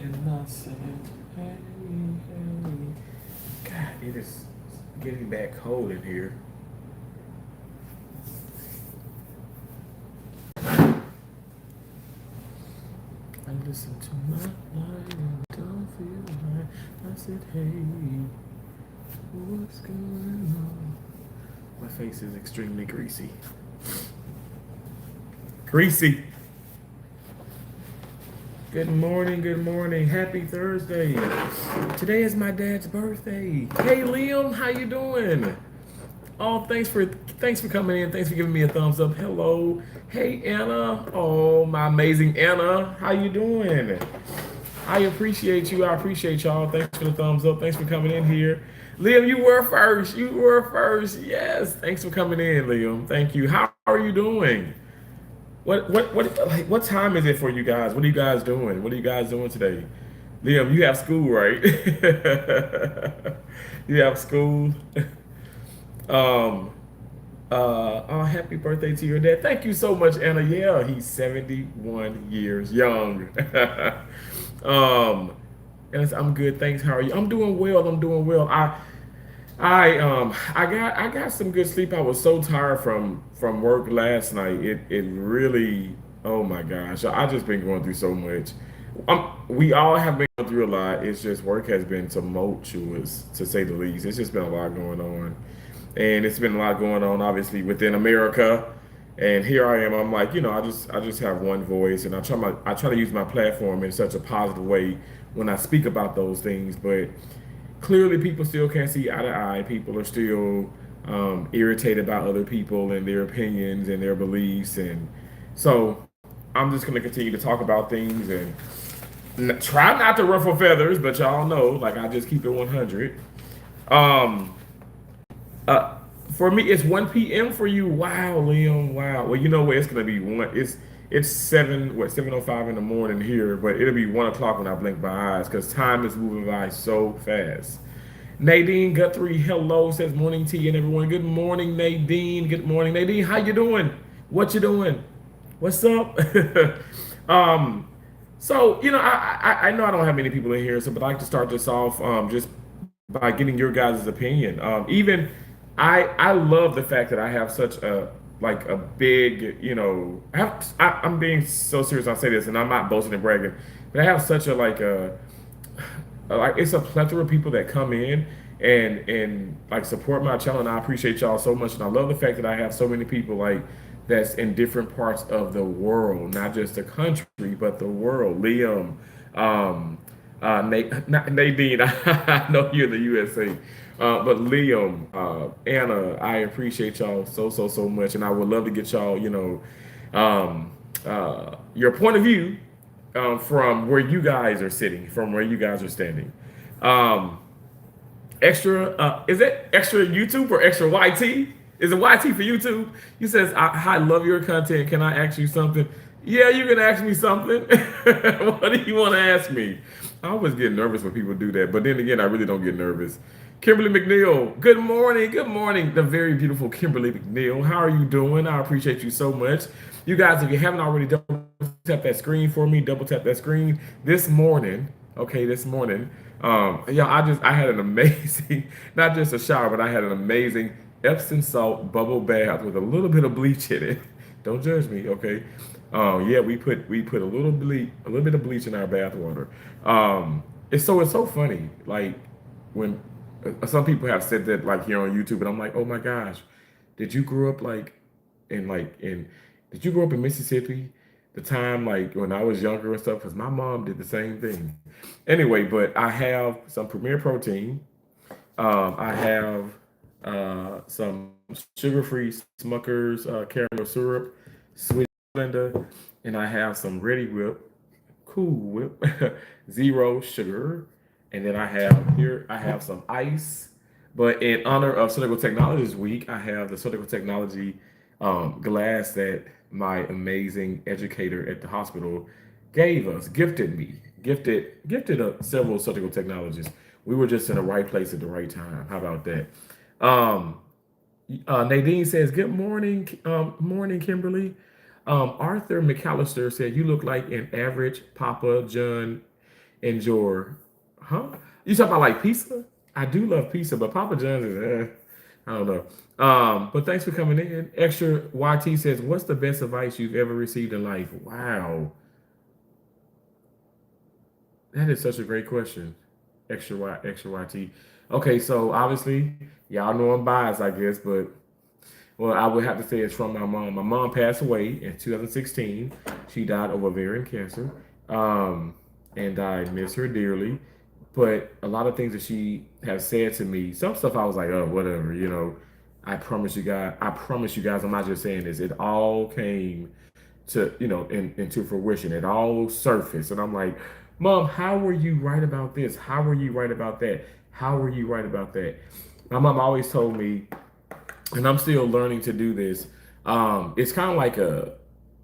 And I said, hey, hey. God, it is getting back cold in here. I listened to my light and don't feel right. I said, hey, what's going on? My face is extremely greasy. Greasy. Good morning, good morning. Happy Thursday. Today is my dad's birthday. Hey Liam, how you doing? Oh, thanks for coming in. Thanks for giving me a thumbs up. Hello. Hey Anna. Oh, my amazing Anna. How you doing? I appreciate you. I appreciate y'all. Thanks for the thumbs up. Thanks for coming in here. Liam, you were first. You were first. Yes. Thanks for coming in, Liam. Thank you. How are you doing? What time is it for you guys? What are you guys doing? What are you guys doing today? Liam, you have school, right? You have school. Um, oh, happy birthday to your dad. Thank you so much, Anna. Yeah, he's 71 years young. um, and I'm good. Thanks. How are you? I'm doing well. I'm doing well. I got some good sleep. I was so tired from work last night. It really, oh my gosh. I just been going through so much. We all have been going through a lot. It's just work has been tumultuous to say the least. It's just been a lot going on. And it's been a lot going on obviously within America. And here I am. I'm like, I just have one voice, and I try to use my platform in such a positive way when I speak about those things, but clearly people still can't see eye to eye. People are still irritated by other people and their opinions and their beliefs, and so I'm just going to continue to talk about things and try not to ruffle feathers. But y'all know, like, I just keep it 100. Um, uh, for me, it's 1 p.m. for you. Wow, Liam. Wow. Well, you know what? It's going to be one. It's 7:05 in the morning here, but it'll be 1 o'clock when I blink my eyes because time is moving by so fast. Nadine Guthrie, hello, says morning to you and everyone. Good morning, Nadine. Good morning, Nadine. How you doing? What you doing? What's up? um, so I know I don't have many people in here, so but I like to start this off just by getting your guys' opinion. Even I love the fact that I have such a big I'm being so serious when I say this, and I'm not boasting and bragging, but I have such a like it's a plethora of people that come in and like support my channel, and I appreciate y'all so much, and I love the fact that I have so many people like that's in different parts of the world, not just the country but the world. Liam, um, Nadine, I know you're in the USA, but Liam, Anna, I appreciate y'all so much, and I would love to get y'all, your point of view from where you guys are sitting, from where you guys are standing. Um, is it extra YouTube or extra YT? Is it YT for YouTube? He says, I love your content. Can I ask you something? Yeah, you can ask me something. What do you want to ask me? I always get nervous when people do that, but then again, I really don't get nervous. Kimberly McNeil, good morning. Good morning. The very beautiful Kimberly McNeil. How are you doing? I appreciate you so much. You guys, if you haven't already, double tap that screen for me. Double tap that screen this morning. Okay, this morning. Yeah, I had an amazing, not just a shower, but I had an amazing Epsom salt bubble bath with a little bit of bleach in it. Don't judge me, okay? Yeah, we put a little bit of bleach in our bath water. It's so funny. Like when some people have said that like here on YouTube, and I'm like, oh my gosh, did you grow up in did you grow up in Mississippi? The time like when I was younger and stuff, because my mom did the same thing. Anyway, but I have some Premier Protein. I have some sugar-free Smucker's caramel syrup, sweet blender, and I have some Ready Whip, Cool Whip, zero sugar, and then I have some ice. But in honor of Surgical Technologies Week, I have the Surgical Technology glass that my amazing educator at the hospital gave us, gifted several surgical technologies. We were just in the right place at the right time. How about that? Um, Nadine says, "Good morning, morning, Kimberly." Arthur McAllister said, "You look like an average Papa John enjoy. Huh? You talking about like pizza? I do love pizza, but Papa John's is I don't know. But thanks for coming in. Extra YT says, "What's the best advice you've ever received in life?" Wow, that is such a great question. Extra YT. Okay, so obviously y'all know I'm biased, I guess, but well, I would have to say it's from my mom. My mom passed away in 2016. She died of ovarian cancer, um, and I miss her dearly. But a lot of things that she has said to me, some stuff I was like, oh, whatever, you know. I promise you guys. I promise you guys. I'm not just saying this. It all came to into fruition. It all surfaced, and I'm like, Mom, how were you right about this? How were you right about that? How were you right about that? My mom always told me, and I'm still learning to do this. It's kind of like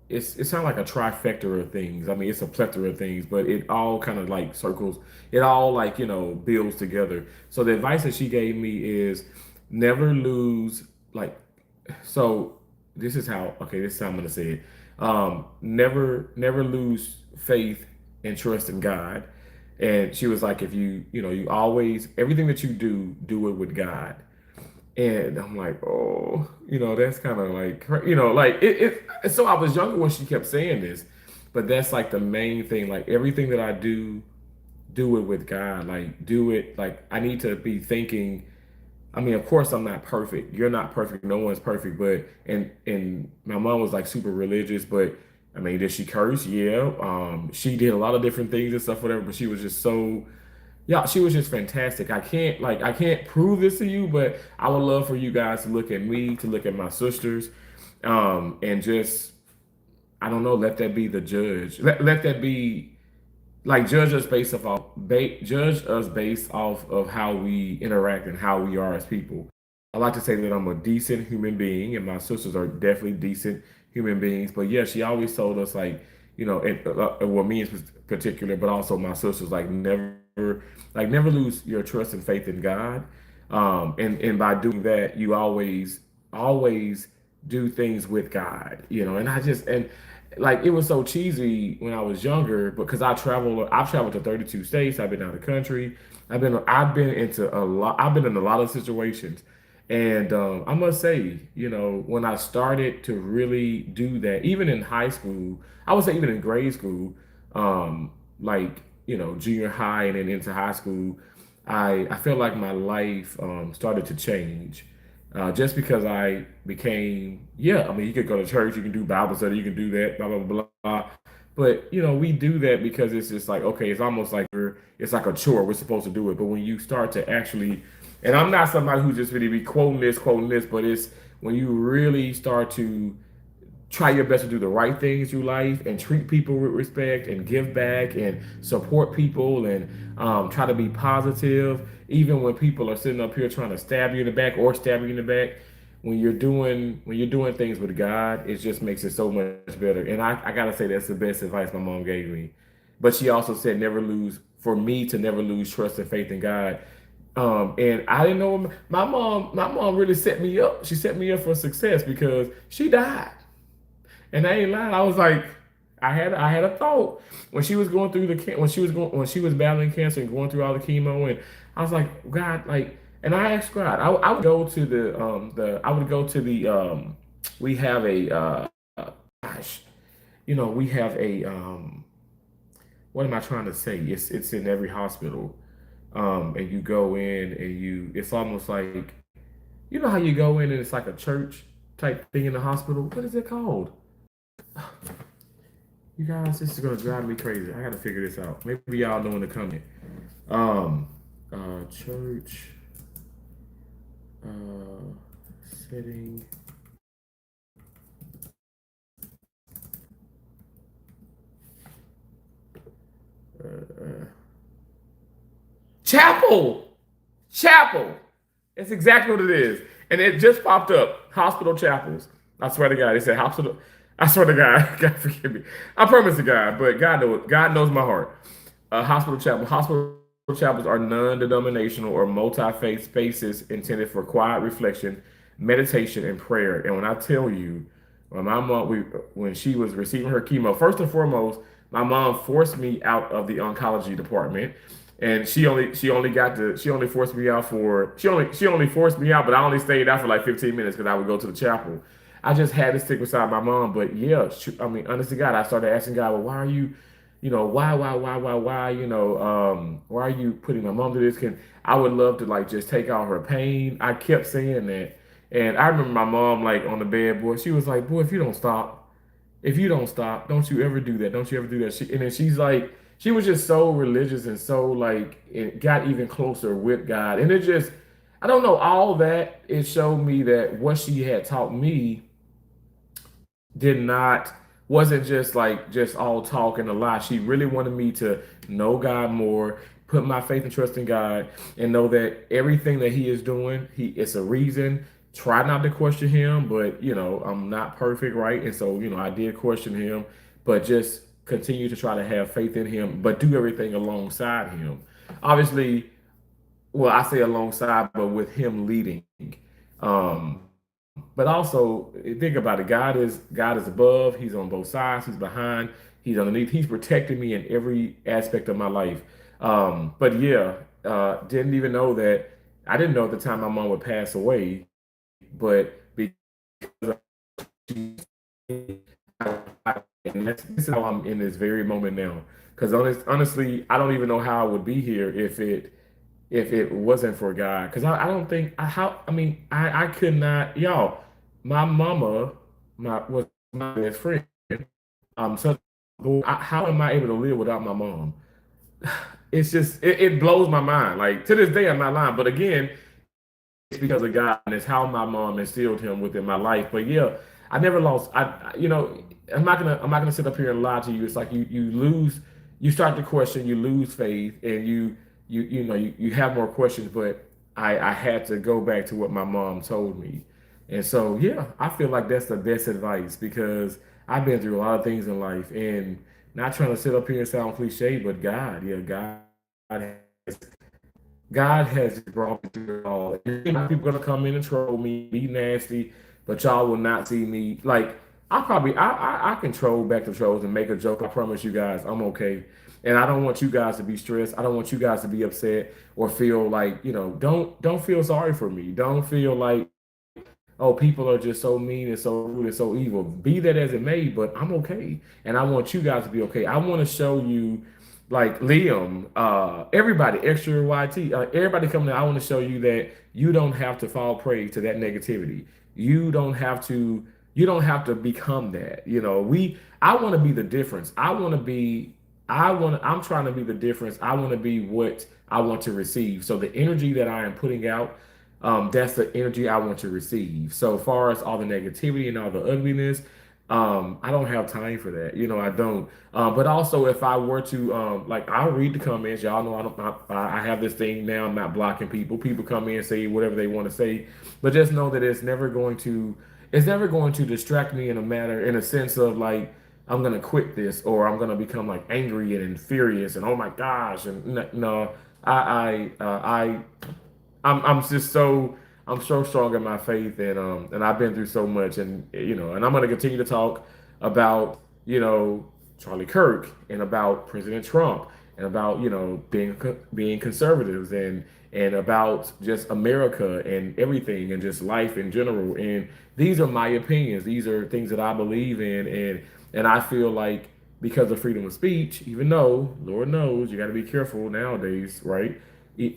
it's kind of like a trifecta of things. I mean, it's a plethora of things, but it all kind of like circles. It all like builds together. So the advice that she gave me is never lose like. So this is how. Okay, this is how I'm gonna say it. Never lose faith and trust in God. And she was like, if you always everything that you do it with God. And I'm like, oh, that's kind of like, like so I was younger when she kept saying this, but that's like the main thing. Like everything that I do it with God. Like do it. Like I need to be thinking. I mean, of course, I'm not perfect. You're not perfect. No one's perfect. But and my mom was like super religious. But I mean, did she curse? Yeah. She did a lot of different things and stuff, whatever. But she was just so yeah, she was just fantastic. I can't prove this to you, but I would love for you guys to look at me, to look at my sisters, and just I don't know, let that be the judge. Let that be like judge us based off of how we interact and how we are as people. I like to say that I'm a decent human being, and my sisters are definitely decent human beings. But yeah, she always told us like, well, me in particular, but also my sisters, never lose your trust and faith in God. And by doing that, you always do things with God, And like it was so cheesy when I was younger because I've traveled to 32 states. I've been out of the country. I've been into a lot. I've been in a lot of situations, and I must say, when I started to really do that, even in high school, I would say even in grade school, like junior high and then into high school, I feel like my life started to change. Just because I became, yeah, I mean, you could go to church, you can do Bible study, you can do that, blah, blah, blah, blah. But, we do that because it's just like, okay, it's almost like it's like a chore. We're supposed to do it. But when you start to actually, and I'm not somebody who's just really be quoting this, but it's when you really start to try your best to do the right things through life and treat people with respect and give back and support people and try to be positive even when people are sitting up here trying to stab you in the back or stab you in the back. When you're doing things with God, it just makes it so much better. And I gotta say that's the best advice my mom gave me. But she also said never lose trust and faith in God. And I didn't know my mom really set me up. She set me up for success because she died. And I ain't lying. I was like, I had a thought when she was going through when she was battling cancer and going through all the chemo, and I was like, God, like, and I asked God, I would go to the I would go to the we have a gosh, we have a what am I trying to say? It's in every hospital, and you go in and it's almost like how you go in and it's like a church type thing in the hospital. What is it called? You guys, this is gonna drive me crazy. I gotta figure this out. Maybe y'all know in the comment. Um, church, setting. Chapel, chapel. It's exactly what it is, and it just popped up. Hospital chapels. I swear to God, it said hospital. I swear to God, God forgive me. I promise to God, but God knows my heart. Hospital chapels are non-denominational or multi-faith spaces intended for quiet reflection, meditation, and prayer. And when I tell you, when my mom, when she was receiving her chemo, first and foremost, My mom forced me out of the oncology department, and she only forced me out for she only forced me out, but I only stayed out for like 15 minutes because I would go to the chapel. I just had to stick beside my mom, but yeah, I mean, honest to God, I started asking God, well, why are you, why, why are you putting my mom through this? Can I would love to like just take out her pain. I kept saying that, and I remember my mom like on the bed, boy, she was like, boy, if you don't stop, don't you ever do that. Don't you ever do that. And then she's like, she was just so religious and so like, it got even closer with God. And it just, I don't know, all that, it showed me that what she had taught me did not, wasn't just like just all talk and a lie. She really wanted me to know God more, put my faith and trust in God, and know that everything that He is doing, it's a reason. Try not to question Him, but I'm not perfect, right? And so I did question Him, but just continue to try to have faith in Him, but do everything alongside Him. Obviously, well, I say alongside, but with Him leading. But also think about it. God is above. He's on both sides. He's behind. He's underneath. He's protecting me in every aspect of my life. But yeah, didn't even know that. I didn't know at the time my mom would pass away, but and this is how I'm in this very moment now. Because honestly, I don't even know how I would be here if it wasn't for God. Because I don't think how I mean I could not, y'all. My mama was my best friend. So how am I able to live without my mom? It's just it blows my mind. Like to this day, I'm not lying. But again, it's because of God and it's how my mom instilled him within my life. But yeah, I never lost. I'm not gonna sit up here and lie to you. It's like you lose, you start to question, you lose faith, and you have more questions. But I had to go back to what my mom told me, and so yeah, I feel like that's the best advice because I've been through a lot of things in life, and not trying to sit up here and sound cliche, but God, yeah, God has just brought me through it all. And people gonna come in and troll me, be nasty, but y'all will not see me like I control back the trolls and make a joke. I promise you guys, I'm okay. And I don't want you guys to be stressed. I don't want you guys to be upset or feel like, don't feel sorry for me. Don't feel like, oh, people are just so mean and so rude and so evil. Be that as it may, but I'm okay. And I want you guys to be okay. I want to show you, like Liam, everybody, extra YT, everybody coming in, I want to show you that you don't have to fall prey to that negativity. You don't have to, you don't have to become that. I want to be the difference. I'm trying to be the difference. I want to be what I want to receive. So the energy that I am putting out, that's the energy I want to receive. So far as all the negativity and all the ugliness, I don't have time for that. I don't. But also, if I were to, like, I'll read the comments. Y'all know I have this thing now. I'm not blocking people. People come in and say whatever they want to say, but just know that it's never going to distract me in a manner, in a sense of like, I'm gonna quit this or I'm gonna become like angry and furious and oh my gosh and no, I I'm just I'm so strong in my faith and I've been through so much and I'm gonna continue to talk about Charlie Kirk and about President Trump and about being conservatives and about just America and everything and just life in general and these are my opinions, these are things that I believe in and I feel like because of freedom of speech, even though Lord knows you got to be careful nowadays, right?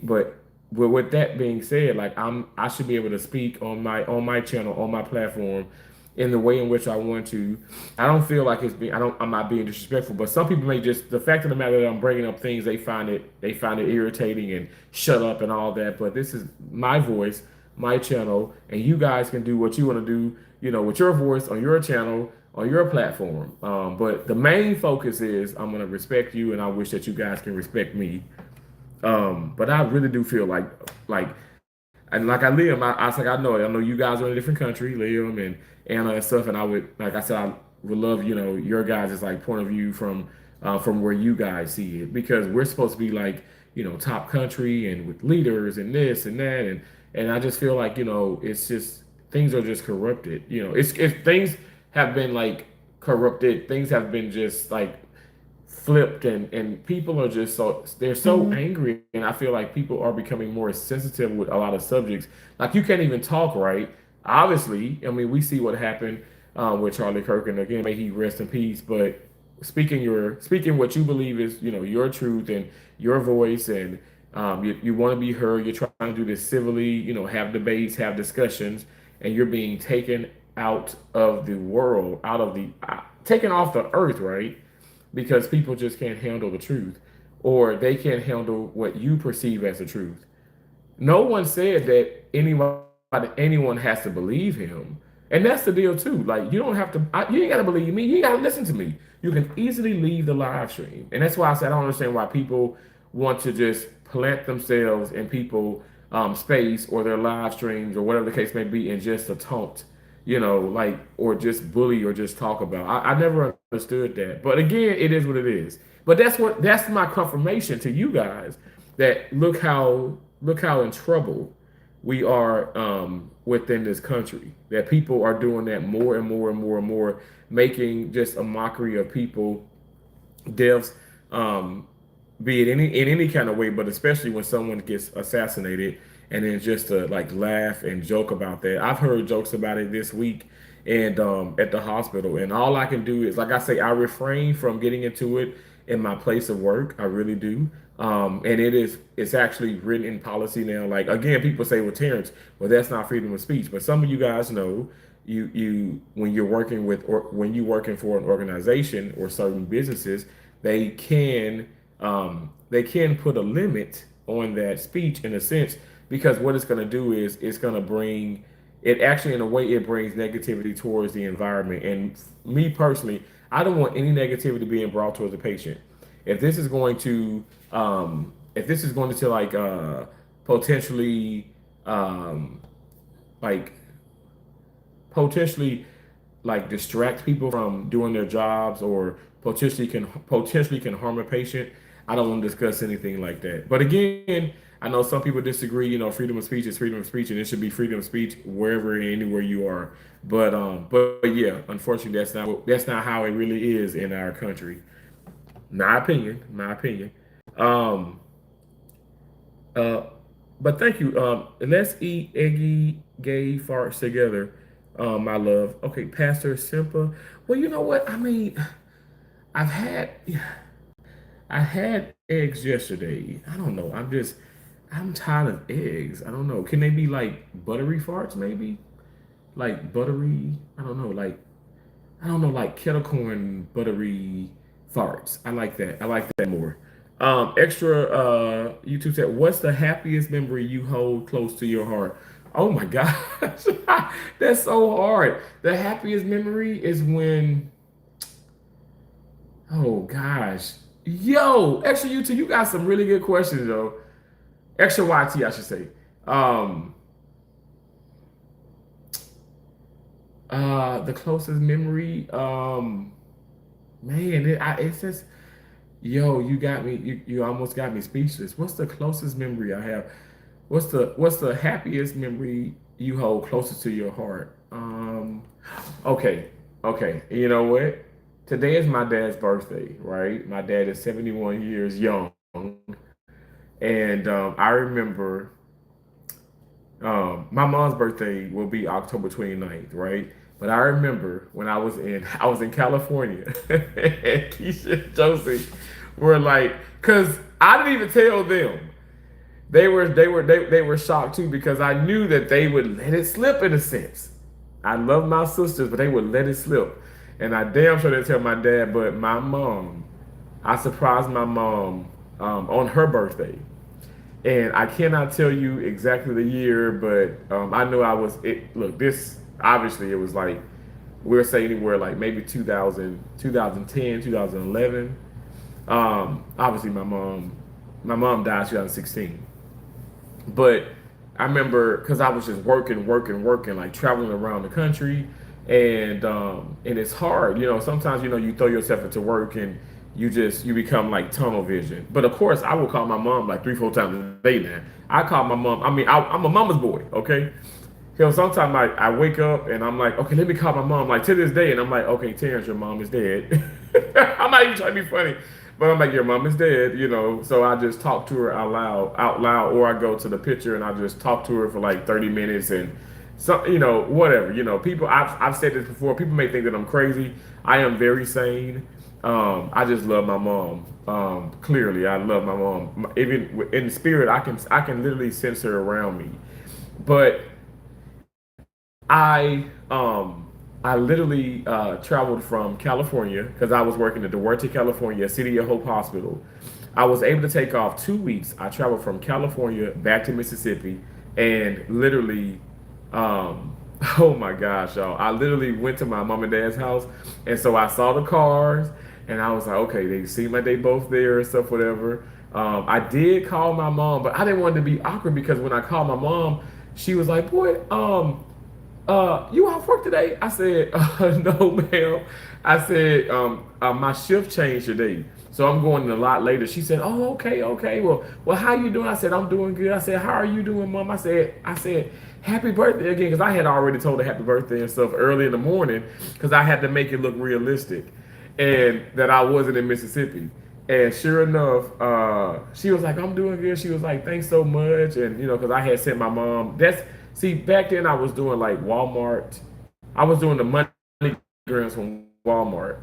But with that being said, like I should be able to speak on my channel, on my platform, in the way in which I want to. I don't feel like I'm not being disrespectful, but some people may just the fact of the matter that I'm bringing up things they find it irritating and shut up and all that. But this is my voice, my channel, and you guys can do what you want to do, with your voice on your channel, on your platform. But the main focus is I'm gonna respect you, and I wish that you guys can respect me. But I really do feel like and like I live, I was like I know you guys are in a different country, Liam and Anna and stuff, and I would like I said I would love your guys' like point of view from where you guys see it because we're supposed to be like top country and with leaders and this and that and I just feel like it's just things are just corrupted. It's things have been like corrupted, things have been just like flipped, and people are just so they're so Mhm. angry, and I feel like people are becoming more sensitive with a lot of subjects. Like you can't even talk right. Obviously, I mean we see what happened with Charlie Kirk, and again may he rest in peace. But speaking what you believe is your truth and your voice, and you want to be heard. You're trying to do this civilly, have debates, have discussions, and you're being taken out of the world, out of the taken off the earth, right? Because people just can't handle the truth, or they can't handle what you perceive as the truth. No one said that anyone has to believe him, and that's the deal too. Like you don't have to, you ain't got to believe me. You ain't got to listen to me. You can easily leave the live stream, and that's why I said I don't understand why people want to just plant themselves in people space or their live streams or whatever the case may be, and just to taunt, like or just bully or just talk about. I never understood that, but again, it is what it is. But that's my confirmation to you guys that look how in trouble we are within this country. That people are doing that more and more and more and more, making just a mockery of people, deaths, um, be it in any kind of way, but especially when someone gets assassinated, and then just to like laugh and joke about that. I've heard jokes about it this week, and at the hospital, and all I can do is, like I say, I refrain from getting into it in my place of work. I really do. And it's actually written in policy now. Like again, people say, "Well, Terrence, well, that's not freedom of speech." But some of you guys know, you when you're working with, or when you're working for an organization or certain businesses, they can they can put a limit on that speech in a sense, because what it's going to do is it's going to bring it, actually in a way it brings negativity towards the environment. And me personally, I don't want any negativity being brought towards the patient. If this is going to like potentially um, like potentially like distract people from doing their jobs, or potentially can harm a patient, I don't want to discuss anything like that. But again, I know some people disagree. Freedom of speech is freedom of speech, and it should be freedom of speech wherever and anywhere you are. But yeah, unfortunately, that's not how it really is in our country. My opinion. My opinion. Um, Uh, but thank you. Let's eat eggy gay farts together, my love. Okay, Pastor Simpa. Well, you know what? I mean, I've had I had eggs yesterday. I don't know. I'm tired of eggs. I don't know. Can they be like buttery farts? Maybe like buttery. I don't know. Like kettle corn buttery farts. I like that. I like that more. Extra YouTube said, what's the happiest memory you hold close to your heart? Oh my gosh. That's so hard. The happiest memory is when, oh gosh. Yo, extra YouTube, you got some really good questions though. Extra YT, I should say. Um the closest memory, man, it's just, yo, you got me. You almost got me speechless. What's the closest memory I have? What's the happiest memory you hold closest to your heart? Okay, okay. You know what? Today is my dad's birthday, right? My dad is 71 years young, and I remember my mom's birthday will be October 29th, right? But I remember when I was in California, and Keisha and Josie were like, cause I didn't even tell them. They were shocked too, because I knew that they would let it slip in a sense. I love my sisters, but they would let it slip. And I damn sure didn't tell my dad, but my mom, I surprised my mom on her birthday, and I cannot tell you exactly the year, but I know I was. Look, this obviously it was like, we'll say anywhere like maybe 2000, 2010, 2011. Obviously, my mom died 2016, but I remember because I was just working, working, working, like traveling around the country, and it's hard. Sometimes you throw yourself into work, and you become like tunnel vision. But of course, I will call my mom like 3, 4 times a day now. I call my mom. I mean, I'm a mama's boy. Okay. Sometimes I wake up and I'm like, okay, let me call my mom. Like to this day, and I'm like, okay, Terrence, your mom is dead. I'm not even trying to be funny. But I'm like, your mom is dead, you know. So I just talk to her out loud, or I go to the picture and I just talk to her for like 30 minutes and so you know, whatever. You know, people. I've said this before. People may think that I'm crazy. I am very sane. I just love my mom. Clearly, I love my mom. Even in spirit, I can literally sense her around me. But I I literally traveled from California because I was working at Duarte, California, City of Hope Hospital. I was able to take off 2 weeks. I traveled from California back to Mississippi, and literally, oh my gosh, y'all! I literally went to my mom and dad's house, and so I saw the cars, and I was like, okay, they seem like they both there and stuff, whatever. I did call my mom, but I didn't want it to be awkward because when I called my mom, she was like, boy, you off work today? I said, no, ma'am. I said, my shift changed today, so I'm going in a lot later. She said, oh, okay, okay. Well, how you doing? I said, I'm doing good. I said, how are you doing, mom? I said, happy birthday again, because I had already told her happy birthday and stuff early in the morning, because I had to make it look realistic, and that I wasn't in Mississippi. And sure enough, she was like, "I'm doing good." She was like, "Thanks so much." And you know, because I had sent my mom. That's see, back then I was doing like Walmart. I was doing the money grams from Walmart,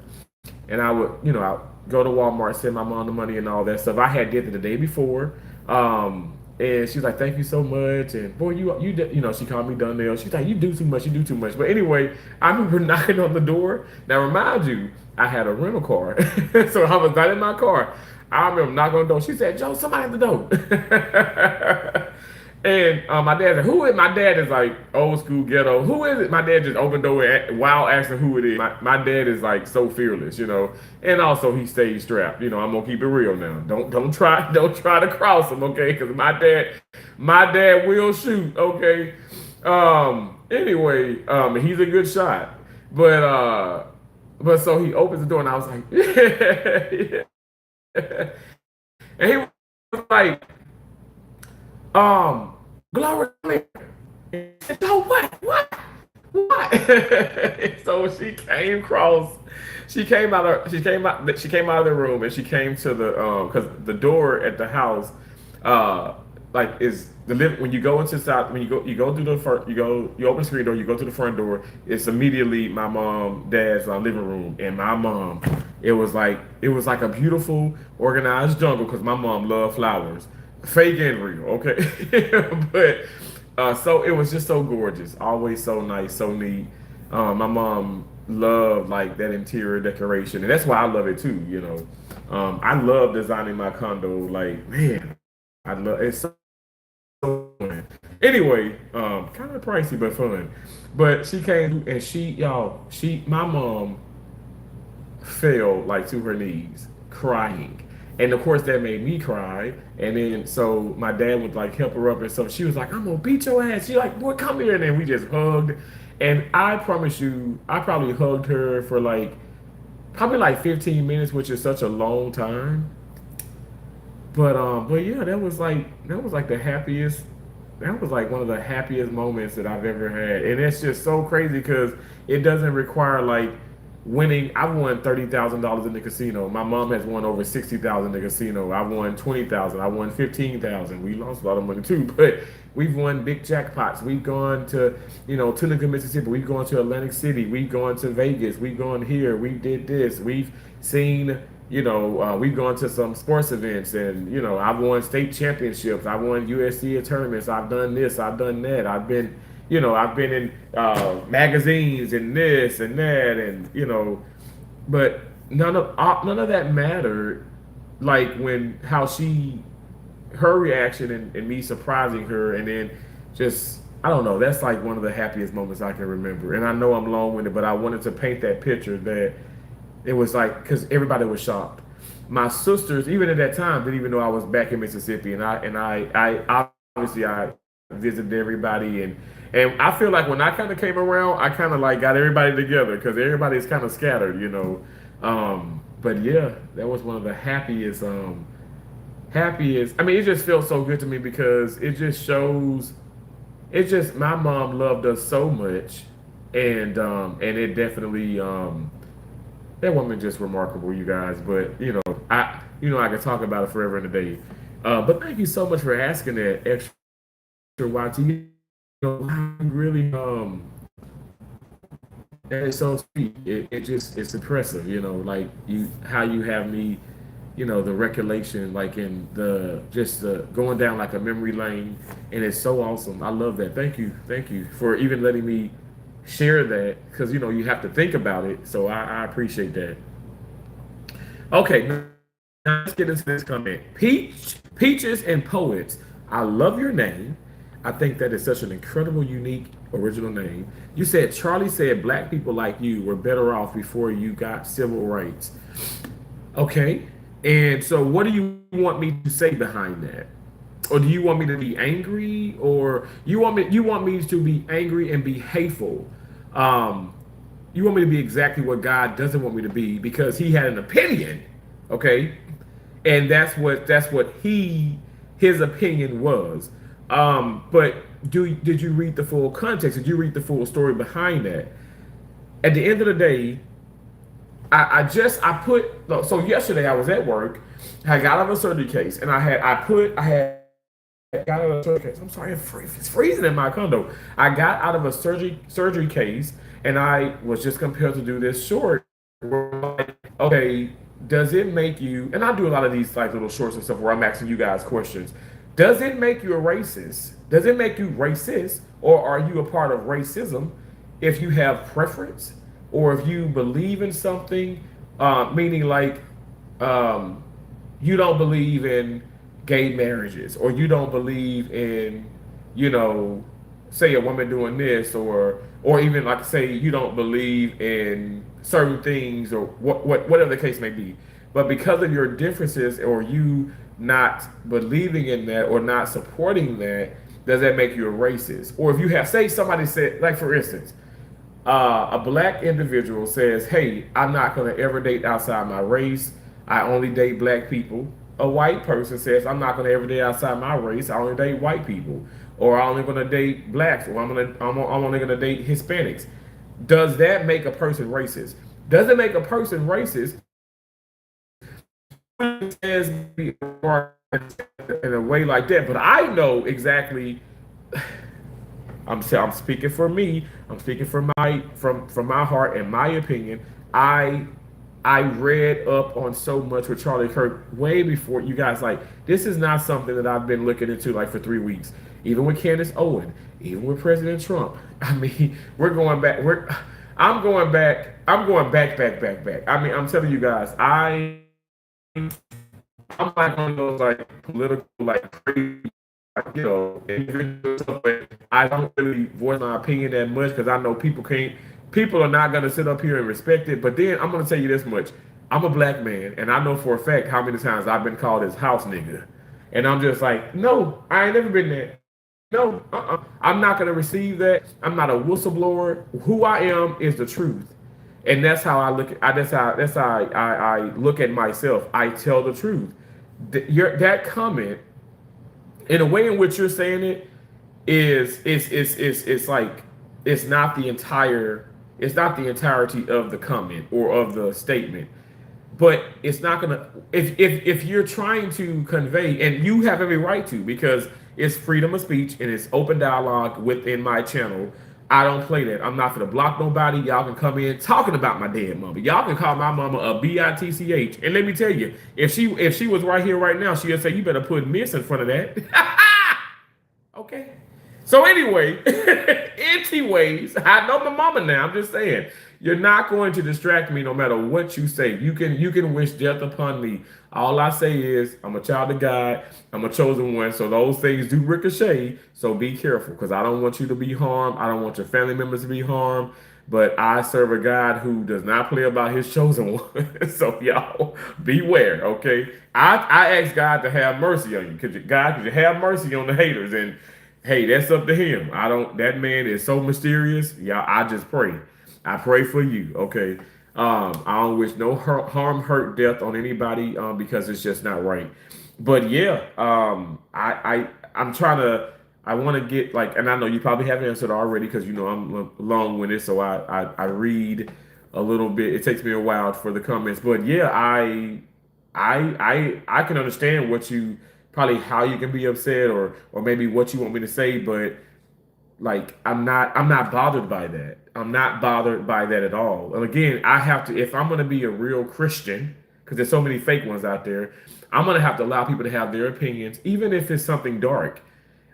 and I would, you know, I go to Walmart, send my mom the money and all that stuff. I had did it the day before, and she's like, "Thank you so much." And boy, you know, she called me Donnell. She's like, "You do too much. You do too much." But anyway, I remember knocking on the door. Now, remind you, I had a rental car, so I was not in my car. I remember knocking on the door. She said, "Joe, somebody at the door." And my dad said, "Who is?" My dad is like old school ghetto. Who is it? My dad just opened the door while asking who it is. My dad is like so fearless, you know, and also he stays strapped. You know, I'm gonna keep it real now. Don't try to cross him, okay? Because my dad will shoot, okay. Anyway, he's a good shot, but so he opens the door and I was like, yeah. And he was like, um, Glory. So what? What? So she came across. She came out of the room and she came to the because the door at the house, uh, like is the live when you go into south when you go through the front you open the screen door, you go to the front door. It's immediately my mom dad's living room, and my mom. It was like a beautiful organized jungle because my mom loved flowers, fake and real, okay. But so it was just so gorgeous, always so nice, so neat. My mom loved like that interior decoration, and that's why I love it too. You know, I love designing my condo. Like man, I love it's so fun. Anyway, kind of pricey but fun. But she came and my mom fell like to her knees, crying. And of course that made me cry. And then so my dad would like help her up and stuff. She was like, I'm gonna beat your ass. She like, boy, come here. And then we just hugged. And I promise you, I probably hugged her for like probably like 15 minutes, which is such a long time. But yeah, that was like the happiest. That was like one of the happiest moments that I've ever had, and it's just so crazy because it doesn't require like winning. I won $30,000 in the casino. My mom has won over 60,000 in the casino. I won 20,000. I won 15,000. We lost a lot of money too, but we've won big jackpots. We've gone to Tunica, Mississippi. We've gone to Atlantic City. We've gone to Vegas. We've gone here. We did this. We've seen. We've gone to some sports events, and I've won state championships. I won USC tournaments. I've done this. I've done that. I've been in magazines and this and that, and but none of that mattered. Like when how her reaction and me surprising her, and then just I don't know. That's like one of the happiest moments I can remember. And I know I'm long-winded, but I wanted to paint that picture that it was like because everybody was shocked. My sisters, even at that time, didn't even know I was back in Mississippi, and I obviously I visited everybody, and I feel like when I kind of came around, I kind of like got everybody together because everybody's kind of scattered. But yeah, that was one of the happiest. I mean, it just felt so good to me because it just shows. It's just my mom loved us so much, and it definitely that woman just remarkable, you guys. But I could talk about it forever and a day. But thank you so much for asking that, extra YT. Really, that is so sweet. It's impressive, like how you have me, the recollection, like in the just the going down like a memory lane, and it's so awesome. I love that. Thank you for even letting me share that, because you have to think about it. So I appreciate that. Okay, now let's get into this comment. Peaches and Poets. I love your name. I think that is such an incredible, unique, original name. You said Charlie said black people like you were better off before you got civil rights. Okay. And so what do you want me to say behind that? Or do you want me to be angry, or you want me to be angry and be hateful? Um you want me to be exactly what God doesn't want me to be because he had an opinion, okay? And that's what his opinion was. But did you read the full context? Did you read the full story behind that? At the end of the day, I put so yesterday I was at work. I got out of a surgery case, and I had got out of a surgery case. I'm sorry, it's freezing in my condo. I got out of a surgery case, and I was just compelled to do this short. Like, okay, does it make you? And I do a lot of these like little shorts and stuff where I'm asking you guys questions. Does it make you a racist? Does it make you racist, or are you a part of racism if you have preference, or if you believe in something, meaning like um, you don't believe in gay marriages, or you don't believe in, you know, say a woman doing this, or even like say you don't believe in certain things, or whatever the case may be. But because of your differences, or you not believing in that, or not supporting that, does that make you a racist? Or if you have, say somebody said, like for instance, a black individual says, "Hey, I'm not going to ever date outside my race. I only date black people." A white person says, "I'm not going to ever date outside my race. I only date white people, or I'm only going to date blacks, or I'm only going to date Hispanics." Does that make a person racist? Does it make a person racist? Says in a way like that, but I know exactly. I'm speaking for me. I'm speaking from my heart and my opinion. I I read up on so much with Charlie Kirk way before you guys. Like, this is not something that I've been looking into like for 3 weeks. Even with Candace Owen, even with President Trump. I mean, we're going back. I'm going back. I'm going back. I mean, I'm telling you guys, I'm like one of those like political like crazy, like, individuals, but I don't really voice my opinion that much because I know people can't. People are not gonna sit up here and respect it. But then I'm gonna tell you this much: I'm a black man, and I know for a fact how many times I've been called as house nigga, and I'm just like, no, I ain't never been there. No, I'm not gonna receive that. I'm not a whistleblower. Who I am is the truth, and that's how I look. That's how I look at myself. I tell the truth. That comment, in a way in which you're saying it, is like it's not the entire. It's not the entirety of the comment or of the statement, but it's not gonna, if you're trying to convey, and you have every right to, because it's freedom of speech and it's open dialogue within my channel. I don't play that. I'm not gonna block nobody. Y'all can come in talking about my dead mama. Y'all can call my mama a bitch. And let me tell you, if she was right here right now, she'd say, you better put miss in front of that. Okay. So anyway, anyways, I know my mama now. I'm just saying, you're not going to distract me no matter what you say. You can wish death upon me. All I say is I'm a child of God. I'm a chosen one. So those things do ricochet. So be careful, because I don't want you to be harmed. I don't want your family members to be harmed. But I serve a God who does not play about his chosen one. So y'all beware, okay? I ask God to have mercy on you. Could you have mercy on the haters? And hey, that's up to him. I don't. That man is so mysterious. Yeah, I just pray. I pray for you. Okay. I don't wish no harm, hurt, death on anybody. Because it's just not right. But yeah. I'm trying to. I want to get like, and I know you probably have answered already because I'm long winded, so I read a little bit. It takes me a while for the comments, but yeah, I can understand what you probably how you can be upset or maybe what you want me to say, but like I'm not bothered by that. I'm not bothered by that at all. And again, I have to if I'm going to be a real Christian because there's so many fake ones out there, I'm going to have to allow people to have their opinions even if it's something dark.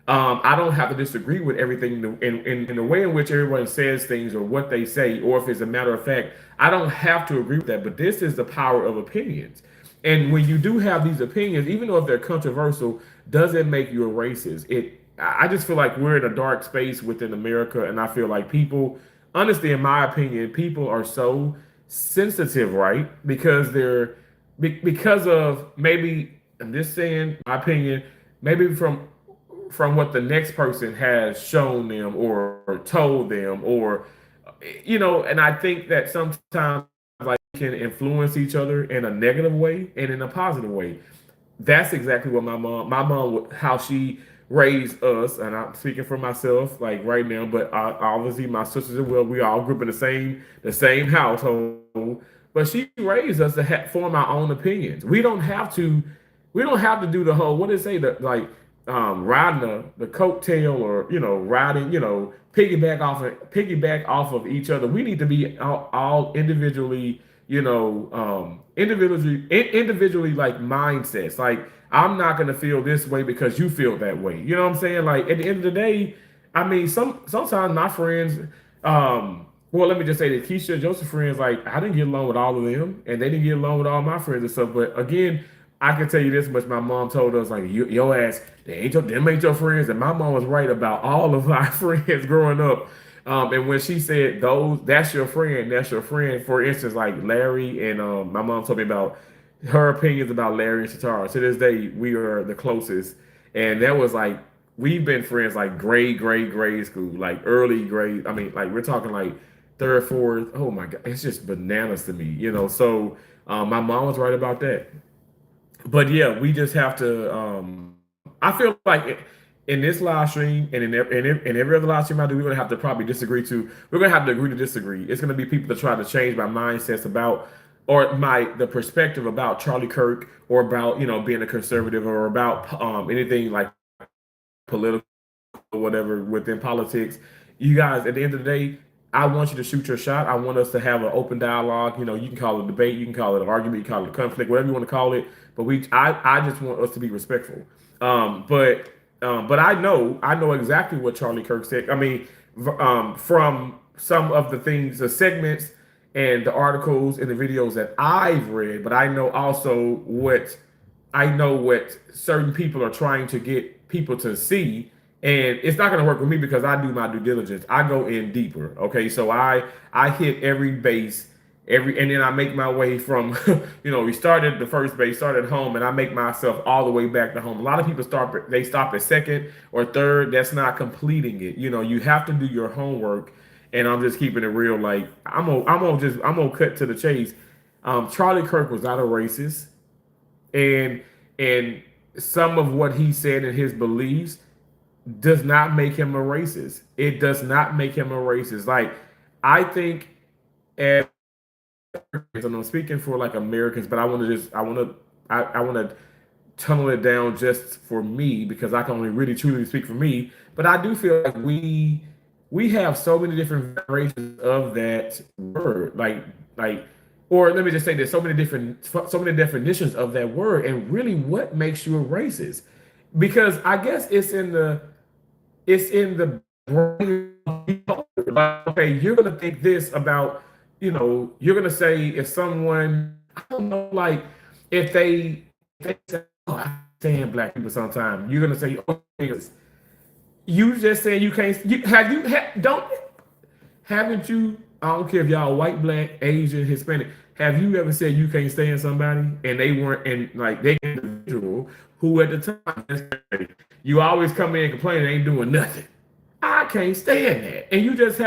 I don't have to disagree with everything in the way in which everyone says things or what they say, or if it's a matter of fact, I don't have to agree with that. But this is the power of opinions. And when you do have these opinions, even though if they're controversial, doesn't make you a racist. I just feel like we're in a dark space within America, and I feel like people, honestly, in my opinion, people are so sensitive, right? Because because of maybe, I'm just saying, my opinion, maybe from what the next person has shown them or told them or and I think that sometimes like we can influence each other in a negative way and in a positive way. That's exactly what my mom how she raised us, and I'm speaking for myself like right now, but obviously my sisters as well. We all grew up in the same household, but she raised us to form our own opinions. We don't have to do the whole what did it say that like riding the coattail or riding piggyback off of each other. We need to be all individually individually like mindsets. Like I'm not gonna feel this way because you feel that way. You know what I'm saying? Like at the end of the day, I mean, sometimes my friends, well, let me just say that Keisha and Joseph friends, like I didn't get along with all of them, and they didn't get along with all my friends and stuff. But again, I can tell you this much: my mom told us, like, your ass, them ain't your friends, and my mom was right about all of our friends growing up. And when she said that's your friend, that's your friend. For instance, like Larry and my mom told me about her opinions about Larry and Shatara. To this day, we are the closest, and that was like we've been friends like grade school, like early grade. I mean, like we're talking like third, fourth. Oh my god, it's just bananas to me. So my mom was right about that. But yeah, we just have to. I feel like in this live stream and in every other live stream I do, we're gonna have to probably disagree too. We're gonna have to agree to disagree. It's gonna be people that try to change my mindsets about or the perspective about Charlie Kirk or about being a conservative or about anything like political or whatever within politics. You guys, at the end of the day, I want you to shoot your shot. I want us to have an open dialogue. You can call it a debate, you can call it an argument, you can call it a conflict, whatever you want to call it. But I just want us to be respectful. But I know exactly what Charlie Kirk said. I mean, from some of the things, the segments and the articles and the videos that I've read, but I know what certain people are trying to get people to see, and it's not going to work with me because I do my due diligence. I go in deeper. Okay, so I hit every base, and then I make my way from we started the first base, started home, and I make myself all the way back to home. A lot of people stop at second or third. That's not completing it. You have to do your homework, and I'm just keeping it real. Like I'm gonna cut to the chase. Charlie Kirk was not a racist and some of what he said and his beliefs does not make him a racist. It does not make him a racist. Like I think as and I'm speaking for like Americans, but I want to tunnel it down just for me because I can only really truly speak for me. But I do feel like we have so many different variations of that word, like, or let me just say there's so many definitions of that word, and really, what makes you a racist? Because I guess it's in the brain of people. Like, okay, you're gonna think this about, you're gonna say if someone, I don't know, like if they say, oh, I stand black people sometimes, you're gonna say, oh, you just saying you can't. Don't haven't you? I don't care if y'all white, black, Asian, Hispanic. Have you ever said you can't stand somebody and they weren't and like they individual who at the time you always come in and complain and ain't doing nothing. I can't stand that. And you just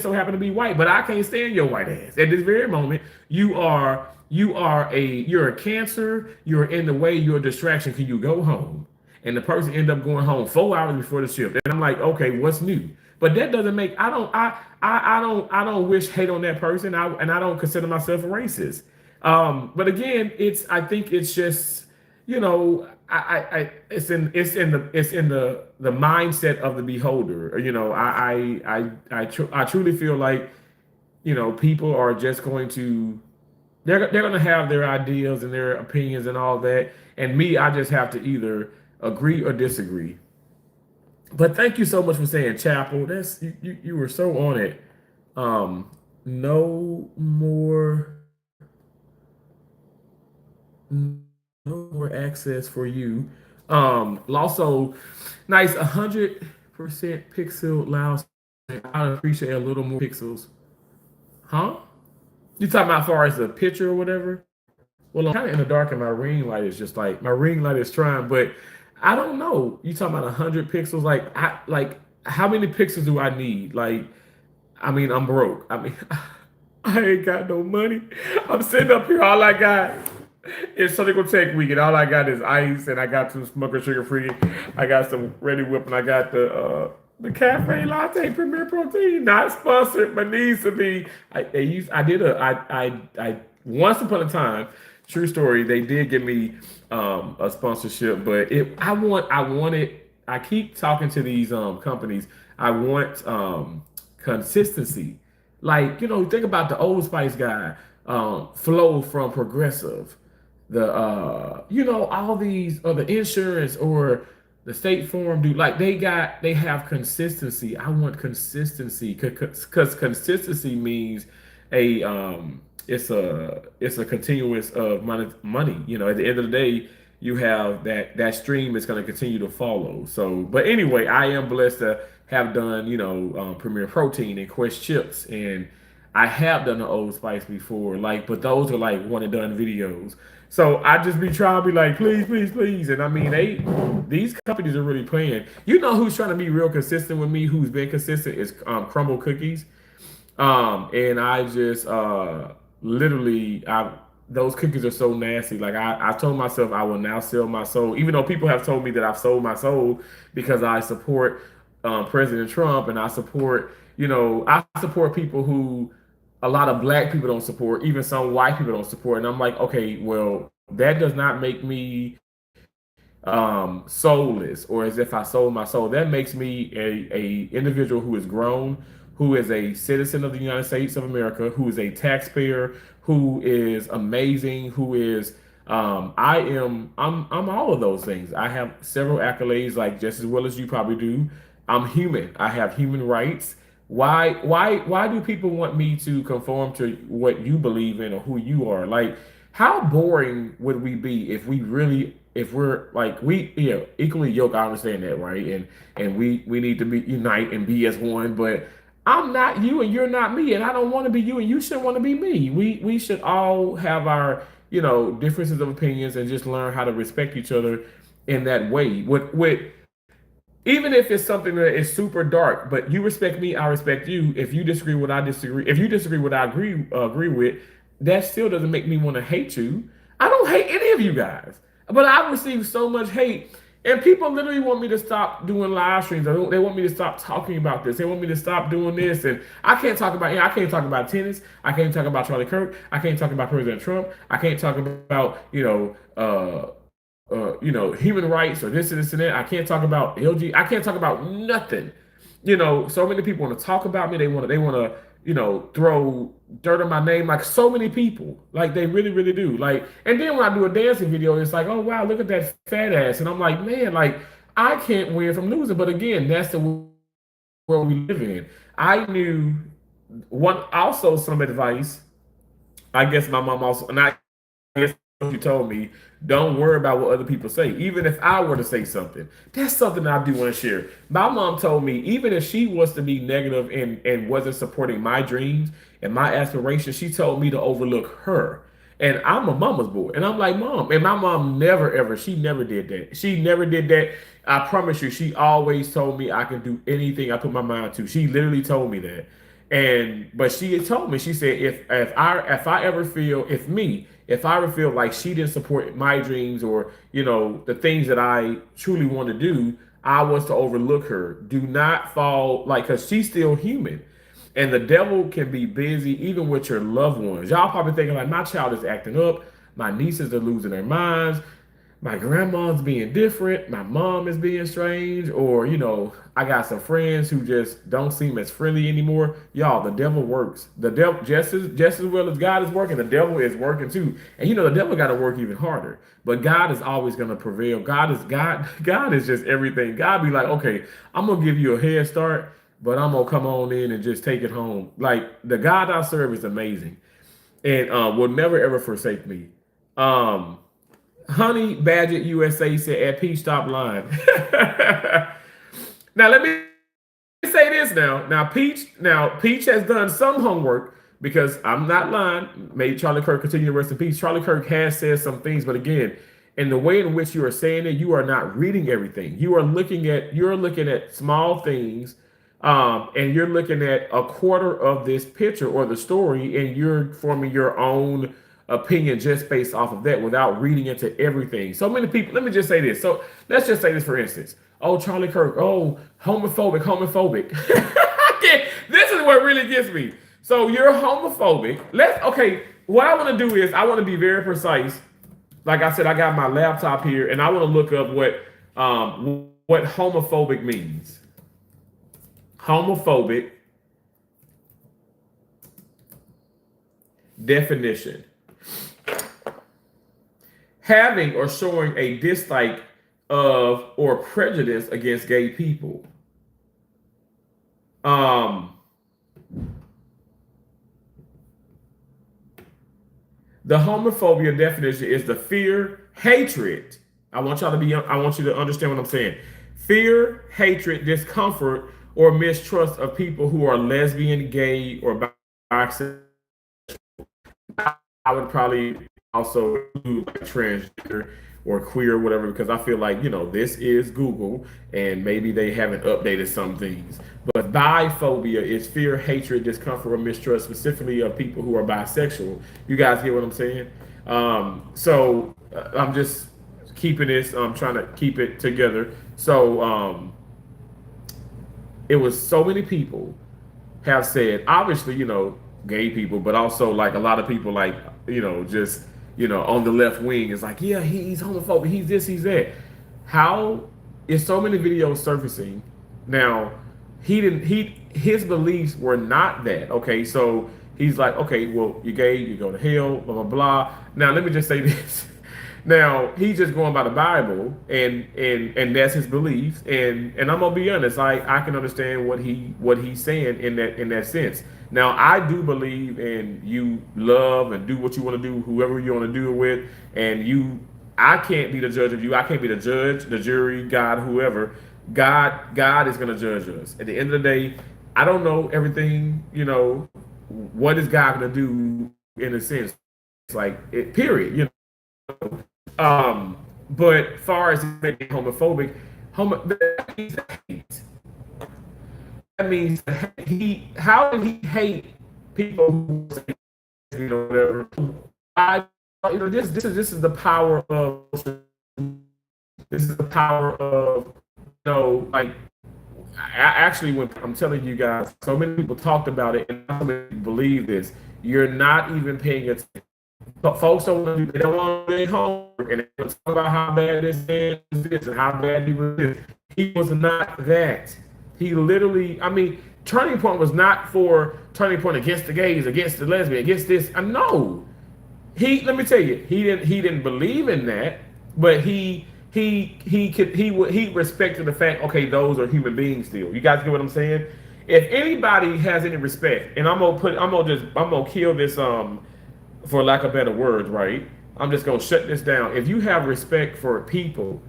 so happen to be white, but I can't stand your white ass. At this very moment, you're a cancer, you're in the way, you're a distraction. Can you go home? And the person end up going home 4 hours before the shift. And I'm like, okay, what's new? But that doesn't make I don't wish hate on that person. I don't consider myself a racist. But again, I think it's just, it's in the mindset of the beholder. I truly feel like, people are just going to, they're going to have their ideas and their opinions and all that, and me, I just have to either agree or disagree. But thank you so much for saying chapel. You were so on it. Um, no more, no more access for you. Also, nice 100% pixel loud. I appreciate a little more pixels. Huh? You talking about as far as the picture or whatever? Well, I'm kind of in the dark, and my ring light is just like my ring light is trying, but I don't know. You talking about 100 pixels? Like how many pixels do I need? Like, I mean, I'm broke. I mean, I ain't got no money. I'm sitting up here. All I got is Sunday Tech Week, and all I got is ice, and I got some Smucker sugar free. I got some Ready Whip, and I got the cafe latte premier protein. Not sponsored, but needs to be. I did I once upon a time. True story. They did give me a sponsorship, but I wanted. I keep talking to these companies. I want consistency. Like, think about the Old Spice guy, Flow from Progressive, all these other insurance or the State Farm dude. Like, they have consistency. I want consistency because consistency means a it's a continuous of money. At the end of the day, you have that stream is going to continue to follow. So, but anyway, I am blessed to have done Premier Protein and Quest chips, and I have done the Old Spice before, like, but those are like one and done videos. So I just be trying to be like, please, please, please, and I mean, these companies are really playing. You know who's trying to be real consistent with me? Who's been consistent is Crumble Cookies. And I just literally, those cookies are so nasty. Like, I told myself I will now sell my soul, even though people have told me that I've sold my soul because I support President Trump, and I support people who a lot of black people don't support, even some white people don't support. And I'm like, okay, well, that does not make me soulless, or as if I sold my soul. That makes me a individual who is grown, who is a citizen of the United States of America, who is a taxpayer, who is amazing, who is I'm all of those things. I have several accolades, like just as well as you probably do. I'm human. I have human rights. Why do people want me to conform to what you believe in or who you are? Like, how boring would we be if we're like, we equally yoked? I understand that, right? And we need to be unite and be as one, but I'm not you and you're not me, and I don't want to be you and you shouldn't want to be me. We should all have our differences of opinions and just learn how to respect each other in that way. With even if it's something that is super dark, but you respect me, I respect you. If you disagree with I disagree, if you disagree with I agree with, that still doesn't make me want to hate you. I don't hate any of you guys, but I've received so much hate, and people literally want me to stop doing live streams. They want me to stop talking about this. They want me to stop doing this, and I can't talk about tennis. I can't talk about Charlie Kirk. I can't talk about President Trump. I can't talk about human rights or this and this and that. I can't talk about LG. I can't talk about nothing. So many people want to talk about me. They want to throw dirt on my name, like so many people. Like, they really, really do. Like, and then when I do a dancing video, it's like, oh wow, look at that fat ass. And I'm like, man, like, I can't win from losing. But again, that's the world we live in. I knew also some advice. I guess my mom also, and I guess she told me, don't worry about what other people say. Even if I were to say something, that's something I do want to share. My mom told me, even if she was to be negative and wasn't supporting my dreams and my aspirations, she told me to overlook her. And I'm a mama's boy. And I'm like, mom. And my mom never, ever, she never did that. She never did that. I promise you, she always told me I can do anything I put my mind to. She literally told me that. But she had told me, she said, if I ever feel, if I ever feel like she didn't support my dreams or the things that I truly want to do, I was to overlook her. Do not fall, like, because she's still human. And the devil can be busy even with your loved ones. Y'all probably thinking like, my child is acting up, my nieces are losing their minds, my grandma's being different, my mom is being strange, or I got some friends who just don't seem as friendly anymore. Y'all, the devil works. The devil just as well as God is working, the devil is working too. And the devil got to work even harder. But God is always going to prevail. God is just everything. God be like, okay, I'm gonna give you a head start, but I'm gonna come on in and just take it home. Like the God I serve is amazing, and will never ever forsake me. Um, Honey Badger USA said, "At Peach, stop lying." Now let me say this. Now Peach has done some homework because I'm not lying. May Charlie Kirk continue to rest in peace. Charlie Kirk has said some things, but again, in the way in which you are saying it, you are not reading everything. You're looking at small things, and you're looking at a quarter of this picture or the story, and you're forming your own opinion just based off of that without reading into everything. So many people, let me just say this. So let's just say this for instance. Oh, Charlie Kirk, oh, homophobic. This is what really gets me. So you're homophobic. Okay, what I want to do is I want to be very precise. Like I said, I got my laptop here and I want to look up what homophobic means. Homophobic definition: having or showing a dislike of or prejudice against gay people. Um, the homophobia definition is the fear, hatred. I want you to understand what I'm saying. Fear, hatred, discomfort, or mistrust of people who are lesbian, gay, or bisexual. I would probably also include like transgender or queer, or whatever, because I feel like this is Google, and maybe they haven't updated some things. But biphobia is fear, hatred, discomfort, or mistrust, specifically of people who are bisexual. You guys hear what I'm saying? I'm just keeping this. I'm trying to keep it together. So it was so many people have said, obviously, gay people, but also like a lot of people, like, just, on the left wing is like, yeah, he's homophobic, he's this, he's that. How is so many videos surfacing now? His beliefs were not that. Okay, so he's like, okay, well, you're gay, you go to hell, blah blah blah. Now let me just say this. Now he's just going by the Bible, and that's his beliefs, and I'm gonna be honest, I can understand what he's saying in that sense. Now I do believe in you love and do what you want to do, whoever you want to do it with, and I can't be the judge of you. I can't be the judge, the jury, God, whoever. God is gonna judge us. At the end of the day, I don't know everything. What is God gonna do in a sense? It's like it. Period. But far as being homophobic, that means hate. That means how did he hate people who say, whatever? This is the power of like actually, when I'm telling you guys, so many people talked about it and so many people believe this. You're not even paying attention. But folks they don't want to get homework, and they talk about how bad this man is and how bad he was this. He was not that. He literally, Turning Point was not for Turning Point against the gays, against the lesbian, against this. No. Let me tell you, he didn't believe in that, but he respected the fact, okay, those are human beings still. You guys get what I'm saying? If anybody has any respect, and I'm gonna kill this for lack of better words, right? I'm just gonna shut this down. If you have respect for people,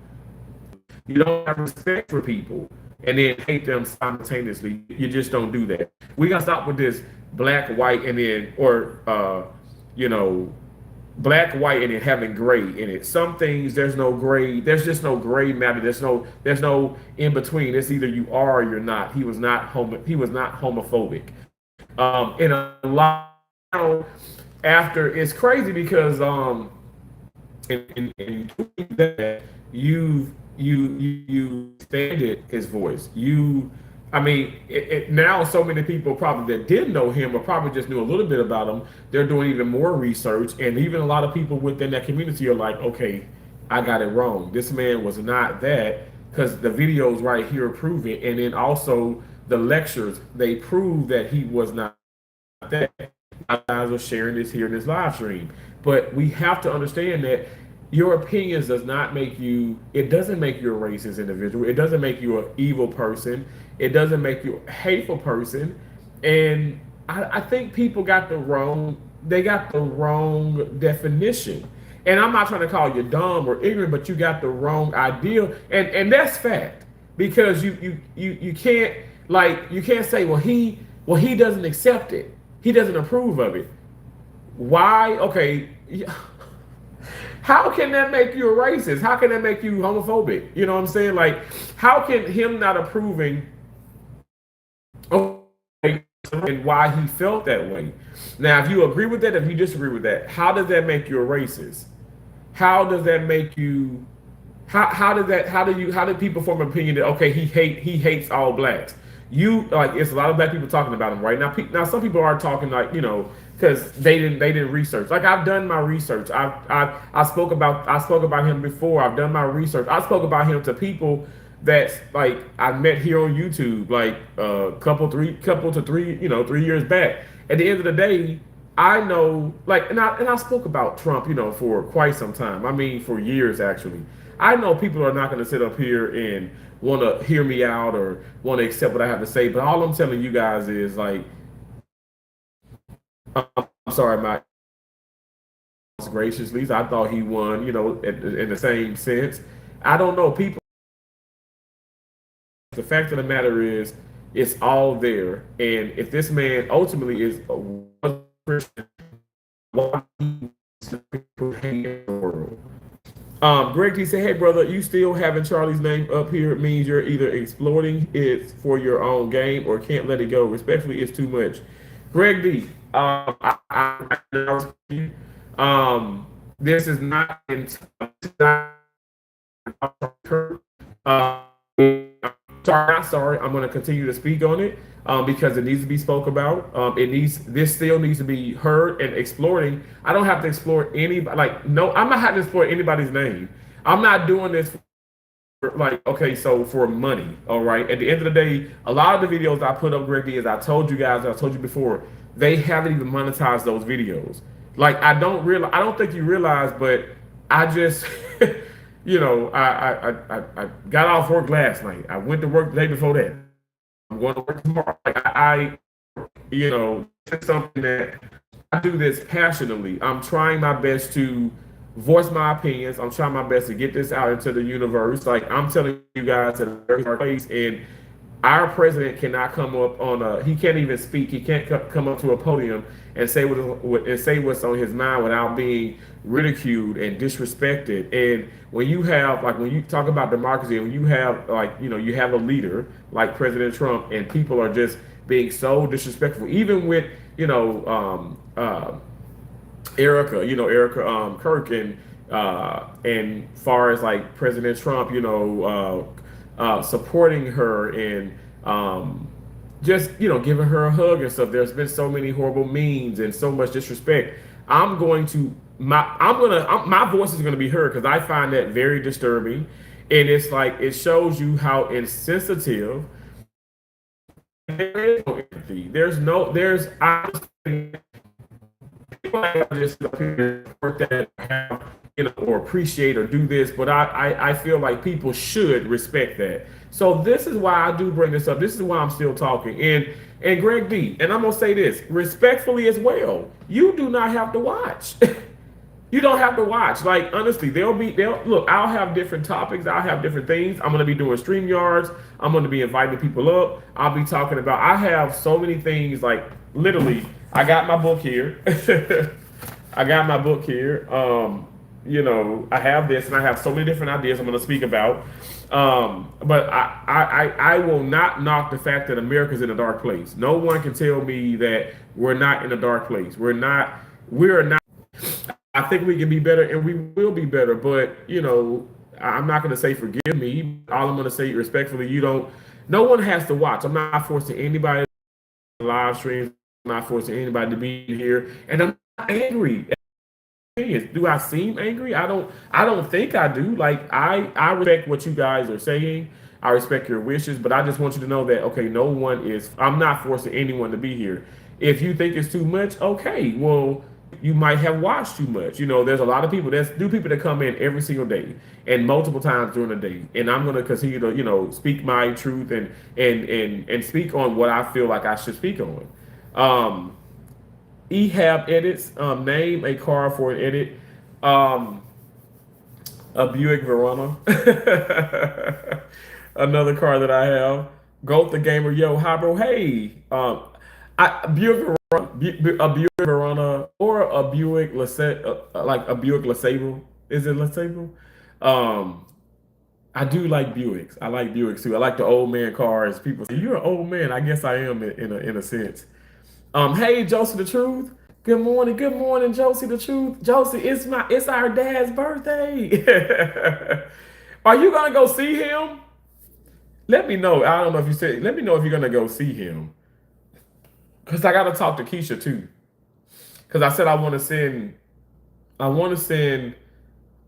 you don't have respect for people and then hate them simultaneously. You just don't do that. We gotta stop with this black, white, and then black, white, and then having gray in it. Some things there's no gray. There's just no gray matter. There's no in between. It's either you are or you're not. He was not homophobic. In a lot after it's crazy because in that you expanded his voice. You I mean, now so many people probably that did know him or probably just knew a little bit about him, they're doing even more research. And even a lot of people within that community are like, okay, I got it wrong. This man was not that because the videos right here prove it. And then also the lectures, they prove that he was not that. Guys are sharing this here in this live stream. But we have to understand that your opinions does not make you, it doesn't make you a racist individual. It doesn't make you an evil person. It doesn't make you a hateful person. And I think people got the wrong, they got the wrong definition. And I'm not trying to call you dumb or ignorant, but you got the wrong idea. And that's fact. Because you can't, like, you can't say, well he doesn't accept it. He doesn't approve of it. Why? Okay. How can that make you a racist? How can that make you homophobic? You know what I'm saying? Like, how can him not approving and why he felt that way? Now, if you agree with that, if you disagree with that, how does that make you a racist? How does that make you? How did that? How did people form an opinion that okay, he hates all blacks? You like it's a lot of black people talking about him right now. Now some people are talking like because they didn't research. Like I've done my research. I spoke about him before. I've done my research. I spoke about him to people that's like I met here on YouTube like couple to 3 years back. At the end of the day, I know like and I spoke about Trump for quite some time. I mean for years actually. I know people are not going to sit up here and want to hear me out or want to accept what I have to say, but all I'm telling you guys is like, I'm sorry, my graciously, I thought he won, in the same sense. I don't know, people. The fact of the matter is, it's all there, and if this man ultimately is a Christian, why people hate the world? Greg D said, "Hey brother, you still having Charlie's name up here means you're either exploiting it for your own game or can't let it go. Respectfully, it's too much." Greg D, this is not in. Uh, sorry. I'm going to continue to speak on it because it needs to be spoke about. This still needs to be heard and exploring. I don't have to explore anybody. Like, no, I'm not having to explore anybody's name. I'm not doing this for, like, okay, so for money. All right. At the end of the day, a lot of the videos I put up, Greg, as I told you guys, I told you before, they haven't even monetized those videos. Like, I don't think you realize, but I just, I got off work last night. I went to work the day before that. I'm going to work tomorrow. Like it's something that I do this passionately. I'm trying my best to voice my opinions. I'm trying my best to get this out into the universe. Like I'm telling you guys at a very hard place, and our president cannot come up on he can't even speak. He can't come up to a podium and say what's on his mind without being ridiculed and disrespected. And when you have when you talk about democracy, when you have you have a leader like President Trump, and people are just being so disrespectful, even with Erica Kirk and far as like President Trump, supporting her and just giving her a hug and stuff. There's been so many horrible memes and so much disrespect. My voice is gonna be heard because I find that very disturbing, and it's like it shows you how insensitive. There is no empathy. There's I just work that have, or appreciate or do this, but I feel like people should respect that. So this is why I do bring this up. This is why I'm still talking. And Greg D, and I'm gonna say this respectfully as well. You do not have to watch. You don't have to watch. Like honestly, they'll look. I'll have different topics. I'll have different things. I'm gonna be doing stream yards. I'm gonna be inviting people up. I'll be talking about. I have so many things. Like literally, I got my book here. I got my book here. I have this, and I have so many different ideas I'm gonna speak about. But I will not knock the fact that America's in a dark place. No one can tell me that we're not in a dark place. We're not. I think we can be better, and we will be better. But I'm not going to say forgive me. All I'm going to say respectfully, you don't. No one has to watch. I'm not forcing anybody to live streams. I'm not forcing anybody to be here, and I'm not angry. Do I seem angry? I don't think I do. Like I respect what you guys are saying. I respect your wishes, but I just want you to know that okay, no one is I'm not forcing anyone to be here. If you think it's too much, okay, well, you might have watched too much. There's a lot of people that's do people that come in every single day and multiple times during the day. And I'm gonna continue to, speak my truth and speak on what I feel like I should speak on. Um Ehab edits. Name a car for an edit. Um, a Buick Verona. Another car that I have. Goat the gamer. Yo, hi bro. Hey. Buick Verona, a Buick Verona, or a Buick like a Buick LeSabre. Is it LeSabre? Um, I do like Buicks. I like Buicks too. I like the old man cars. People say you're an old man. I guess I am in a sense. Hey Josie the Truth. Good morning, Josie the Truth. Josie, it's our dad's birthday. Are you gonna go see him? Let me know. I don't know if you said. Let me know if you're gonna go see him. Cause I gotta talk to Keisha too. Cause I said I want to send. I want to send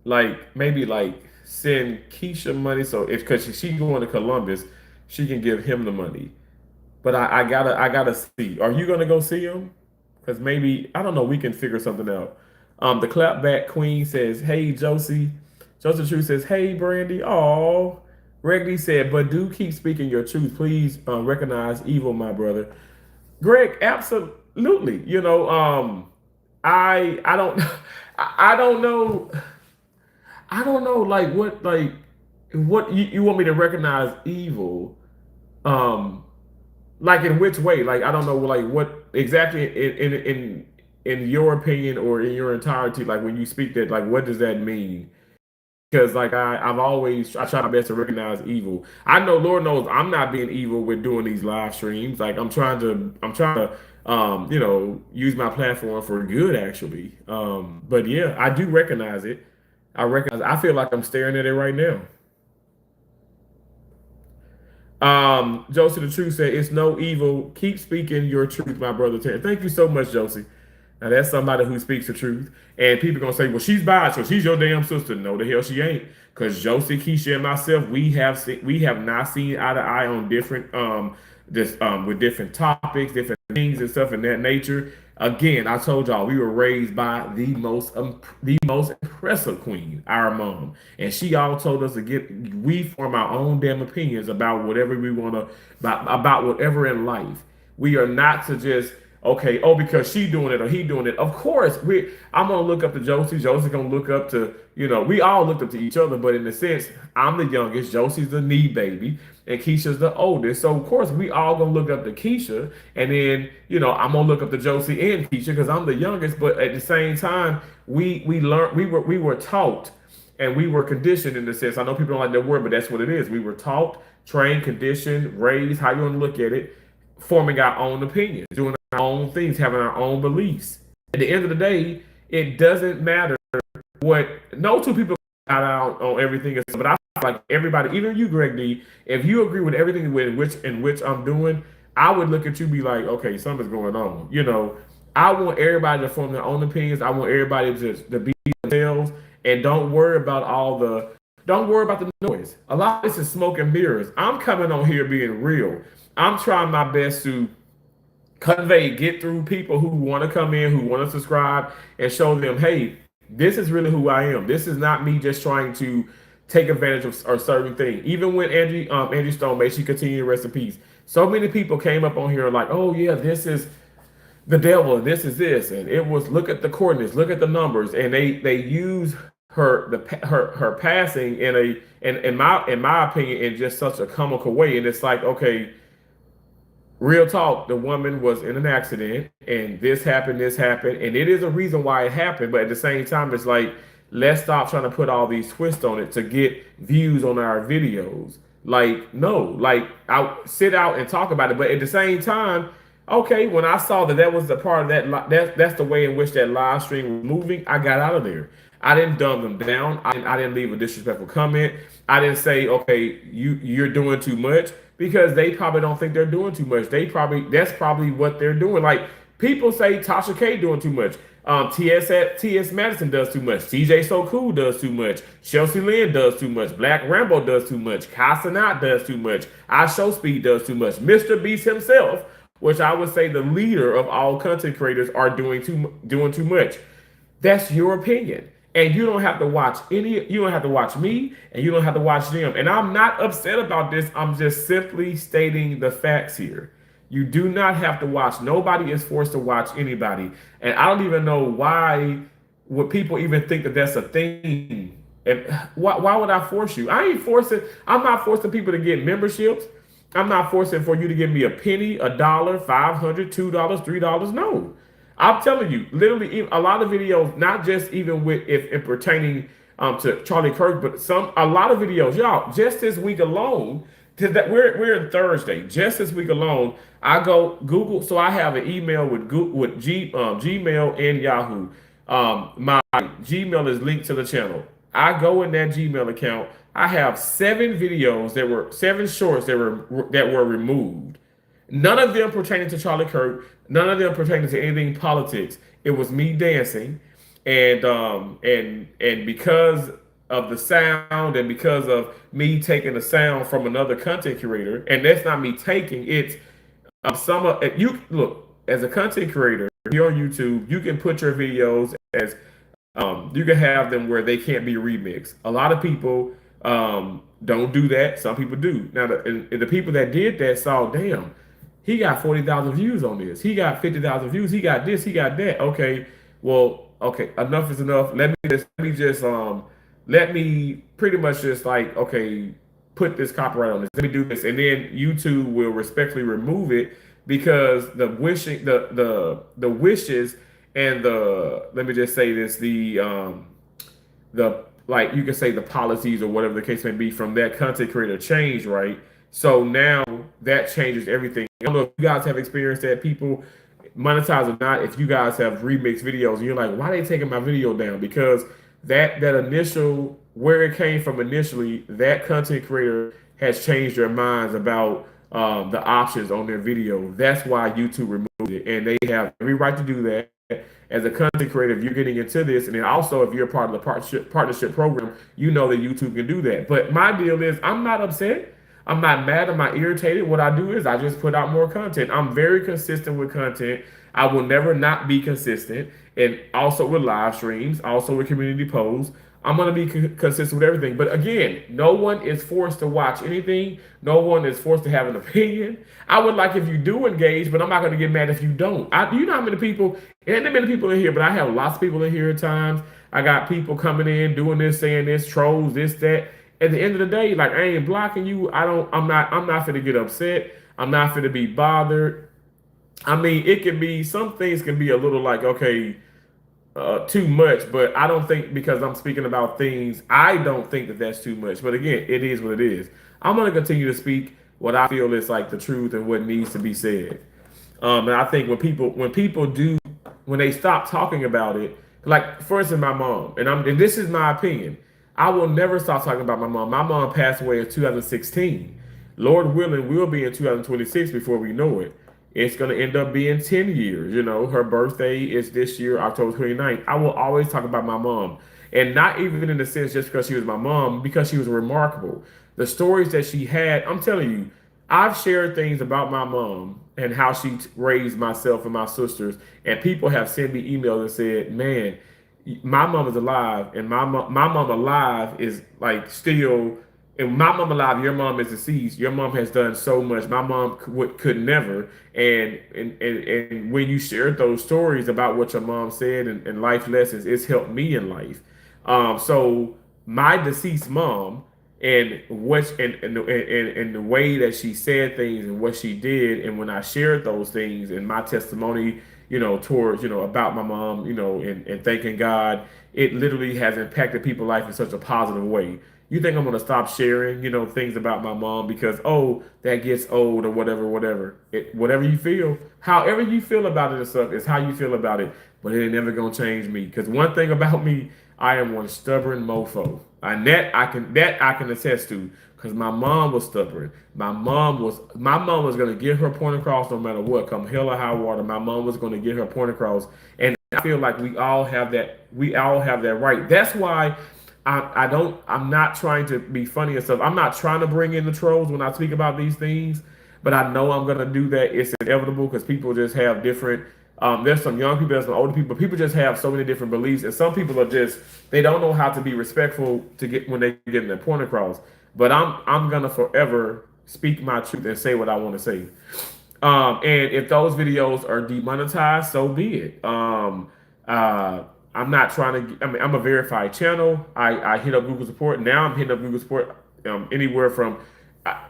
like maybe like send Keisha money. So if because she going to Columbus, she can give him the money. But I gotta see. Are you gonna go see him? Because maybe I don't know. We can figure something out. The clapback queen says, "Hey Josie." Josie True says, "Hey Brandy." Oh, Gregory said, "But do keep speaking your truth. Please recognize evil, my brother." Greg, absolutely. I don't I don't know. I don't know. What you want me to recognize evil. Um, Like in which way? Like I don't know. Like what exactly in your opinion or in your entirety? Like when you speak that, like what does that mean? Because like I try my best to recognize evil. I know Lord knows I'm not being evil with doing these live streams. Like I'm trying to use my platform for good actually. But yeah, I do recognize it. I recognize. I feel like I'm staring at it right now. Josie the Truth said, "It's no evil. Keep speaking your truth, my brother Terry." Thank you so much, Josie. Now that's somebody who speaks the truth. And people gonna say, "Well, she's biased, so she's your damn sister." No, the hell she ain't. Cause Josie, Keisha, and myself, we have not seen eye to eye on different this with different topics, different things and stuff in that nature. Again, I told y'all we were raised by the most impressive queen, our mom, and she all told us to get we form our own damn opinions about whatever we want to about whatever in life. We are not to just okay, oh, because she doing it or he doing it. Of course, I'm gonna look up to Josie. Josie's gonna look up to, we all looked up to each other, but in a sense, I'm the youngest, Josie's the knee baby, and Keisha's the oldest. So of course we all gonna look up to Keisha, and then, I'm gonna look up to Josie and Keisha because I'm the youngest, but at the same time, we learned we were taught and we were conditioned in the sense. I know people don't like that word, but that's what it is. We were taught, trained, conditioned, raised, how you want to look at it, forming our own opinions, doing our own things, having our own beliefs. At the end of the day, it doesn't matter what no two people got out on everything, but I feel like everybody, even you, Greg D, if you agree with everything in which I'm doing, I would look at you and be like, okay, something's going on. I want everybody to form their own opinions. I want everybody to be themselves and don't worry about the noise. A lot of this is smoke and mirrors. I'm coming on here being real. I'm trying my best to convey, get through people who want to come in, who want to subscribe, and show them, hey, this is really who I am. This is not me just trying to take advantage of a certain thing. Even when Angie Stone, may she continue to rest in peace. So many people came up on here like, oh yeah, this is the devil, this is this, and it was look at the coordinates, look at the numbers, and they use her passing in my opinion in just such a comical way, and it's like okay, real talk, the woman was in an accident and this happened, and it is a reason why it happened. But at the same time, it's like, let's stop trying to put all these twists on it to get views on our videos. Like, no, like I sit out and talk about it. But at the same time, okay, when I saw that was the part of that's the way in which that live stream was moving, I got out of there. I didn't dumb them down. I didn't leave a disrespectful comment. I didn't say, okay, you're doing too much. because they probably don't think they're doing too much. That's probably what they're doing. Like people say Tasha K doing too much. T.S. Madison does too much. CJ So Cool does too much. Chelsea Lynn does too much. Black Rambo does too much. Casanat does too much. I Show Speed does too much. Mr. Beast himself, which I would say the leader of all content creators, are doing too much. That's your opinion. And you don't have to watch you don't have to watch me, and you don't have to watch them. And I'm not upset about this. I'm just simply stating the facts here. You do not have to watch. Nobody is forced to watch anybody. And I don't even know why would people even think that that's a thing. And why would I force you? I ain't forcing, I'm not forcing people to get memberships. I'm not forcing for you to give me a penny, a dollar, 500, $2, $3. No. I'm telling you, literally, a lot of videos, not just even with if pertaining to Charlie Kirk, but a lot of videos, y'all. Just this week alone, that we're in Thursday. Just this week alone, I go Google. So I have an email with Gmail and Yahoo. My Gmail is linked to the channel. I go in that Gmail account. I have 7 shorts that were removed. None of them pertaining to Charlie Kirk. None of them pertaining to anything politics. It was me dancing, and because of the sound, and because of me taking the sound from another content creator, and that's not me taking it. Some of you look, as a content creator, you're on YouTube. You can put your videos as you can have them where they can't be remixed. A lot of people don't do that. Some people do. Now, the people that did that saw, damn, he got 40,000 views on this. He got 50,000 views. He got this. He got that. Okay, well, okay, enough is enough. Let me pretty much just like, okay, put this copyright on this. Let me do this, and then YouTube will respectfully remove it because the wishes and the, let me just say this, the, like, you can say the policies or whatever the case may be from that content creator change, right? So now that changes everything. I don't know if you guys have experienced that, people, monetize or not, if you guys have remixed videos and you're like, why are they taking my video down? Because that initial, where it came from initially, that content creator has changed their minds about the options on their video. That's why YouTube removed it, and they have every right to do that. As a content creator, if you're getting into this, and then also if you're part of the partnership program, you know that YouTube can do that. But my deal is, I'm not upset. I'm not mad. I'm not irritated. What I do is I just put out more content. I'm very consistent with content. I will never not be consistent. And also with live streams, also with community posts. I'm going to be consistent with everything. But again, no one is forced to watch anything. No one is forced to have an opinion. I would like if you do engage, but I'm not going to get mad if you don't. You know how many people, and there are many people in here, but I have lots of people in here at times. I got people coming in, doing this, saying this, trolls, this, that. At the end of the day, like, I ain't blocking you. I'm not finna get upset. I'm not finna be bothered. I mean, it can be, some things can be a little like, okay, too much, but I don't think, because I'm speaking about things, I don't think that that's too much. But again, it is what it is. I'm going to continue to speak what I feel is like the truth and what needs to be said. And I think when they stop talking about it, like for instance, my mom, and this is my opinion, I will never stop talking about my mom. My mom passed away in 2016. Lord willing, we'll be in 2026 before we know it. It's going to end up being 10 years. You know, her birthday is this year, October 29th. I will always talk about my mom. And not even in the sense just because she was my mom, because she was remarkable. The stories that she had, I'm telling you, I've shared things about my mom and how she raised myself and my sisters. And people have sent me emails and said, man, my mom is alive, and my mom alive is like still, and my mom alive, your mom is deceased. Your mom has done so much. My mom could never. And when you shared those stories about what your mom said and life lessons, it's helped me in life. So my deceased mom, and the way that she said things and what she did, and when I shared those things and my testimony, towards, about my mom, and thanking God, it literally has impacted people's life in such a positive way. You think I'm gonna stop sharing, things about my mom because, oh, that gets old or whatever. Whatever you feel, however you feel about it and stuff is how you feel about it. But it ain't never gonna change me. Because one thing about me, I am one stubborn mofo. And that I can attest to. because my mom was stubborn. My mom was gonna get her point across no matter what, come hell or high water. My mom was gonna get her point across, and I feel like we all have that. We all have that right. That's why I don't. I'm not trying to be funny and stuff. I'm not trying to bring in the trolls when I speak about these things, but I know I'm gonna do that. It's inevitable because people just have different. There's some young people, there's some older people. People just have so many different beliefs, and some people are just they don't know how to be respectful to get when they get their point across. But I'm gonna forever speak my truth and say what I want to say. And if those videos are demonetized, so be it. I'm not trying to. I mean, I'm a verified channel. I hit up Google support. Now I'm hitting up Google support anywhere from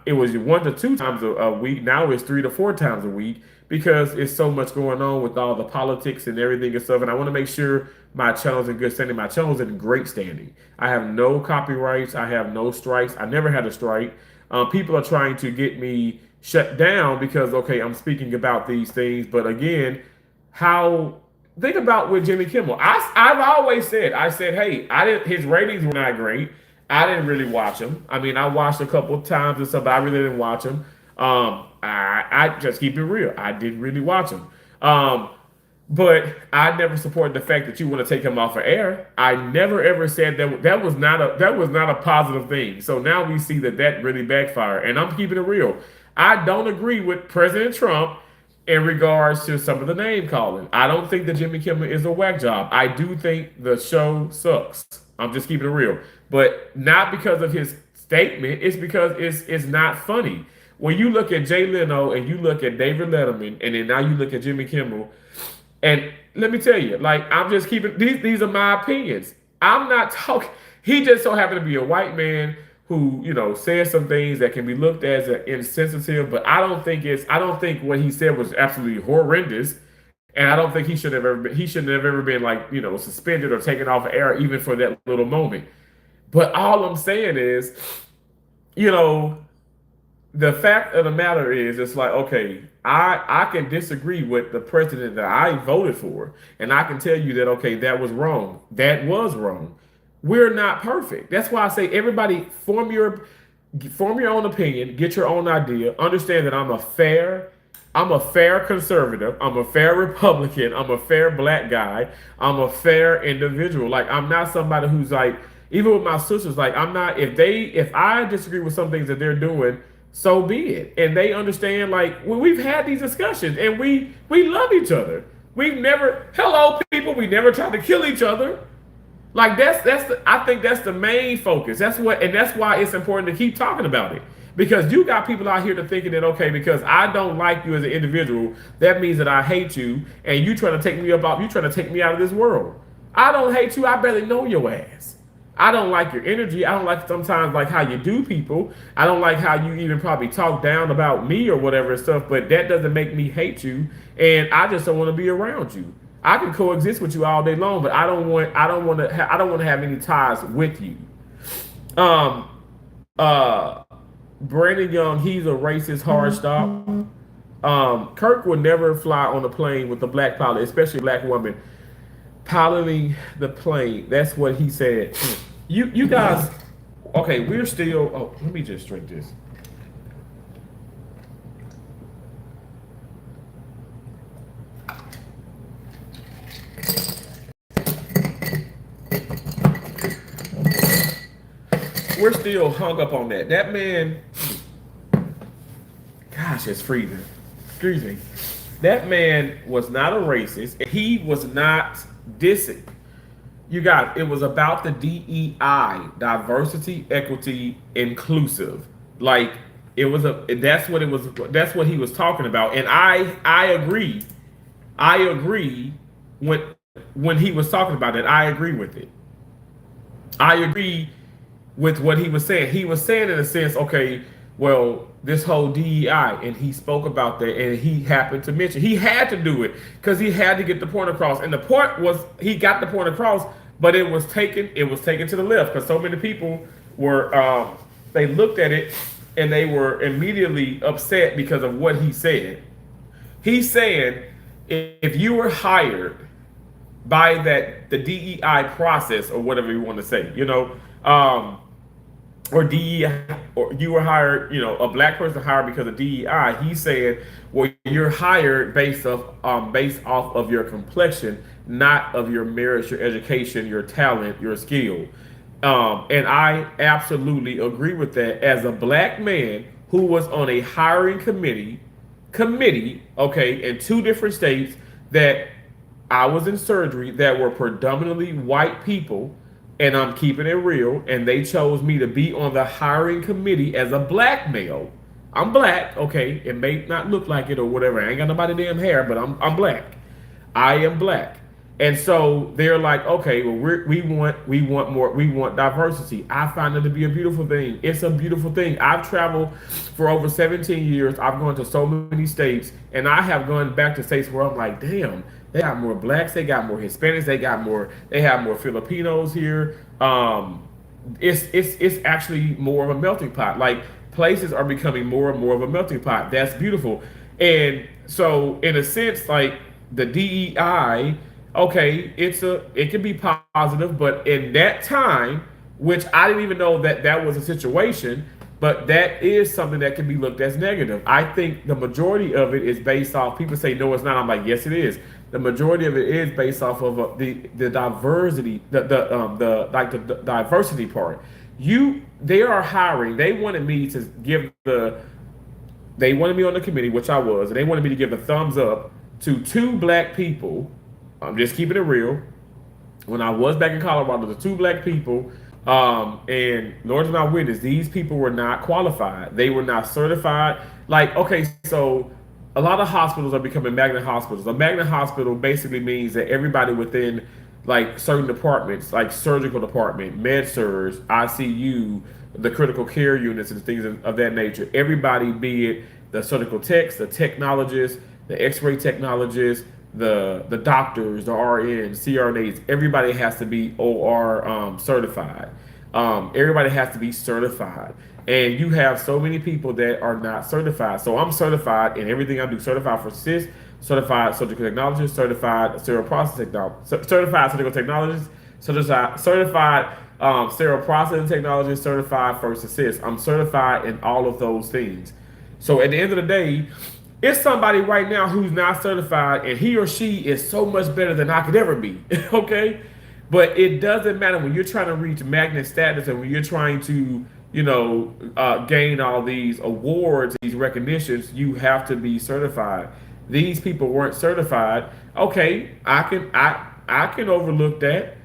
it was 1 to 2 times a week. Now it's 3 to 4 times a week because it's so much going on with all the politics and everything and stuff. And I want to make sure my channel's in good standing. My channel's in great standing. I have no copyrights. I have no strikes. I never had a strike. People are trying to get me shut down because okay, I'm speaking about these things. But again, how think about with Jimmy Kimmel. I've always said I said, hey, I didn't. His ratings were not great. I didn't really watch him. I mean, I watched a couple of times and stuff, but I really didn't watch him. I just keep it real. I didn't really watch him. But I never supported the fact that you want to take him off of air. I never ever said that was not a positive thing. So now we see that really backfired. And I'm keeping it real. I don't agree with President Trump in regards to some of the name calling. I don't think that Jimmy Kimmel is a whack job. I do think the show sucks. I'm just keeping it real, but not because of his statement. It's because it's not funny. When you look at Jay Leno and you look at David Letterman, and then now you look at Jimmy Kimmel, and let me tell you, like I'm just keeping these are my opinions. I'm not talking. He just so happened to be a white man who says some things that can be looked at as insensitive, but I don't think what he said was absolutely horrendous. And I don't think he shouldn't have ever been like, suspended or taken off air even for that little moment. But all I'm saying is, you know, the fact of the matter is, it's like, okay, I can disagree with the president that I voted for, and I can tell you that, okay, that was wrong. That was wrong. We're not perfect. That's why I say everybody form your own opinion, get your own idea, understand that I'm a fair conservative, I'm a fair Republican, I'm a fair black guy, I'm a fair individual. Like I'm not somebody who's like, even with my sisters, like I'm not if I disagree with some things that they're doing, so be it. And they understand, like we've had these discussions and we love each other. We've never hello people, we never tried to kill each other. Like I think that's the main focus. That's why it's important to keep talking about it. Because you got people out here to thinking that, okay, because I don't like you as an individual, that means that I hate you, and you trying to take me you trying to take me out of this world. I don't hate you, I barely know your ass. I don't like your energy. I don't like sometimes like how you do people. I don't like how you even probably talk down about me or whatever and stuff, but that doesn't make me hate you, and I just don't want to be around you. I can coexist with you all day long, but I don't want to have any ties with you. Um uh Brandon Young, he's a racist hard stop. Kirk would never fly on a plane with a black pilot, especially a black woman piloting the plane. That's what he said. You guys, okay, we're still. Oh, let me just drink this. We're still hung up on that. That man, gosh, it's freezing. Excuse me. That man was not a racist. He was not dissing. You got it was about the DEI, diversity, equity, inclusive. Like it was that's what it was. That's what he was talking about. And I agree. I agree when he was talking about it. I agree with it. I agree with what he was saying. He was saying in a sense, okay, well, this whole DEI, and he spoke about that, and he happened to mention he had to do it because he had to get the point across. And the point was he got the point across, but it was taken to the left because so many people were they looked at it and they were immediately upset because of what he said. He's saying if you were hired by the DEI process or whatever you want to say, or DEI, or you were hired, a black person hired because of DEI. He said, well, you're hired based off of your complexion, not of your merits, your education, your talent, your skill. And I absolutely agree with that. As a black man who was on a hiring committee, okay, in two different states, that I was in surgery that were predominantly white people, and I'm keeping it real, and they chose me to be on the hiring committee as a black male. I'm black, okay. It may not look like it or whatever. I ain't got nobody damn hair, but I'm black. I am black. And so they're like, okay, well, we want diversity. I find it to be a beautiful thing. It's a beautiful thing. I've traveled for over 17 years. I've gone to so many states, and I have gone back to states where I'm like, damn, they got more blacks, they got more Hispanics, they have more Filipinos here. It's actually more of a melting pot. Like, places are becoming more and more of a melting pot. That's beautiful. And so, in a sense, like the DEI, okay, it can be positive, but in that time, which I didn't even know that that was a situation, but that is something that can be looked as negative. I think the majority of it is based off. People say no, it's not. I'm like, yes, it is. The majority of it is based off of the diversity, the diversity part. They are hiring. They wanted me on the committee, which I was, and they wanted me to give a thumbs up to two black people. I'm just keeping it real. When I was back in Colorado, the two black people, and Lord's my witness, these people were not qualified. They were not certified. Like, okay, so a lot of hospitals are becoming magnet hospitals. A magnet hospital basically means that everybody within like certain departments, like surgical department, med surg, ICU, the critical care units, and things of that nature. Everybody, be it the surgical techs, the technologists, the X-ray technologists, the doctors, the RNs, CRNAs, everybody has to be OR certified. Everybody has to be certified. And you have so many people that are not certified. So I'm certified in everything I do. Certified for CIS, certified surgical technologist, certified sterile processing technologist, certified surgical technologist, certified sterile processing technologist, certified first assist. I'm certified in all of those things. So at the end of the day, it's somebody right now who's not certified, and he or she is so much better than I could ever be. Okay, but it doesn't matter when you're trying to reach magnet status, and when you're trying to, gain all these awards, these recognitions. You have to be certified. These people weren't certified. Okay, I can overlook that.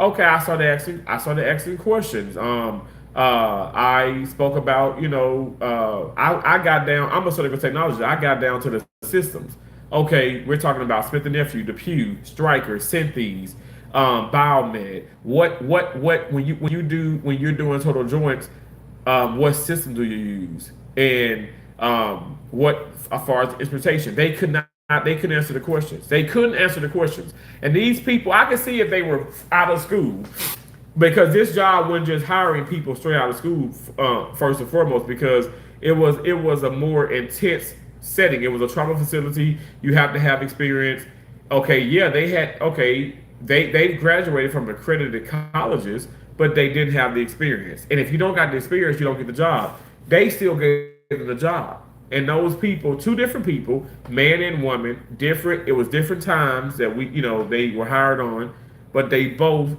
Okay, I started asking questions. I spoke about, I got down. I'm a surgical technologist. I got down to the systems. Okay, we're talking about Smith and Nephew, Depew, Stryker, Synthes, Biomed. What when you're doing total joints, what system do you use? And what as far as instrumentation, they couldn't answer the questions. They couldn't answer the questions. And these people, I could see if they were out of school, because this job wasn't just hiring people straight out of school, first and foremost, because it was a more intense setting. It was a trauma facility. You have to have experience. Okay, yeah, they graduated from accredited colleges, but they didn't have the experience. And if you don't got the experience, you don't get the job. They still gave them the job. And those people, two different people, man and woman, different. It was different times that they were hired on, but they both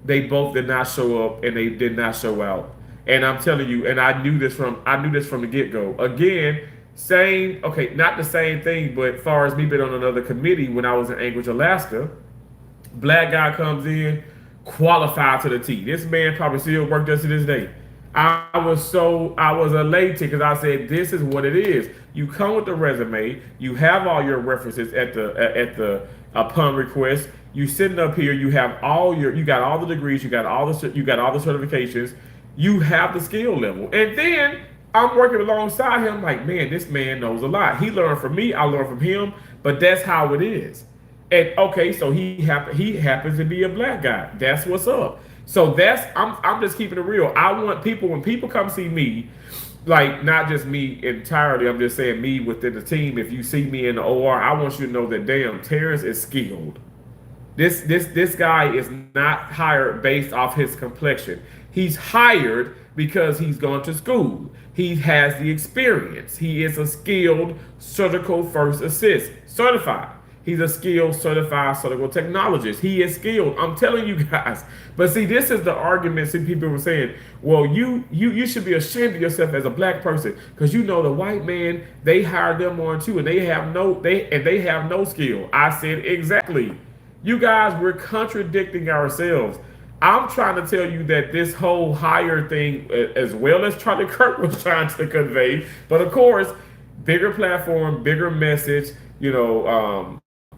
did not show up, and they did not show out. And I'm telling you, and I knew this from the get go. Again, same, okay, not the same thing, but as far as me being on another committee when I was in Anchorage, Alaska, black guy comes in, qualified to the T. This man probably still worked us to this day. I was elated because I said, this is what it is. You come with the resume, you have all your references at the upon request. You sitting up here, you got all the degrees, you got all the certifications, you have the skill level, and then I'm working alongside him. Like, man, this man knows a lot. He learned from me, I learned from him, but that's how it is. And okay, so he happens to be a black guy. That's what's up. So I'm just keeping it real. I want people, when people come see me, like, not just me entirely, I'm just saying me within the team. If you see me in the OR, I want you to know that, damn, Terrence is skilled. This guy is not hired based off his complexion. He's hired because he's gone to school. He has the experience. He is a skilled surgical first assist certified. He's a skilled certified surgical technologist. He is skilled. I'm telling you guys. But see, this is the argument. See, people were saying, "Well, you should be ashamed of yourself as a black person because you know the white man they hired them on too, and they have no skill." I said exactly. You guys, we're contradicting ourselves. I'm trying to tell you that this whole hire thing, as well as Charlie Kirk was trying to convey, but of course, bigger platform, bigger message.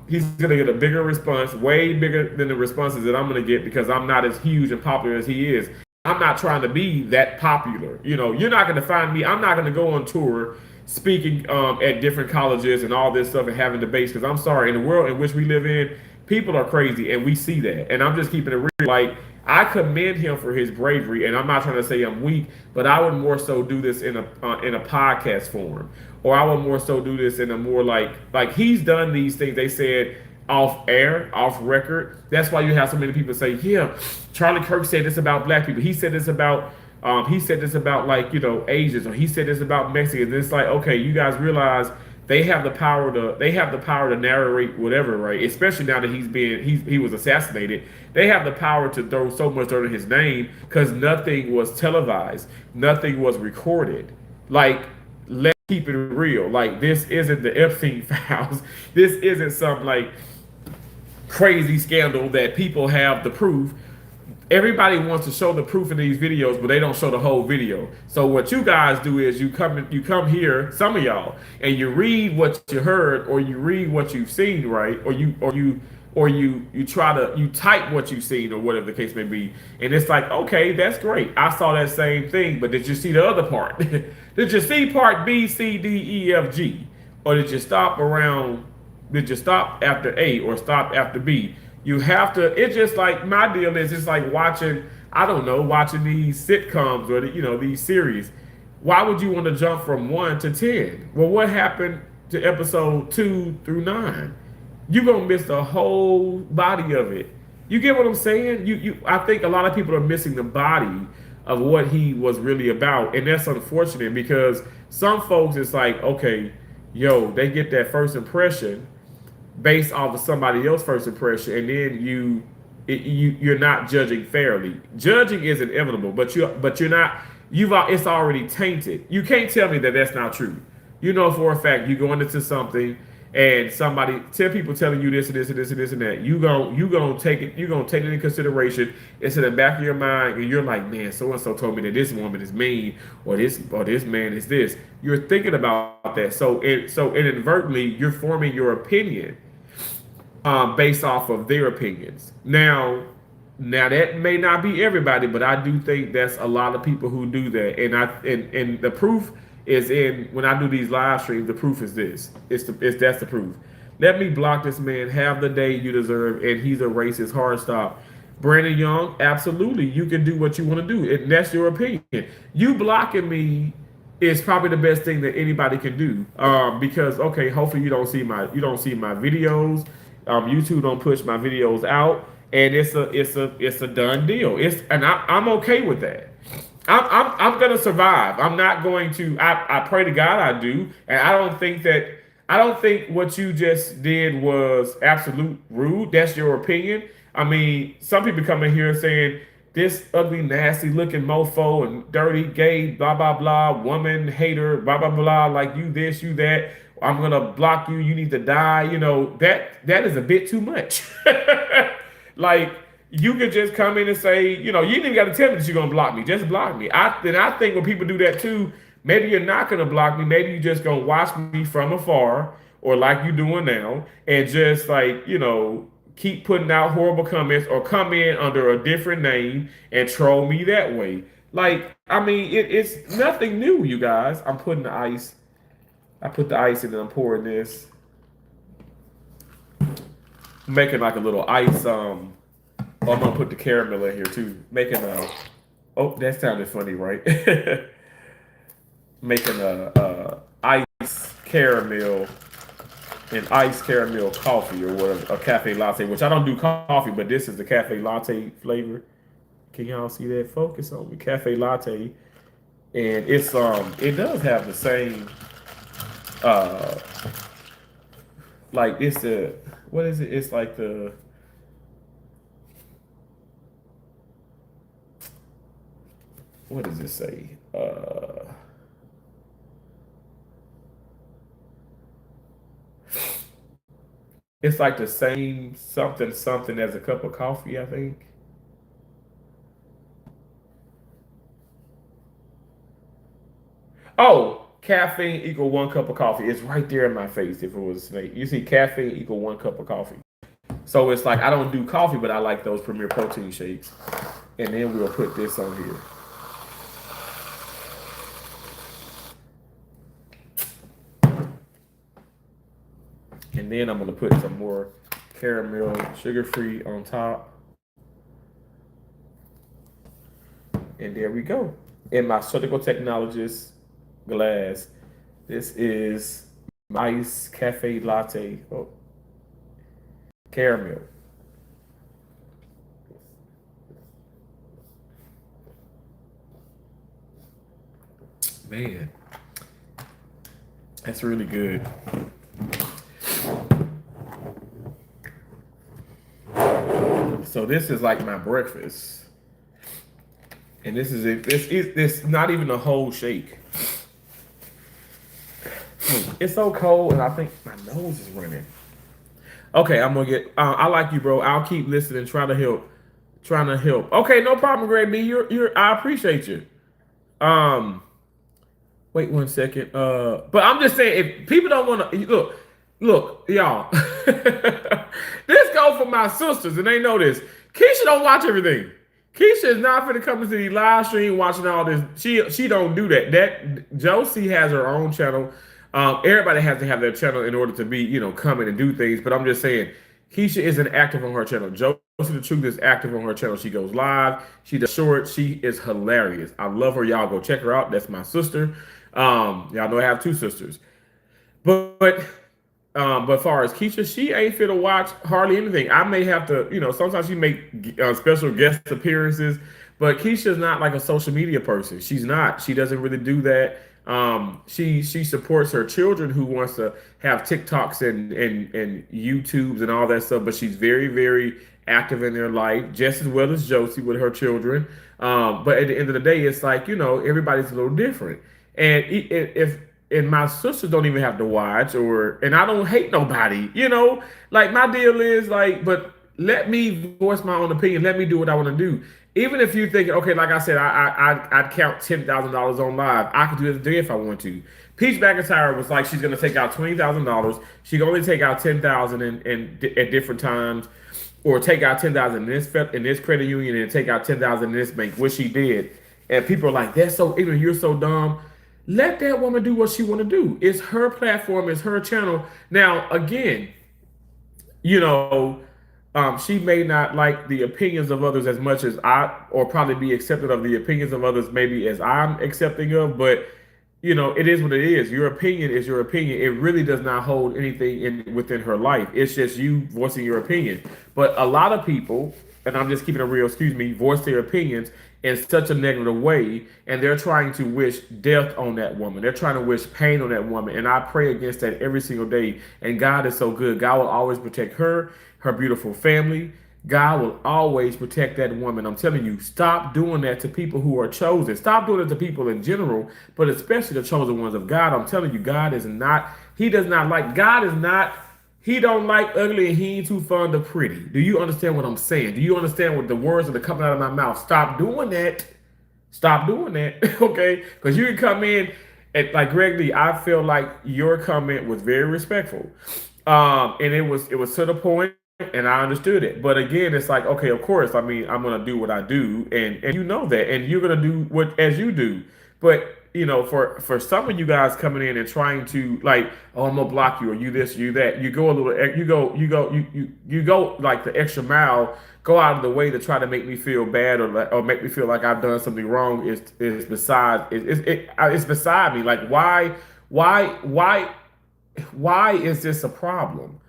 He's going to get a bigger response, way bigger than the responses that I'm going to get because I'm not as huge and popular as he is. I'm not trying to be that popular. You're not going to find me. I'm not going to go on tour speaking at different colleges and all this stuff and having debates because I'm sorry, in the world in which we live in, people are crazy and we see that. And I'm just keeping it real. Like, I commend him for his bravery, and I'm not trying to say I'm weak, but I would more so do this in a podcast form, or I would more so do this in a more like he's done these things. They said off air, off record. That's why you have so many people say, "Yeah, Charlie Kirk said this about black people. He said this about Asians, or he said this about Mexicans." And it's like, okay, you guys realize they have the power to narrate whatever, right? Especially now that he was assassinated. They have the power to throw so much dirt in his name because nothing was televised, nothing was recorded. Like, let's keep it real. Like, this isn't the Epstein files. This isn't some crazy scandal that people have the proof. Everybody wants to show the proof in these videos, but they don't show the whole video. So what you guys do is you come here, some of y'all, and you read what you heard, or you read what you've seen, right? Or you type what you've seen, or whatever the case may be. And it's like, okay, that's great. I saw that same thing, but did you see the other part? Did you see part B, C, D, E, F, G? Or did you stop after A or stop after B? You have to. It's just like my deal is. It's like watching. I don't know, watching these sitcoms or these series. Why would you want to jump from 1 to 10? Well, what happened to episode 2 through 9? You're gonna miss the whole body of it. You get what I'm saying? I think a lot of people are missing the body of what he was really about, and that's unfortunate because some folks, it's like, okay, they get that first impression based off of somebody else's first impression, and then you're not judging fairly. Judging is inevitable, but you're not. It's already tainted. You can't tell me that that's not true. You know for a fact you going into something and somebody 10 people telling you this and this and this and this and that. You gonna take it. You're gonna take it into consideration. It's in the back of your mind, and you're like, man, so and so told me that this woman is mean, or this man is this. You're thinking about that. So inadvertently, you're forming your opinion based off of their opinions. Now that may not be everybody, but I do think that's a lot of people who do that. And the proof is in when I do these live streams. The proof is this. That's the proof. Let me block this man. Have the day you deserve, and he's a racist. Hard stop. Brandon Young, absolutely, you can do what you want to do, and that's your opinion. You blocking me is probably the best thing that anybody can do, because okay, hopefully you don't see my videos. YouTube don't push my videos out, and it's a done deal. I'm okay with that. I'm gonna survive. I'm not going to. I pray to God I do, and I don't think what you just did was absolute rude. That's your opinion. I mean, some people come in here saying this ugly, nasty looking mofo and dirty, gay, blah blah blah, woman hater, blah blah blah, like you this, you that. I'm gonna block you. You need to die. That is a bit too much. Like, you could just come in and say, you didn't even got to tell me that you're gonna block me. Just block me. I think when people do that too, maybe you're not gonna block me. Maybe you just gonna watch me from afar, or like you doing now, and just keep putting out horrible comments, or come in under a different name and troll me that way. Like, I mean, it's nothing new, you guys. I'm putting the ice. I put the ice in and I'm pouring this. Making like a little ice. I'm gonna put the caramel in here too. Oh, that sounded funny, right? Making a ice caramel and iced caramel coffee, or whatever, a cafe latte, which I don't do coffee, but this is the cafe latte flavor. Can y'all see that? Focus on me. Cafe latte, and it does have the same uh like it's the what is it? It's like the what does it say? It's like the same something something as a cup of coffee, I think. Oh, caffeine equal one cup of coffee. It's right there in my face. If it was a snake, you see, caffeine equal one cup of coffee. So it's like I don't do coffee, but I like those Premier Protein shakes. And then we'll put this on here. And then I'm gonna put some more caramel, sugar-free on top. And there we go. In my surgical technologist glass, this is Ice Cafe Latte. Oh, caramel. Man, that's really good. So this is like my breakfast, and this is it. It's not even a whole shake. It's so cold, and I think my nose is running. Okay, I'm gonna get. I like you, bro. I'll keep listening, trying to help. Trying to help. Okay, no problem, Greg B. You're. I appreciate you. Um, Wait 1 second. But I'm just saying, if people don't want to look, y'all. This go for my sisters, and they know this. Keisha don't watch everything. Keisha is not going to come into the live stream watching all this. She don't do that. That Josie has her own channel. Everybody has to have their channel in order to be, come in and do things. But I'm just saying, Keisha isn't active on her channel. Josie the Truth is active on her channel. She goes live. She does shorts. She is hilarious. I love her. Y'all go check her out. That's my sister. Y'all know I have two sisters. But far as Keisha, she ain't fit to watch hardly anything. I may have to, sometimes she make special guest appearances, but Keisha's not like a social media person. She's not. She doesn't really do that. She supports her children who wants to have TikToks and YouTubes and all that stuff, but she's very, very active in their life, just as well as Josie with her children. But at the end of the day, it's like, everybody's a little different. And if and my sisters don't even have to watch, and I don't hate nobody, like my deal is like, but let me voice my own opinion. Let me do what I want to do. Even if you think, okay, like I said, I'd count $10,000 on live. I could do this today if I want to. Peach McIntyre was like, she's gonna take out $20,000. She can only take out 10,000 at different times, or take out 10,000 in this credit union and take out 10,000 in this bank, which she did. And people are like, that's so, even you're so dumb. Let that woman do what she want to do. It's her platform, it's her channel. Now, again, you know, she may not like the opinions of others as much as or probably be accepted of the opinions of others maybe as I'm accepting of, but it is what it is. Your opinion is your opinion. It really does not hold anything within her life. It's just you voicing your opinion. But a lot of people, and I'm just keeping it real, excuse me, voice their opinions in such a negative way, and they're trying to wish death on that woman. They're trying to wish pain on that woman, and I pray against that every single day. And God is so good. God will always protect her beautiful family. God will always protect that woman. I'm telling you, stop doing that to people who are chosen. Stop doing it to people in general, but especially the chosen ones of God. I'm telling you, God is not, he does not like, God is not, he don't like ugly and he ain't too fond of pretty. Do you understand what I'm saying? Do you understand what the words that are coming out of my mouth? Stop doing that. Stop doing that, okay? Because you can come in, and like Greg Lee, I feel like your comment was very respectful, and it was to the point, and I understood it. But again, it's like, okay, of course, I mean, I'm gonna do what I do, and you know that, and you're gonna do what as you do. But for some of you guys coming in and trying to like, oh, I'm gonna block you, or you this, you that, you go a little, you go like the extra mile, go out of the way to try to make me feel bad, or make me feel like I've done something wrong. Is beside it's beside me. Like why is this a problem?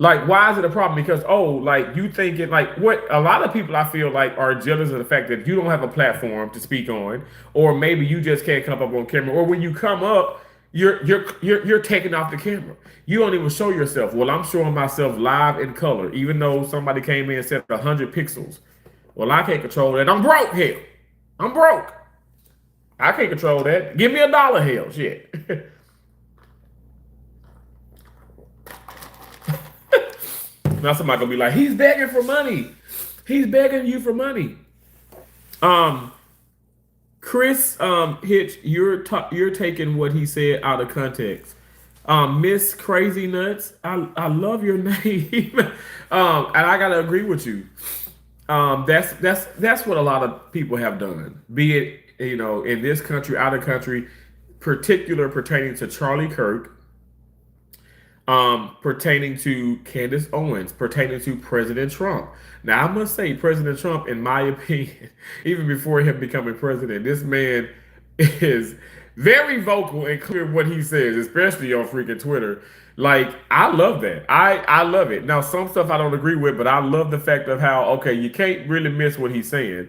Like, why is it a problem? Because, oh, like, you thinking, like, what a lot of people I feel like are jealous of the fact that you don't have a platform to speak on, or maybe you just can't come up on camera, or when you come up, you're taking off the camera. You don't even show yourself. Well, I'm showing myself live in color, even though somebody came in and said 100 pixels. Well, I can't control that. I'm broke. Hell, I'm broke. I can't control that. Give me $1. Hell, shit. Now somebody gonna be like, he's begging for money. He's begging you for money. Um, Chris Hitch, you're taking what he said out of context. Miss Crazy Nuts, I love your name. And I gotta agree with you. That's what a lot of people have done. Be it in this country, out of country, particular pertaining to Charlie Kirk, pertaining to Candace Owens, pertaining to President Trump. Now, I must say, President Trump, in my opinion, even before him becoming president, this man is very vocal and clear what he says, especially on freaking Twitter. Like, I love that. I love it. Now, some stuff I don't agree with, but I love the fact of how, okay, you can't really miss what he's saying.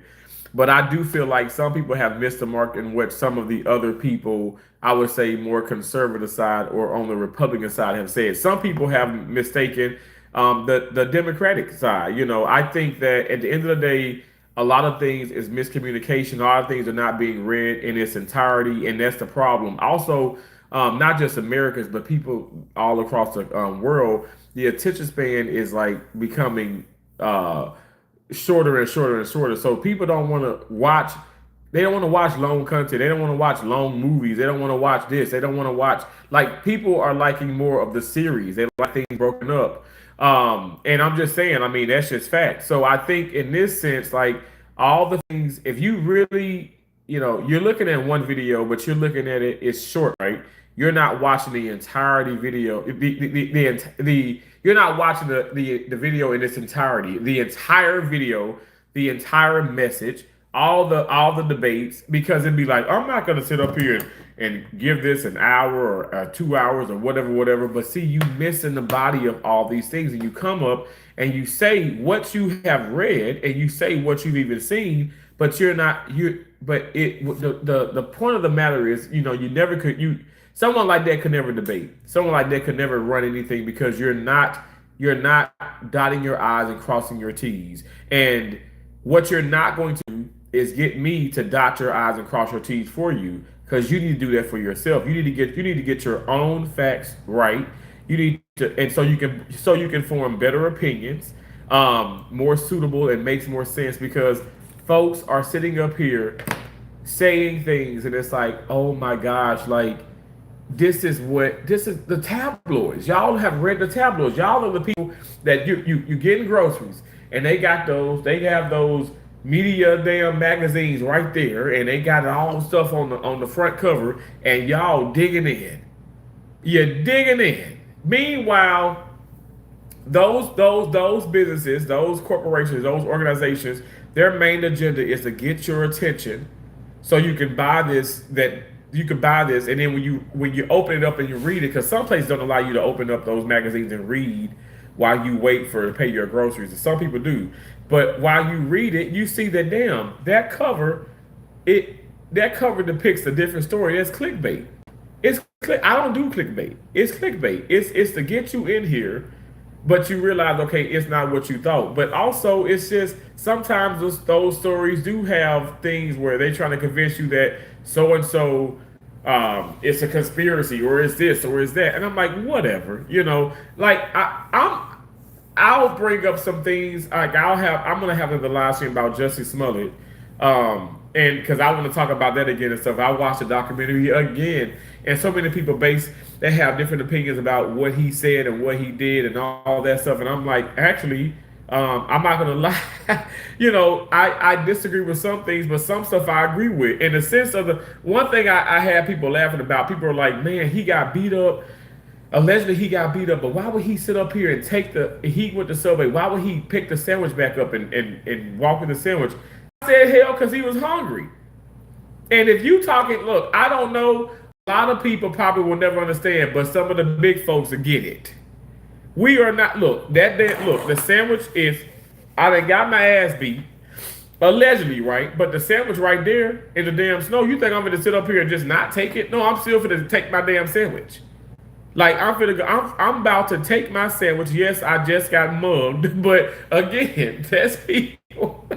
But I do feel like some people have missed the mark in what some of the other people, I would say more conservative side or on the Republican side, have said. Some people have mistaken the Democratic side. I think that at the end of the day, a lot of things is miscommunication. A lot of things are not being read in its entirety, and that's the problem. Also, not just Americans, but people all across the world, the attention span is like becoming shorter and shorter and shorter. So people don't want to watch. They don't want to watch long content. They don't want to watch long movies. They don't want to watch this. They don't want to watch, like, people are liking more of the series. They like things broken up. And I'm just saying, I mean, that's just fact. So I think in this sense, like, all the things, if you really, you're looking at one video, but you're looking at it's short, right? You're not watching the entirety video. You're not watching the video in its entirety. The entire video, the entire message, all the debates, because it'd be like, I'm not gonna sit up here and give this an hour or 2 hours or whatever. But see, you missing the body of all these things, and you come up and you say what you have read and you say what you've even seen, but you're not you. But the point of the matter is, you never could someone like that could never debate. Someone like that could never run anything because you're not dotting your I's and crossing your T's. And what you're not going to do is get me to dot your I's and cross your T's for you, because you need to do that for yourself. You need to get your own facts right. You need to, and so you can form better opinions, more suitable, and makes more sense, because folks are sitting up here saying things and it's like, oh my gosh, like, this is the tabloids. Y'all have read the tabloids. Y'all are the people that you getting groceries, and they have those media damn magazines right there, and they got all stuff on the front cover, and y'all digging in. You're digging in. Meanwhile, those businesses, those corporations, those organizations, their main agenda is to get your attention so you can buy this, and then when you open it up and you read it, because some places don't allow you to open up those magazines and read while you wait to pay your groceries, and some people do. But while you read it, you see that, damn, that cover depicts a different story. That's clickbait. I don't do clickbait. It's clickbait. It's to get you in here, but you realize, okay, it's not what you thought. But also, it's just sometimes those stories do have things where they're trying to convince you that so and so, it's a conspiracy, or it's this, or it's that, and I'm like, whatever, like, I'll bring up some things, like, I'm gonna have the live stream about Jussie Smollett, and because I want to talk about that again and stuff. I watched the documentary again, and so many people they have different opinions about what he said and what he did and all that stuff, and I'm like, actually, I'm not gonna lie, I disagree with some things, but some stuff I agree with. In the sense of the one thing I had people laughing about, people are like, man, he got beat up. Allegedly he got beat up, but why would he sit up here and he went to Subway, why would he pick the sandwich back up and walk with the sandwich? I said, hell, because he was hungry. And if you talking, look, I don't know, a lot of people probably will never understand, but some of the big folks will get it. We are not. Look, look. The sandwich is. I done got my ass beat, allegedly, right? But the sandwich right there in the damn snow. You think I'm gonna sit up here and just not take it? No, I'm still gonna take my damn sandwich. Like I'm finna go, I'm about to take my sandwich. Yes, I just got mugged, but again, that's people.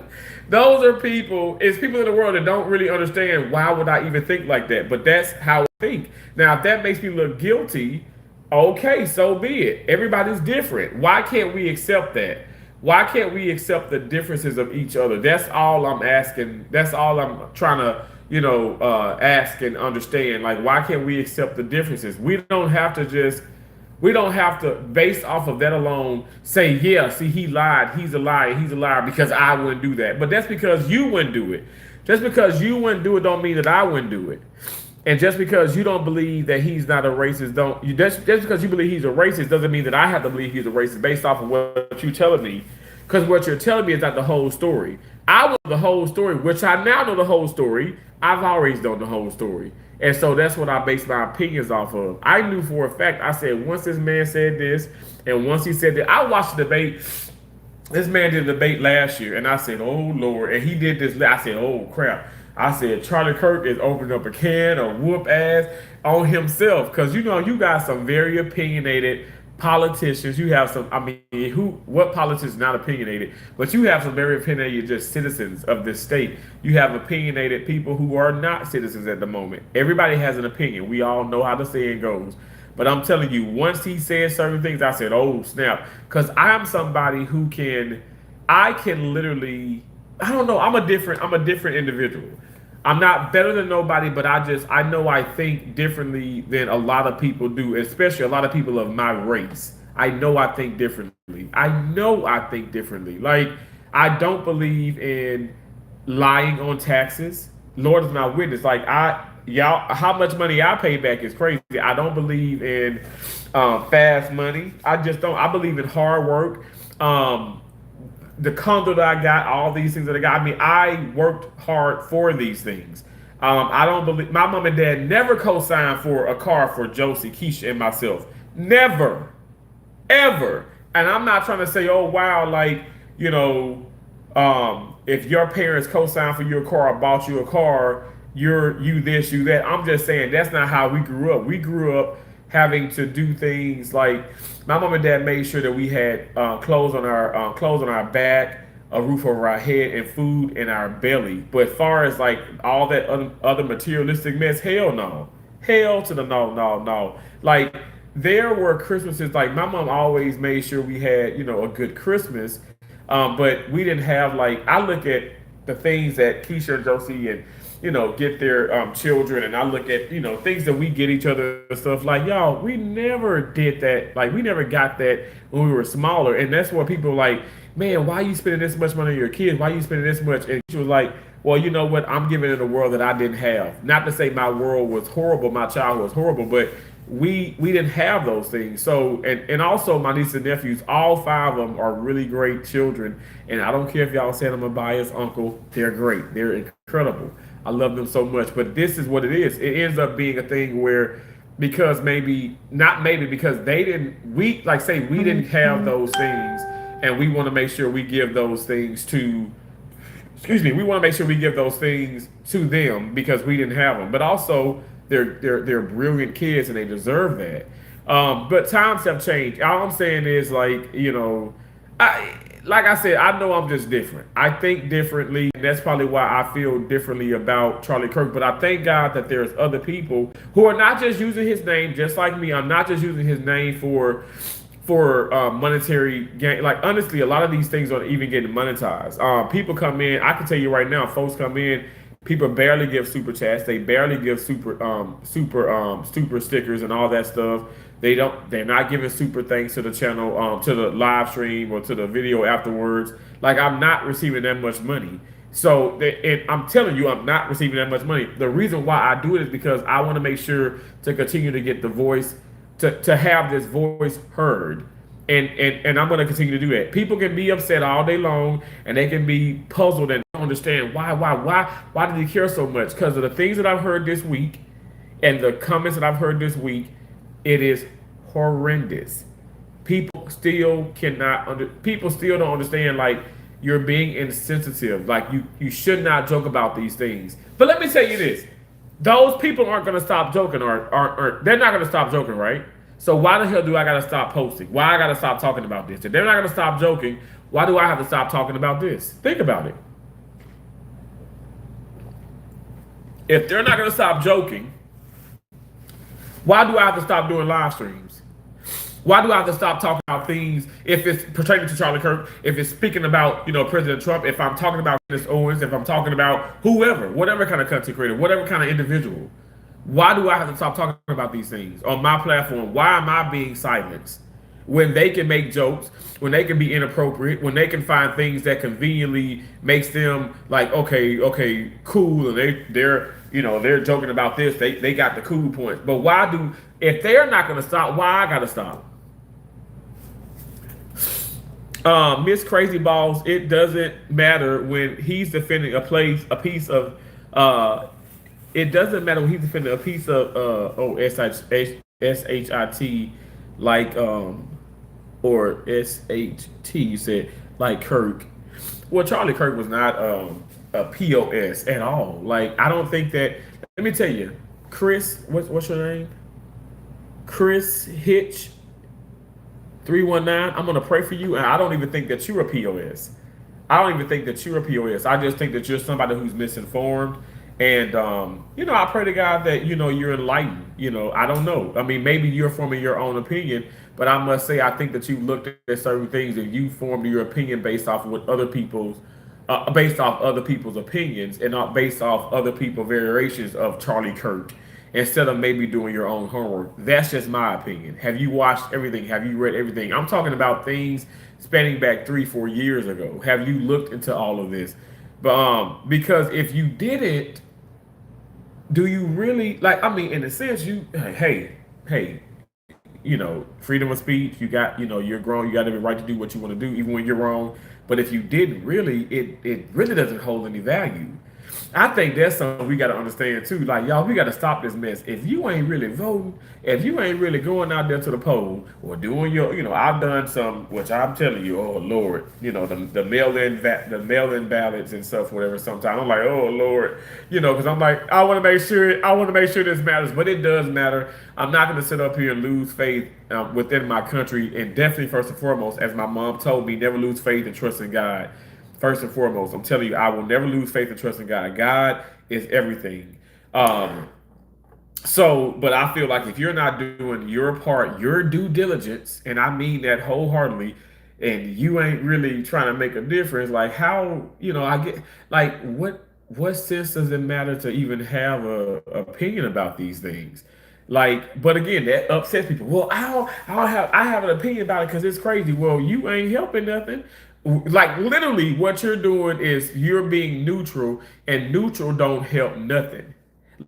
Those are people. It's people in the world that don't really understand why would I even think like that. But that's how I think. Now, if that makes me look guilty, okay, so be it. Everybody's different. Why can't we accept that? Why can't we accept the differences of each other? That's all I'm asking. That's all I'm trying to, ask and understand. Like, why can't we accept the differences? We don't have to, based off of that alone, say, yeah, see, he lied. He's a liar because I wouldn't do that. But that's because you wouldn't do it. Just because you wouldn't do it don't mean that I wouldn't do it. And just because you don't believe that he's not a racist, just because you believe he's a racist doesn't mean that I have to believe he's a racist based off of what you're telling me. Because what you're telling me is not the whole story. I know the whole story, which I now know the whole story. I've always known the whole story. And so that's what I base my opinions off of. I knew for a fact, I said, once this man said this, and once he said that, I watched the debate. This man did a debate last year, and I said, "Oh Lord!" And he did this. I said, "Oh crap!" I said, "Charlie Kirk is opening up a can of whoop ass on himself," because you got some very opinionated politicians. You have some. I mean, what politicians not opinionated? But you have some very opinionated just citizens of this state. You have opinionated people who are not citizens at the moment. Everybody has an opinion. We all know how the saying goes. But I'm telling you, once he said certain things, I said, "Oh snap!" Because I'm somebody I can literally, I don't know, I'm a different individual. I'm not better than nobody, but I know I think differently than a lot of people do, especially a lot of people of my race. I know I think differently. I know I think differently. Like I don't believe in lying on taxes. Lord is my witness. Like y'all, how much money I pay back is crazy. I don't believe in fast money. I just don't. I believe in hard work. The condo that I got, all these things that I got. I mean, I worked hard for these things. I don't believe my mom and dad never co-signed for a car for Josie, Keisha, and myself. Never, ever. And I'm not trying to say, oh wow, like you know, if your parents co-signed for your car or bought you a car, you this, you that. I'm just saying that's not how we grew up. We grew up having to do things like my mom and dad made sure that we had clothes on our back, a roof over our head, and food in our belly. But as far as like all that other materialistic mess, hell no, hell to the no, no, no. Like there were Christmases like my mom always made sure we had a good Christmas, but we didn't have like I look at the things that Keisha and Josie and get their children, and I look at things that we get each other and stuff like y'all. We never did that. Like we never got that when we were smaller, and that's where people are like, man, why are you spending this much money on your kids? Why are you spending this much? And she was like, well, you know what? I'm giving it a world that I didn't have. Not to say my world was horrible, my childhood was horrible, but we didn't have those things. So and also my nieces and nephews, all five of them are really great children. And I don't care if y'all say I'm a biased uncle, they're great. They're incredible. I love them so much. But this is what it is. It ends up being a thing where because maybe not maybe because they didn't we didn't have those things and we want to make sure we give those things to we want to make sure we give those things to them because we didn't have them. But also they're brilliant kids and they deserve that. But times have changed. All I'm saying is like I said, I know I'm just different. I think differently, and that's probably why I feel differently about Charlie Kirk. But I thank God that there's other people who are not just using his name, just like me. I'm not just using his name for monetary gain. Like honestly, a lot of these things aren't even getting monetized. People come in. I can tell you right now, folks come in. People barely give super chats. They barely give super stickers and all that stuff. They're not giving super thanks to the channel, to the live stream or to the video afterwards. Like I'm not receiving that much money. So and I'm telling you, I'm not receiving that much money. The reason why I do it is because I want to make sure to continue to get the voice, to have this voice heard. And I'm going to continue to do that. People can be upset all day long, and they can be puzzled and don't understand why did he care so much? Because of the things that I've heard this week, and the comments that I've heard this week, it is horrendous. People still cannot people still don't understand, like, you're being insensitive. Like, you should not joke about these things. But let me tell you this: those people aren't going to stop joking, or they're not going to stop joking, right? So why the hell do I got to stop posting? Why I got to stop talking about this? If they're not going to stop joking, why do I have to stop talking about this? Think about it. If they're not going to stop joking, why do I have to stop doing live streams? Why do I have to stop talking about things if it's pertaining to Charlie Kirk, if it's speaking about, President Trump, if I'm talking about Dennis Owens, if I'm talking about whoever, whatever kind of content creator, whatever kind of individual? Why do I have to stop talking about these things on my platform? Why am I being silenced? When they can make jokes, when they can be inappropriate, when they can find things that conveniently makes them like, okay, cool, and they're joking about this, they got the cool points. But why if they're not gonna stop, why I gotta stop? Miss Crazy Balls, it doesn't matter when he's defending a piece of it doesn't matter when he's defending a piece of shit, like or SHT, you said, like Kirk. Well, Charlie Kirk was not a POS at all. Like, I don't think that. Let me tell you, Chris, what's your name? Chris Hitch 319. I'm gonna pray for you, and I don't even think that you're a POS. I don't even think that you're a POS. I just think that you're somebody who's misinformed. And I pray to God that you're enlightened. I don't know. I mean, maybe you're forming your own opinion, but I must say, I think that you looked at certain things and you formed your opinion based off of what based off other people's opinions, and not based off other people's variations of Charlie Kirk, instead of maybe doing your own homework. That's just my opinion. Have you watched everything? Have you read everything? I'm talking about things spanning back 3-4 years ago. Have you looked into all of this? But because if you didn't, do you really, like? I mean, in a sense, hey, freedom of speech. You got, you're grown. You got every right to do what you want to do, even when you're wrong. But if you didn't really, it really doesn't hold any value. I think that's something we got to understand too. Like, y'all, we got to stop this mess. If you ain't really voting, if you ain't really going out there to the poll or doing I've done some, which I'm telling you, oh Lord, the mail-in ballots and stuff, whatever. Sometimes I'm like, oh Lord, because I'm like, I want to make sure this matters, but it does matter. I'm not going to sit up here and lose faith within my country, and definitely first and foremost, as my mom told me, never lose faith and trust in God. First and foremost, I'm telling you, I will never lose faith and trust in God. God is everything. But I feel like if you're not doing your part, your due diligence, and I mean that wholeheartedly, and you ain't really trying to make a difference, like, how, I get, like, what sense does it matter to even have a opinion about these things? Like, but again, that upsets people. Well, I have an opinion about it because it's crazy. Well, you ain't helping nothing. Like, literally, what you're doing is you're being neutral, and neutral don't help nothing.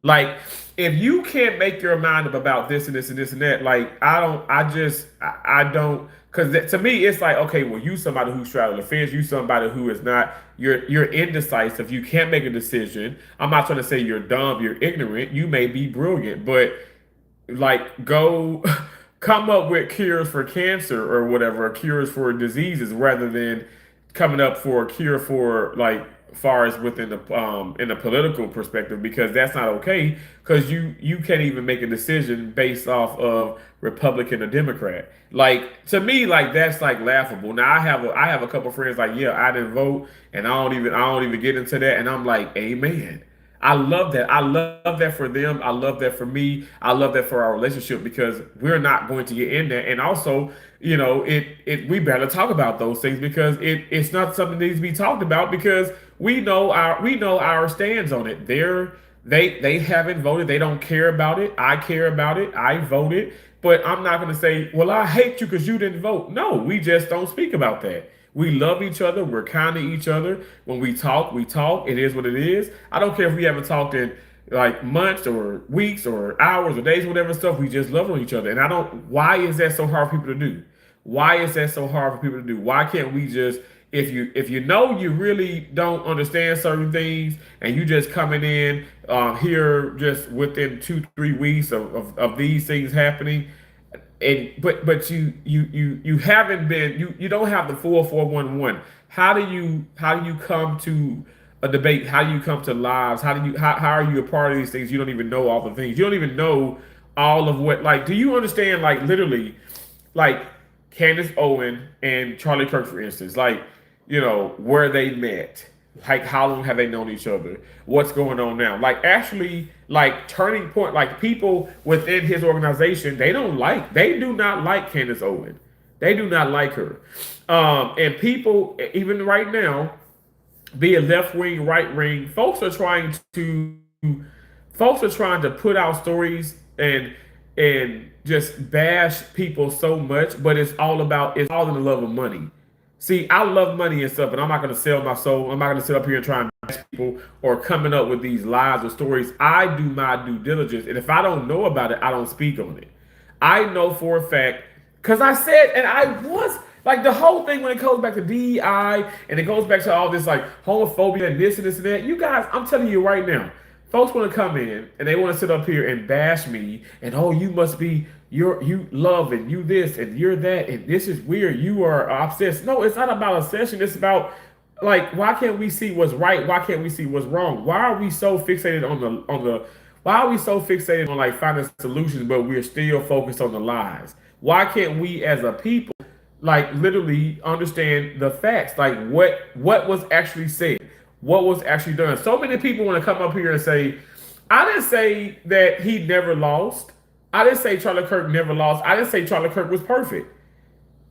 Like, if you can't make your mind up about this and this and this and that, like, I don't, because to me it's like, okay, well, you somebody who's straddling the fence, you somebody who is not, you're indecisive, you can't make a decision. I'm not trying to say you're dumb, you're ignorant, you may be brilliant, but like, go come up with cures for cancer or whatever, cures for diseases, rather than coming up for a cure for, like, far as within the in the political perspective, because that's not okay, because you can't even make a decision based off of Republican or Democrat. Like, to me, like, that's like laughable. Now I have a couple friends like, yeah, I didn't vote, and I don't even get into that, and I'm like, amen. I love that. I love that for them. I love that for me. I love that for our relationship, because we're not going to get in there. And also, we better talk about those things, because it's not something that needs to be talked about, because we know our stands on it. They haven't voted. They don't care about it. I care about it. I voted. But I'm not going to say, well, I hate you because you didn't vote. No, we just don't speak about that. We love each other. We're kind to each other. When we talk, we talk. It is what it is. I don't care if we haven't talked in like months or weeks or hours or days, whatever stuff. We just love on each other. And I don't, why is that so hard for people to do? Why is that so hard for people to do? Why can't we just, if you know you really don't understand certain things, and you just coming in here just within 2-3 weeks of these things happening, and but you haven't been you don't have the full 411. How do you come to a debate? How do you come to lives? How are you a part of these things? You don't even know all the things. You don't even know all of what, like, do you understand, like, literally, like, Candace Owen and Charlie Kirk, for instance, like, where they met, like, how long have they known each other, what's going on now, like, actually, like, turning point, like, people within his organization, they do not like Candace Owen, they do not like her, and people, even right now, be it left wing, right wing, folks are trying to put out stories and just bash people so much, but it's all in the love of money. See, I love money and stuff, and I'm not going to sell my soul. I'm not going to sit up here and try and bash people or coming up with these lies or stories. I do my due diligence, and if I don't know about it, I don't speak on it. I know for a fact, because I said, and I was like, the whole thing when it goes back to DEI and it goes back to all this, like, homophobia and this and this and that. You guys, I'm telling you right now, folks want to come in and they want to sit up here and bash me and, oh, you must be, you love and you this and you're that and this is weird. You are obsessed. No, it's not about obsession. It's about, like, why can't we see what's right? Why can't we see what's wrong? Why are we so fixated on the why are we so fixated on, like, finding solutions, but we're still focused on the lies? Why can't we as a people, like, literally understand the facts, like, what was actually said, what was actually done? So many people want to come up here and say, I didn't say that he never lost. I didn't say Charlie Kirk never lost. I didn't say Charlie Kirk was perfect.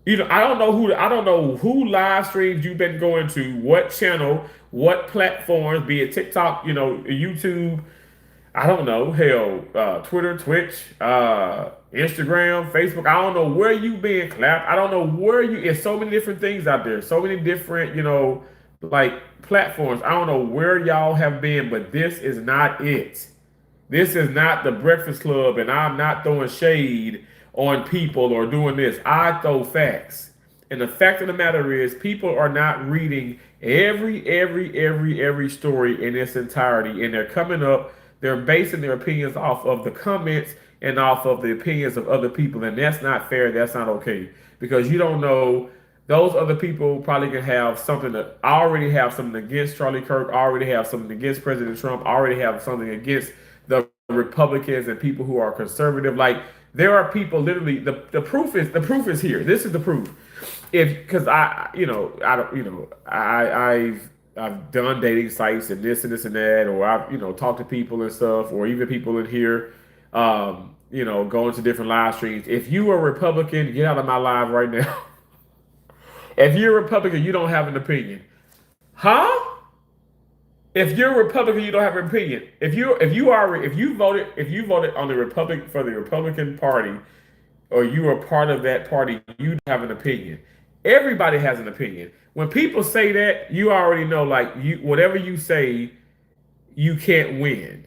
I don't know who live streams you've been going to, what channel, what platforms, be it TikTok, YouTube, I don't know, hell, Twitter, Twitch, Instagram, Facebook. I don't know where you been, clapped. I don't know where you. It's so many different things out there, so many different, like, platforms. I don't know where y'all have been, but this is not it. This is not the Breakfast Club, and I'm not throwing shade on people or doing this. I throw facts. And the fact of the matter is, people are not reading every story in its entirety, and they're coming up, they're basing their opinions off of the comments and off of the opinions of other people, and that's not fair. That's not okay, because you don't know, those other people probably can have something that I already have something against Charlie Kirk, already have something against President Trump, already have something against the Republicans and people who are conservative. Like, there are people, literally, the proof is here. This is the proof. If Because I don't, I've done dating sites and this and that, or I've, talked to people and stuff, or even people in here, going to different live streams. If you are a Republican, get out of my live right now. If you're a Republican, you don't have an opinion. Huh? If you're a Republican, you don't have an opinion. If you voted on the Republic for the Republican Party, or you are part of that party, you have an opinion. Everybody has an opinion. When people say that, you already know, like, whatever you say, you can't win.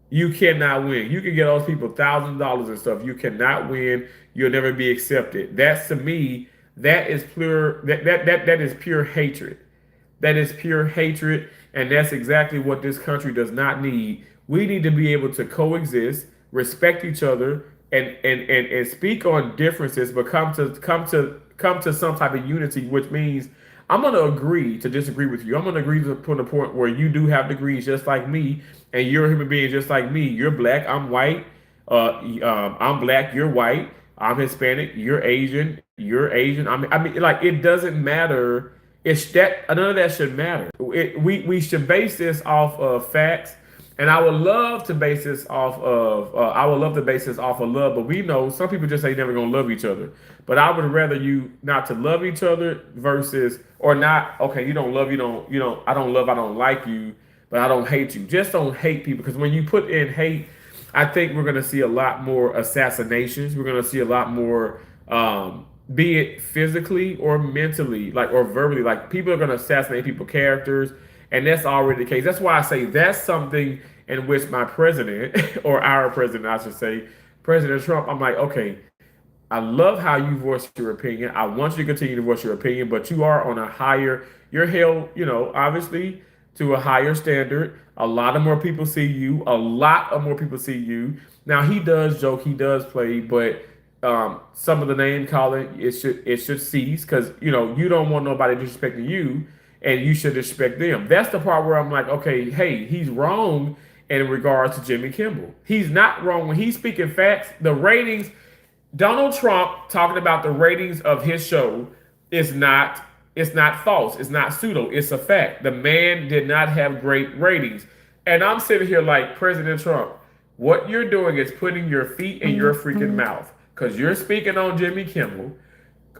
You cannot win. You can get those people $1,000 and stuff. You cannot win. You'll never be accepted. That's, to me, that is pure. That is pure hatred. That is pure hatred, and that's exactly what this country does not need. We need to be able to coexist, respect each other, and speak on differences, but come to some type of unity, which means I'm going to agree to disagree with you. I'm going to agree to put a point where you do have degrees just like me, and you're a human being just like me. You're black, I'm white. I'm black, you're white. I'm Hispanic, you're Asian. You're Asian. I mean, like, it doesn't matter. It's that none of that should matter. We should base this off of facts, and I would love to base this off of love. But we know some people just ain't never gonna love each other. But I would rather you not to love each other versus, or not. Okay, you don't love, I don't love, I don't like you, but I don't hate you. Just don't hate people, because when you put in hate, I think we're gonna see a lot more assassinations. We're gonna see a lot more. Be it physically or mentally, like, or verbally, like, people are going to assassinate people's characters, and that's already the case. That's why I say that's something in which my president, or our president, I should say, President Trump, I'm like, okay, I love how you voice your opinion. I want you to continue to voice your opinion, but you are on a higher, you're held, obviously, to a higher standard. A lot of more people see you. A lot of more people see you. Now, he does joke, he does play, but some of the name calling it should cease because you don't want nobody disrespecting you, and you should respect them. That's the part where I'm like, okay, hey, he's wrong in regards to Jimmy Kimmel. He's not wrong when he's speaking facts. The ratings, Donald Trump talking about the ratings of his show is not it's not false. It's not pseudo. It's a fact. The man did not have great ratings. And I'm sitting here like President Trump, what you're doing is putting your feet in your freaking mouth. Because you're speaking on Jimmy Kimmel,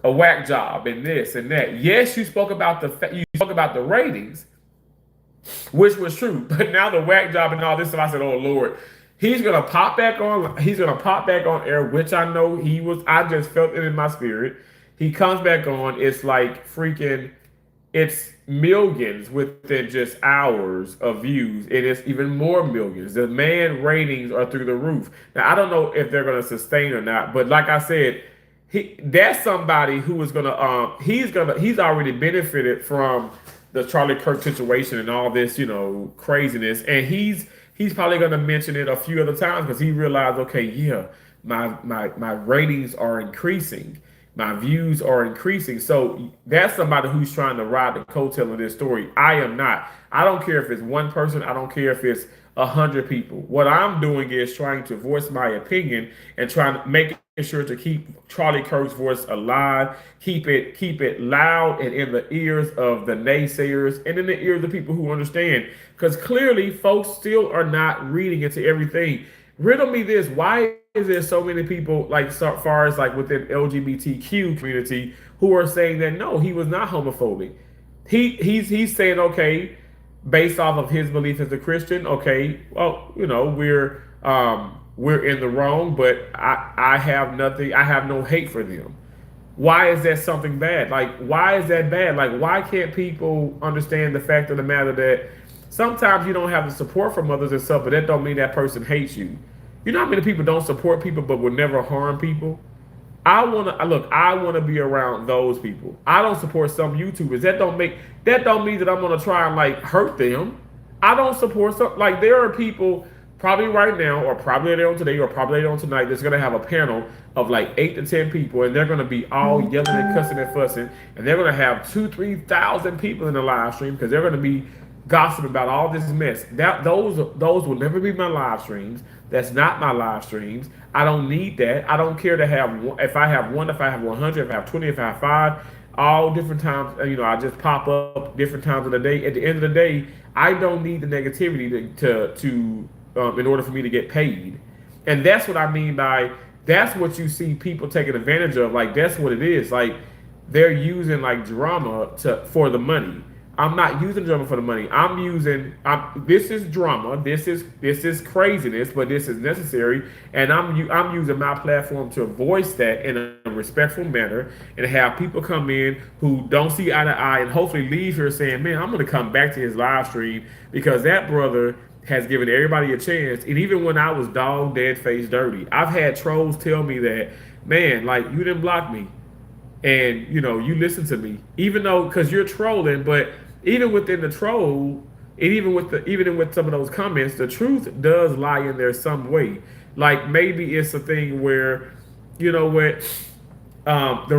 a whack job, and this and that. Yes, you spoke about you spoke about the ratings, which was true. But now the whack job and all this stuff, I said, oh Lord, he's gonna pop back on. He's gonna pop back on air, which I know he was. I just felt it in my spirit. He comes back on. It's like freaking. It's millions within just hours of views. It is even more millions. The man ratings are through the roof. Now I don't know if they're gonna sustain or not, but like I said, that's somebody who is gonna he's already benefited from the Charlie Kirk situation and all this craziness, and he's probably gonna mention it a few other times because he realized, okay, yeah, my ratings are increasing, my views are increasing. So that's somebody who's trying to ride the coattail of this story. I am not. I don't care if it's one person. I don't care if it's 100 people. What I'm doing is trying to voice my opinion and trying to make sure to keep Charlie Kirk's voice alive, keep it loud and in the ears of the naysayers and in the ears of people who understand. Because clearly, folks still are not reading into everything. Riddle me this: why is there so many people, like so far as like within LGBTQ community, who are saying that no, he was not homophobic? He's saying, okay, based off of his belief as a Christian, okay, well, we're in the wrong, but I have nothing, I have no hate for them. Why is that something bad? Like, why is that bad? Like, why can't people understand the fact of the matter that sometimes you don't have the support from others and stuff, but that don't mean that person hates you. You know how many people don't support people but will never harm people? I want to be around those people. I don't support some YouTubers. That don't mean that I'm gonna try and like hurt them. I don't support some, like, there are people probably right now, or probably later on today, or probably later on tonight, that's gonna have a panel of like 8 to 10 people, and they're gonna be all yelling and cussing and fussing, and they're gonna have 2,000-3,000 people in the live stream because they're gonna be gossiping about all this mess. Those will never be my live streams. That's not my live streams. I don't need that. I don't care to have one. If I have one, if I have 100, if I have 20, if I have 5, all different times. I just pop up different times of the day. At the end of the day, I don't need the negativity to in order for me to get paid. And that's what I mean by, that's what you see people taking advantage of. Like, that's what it is. Like, they're using like drama for the money. I'm not using drama for the money. This is drama. This is craziness, but this is necessary. And I'm using my platform to voice that in a respectful manner and have people come in who don't see eye to eye and hopefully leave here saying, man, I'm going to come back to his live stream because that brother has given everybody a chance. And even when I was dog dead face dirty, I've had trolls tell me that, man, like, you didn't block me. And you listen to me, even though, because you're trolling. But even within the troll, and even with some of those comments, the truth does lie in there some way. Like, maybe it's a thing where, the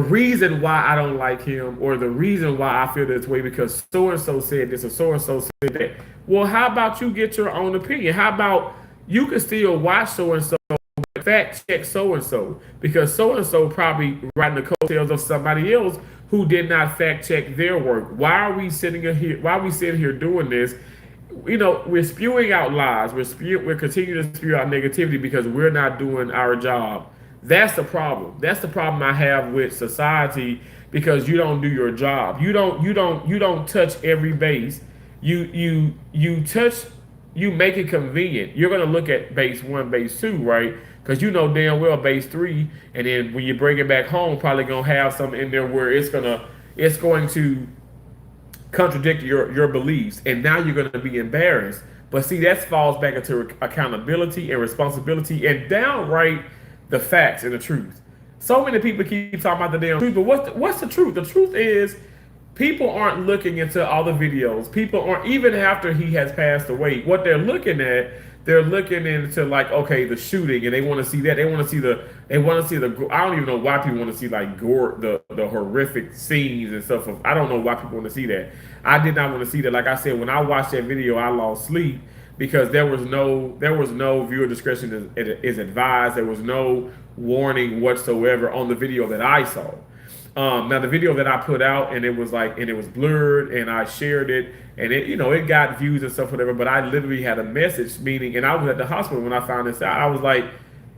reason why I don't like him, or the reason why I feel this way, because so and so said this or so and so said that. Well, how about you get your own opinion? How about you can still watch so and so, fact check so and so, because so and so probably riding the coattails of somebody else who did not fact check their work. Why are we sitting here? Why are we sitting here doing this? We're spewing out lies. We're continuing to spew out negativity because we're not doing our job. That's the problem. That's the problem I have with society, because you don't do your job. You don't touch every base. You make it convenient. You're gonna look at base 1, base 2, right? Because you know damn well base 3, and then when you bring it back home, probably gonna have something in there where it's going to contradict your beliefs, and now you're gonna be embarrassed. But see, that falls back into accountability and responsibility and downright the facts and the truth. So many people keep talking about the damn truth, but what's the truth? The truth is, people aren't looking into all the videos. People aren't, even after he has passed away, what they're looking at, they're looking into like, okay, the shooting, and they want to see that. They want to see the. I don't even know why people want to see like gore, the horrific scenes and stuff. I don't know why people want to see that. I did not want to see that. Like I said, when I watched that video, I lost sleep because there was no viewer discretion is advised. There was no warning whatsoever on the video that I saw. Now the video that I put out, and it was blurred, and I shared it, and it got views and stuff, whatever. But I literally had a message meaning, and I was at the hospital when I found this out. I was like,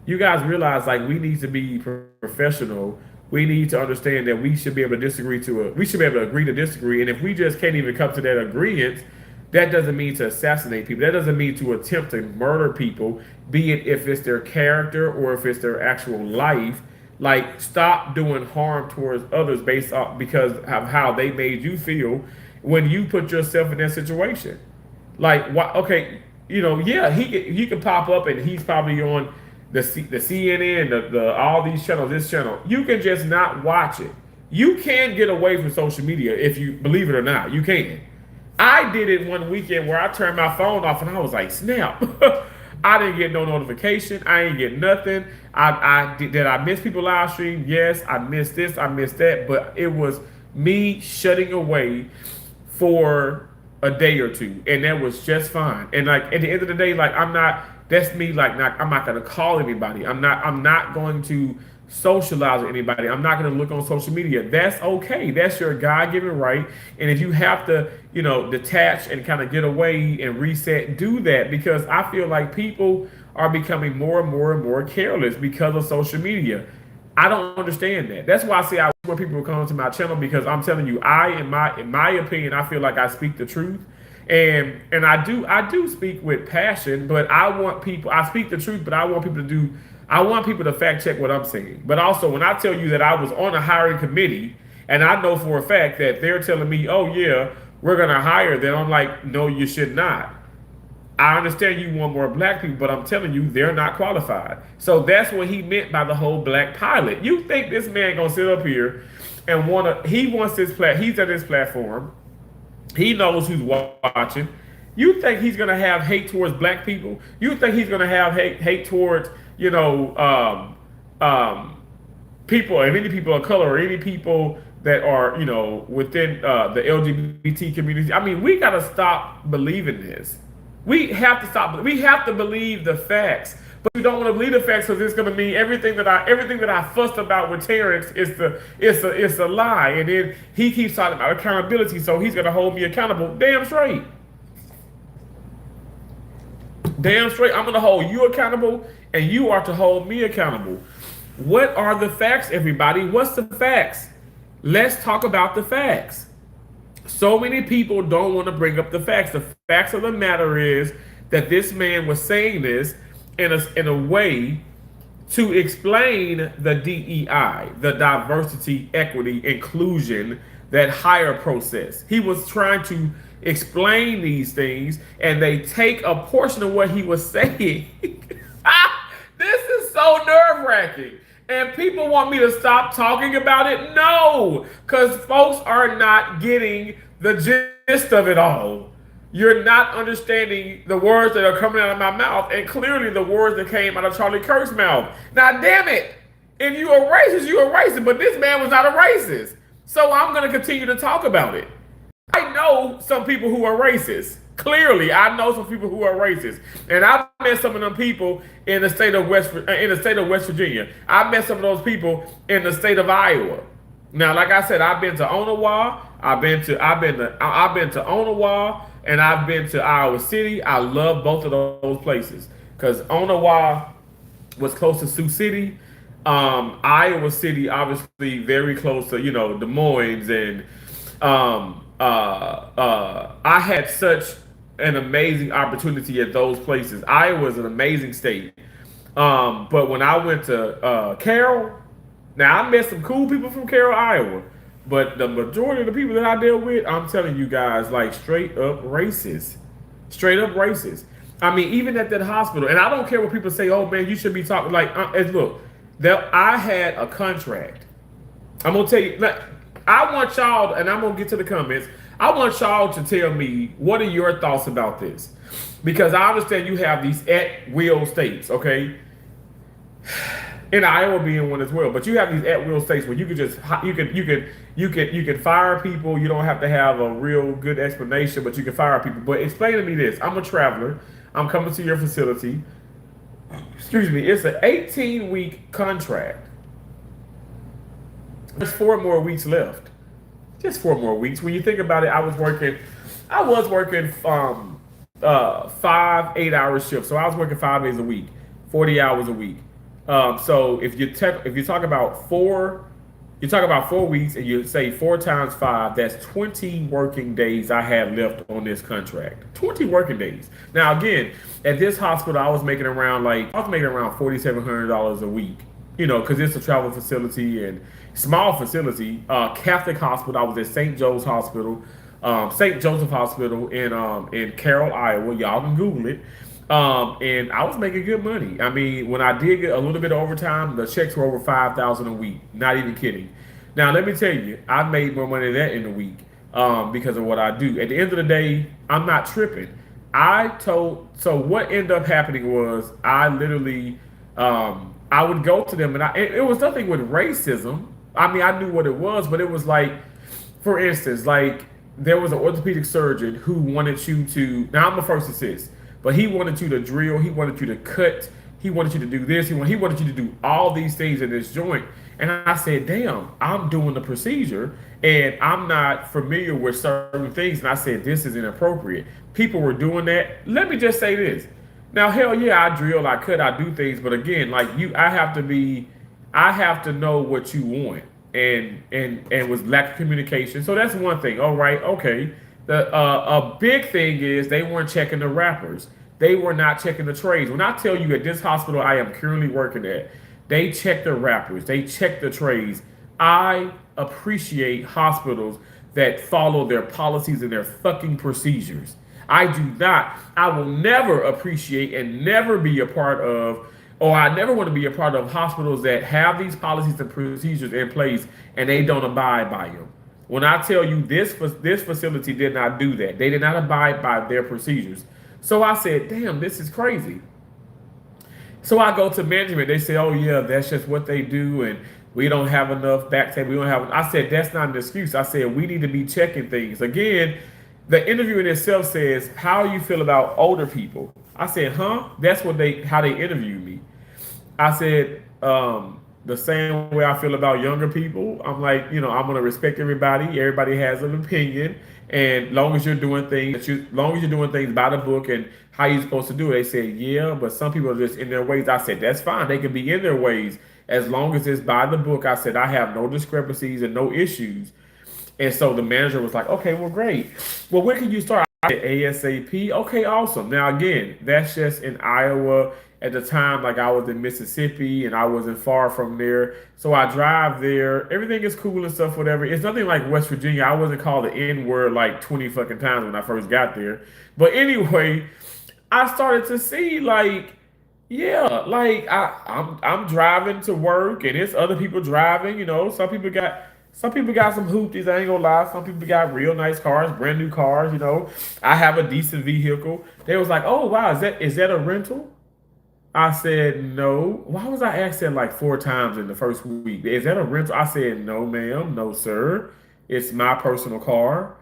you guys realize like we need to be professional. We need to understand that we should be able to we should be able to agree to disagree, and if we just can't even come to that agreement, that doesn't mean to assassinate people. That doesn't mean to attempt to murder people, be it if it's their character or if it's their actual life. Like, stop doing harm towards others based off because of how they made you feel when you put yourself in that situation. Like, why? Okay, yeah, he could pop up and he's probably on the CNN, the all these channels, this channel. You can just not watch it. You can get away from social media if you believe it or not. You can. I did it one weekend where I turned my phone off and I was like, snap. I didn't get no notification. I ain't get nothing. Did I miss people live stream? Yes, I missed this, I missed that, but it was me shutting away for a day or two, and that was just fine. And like at the end of the day, like that's me. Like I'm not gonna call anybody. I'm not going to socialize with anybody. I'm not going to look on social media. That's okay. That's your God-given right. And if you have to, detach and kind of get away and reset, do that, because I feel like people are becoming more and more and more careless because of social media. I don't understand that. That's why I say I want people to come to my channel, because I'm telling you, in my opinion, I feel like I speak the truth. And I do speak with passion, but I speak the truth, but I want people to fact check what I'm saying. But also, when I tell you that I was on a hiring committee and I know for a fact that they're telling me, oh yeah, we're going to hire them, I'm like, no, you should not. I understand you want more black people, but I'm telling you, they're not qualified. So that's what he meant by the whole black pilot. You think this man going to sit up here and he's at his platform. He knows who's watching. You think he's going to have hate towards black people? You think he's going to have hate towards people, and any people of color, or any people that are, within the LGBT community? I mean, we got to stop believing this. We have to stop. We have to believe the facts, but we don't want to believe the facts because it's going to mean everything that I fussed about with Terrence is a lie, and then he keeps talking about accountability, so he's going to hold me accountable. Damn straight. Damn straight, I'm going to hold you accountable, and you are to hold me accountable. What are the facts, everybody? What's the facts? Let's talk about the facts. So many people don't want to bring up the facts. The facts of the matter is that this man was saying this in a way to explain the DEI, the diversity, equity, inclusion, that higher process. He was trying to explain these things, and they take a portion of what he was saying. This is so nerve-wracking. And people want me to stop talking about it? No, because folks are not getting the gist of it all. You're not understanding the words that are coming out of my mouth, and clearly the words that came out of Charlie Kirk's mouth. Now, damn it. If you are racist, you are racist, but this man was not a racist. So I'm going to continue to talk about it. I know some people who are racist. Clearly, I know some people who are racist, and I met some of them people in the state of West Virginia. I met some of those people in the state of Iowa. Now, like I said, I've been to Onawa, I've been to Onawa, and I've been to Iowa City. I love both of those places because Onawa was close to Sioux City. Iowa City, obviously, very close to Des Moines, and I had such an amazing opportunity at those places. Iowa is an amazing state. But when I went to Carroll, now I met some cool people from Carroll, Iowa, but the majority of the people that I deal with, I'm telling you guys, like straight up racist. Straight up racist. I mean, even at that hospital, and I don't care what people say, oh man, you should be talking like, look, I had a contract. I'm going to tell you, like, I want y'all, and I'm going to get to the comments, I want y'all to tell me, what are your thoughts about this? because I understand you have these at will states, okay, and Iowa being one as well. But you have these at will states where you could just you can fire people. You don't have to have a real good explanation, but you can fire people. But explain to me this: I'm a traveler. I'm coming to your facility. Excuse me. It's an 18-week contract. There's 4 more weeks left. Just 4 more weeks. When you think about it, I was working 5 8-hour shifts. So I was working 5 days a week, 40 hours a week. So if you talk about you talk about 4 weeks and you say 4 times 5, that's 20 working days I had left on this contract. 20 working days. Now again, at this hospital, I was making around $4,700 a week. Because it's a travel facility and small facility. Catholic hospital. I was at St. Joseph Hospital in Carroll, Iowa. Y'all can Google it. And I was making good money. I mean, when I did get a little bit of overtime, the checks were over 5,000 a week. Not even kidding. Now let me tell you, I made more money than that in a week because of what I do. At the end of the day, I'm not tripping. So what ended up happening was I would go to them, and it was nothing with racism. I mean, I knew what it was, but it was like, for instance, like there was an orthopedic surgeon who wanted you to. Now I'm a first assist, but he wanted you to drill, he wanted you to cut, he wanted you to do this, he wanted you to do all these things in this joint. And I said, damn, I'm doing the procedure and I'm not familiar with certain things. And I said, this is inappropriate. People were doing that. Let me just say this. Now, hell yeah, I drill, I cut, I do things, but again, like I have to know what you want, and was lack of communication. So that's one thing. All right, okay. The a big thing is they weren't checking the wrappers. They were not checking the trays. When I tell you at this hospital I am currently working at, they check the wrappers, they check the trays. I appreciate hospitals that follow their policies and their fucking procedures. I do not. I will never appreciate and never be a part of, or I never want to be a part of hospitals that have these policies and procedures in place and they don't abide by them. When I tell you this facility did not do that, they did not abide by their procedures. So I said, damn, this is crazy. So I go to management. They say, "Oh yeah, that's just what they do, and we don't have enough back tape. We don't have." I said, "That's not an excuse." I said, "We need to be checking things again." The interview in itself says, "How do you feel about older people?" I said, "Huh?" That's how they interviewed me. I said, the same way I feel about younger people. I'm like, I'm gonna respect everybody. Everybody has an opinion, and long as you're doing things by the book and how you're supposed to do it. They said, yeah, but some people are just in their ways. I said, that's fine. They can be in their ways as long as it's by the book. I said, I have no discrepancies and no issues. And so the manager was like, okay, well, great. Well, when can you start? I said, ASAP. Okay, awesome. Now, again, that's just in Iowa. At the time, like I was in Mississippi and I wasn't far from there. So I drive there. Everything is cool and stuff, whatever. It's nothing like West Virginia. I wasn't called the N word like 20 fucking times when I first got there. But anyway, I started to see like, yeah, like I'm driving to work and it's other people driving. Some people got some hoopties. I ain't gonna lie. Some people got real nice cars, brand new cars. I have a decent vehicle. They was like, oh wow, is that a rental? I said no. Why was I asked that like 4 times in the first week? Is that a rental? I said no, ma'am, no, sir. It's my personal car.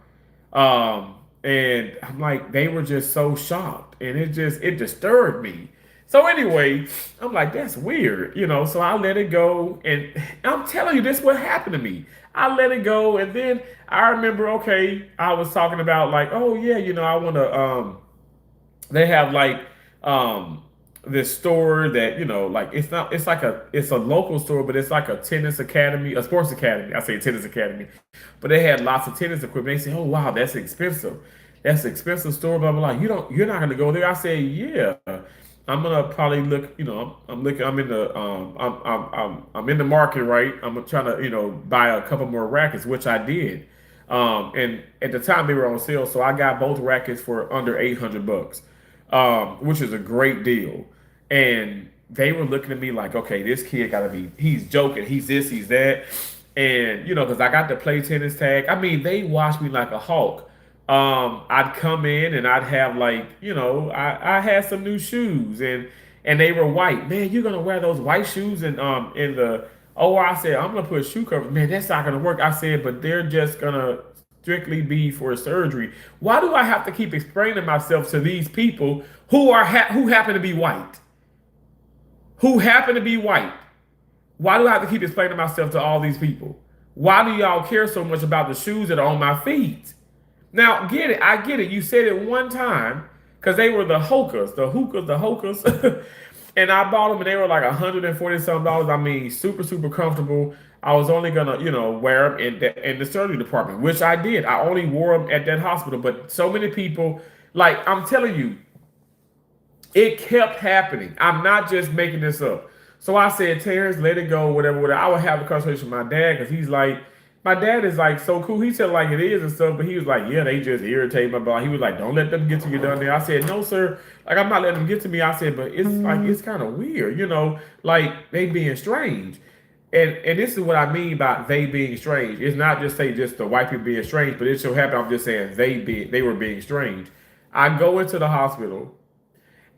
And I'm like, they were just so shocked, and it disturbed me. So anyway, I'm like, that's weird. So I let it go, and I'm telling you, this what happened to me. I let it go, and then I remember, okay, I was talking about like, oh yeah, I want to. They have like this store that like it's a local store, but it's like a tennis academy, a sports academy. I say tennis academy, but they had lots of tennis equipment. They say, oh wow, that's an expensive store, blah blah blah. You're not gonna go there. I say, yeah, I'm gonna probably look. I'm looking. I'm in the I'm in the market, right? I'm trying to buy a couple more rackets, which I did. And at the time they were on sale, so I got both rackets for under $800, which is a great deal. And they were looking at me like, okay, this kid gotta be, he's joking, he's this, he's that. And because I got the play tennis tag. I mean, they watched me like a hawk. I'd come in and I'd have like, I had some new shoes and they were white. Man, you're gonna wear those white shoes and in the I said, I'm gonna put shoe covers. Man, that's not gonna work. I said, but they're just gonna strictly be for surgery. Why do I have to keep explaining myself to these people who happen to be white? Who happen to be white? Why do I have to keep explaining myself to all these people? Why do y'all care so much about the shoes that are on my feet? Now, get it. I get it. You said it one time because they were the hokas. And I bought them and they were like 140 some dollars. I mean, super, super comfortable. I was only gonna, wear them in the surgery department, which I did. I only wore them at that hospital. But so many people, like I'm telling you, it kept happening. I'm not just making this up. So I said, Terrence, let it go, whatever, whatever. I would have a conversation with my dad because he's like, my dad is like so cool. He said like it is and stuff, but he was like, yeah, they just irritate my body. He was like, don't let them get to you down there. I said, no, sir. Like I'm not letting them get to me. I said, but it's like it's kind of weird, like they being strange. And this is what I mean by they being strange. It's not just say just the white people being strange, but it so happen I'm just saying they were being strange. I go into the hospital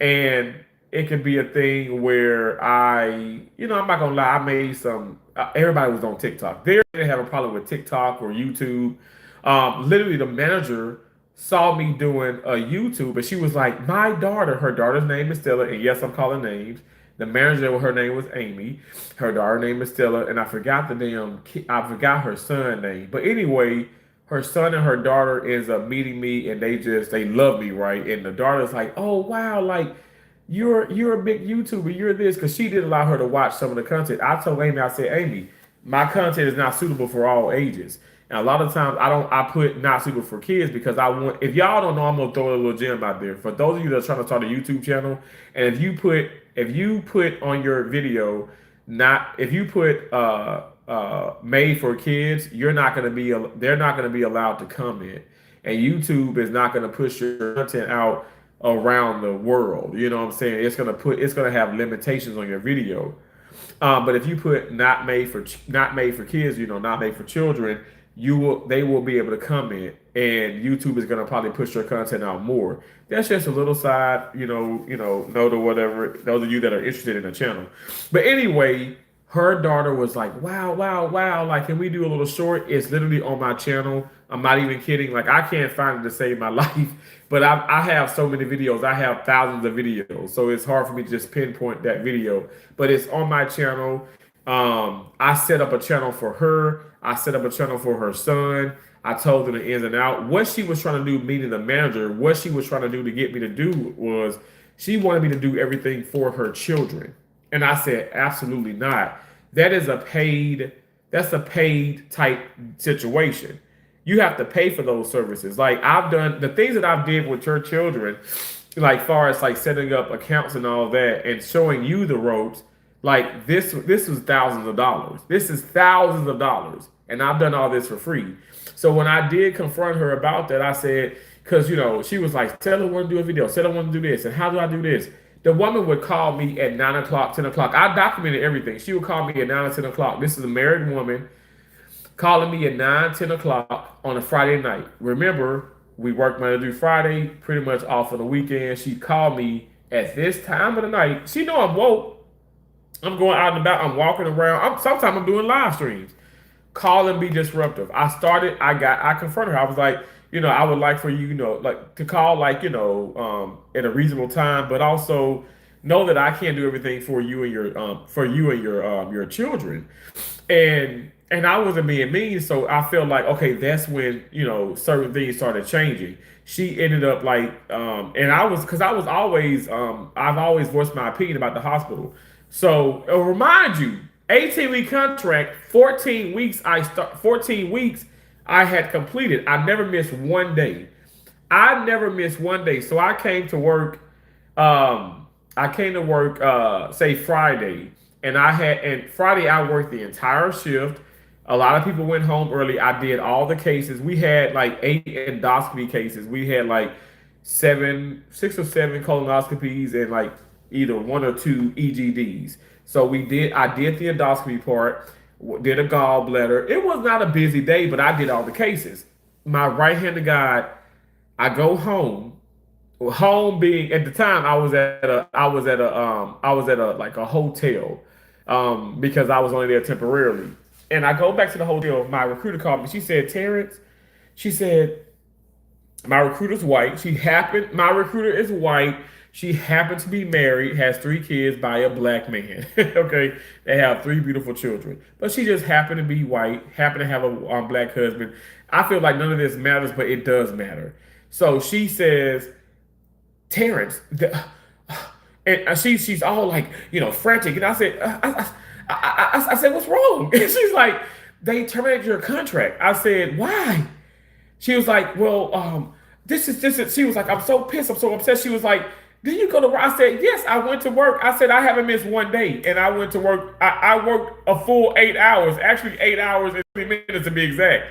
and it could be a thing where I'm not gonna lie, I made some. Everybody was on TikTok. They didn't have a problem with TikTok or YouTube. Literally, the manager saw me doing a YouTube, and she was like, "My daughter, her daughter's name is Stella, and yes, I'm calling names. The manager, her name was Amy. Her daughter name is Stella, and I forgot I forgot her son name. But anyway, her son and her daughter ends up meeting me, and they love me, right? And the daughter's like, "Oh wow, like you're a big YouTuber, you're this," because she did allow her to watch some of the content. I told Amy, I said, Amy, my content is not suitable for all ages. And a lot of times I put not suitable for kids because I want, if y'all don't know, I'm gonna throw a little gem out there. For those of you that are trying to start a YouTube channel, and if you put on your video, not if you put made for kids, they're not gonna be allowed to comment. And YouTube is not gonna push your content out around the world. You know what I'm saying? It's gonna have limitations on your video. But if you put not made for kids, not made for children, they will be able to comment, and YouTube is gonna probably push your content out more. That's just a little side, note or whatever. Those of you that are interested in the channel. But anyway, her daughter was like, "Wow, wow, wow! Like, can we do a little short?" It's literally on my channel. I'm not even kidding. Like, I can't find it to save my life, but I have so many videos. I have thousands of videos, so it's hard for me to just pinpoint that video. But it's on my channel. I set up a channel for her. I set up a channel for her son. I told her the ins and out. What she was trying to do, meeting the manager, what she was trying to do to get me to do was she wanted me to do everything for her children. And I said, absolutely not. That's a paid type situation. You have to pay for those services. Like I've done the things that I've did with your children, like far as like setting up accounts and all that and showing you the ropes, like this was thousands of dollars. This is thousands of dollars. And I've done all this for free. So when I did confront her about that, I said, because she was like, tell her I want to do a video, tell her I want to do this, and how do I do this? The woman would call me at 9 o'clock, 10 o'clock. I documented everything. She would call me at 9 or 10 o'clock. This is a married woman calling me at 9, 10 o'clock on a Friday night. Remember, we work Monday through Friday, pretty much off on the weekend. She called me at this time of the night. She know I'm woke. I'm going out and about. I'm walking around. Sometimes I'm doing live streams. Call and be disruptive. I confronted her. I was like, I would like for you, like to call like, at a reasonable time, but also know that I can't do everything for you and your children. And I wasn't being mean, so I felt like, okay, that's when, certain things started changing. She ended up like, and because I was always, I've always voiced my opinion about the hospital. So remind you, 18-week contract, 14 weeks I had completed. I never missed one day. I never missed one day. So I came to work, say Friday, and Friday I worked the entire shift. A lot of people went home early. I did all the cases. We had like 8 endoscopy cases. We had like 6 or 7 colonoscopies and like either 1 or 2 EGDs. So I did the endoscopy part, did a gallbladder. It was not a busy day, but I did all the cases. My right hand to God, I go home. Home being at the time, I was at a like a hotel, because I was only there temporarily. And I go back to the hotel. My recruiter called me. She said, Terrence, she said, my recruiter's white. My recruiter is white. She happened to be married, has three kids by a black man. Okay. They have three beautiful children. But she just happened to be white, happened to have a black husband. I feel like none of this matters, but it does matter. So she says, Terrence, and she's all like, frantic. And I said, I said, what's wrong? And she's like, they terminated your contract. I said, why? She was like, well, this is. She was like, I'm so pissed, I'm so upset. She was like, did you go to work? I said, yes, I went to work. I said, I haven't missed one day, and I went to work. I worked a full 8 hours, actually 8 hours and 20 minutes to be exact,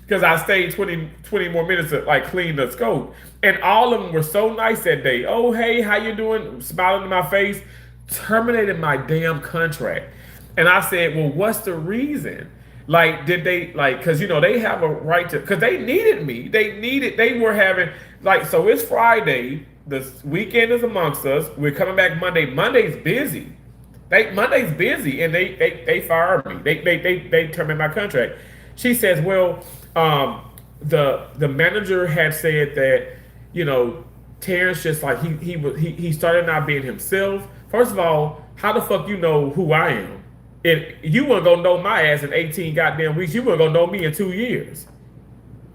because I stayed 20 more minutes to like clean the scope. And all of them were so nice that day. Oh, hey, how you doing? Smiling in my face. Terminated my damn contract. And I said, well, what's the reason? Like, did they like, cause they have a right to, cause they needed me. They were having like, so it's Friday. The weekend is amongst us. We're coming back Monday. Monday's busy. Monday's busy, and they fired me. They terminated my contract. She says, well, the manager had said that, Terrence just like he started not being himself. First of all, how the fuck you know who I am? If you weren't gonna know my ass in 18 goddamn weeks, you weren't gonna know me in 2 years.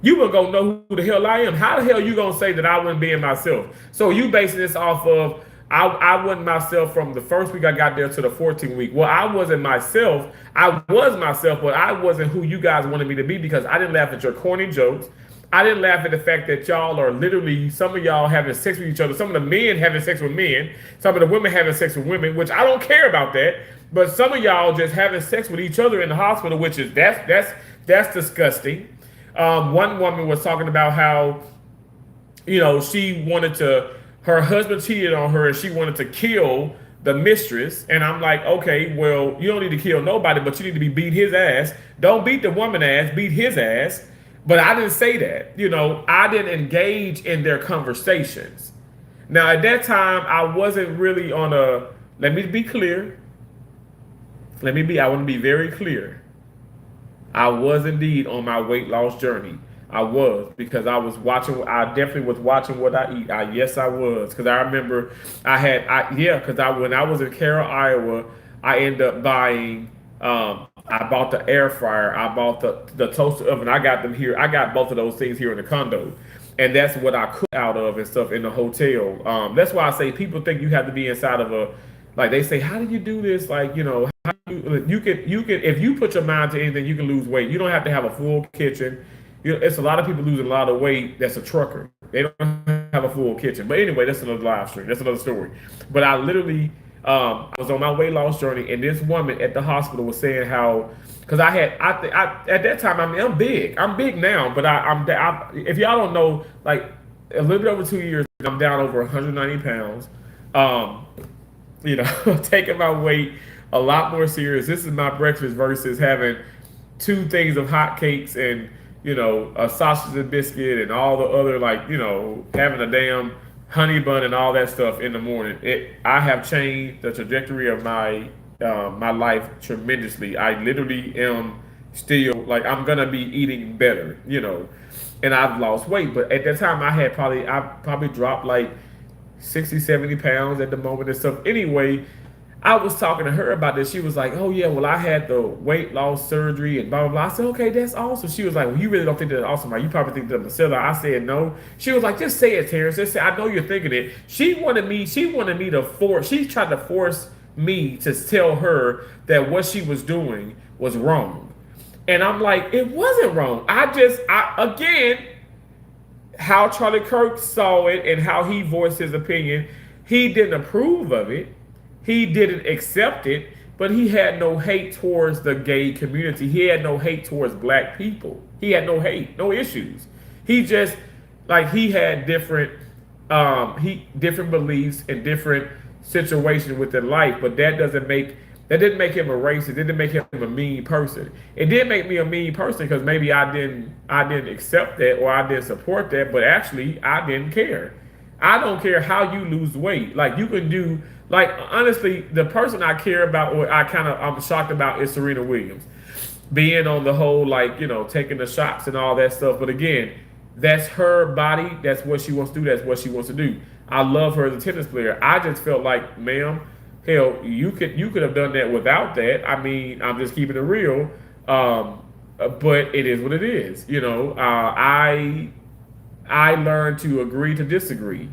You weren't gonna know who the hell I am. How the hell you gonna say that I wasn't being myself? So you basing this off of I wasn't myself from the first week I got there to the 14th week. Well, I wasn't myself. I was myself, but I wasn't who you guys wanted me to be, because I didn't laugh at your corny jokes. I didn't laugh at the fact that y'all are literally, some of y'all having sex with each other, some of the men having sex with men, some of the women having sex with women, which I don't care about that. But some of y'all just having sex with each other in the hospital, which is that's disgusting. One woman was talking about how, she wanted to, her husband cheated on her and she wanted to kill the mistress. And I'm like, okay, well, you don't need to kill nobody, but you need to beat his ass. Don't beat the woman ass, beat his ass. But I didn't say that. I didn't engage in their conversations. Now, at that time, I wasn't really on a, let me be clear. I want to be very clear. I was indeed on my weight loss journey. I was, because I definitely was watching what I eat. Yes, I was. Because I remember when I was in Carroll, Iowa, I ended up buying, I bought the air fryer, I bought the toaster oven. I got them here. I got both of those things here in the condo. And that's what I cook out of and stuff in the hotel. That's why I say people think you have to be inside of a, like they say, how do you do this? Like, you can if you put your mind to anything, you can lose weight. You don't have to have a full kitchen. It's a lot of people losing a lot of weight that's a trucker. They don't have a full kitchen. But anyway, that's another live stream. That's another story. But I literally was on my weight loss journey, and this woman at the hospital was saying how, because at that time, I mean, I'm big. I'm big now, but if y'all don't know, like a little bit over 2 years, I'm down over 190 pounds. Taking my weight a lot more serious. This is my breakfast versus having two things of hot cakes and a sausage and biscuit and all the other, like, having a damn honey bun and all that stuff in the morning. I have changed the trajectory of my life tremendously. I literally am still like, I'm gonna be eating better, and I've lost weight. But at that time, I probably dropped like 60, 70 pounds at the moment and stuff. Anyway, I was talking to her about this. She was like, oh, yeah, well, I had the weight loss surgery and blah, blah, blah. I said, okay, that's awesome. She was like, well, you really don't think that's awesome, right? You probably think that I'm a seller. I said, no. She was like, just say it, Terrence. Just say, I know you're thinking it. She wanted me she tried to force me to tell her that what she was doing was wrong. And I'm like, it wasn't wrong. Again, how Charlie Kirk saw it and how he voiced his opinion, he didn't approve of it. He didn't accept it, but he had no hate towards the gay community. He had no hate towards black people. He had no hate, no issues. He just, like, he had different beliefs and different situations within life, but that doesn't make That didn't make him a racist. It didn't make him a mean person. It did make me a mean person because maybe I didn't accept that or I didn't support that, but actually I didn't care. I don't care how you lose weight. Like you can do like honestly, the person I care about or I'm shocked about is Serena Williams being on the whole, like, taking the shots and all that stuff. But again, that's her body. That's what she wants to do. That's what she wants to do. I love her as a tennis player. I just felt like, ma'am, hell, you could have done that without that. I mean, I'm just keeping it real. But it is what it is. I learned to agree to disagree.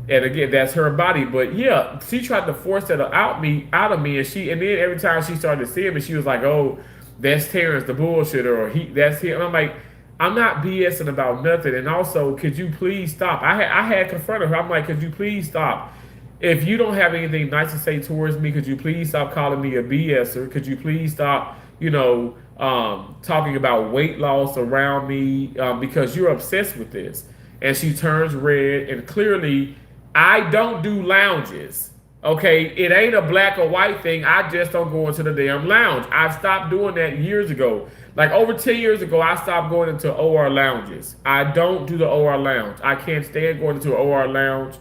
And again, that's her body. But yeah, she tried to force that out of me, and then every time she started seeing me, she was like, "Oh, that's Terrence the bullshitter," or that's him. And I'm like, I'm not BSing about nothing. And also, could you please stop? I had confronted her. I'm like, could you please stop? If you don't have anything nice to say towards me, could you please stop calling me a BSer? Could you please stop, talking about weight loss around me because you're obsessed with this? And she turns red, and clearly, I don't do lounges. Okay, it ain't a black or white thing. I just don't go into the damn lounge. I've stopped doing that years ago. Like over 10 years ago, I stopped going into OR lounges. I don't do the OR lounge. I can't stand going into an OR lounge.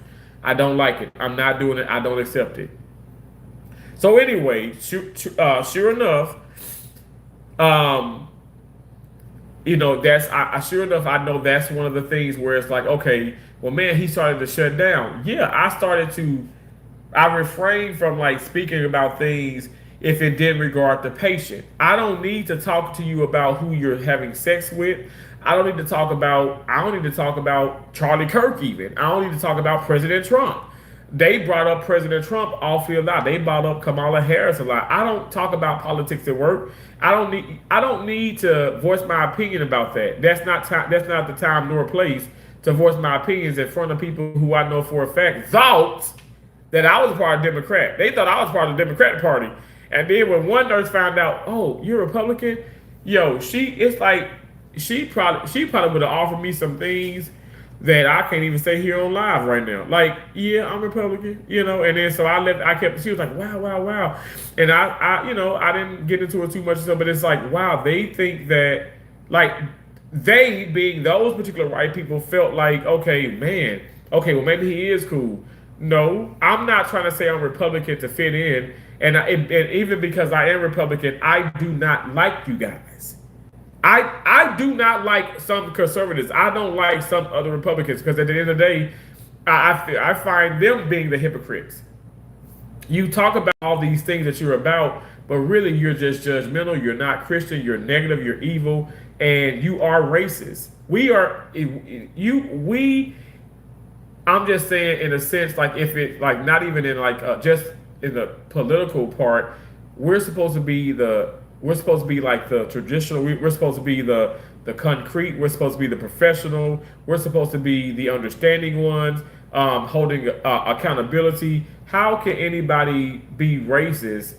I don't like it. I'm not doing it. I don't accept it. So anyway, sure enough, um, sure enough, I know that's one of the things where it's like, okay, well, man, he started to shut down. Yeah, I refrained from like speaking about things if it didn't regard the patient. I don't need to talk to you about who you're having sex with. I don't need to talk about Charlie Kirk even. I don't need to talk about President Trump. They brought up President Trump awfully a lot. They brought up Kamala Harris a lot. I don't talk about politics at work. I don't need to voice my opinion about that. That's not the time nor place to voice my opinions in front of people who I know for a fact thought that I was a part of the Democrat. They thought I was part of the Democratic Party. And then when one nurse found out, oh, you're a Republican, she probably would have offered me some things that I can't even say here on live right now. Like, yeah, I'm Republican, and then so she was like, wow, wow, wow. And I didn't get into it too much, but it's like, wow, they think that, like, they being those particular white people felt like, okay, man, okay, well, maybe he is cool. No, I'm not trying to say I'm Republican to fit in. And even because I am Republican, I do not like you guys. I do not like some conservatives. I don't like some other Republicans because at the end of the day, I find them being the hypocrites. You talk about all these things that you're about, but really you're just judgmental. You're not Christian. You're negative. You're evil, and you are racist. I'm just saying, in a sense, like if it, like not even in like just in the political part, we're supposed to be like the traditional. We're supposed to be the concrete. We're supposed to be the professional. We're supposed to be the understanding ones, holding accountability. How can anybody be racist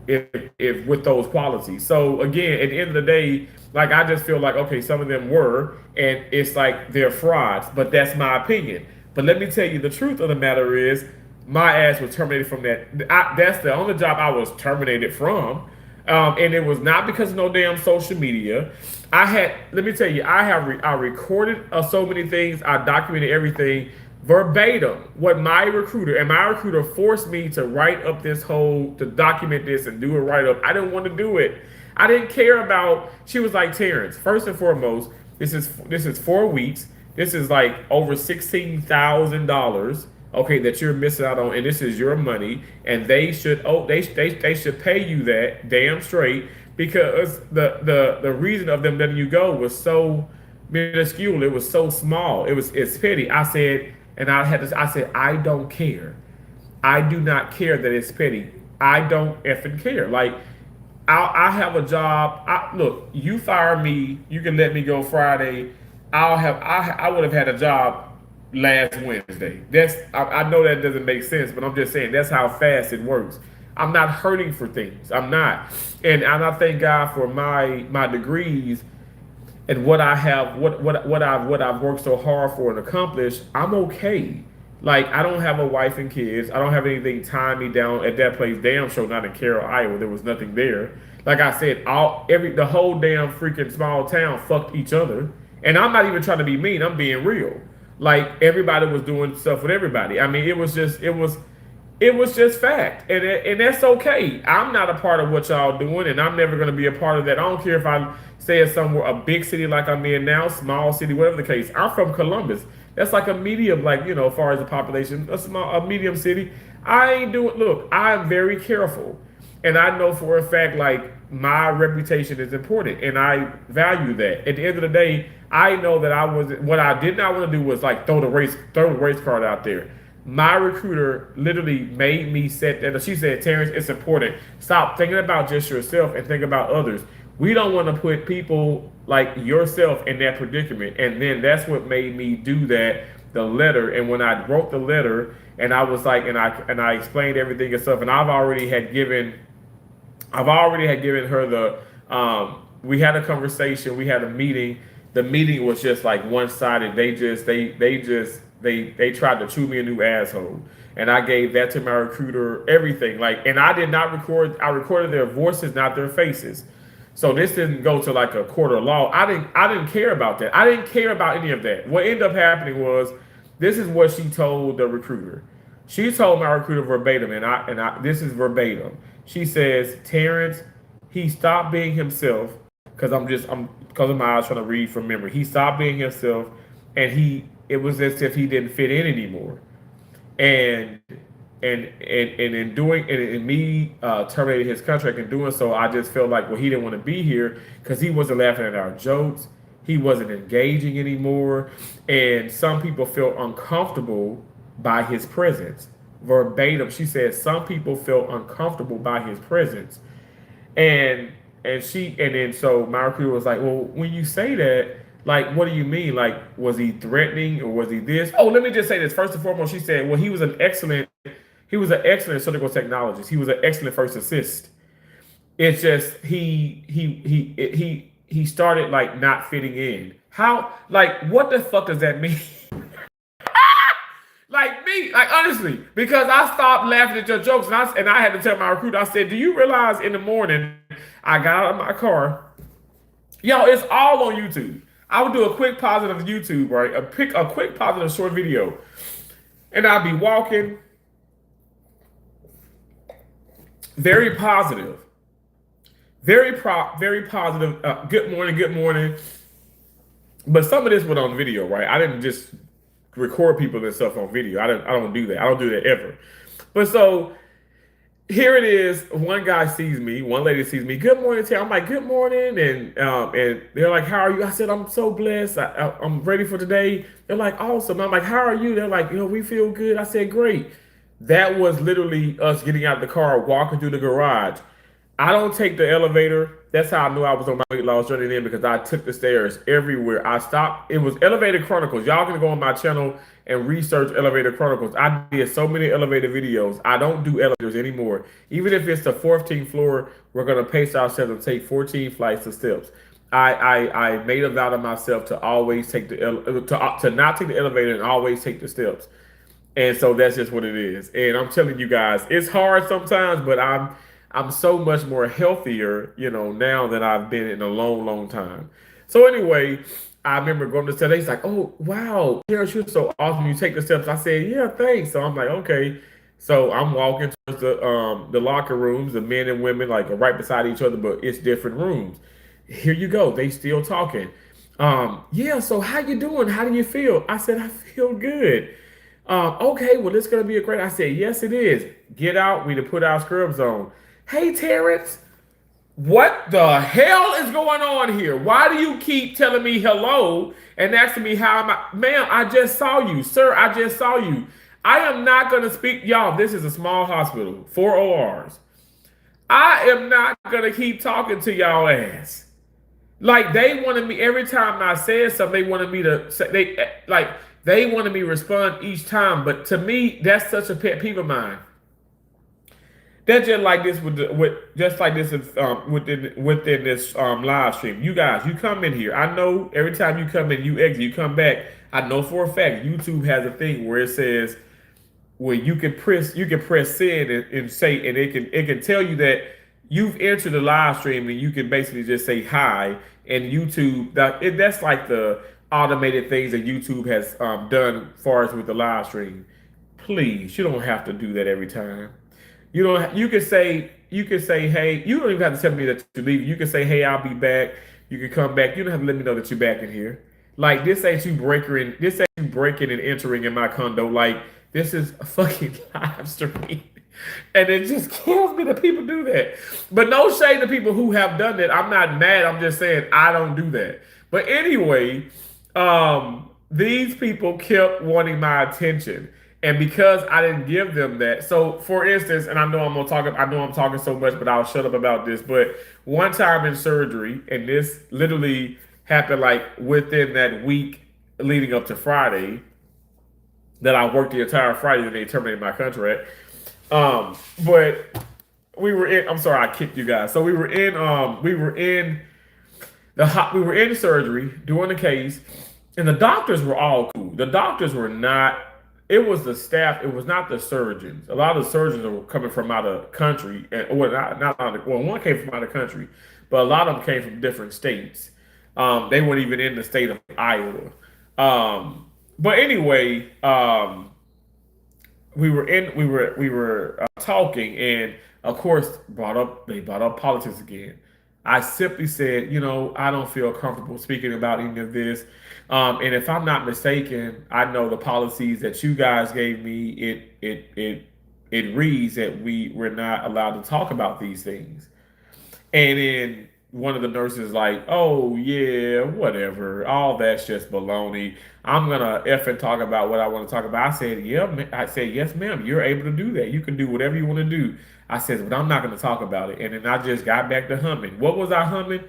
if with those qualities? So again, at the end of the day, like I just feel like, okay, some of them were, and it's like they're frauds, but that's my opinion. But let me tell you, the truth of the matter is, my ass was terminated from that. That's the only job I was terminated from, and it was not because of no damn social media. Let me tell you, I recorded so many things. I documented everything verbatim. What my recruiter forced me to write up to document this and do a write up. I didn't want to do it. I didn't care about. She was like, Terrence, first and foremost, this is 4 weeks. This is like over $16,000. Okay, that you're missing out on, and this is your money, and they should pay you that damn straight, because the reason of them letting you go was so minuscule. It was so small. It's petty. I said, I don't care. I do not care that it's petty. I don't effing care. Like, I have a job. Look, you fire me, you can let me go Friday. I would have had a job last Wednesday. I know that doesn't make sense, but I'm just saying that's how fast it works. I'm not hurting for things. I'm not, and I thank God for my degrees and what I have, what I've worked so hard for and accomplished. I'm okay. Like, I don't have a wife and kids. I don't have anything tying me down at that place. Damn sure not in Carroll, Iowa. There was nothing there. Like I said, the whole damn freaking small town fucked each other. And I'm not even trying to be mean. I'm being real. Like, everybody was doing stuff with everybody. I mean, it was just fact, and that's okay. I'm not a part of what y'all doing, and I'm never going to be a part of that. I don't care if I stay in somewhere, a big city like I'm in now, small city, whatever the case. I'm from Columbus. That's like a medium, like, as far as the population, a medium city. I ain't doing. Look, I'm very careful, and I know for a fact, like, my reputation is important, and I value that. At the end of the day, I know that what I did not want to do was like throw the race card out there. My recruiter literally made me set that. She said, Terrence, it's important. Stop thinking about just yourself and think about others. We don't want to put people like yourself in that predicament. And then that's what made me do that, the letter. And when I wrote the letter, and I was like, and I explained everything and stuff, and I've already had given her we had a conversation, we had a meeting. The meeting was just like one sided. They tried to chew me a new asshole. And I gave that to my recruiter, everything. Like, and I did not record, I recorded their voices, not their faces. So this didn't go to like a court of law. I didn't care about that. I didn't care about any of that. What ended up happening was, this is what she told the recruiter. She told my recruiter verbatim, and this is verbatim. She says, Terrence, he stopped being himself, because because of my eyes trying to read from memory. He stopped being himself, and it was as if he didn't fit in anymore. And in doing and in me terminating his contract and doing so, I just felt like, well, he didn't want to be here because he wasn't laughing at our jokes. He wasn't engaging anymore, and some people felt uncomfortable by his presence. Verbatim, she said some people felt uncomfortable by his presence, and then so my recruiter was like, well, when you say that, like, what do you mean? Like, was he threatening or was he this? Oh, let me just say this. First and foremost, she said, well, he was an excellent surgical technologist. He was an excellent first assist. It's just he started like not fitting in. How, like, what the fuck does that mean? Like, me, like, honestly, because I stopped laughing at your jokes, and I had to tell my recruiter, I said, do you realize in the morning I got out of my car? Yo, it's all on YouTube. I would do a quick positive YouTube, right? A quick positive short video. And I'd be walking, very positive. Very positive. Good morning, good morning. But some of this went on video, right? I didn't just record people and stuff on video. I don't do that. I don't do that ever. But so here it is. One guy sees me. One lady sees me. Good morning, Terry. I'm like, good morning, and they're like, how are you? I said, I'm so blessed. I'm ready for today. They're like, awesome. I'm like, how are you? They're like, we feel good. I said, great. That was literally us getting out of the car, walking through the garage. I don't take the elevator. That's how I knew I was on my weight loss journey then, because I took the stairs everywhere. I stopped. It was Elevator Chronicles. Y'all can go on my channel and research Elevator Chronicles. I did so many elevator videos. I don't do elevators anymore. Even if it's the 14th floor, we're going to pace ourselves and take 14 flights of steps. I made a vow to myself to always take to not take the elevator and always take the steps. And so that's just what it is. And I'm telling you guys, it's hard sometimes, but I'm so much more healthier, now than I've been in a long, long time. So anyway, I remember going to study. He's like, "Oh wow, Terrence, you're so awesome. You take the steps." I said, "Yeah, thanks." So I'm like, "Okay." So I'm walking towards the locker rooms. The men and women like are right beside each other, but it's different rooms. Here you go. They still talking. Yeah. So how you doing? How do you feel? I said, "I feel good." Okay. Well, it's gonna be a great. I said, "Yes, it is." Get out. We to put our scrubs on. Hey, Terrence, what the hell is going on here? Why do you keep telling me hello and asking me how am I? Ma'am, I just saw you. Sir, I just saw you. I am not going to speak. Y'all, this is a small hospital, 4 ORs. I am not going to keep talking to y'all ass. Like, they wanted me, every time I said something, they wanted me to say, they wanted me to respond each time. But to me, that's such a pet peeve of mine. That's just like this within this live stream. You guys, you come in here. I know every time you come in, you exit, you come back. I know for a fact YouTube has a thing where it says where you can press send and say, and it can tell you that you've entered the live stream, and you can basically just say hi. And YouTube, that's like the automated things that YouTube has done far as with the live stream. Please, you don't have to do that every time. You don't. You can say, hey. You don't even have to tell me that you leave. You can say, hey, I'll be back. You can come back. You don't have to let me know that you're back in here. Like this ain't you breaking. This ain't you breaking and entering in my condo. Like this is a fucking live stream, and it just kills me that people do that. But no shade to people who have done that. I'm not mad. I'm just saying I don't do that. But anyway, these people kept wanting my attention. And because I didn't give them that, so for instance, and I know I'm talking so much, but I'll shut up about this. But one time in surgery, and this literally happened like within that week leading up to Friday, that I worked the entire Friday, and they terminated my contract. But we were in. I'm sorry, I kicked you guys. So we were in surgery doing the case, and the doctors were all cool. The doctors were not. It was the staff. It was not the surgeons. A lot of the surgeons were coming from out of country, and well, not out of, well, one came from out of country, but a lot of them came from different states. They weren't even in the state of Iowa. But anyway, we were talking, and of course they brought up politics again. I simply said, I don't feel comfortable speaking about any of this. And if I'm not mistaken, I know the policies that you guys gave me. It reads that we're not allowed to talk about these things. And then one of the nurses like, oh yeah, whatever. All that's just baloney. I'm gonna F and talk about what I want to talk about. I said, yeah, I said, yes, ma'am, you're able to do that. You can do whatever you want to do. I said, but I'm not gonna talk about it. And then I just got back to humming. What was I humming?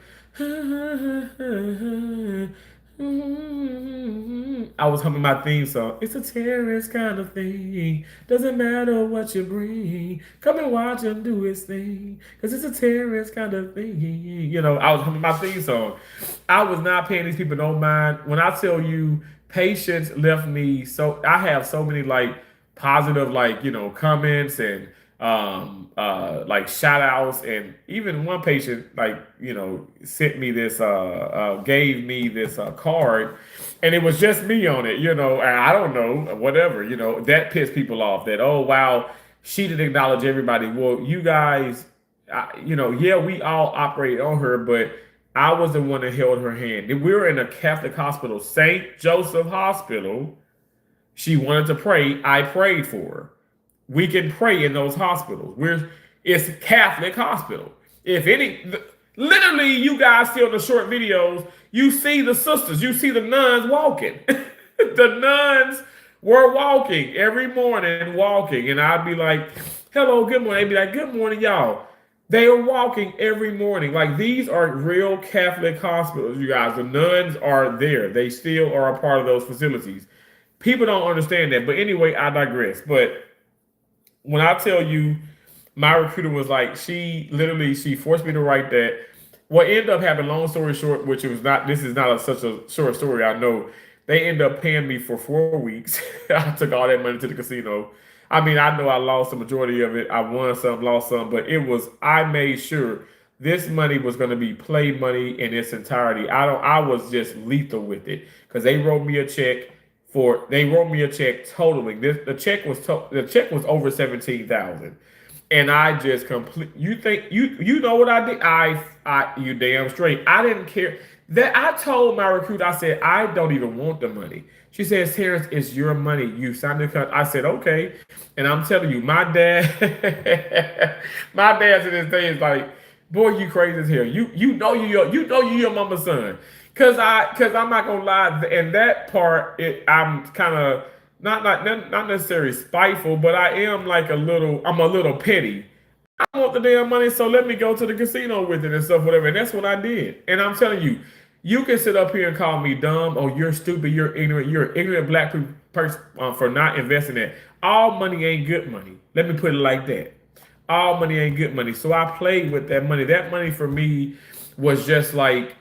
I was humming my theme song. It's a terrorist kind of thing. Doesn't matter what you bring. Come and watch him do his thing. Because it's a terrorist kind of thing. I was humming my theme song. I was not paying these people no mind. When I tell you, patience left me so. I have so many like positive like comments and like shout outs, and even one patient like sent me this gave me this card, and it was just me on it, and I don't know, whatever, that pissed people off, that, oh wow, she didn't acknowledge everybody. Well, you guys, yeah, we all operate on her, but I was the one that held her hand. We were in a Catholic hospital, St. Joseph Hospital. She wanted to pray, I prayed for her. We can pray in those hospitals. It's Catholic hospital. If any, literally, you guys see on the short videos, you see the sisters, you see the nuns walking. The nuns were walking every morning, walking, and I'd be like, "Hello, good morning." They'd be like, "Good morning, y'all." They are walking every morning. Like these are real Catholic hospitals, you guys. The nuns are there. They still are a part of those facilities. People don't understand that. But anyway, I digress. But when I tell you, my recruiter was like, she forced me to write that. What ended up happening, long story short, which it was not, this is not such a short story, I know. They ended up paying me for 4 weeks. I took all that money to the casino. I mean, I know I lost the majority of it. I won some, lost some, but I made sure this money was going to be play money in its entirety. I was just lethal with it because they wrote me a check totaling this. The check was over 17,000, and I just complete. You think you know what I did? You damn straight. I didn't care. That I told my recruiter. I said I don't even want the money. She says, Terrence, it's your money. You signed the contract. I said okay, and I'm telling you, my dad, my dad to this day is like, boy, you crazy as hell. You know you your mama's son. Cause I'm not gonna lie, in that part, I'm kind of not necessarily spiteful, but I am like I'm a little petty. I want the damn money, so let me go to the casino with it and stuff, whatever. And that's what I did. And I'm telling you, you can sit up here and call me dumb, or you're stupid, you're an ignorant black person for not investing it. All money ain't good money. Let me put it like that. All money ain't good money. So I played with that money. That money for me was just like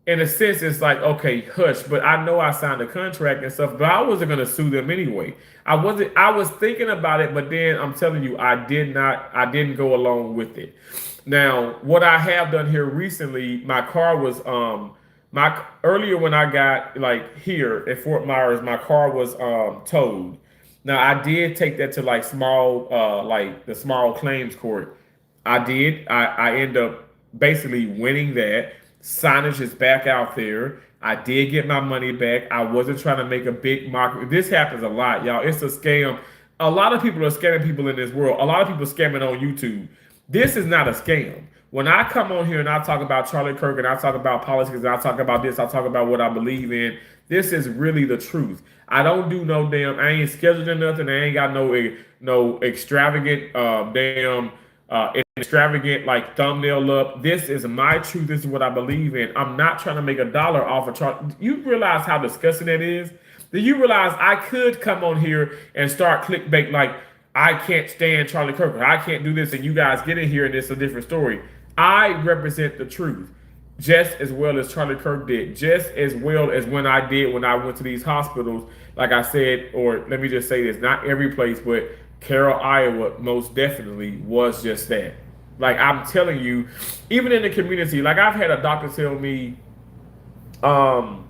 in a sense, it's like, okay, hush, but I know I signed a contract and stuff, but I wasn't gonna sue them anyway. I was thinking about it, but then I'm telling you, I didn't go along with it. Now, what I have done here recently, my car was my earlier when I got like here at Fort Myers, my car was towed. Now I did take that to like small like the small claims court. I did. I end up basically winning that. Signage is back out there. I did get my money back. I wasn't trying to make a big mock. This happens a lot, y'all. It's a scam. A lot of people are scamming people in this world. A lot of people scamming on YouTube. This is not a scam. When I come on here and I talk about Charlie Kirk and I talk about politics and I talk about this, I talk about what I believe in. This is really the truth. I don't do no damn. I ain't scheduled or nothing. I ain't got no extravagant damn extravagant like thumbnail up. This is my truth. This is what I believe in. I'm not trying to make a dollar off of Charlie. You realize how disgusting that is? Do you realize I could come on here and start clickbait like I can't stand Charlie Kirk, or I can't do this, and you guys get in here and it's a different story. I represent the truth just as well as Charlie Kirk did, just as well as when I did when I went to these hospitals. Like I said, or let me just say this, not every place, but Carroll, Iowa, most definitely was just that. Like I'm telling you, even in the community, like I've had a doctor tell me, um,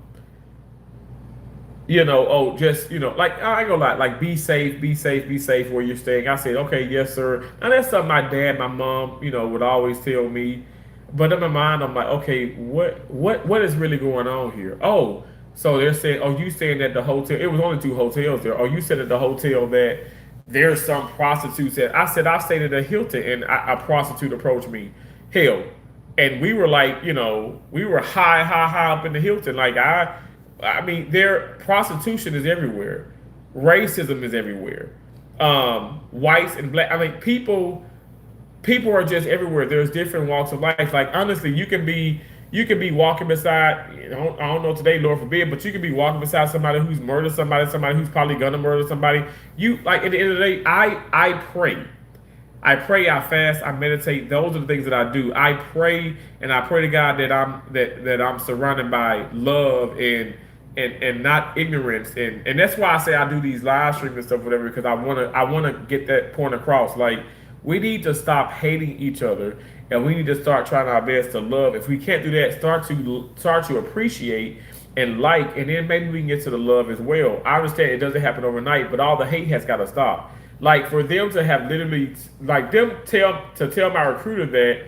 oh, just, like, I ain't gonna lie, like, be safe, be safe, be safe where you're staying. I said, okay, yes, sir. And that's something my dad, my mom, would always tell me. But in my mind, I'm like, okay, what is really going on here? Oh, so they're saying, oh, you saying that the hotel, it was only two hotels there. Oh, you said at the hotel that there's some prostitutes that, I said, I stayed at a Hilton and a prostitute approached me. Hell, and we were like, we were high up in the Hilton. Like I mean, their prostitution is everywhere. Racism is everywhere. Whites and black. I mean, people are just everywhere. There's different walks of life. Like honestly, you can be walking beside. I don't know today, Lord forbid, but you can be walking beside somebody who's murdered somebody, somebody who's probably gonna murder somebody. You like at the end of the day, I pray. I pray, I fast, I meditate. Those are the things that I do. I pray and I pray to God that I'm surrounded by love and not ignorance. And that's why I say I do these live streams and stuff, whatever, because I wanna get that point across. Like we need to stop hating each other and we need to start trying our best to love. If we can't do that, start to appreciate and like, and then maybe we can get to the love as well. I understand it doesn't happen overnight, but all the hate has got to stop. Like for them to have literally, like them tell my recruiter that,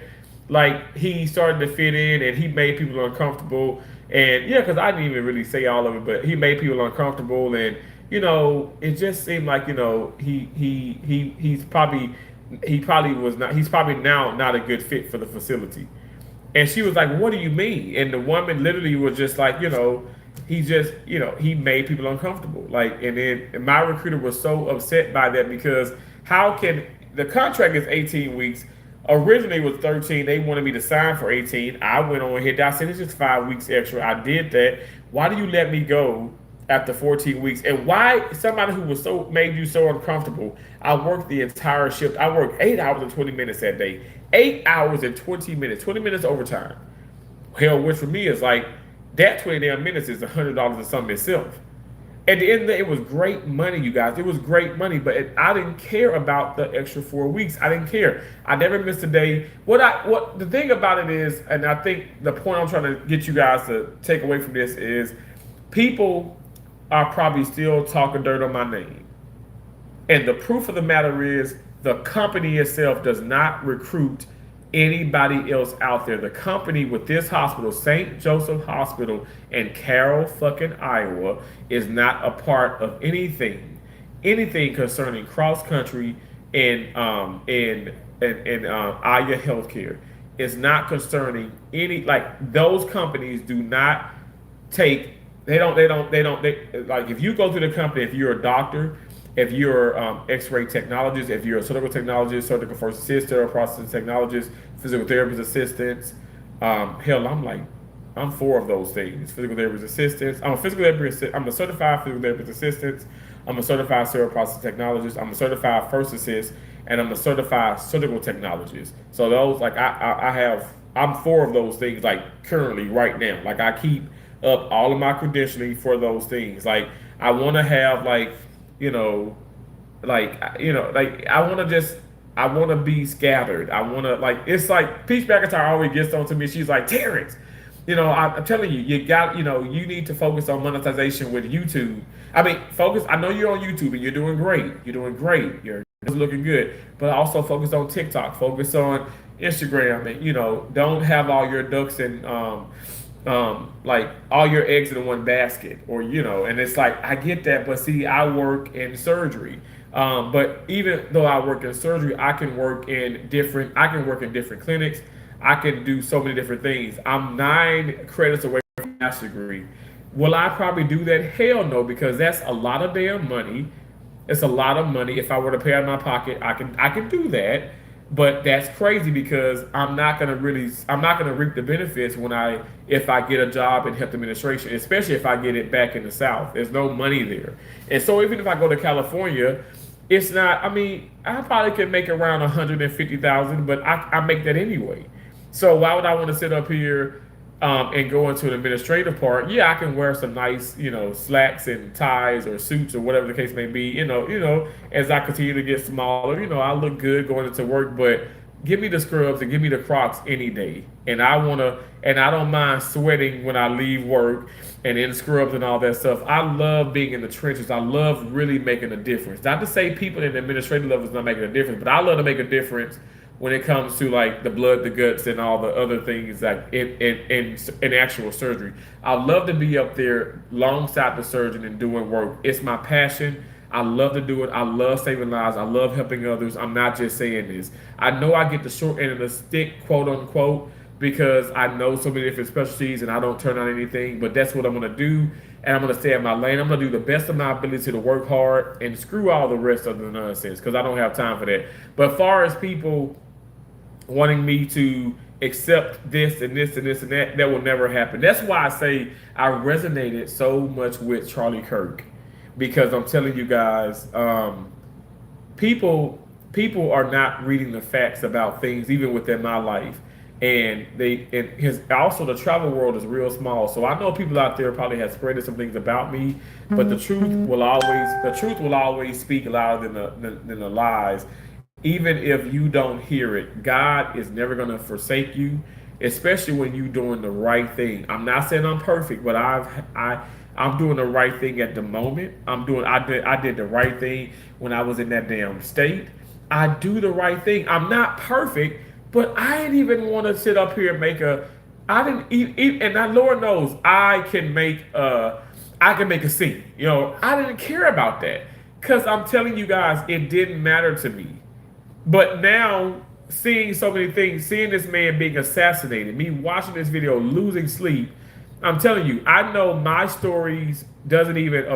like he started to fit in and he made people uncomfortable, and yeah, because I didn't even really say all of it, but he made people uncomfortable, and it just seemed like he's probably now not a good fit for the facility. And she was like, "What do you mean?" And the woman literally was just like, he just, he made people uncomfortable. Like, and then my recruiter was so upset by that because how can the contract is 18 weeks? Originally it was 13. They wanted me to sign for 18. I went on ahead. I said it's just 5 weeks extra. I did that. Why do you let me go after 14 weeks? And why somebody who was so made you so uncomfortable? I worked the entire shift. I worked 8 hours and 20 minutes that day. 8 hours and 20 minutes. 20 minutes overtime. Hell, which for me is like that 20 damn minutes is $100 and something itself. At the end of the day, it was great money, you guys. It was great money, but I didn't care about the extra 4 weeks. I didn't care. I never missed a day. What the thing about it is, and I think the point I'm trying to get you guys to take away from this is, people are probably still talking dirt on my name, and the proof of the matter is, the company itself does not recruit anybody else out there. The company with this hospital, St. Joseph Hospital in Carroll, fucking Iowa, is not a part of anything concerning cross country and Aya Healthcare. It's not concerning any, like those companies do not take. They like if you go through the company, if you're a doctor, if you're X-ray technologist, if you're a surgical technologist, surgical first assistant, or processing technologist, physical therapist assistants, hell, I'm four of those things. Physical therapist assistants. I'm a physical therapist. I'm a certified physical therapist assistant. I'm a certified cerebral processing technologist. I'm a certified first assist, and I'm a certified surgical technologist. So those, like, I'm four of those things like currently right now. Like I keep up all of my credentialing for those things. Like I want to have like you know like I want to just I want to be scattered. I want to like it's like Peach McIntyre always gets on to me. She's like Terrence, I'm telling you, you got you need to focus on monetization with YouTube. I mean, focus. I know you're on YouTube and you're doing great. You're doing great. You're looking good, but also focus on TikTok. Focus on Instagram, and don't have all your ducks in like all your eggs in one basket, or and it's like I get that, but see, I work in surgery. But even though I work in surgery, I can work in different clinics. I can do so many different things. I'm 9 credits away from a master's degree. Will I probably do that? Hell no, because that's a lot of damn money. It's a lot of money. If I were to pay out of my pocket, I can do that. But that's crazy because I'm not gonna reap the benefits when I if I get a job in health administration, especially if I get it back in the South. There's no money there. And so even if I go to California, it's not I mean, I probably could make around 150,000, but I make that anyway. So why would I want to sit up here and go into an administrative part? Yeah, I can wear some nice, slacks and ties or suits or whatever the case may be. As I continue to get smaller, I look good going into work. But give me the scrubs and give me the Crocs any day, and I don't mind sweating when I leave work and in scrubs and all that stuff. I love being in the trenches. I love really making a difference. Not to say people in the administrative level is not making a difference, but I love to make a difference when it comes to like the blood, the guts, and all the other things like in actual surgery. I love to be up there alongside the surgeon and doing work. It's my passion. I love to do it. I love saving lives. I love helping others. I'm not just saying this. I know I get the short end of the stick, quote unquote, because I know so many different specialties and I don't turn on anything, but that's what I'm going to do. And I'm going to stay in my lane. I'm going to do the best of my ability to work hard and screw all the rest of the nonsense because I don't have time for that. But as far as people wanting me to accept this and this and this and that, that will never happen. That's why I say I resonated so much with Charlie Kirk because I'm telling you guys, people people are not reading the facts about things even within my life, and his also the travel world is real small, so I know people out there probably have spreaded some things about me, but the truth will always speak louder than the lies. Even if you don't hear it, God is never going to forsake you, especially when you're doing the right thing. I'm not saying I'm perfect, but I'm doing the right thing at the moment. I did the right thing when I was in that damn state. I do the right thing. I'm not perfect, but I didn't even want to sit up here and make a. I didn't eat, and that Lord knows I can make a scene. I didn't care about that because I'm telling you guys, it didn't matter to me. But now, seeing so many things, seeing this man being assassinated, me watching this video, losing sleep, I'm telling you, I know my stories doesn't even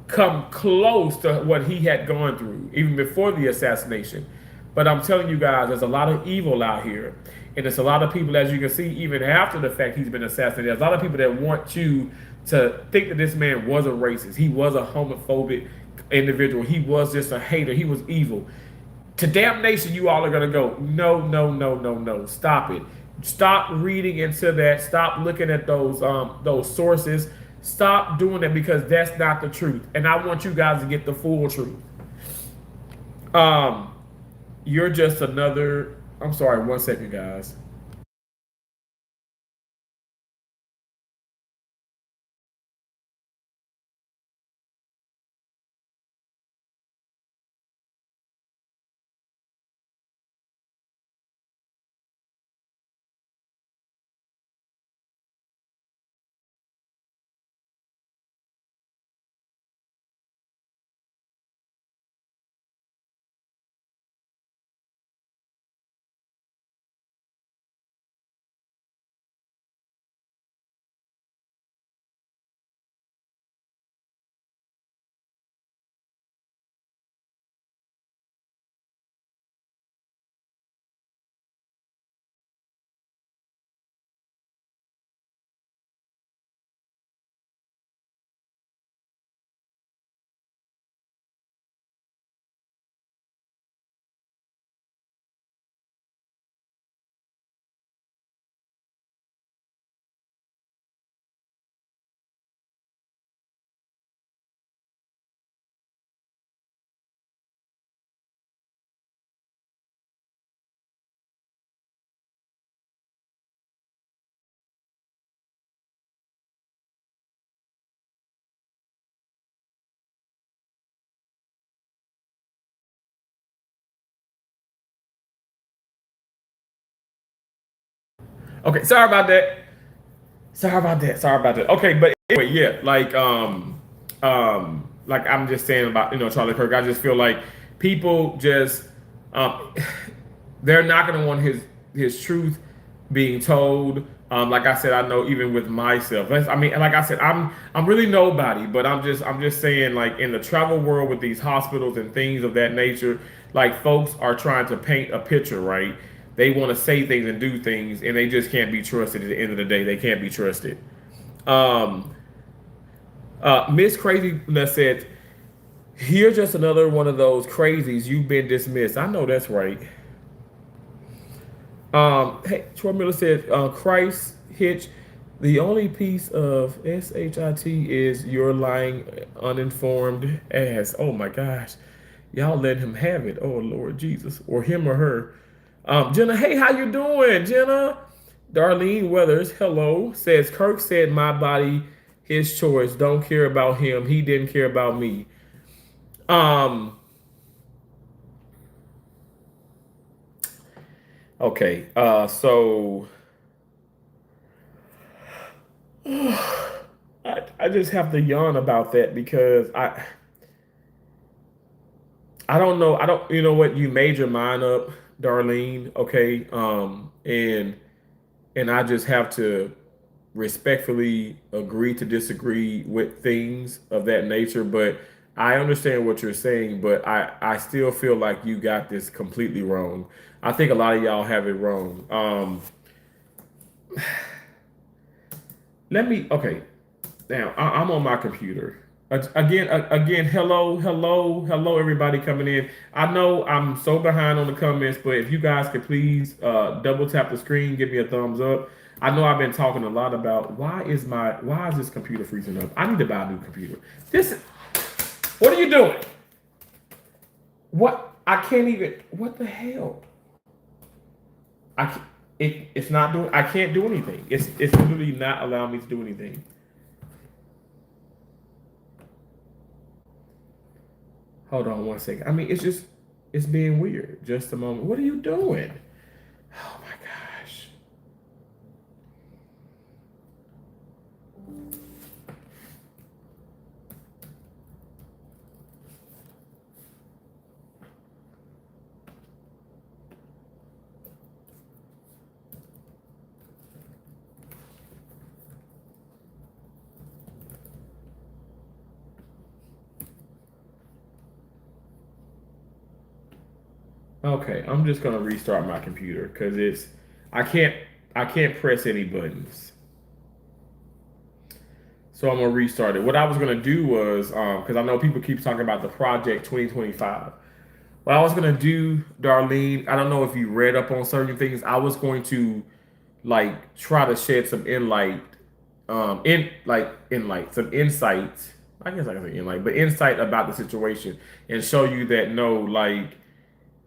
come close to what he had gone through, even before the assassination. But I'm telling you guys, there's a lot of evil out here. And there's a lot of people, as you can see, even after the fact he's been assassinated, there's a lot of people that want you to think that this man was a racist. He was a homophobic individual. He was just a hater. He was evil. To damnation, you all are going to go, no, no, no, no, no. Stop it. Stop reading into that. Stop looking at those sources. Stop doing that because that's not the truth. And I want you guys to get the full truth. Um, you're just another. I'm sorry. 1 second, guys. Okay, sorry about that. Sorry about that. Sorry about that. Okay, but anyway, yeah, like I'm just saying about Charlie Kirk. I just feel like people just um, they're not going to want his truth being told. Like I said, I know even with myself. I mean, like I said, I'm really nobody, but I'm just saying, like in the travel world with these hospitals and things of that nature, like folks are trying to paint a picture, right? They want to say things and do things, and they just can't be trusted. At the end of the day, they can't be trusted. Um, Miss Craziness said, "You're just another one of those crazies. You've been dismissed." I know that's right. Hey, Troy Miller said, Christ Hitch, the only piece of shit is your lying, uninformed ass. Oh my gosh, y'all let him have it. Oh Lord Jesus, or him or her. Jenna, hey, how you doing, Jenna? Darlene Weathers, hello, says Kirk said my body, his choice. Don't care about him. He didn't care about me. Um, okay. So I just have to yawn about that because I don't know. I don't you know what, you made your mind up, Darlene, okay? And I just have to respectfully agree to disagree with things of that nature, but I understand what you're saying, but I still feel like you got this completely wrong. I think a lot of y'all have it wrong. Let me okay. Now I'm on my computer. Again, hello, everybody coming in. I know I'm so behind on the comments, but if you guys could please double tap the screen, give me a thumbs up. I know I've been talking a lot about why is this computer freezing up? I need to buy a new computer. What are you doing? What I can't even. What the hell? I can't, it's not doing. I can't do anything. It's literally not allowing me to do anything. Hold on one second. I mean, it's being weird. Just a moment. What are you doing? Oh my gosh. Okay, I'm just gonna restart my computer because I can't I can't press any buttons. So I'm gonna restart it. What I was gonna do was because I know people keep talking about the project 2025. What I was gonna do, Darlene, I don't know if you read up on certain things. I was going to like try to shed some inlight, some insights. I guess I can say inlight, but insight about the situation and show you that no, like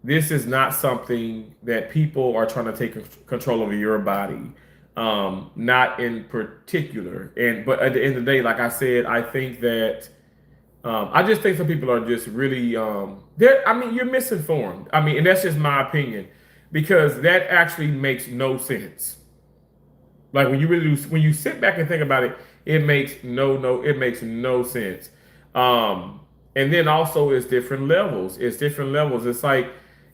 this is not something that people are trying to take control over your body. Not in particular. And but at the end of the day, like I said, I think that I just think some people are just really they're I mean, you're misinformed. I mean, and that's just my opinion. Because that actually makes no sense. Like when you really when you sit back and think about it, it makes no sense. Um, and then also it's different levels. It's different levels. It's like,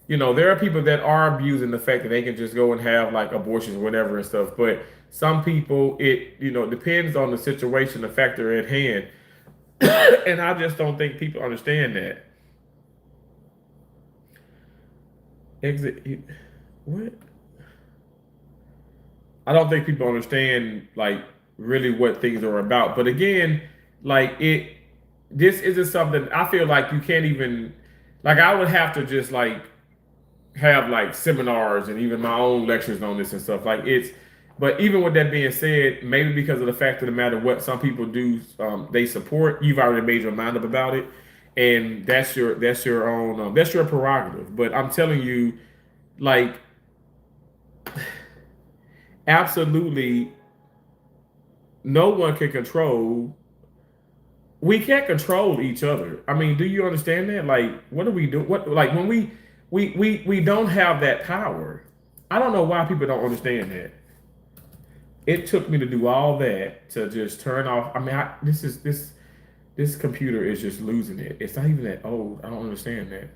there are people that are abusing the fact that they can just go and have like abortions or whatever and stuff. But some people, it depends on the situation, the factor at hand. And I just don't think people understand that. Exit. What? I don't think people understand like really what things are about. But again, like this isn't something I feel like you can't even like I would have to just like have like seminars and even my own lectures on this and stuff. Like but even with that being said, maybe because of the fact of the matter, what some people do, they support. You've already made your mind up about it, and that's your own that's your prerogative. But I'm telling you, like absolutely no one can control. We can't control each other. I mean, do you understand that? Like, what do we do? What like when we don't have that power. I don't know why people don't understand that. It took me to do all that to just turn off. I mean, this computer is just losing it. It's not even that old. I don't understand that.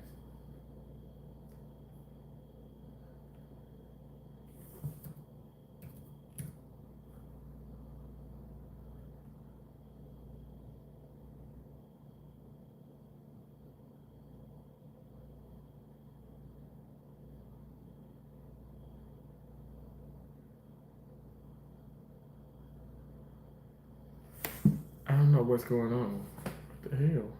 I don't know what's going on. What the hell?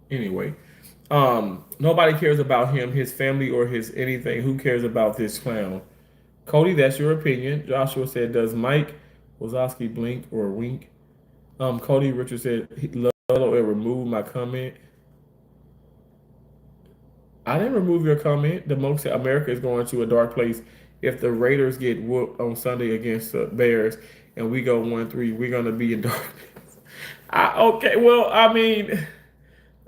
Anyway, nobody cares about him, his family, or his anything. Who cares about this clown? Cody, that's your opinion. Joshua said, "Does Mike Wazowski blink or wink?" Cody Richard said, "Lolo and remove my comment." I didn't remove your comment. The most said America is going to a dark place if the Raiders get whooped on Sunday against the Bears and we go 1-3. We're gonna be in darkness. Okay, well, I mean,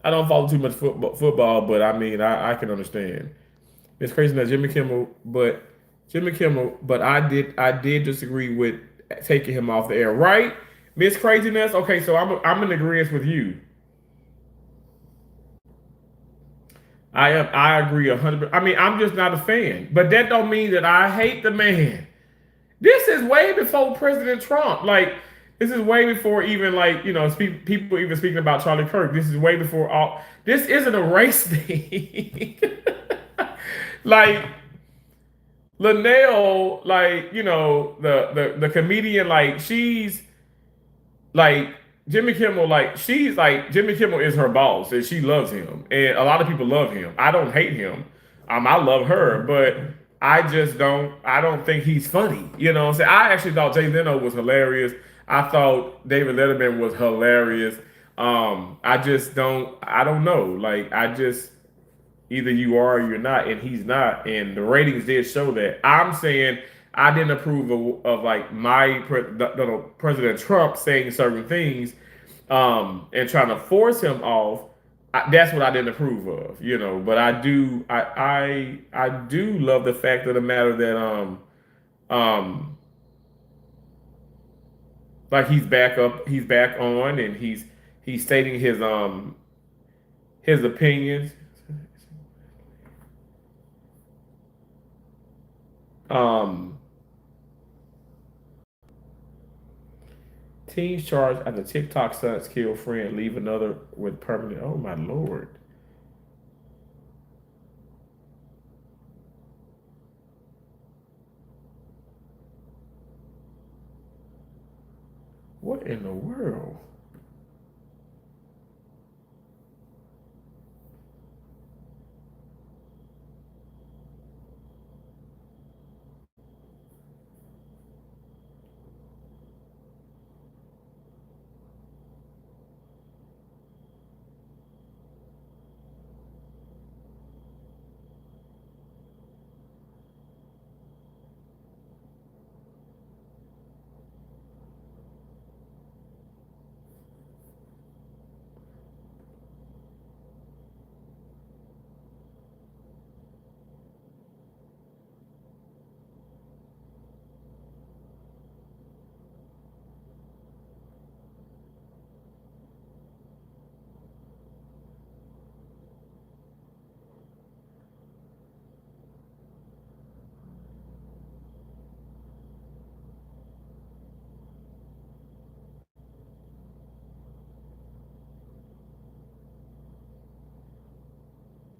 I don't follow too much football, but I mean, I can understand. It's crazy that Jimmy Kimmel, but I did disagree with taking him off the air, right? Miss Craziness. Okay, so I'm in agreement with you. I agree 100. I mean, I'm just not a fan, but that don't mean that I hate the man. This is way before President Trump. Like, this is way before even like people even speaking about Charlie Kirk. This is way before all. This isn't a race thing. Like Linnell, like the comedian, like she's like Jimmy Kimmel, like she's like Jimmy Kimmel is her boss and she loves him, and a lot of people love him. I don't hate him. I love her, but I just don't. I don't think he's funny. You know what I'm saying? I actually thought Jay Leno was hilarious. I thought David Letterman was hilarious. I just don't. I don't know. Like I just either you are or you're not, and he's not. And the ratings did show that. I'm saying I didn't approve of like President Trump saying certain things and trying to force him off. That's what I didn't approve of, But I do love the fact of the matter that um like he's back on, and he's stating his opinions. Um, Teens charged after TikTok stunts kill friend, leave another with permanent. Oh my lord! What in the world?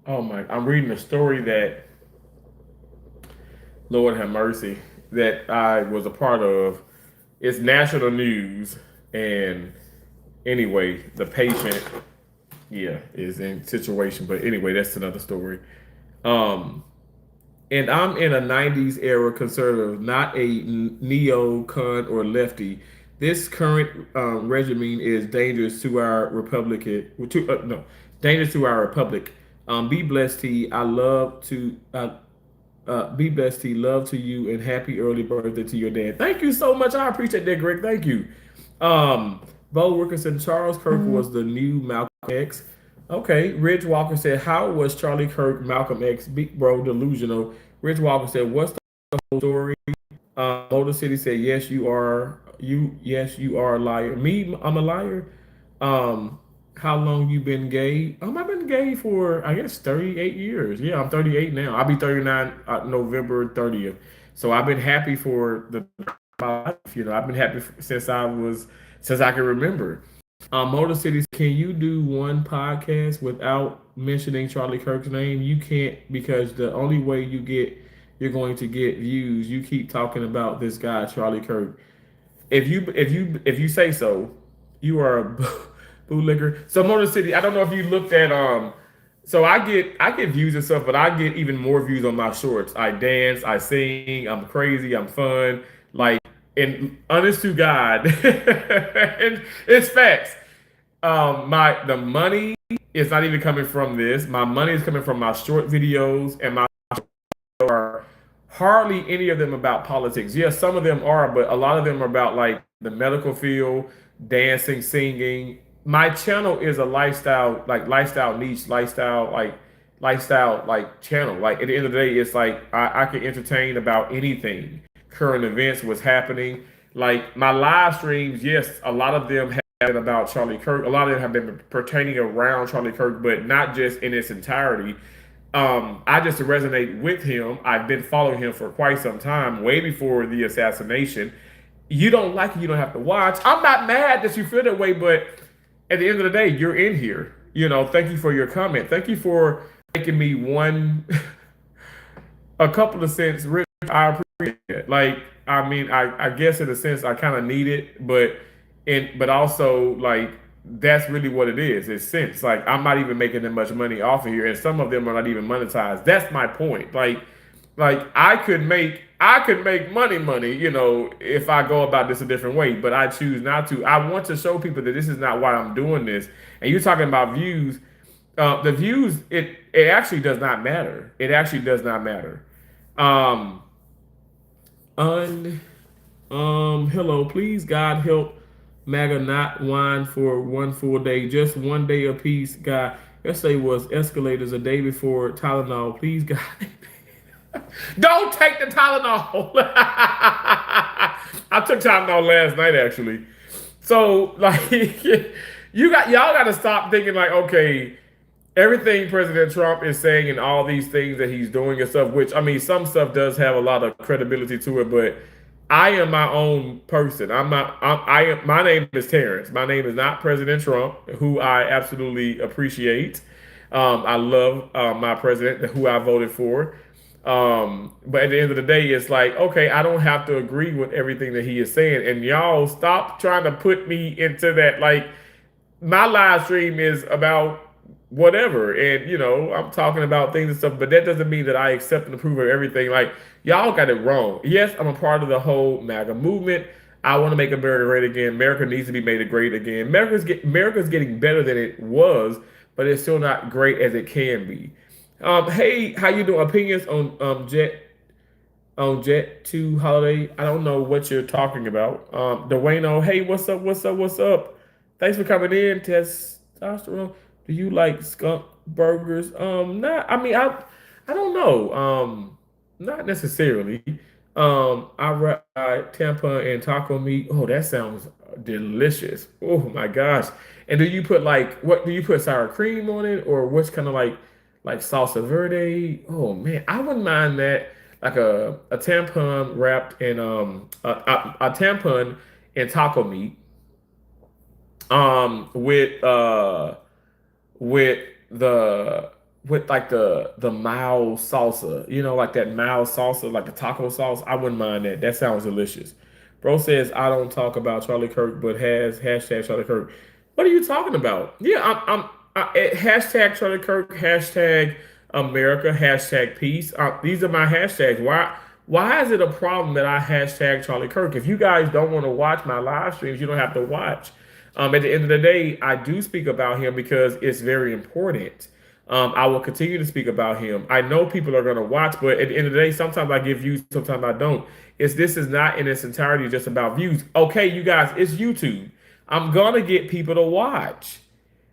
Oh my! I'm reading a story that Lord have mercy that I was a part of. It's national news, and anyway, the patient, yeah, is in situation. But anyway, that's another story. Um, and I'm in a '90s era conservative, not a neo-con or lefty. This current regime is dangerous to our republican. No, dangerous to our republic. Be blessed, T. I love to. Be blessed, T. Love to you and happy early birthday to your dad. Thank you so much. I appreciate that, Greg. Thank you. Bo Wilkinson, Charles Kirk was the new Malcolm X. Okay, Rich Walker said, "How was Charlie Kirk Malcolm X? Big bro, delusional." Rich Walker said, "What's the whole story?" Motor City said, "Yes, you are. Yes, you are a liar. Me, I'm a liar." Um, how long you been gay? I've been gay for I guess 38 years. Yeah, I'm 38 now. I'll be 39 November 30th. So I've been happy for the my life. I've been happy since I can remember. Motor City, can you do one podcast without mentioning Charlie Kirk's name? You can't because the only way you're going to get views. You keep talking about this guy Charlie Kirk. If you say so, you are a bootlicker. So Motor City, I don't know if you looked at so I get views and stuff, but I get even more views on my shorts. I dance, I sing, I'm crazy, I'm fun. Like and honest to God, and it's facts. My the money is not even coming from this. My money is coming from my short videos and my are hardly any of them about politics. Yes, some of them are, but a lot of them are about like the medical field, dancing, singing. My channel is a lifestyle niche, lifestyle like channel. Like at the end of the day, it's like I can entertain about anything, current events, what's happening. Like my live streams, yes, a lot of them have been about Charlie Kirk. A lot of them have been pertaining around Charlie Kirk, but not just in its entirety. I just resonate with him. I've been following him for quite some time, way before the assassination. You don't like it, you don't have to watch. I'm not mad that you feel that way, but at the end of the day, you're in here. Thank you for your comment. Thank you for making me a couple of cents rich. I appreciate it. Like, I mean, I guess in a sense I kind of need it, but also like that's really what it is. It's sense. Like I'm not even making that much money off of here, and some of them are not even monetized. That's my point. Like I could make money, if I go about this a different way, but I choose not to. I want to show people that this is not why I'm doing this. And you're talking about views. The views, it actually does not matter. It actually does not matter. Um, un, hello, please God help MAGA not whine for one full day, just one day apiece. God, yesterday was escalators a day before Tylenol. Please God, don't take the Tylenol. I took Tylenol last night actually. So like, y'all got to stop thinking like, okay, everything President Trump is saying and all these things that he's doing and stuff, which I mean, some stuff does have a lot of credibility to it, but I am my own person. I'm not. My name is Terrence. My name is not President Trump, who I absolutely appreciate. I love my president, who I voted for. But at the end of the day, it's like, okay, I don't have to agree with everything that he is saying, and y'all stop trying to put me into that. Like, my live stream is about whatever, and I'm talking about things and stuff, but that doesn't mean that I accept and approve of everything. Like, y'all got it wrong. Yes, I'm a part of the whole MAGA movement. I want to make America great again. America needs to be made great again. America's getting better than it was, but it's still not great as it can be. Hey, how you doing? Opinions on Jet 2 Holiday. I don't know what you're talking about. Dwayno, hey, what's up? What's up? What's up? Thanks for coming in. Testosterone. Do you like skunk burgers? Not. I mean, I don't know. Not necessarily. I ride Tampa and taco meat. Oh, that sounds delicious. Oh my gosh. And do you put what do you put sour cream on it, or what's kind of like salsa verde? Oh man, I wouldn't mind that. Like a tampon wrapped in a tampon in taco meat with with the with like the mild salsa, like that mild salsa, like the taco sauce. I wouldn't mind that. That sounds delicious. Bro says I don't talk about Charlie Kirk, but has hashtag Charlie Kirk. What are you talking about? Yeah, hashtag Charlie Kirk, hashtag America, hashtag peace. These are my hashtags. Why is it a problem that I hashtag Charlie Kirk? If you guys don't want to watch my live streams, you don't have to watch. At the end of the day, I do speak about him because it's very important. I will continue to speak about him. I know people are going to watch, but at the end of the day, sometimes I give views, sometimes I don't. This is not in its entirety just about views. Okay, you guys, it's YouTube. I'm gonna get people to watch.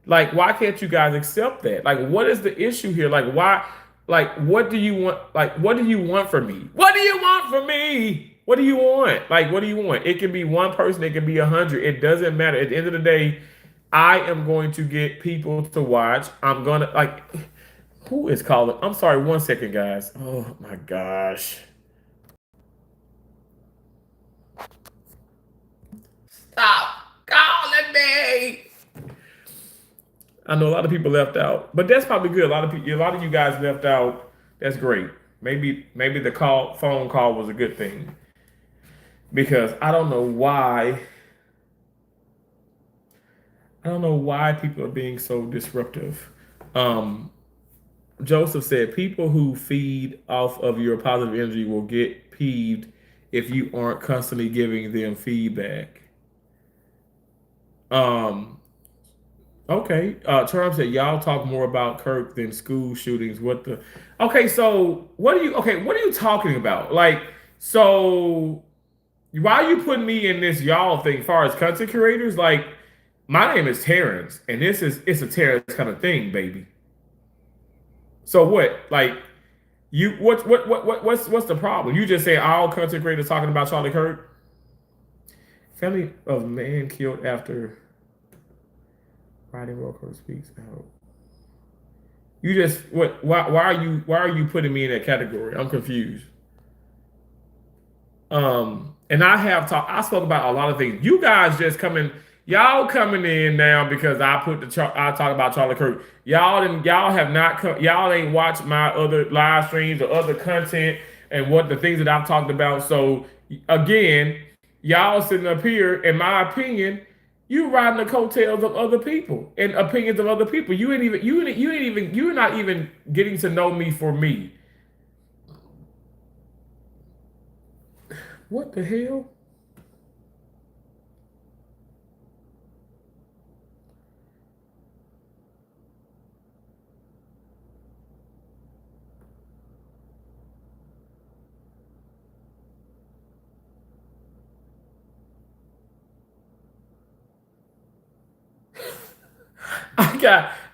Like, why can't you guys accept that? Like, what is the issue here? Like, why? Like, what do you want? Like, what do you want from me? What do you want from me? What do you want? Like, what do you want? It can be one person, it can be 100. It doesn't matter. At the end of the day, I am going to get people to watch. I'm gonna like, who is calling? I'm sorry, 1 second, guys. Oh my gosh. Stop calling me. I know a lot of people left out, but that's probably good. A lot of you guys left out. That's great. Maybe the phone call was a good thing because I don't know why people are being so disruptive. Um, Joseph said people who feed off of your positive energy will get peeved if you aren't constantly giving them feedback. Um, Okay. Term said y'all talk more about Kirk than school shootings. What the? Okay, so what are you? Okay, what are you talking about? Like, so why are you putting me in this y'all thing? As far as content creators, like, my name is Terrence, and it's a Terrence kind of thing, baby. So what? Like, what's the problem? You just say all content creators talking about Charlie Kirk? Family of man killed after riding Rocco speaks out. You just what? Why are you putting me in that category? I'm confused. And I have talked. I spoke about a lot of things. You guys just coming. Y'all coming in now because I talk about Charlie Kirk. Y'all didn't. Y'all have not. Y'all ain't watched my other live streams or other content and what the things that I've talked about. So again, y'all sitting up here. In my opinion, you riding the coattails of other people and opinions of other people. You ain't even. You ain't even. You're not even getting to know me for me. What the hell?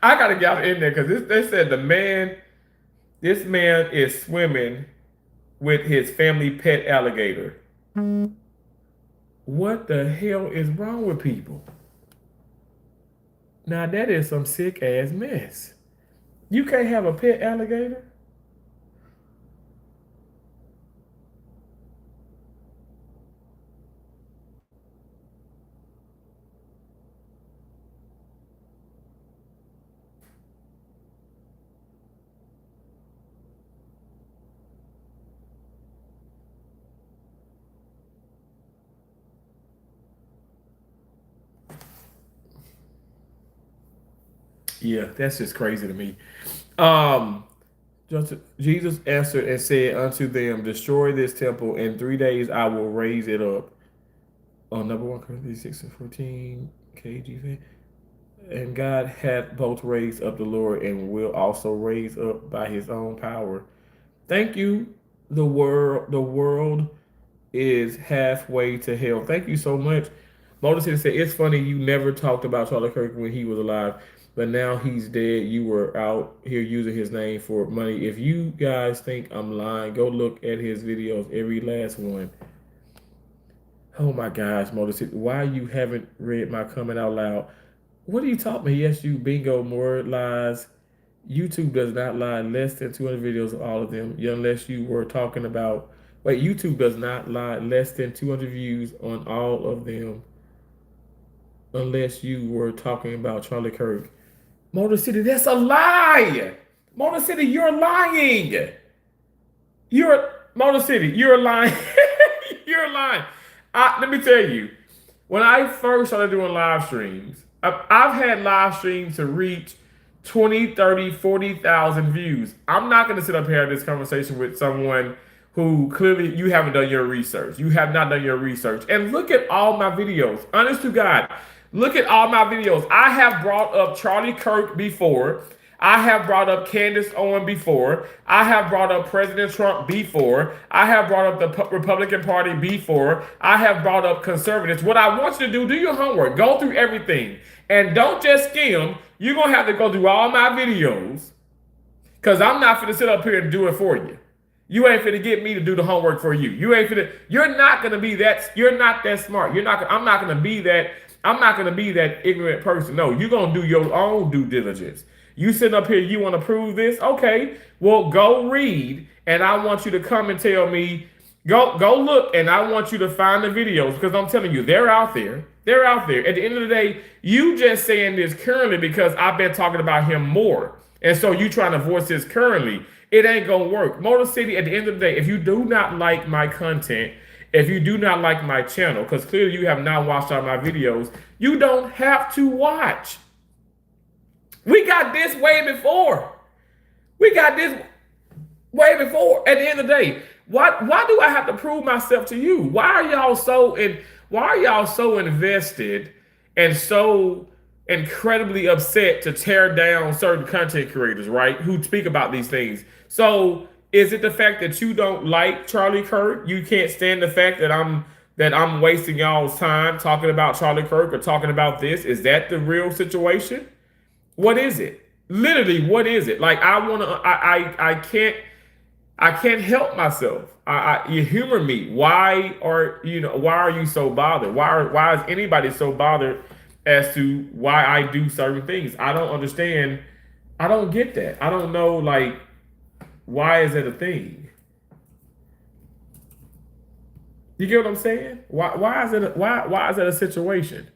I gotta get out in there because they said this man is swimming with his family pet alligator. What the hell is wrong with people? Now that is some sick ass mess. You can't have a pet alligator? Yeah, that's just crazy to me. Um, Jesus answered and said unto them, destroy this temple, in 3 days I will raise it up. On number 1 Corinthians 6:14, KGV. And God hath both raised up the Lord and will also raise up by his own power. Thank you. The world is halfway to hell. Thank you so much. Motor said, it's funny you never talked about Charlie Kirk when he was alive, but now he's dead. You were out here using his name for money. If you guys think I'm lying, go look at his videos, every last one. Oh my gosh, Motor City, why you haven't read my comment out loud? What are you talking about? Yes, you bingo, more lies. YouTube does not lie. Less than 200 videos of all of them, unless you were talking about. Wait, YouTube does not lie. Less than 200 views on all of them, unless you were talking about Charlie Kirk. Motor City, that's a lie. Motor City, you're lying. You're Motor City, you're lying. You're lying. Let me tell you, when I first started doing live streams, I've had live streams to reach 20, 30, 40,000 views. I'm not going to sit up here and have this conversation with someone who clearly you haven't done your research. You have not done your research. And look at all my videos. Honest to God, look at all my videos. I have brought up Charlie Kirk before. I have brought up Candace Owen before. I have brought up President Trump before. I have brought up the Republican Party before. I have brought up conservatives. What I want you to do your homework. Go through everything. And don't just skim. You're going to have to go through all my videos because I'm not going to sit up here and do it for you. You ain't finna get me to do the homework for you. You ain't finna. You're not gonna be that. You're not that smart. You're not. I'm not gonna be that. I'm not gonna be that ignorant person. No, you're gonna do your own due diligence. You sitting up here. You want to prove this? Okay. Well, go read, and I want you to come and tell me. Go look, and I want you to find the videos because I'm telling you, they're out there. They're out there. At the end of the day, you just saying this currently because I've been talking about him more, and so you trying to voice this currently. It ain't gonna work. Motor City, at the end of the day, if you do not like my content, if you do not like my channel, because clearly you have not watched all my videos, you don't have to watch. We got this way before. We got this way before. At the end of the day, why do I have to prove myself to you? Why are y'all so invested and so incredibly upset to tear down certain content creators, right? Who speak about these things. So is it the fact that you don't like Charlie Kirk? You can't stand the fact that I'm wasting y'all's time talking about Charlie Kirk or talking about this? Is that the real situation? What is it? Literally, what is it? Like I can't help myself. You humor me. Why are you so bothered? Why is anybody so bothered as to why I do certain things? I don't understand. I don't get that. I don't know, like, why is it a thing? You get what I'm saying? Why is it why is it a situation?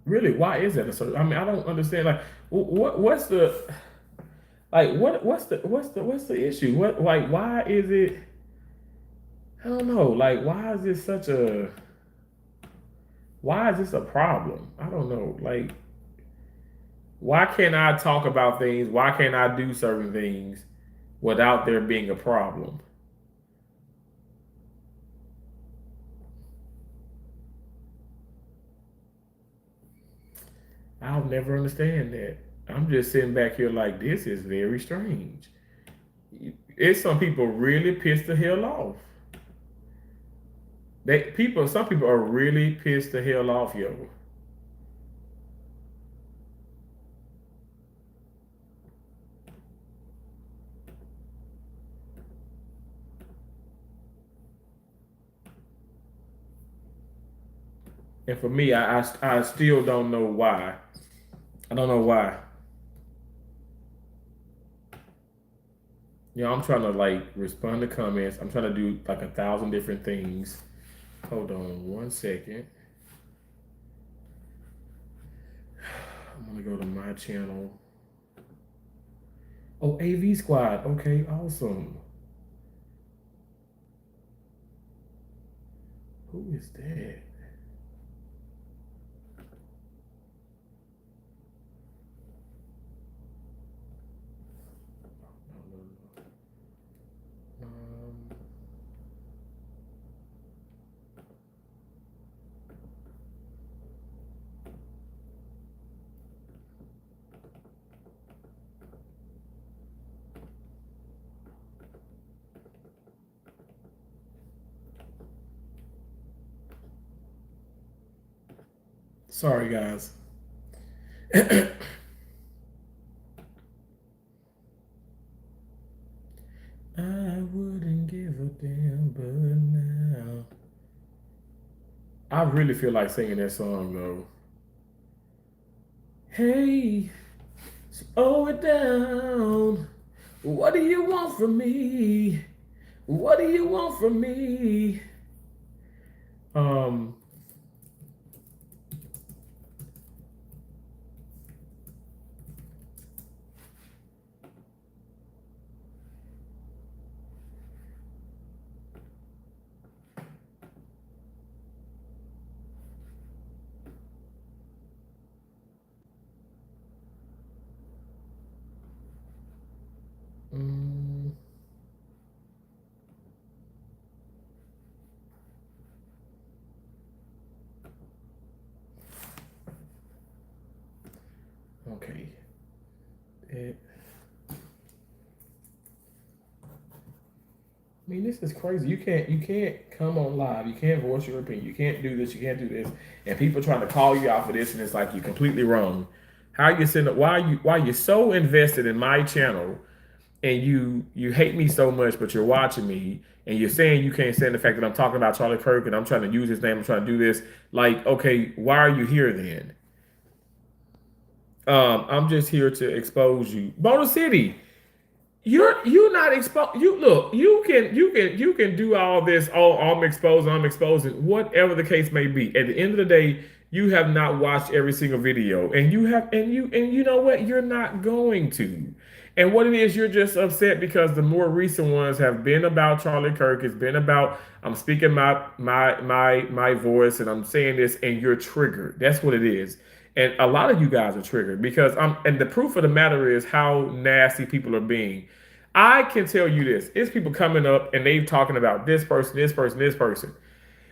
Really, why is that? So I mean, I don't understand. Like, what's the like what's the issue? What, like, why is it? I don't know. Like, why is this a problem? I don't know. Like, why can't I talk about things? Why can't I do certain things without there being a problem? I'll never understand that. I'm just sitting back here like, this is very strange. It's some people really pissed the hell off. Some people are really pissed the hell off, yo. And for me, I still don't know why. I don't know why. I'm trying to, like, respond to comments. I'm trying to do like 1,000 different things. Hold on 1 second. I'm gonna go to my channel. Oh, AV Squad. Okay, awesome. Who is that? Sorry, guys. I wouldn't give a damn, but now I really feel like singing that song though. Hey, slow it down. What do you want from me? What do you want from me? Um, I mean, this is crazy. You can't come on live. You can't voice your opinion. You can't do this. You can't do this. And people trying to call you out for this, and it's like you're completely wrong. How you sitting? Why you so invested in my channel, and you hate me so much, but you're watching me, and you're saying you can't stand the fact that I'm talking about Charlie Kirk and I'm trying to use his name. I'm trying to do this. Like, okay, why are you here then? I'm just here to expose you, Motor City. You're not exposed. You look. You can do all this. Oh, I'm exposing. Whatever the case may be. At the end of the day, you have not watched every single video, and you know what? You're not going to. And what it is, you're just upset because the more recent ones have been about Charlie Kirk. It's been about I'm speaking my voice, and I'm saying this, and you're triggered. That's what it is. And a lot of you guys are triggered because and the proof of the matter is how nasty people are being. I can tell you this. It's people coming up and they talking about this person, this person, this person.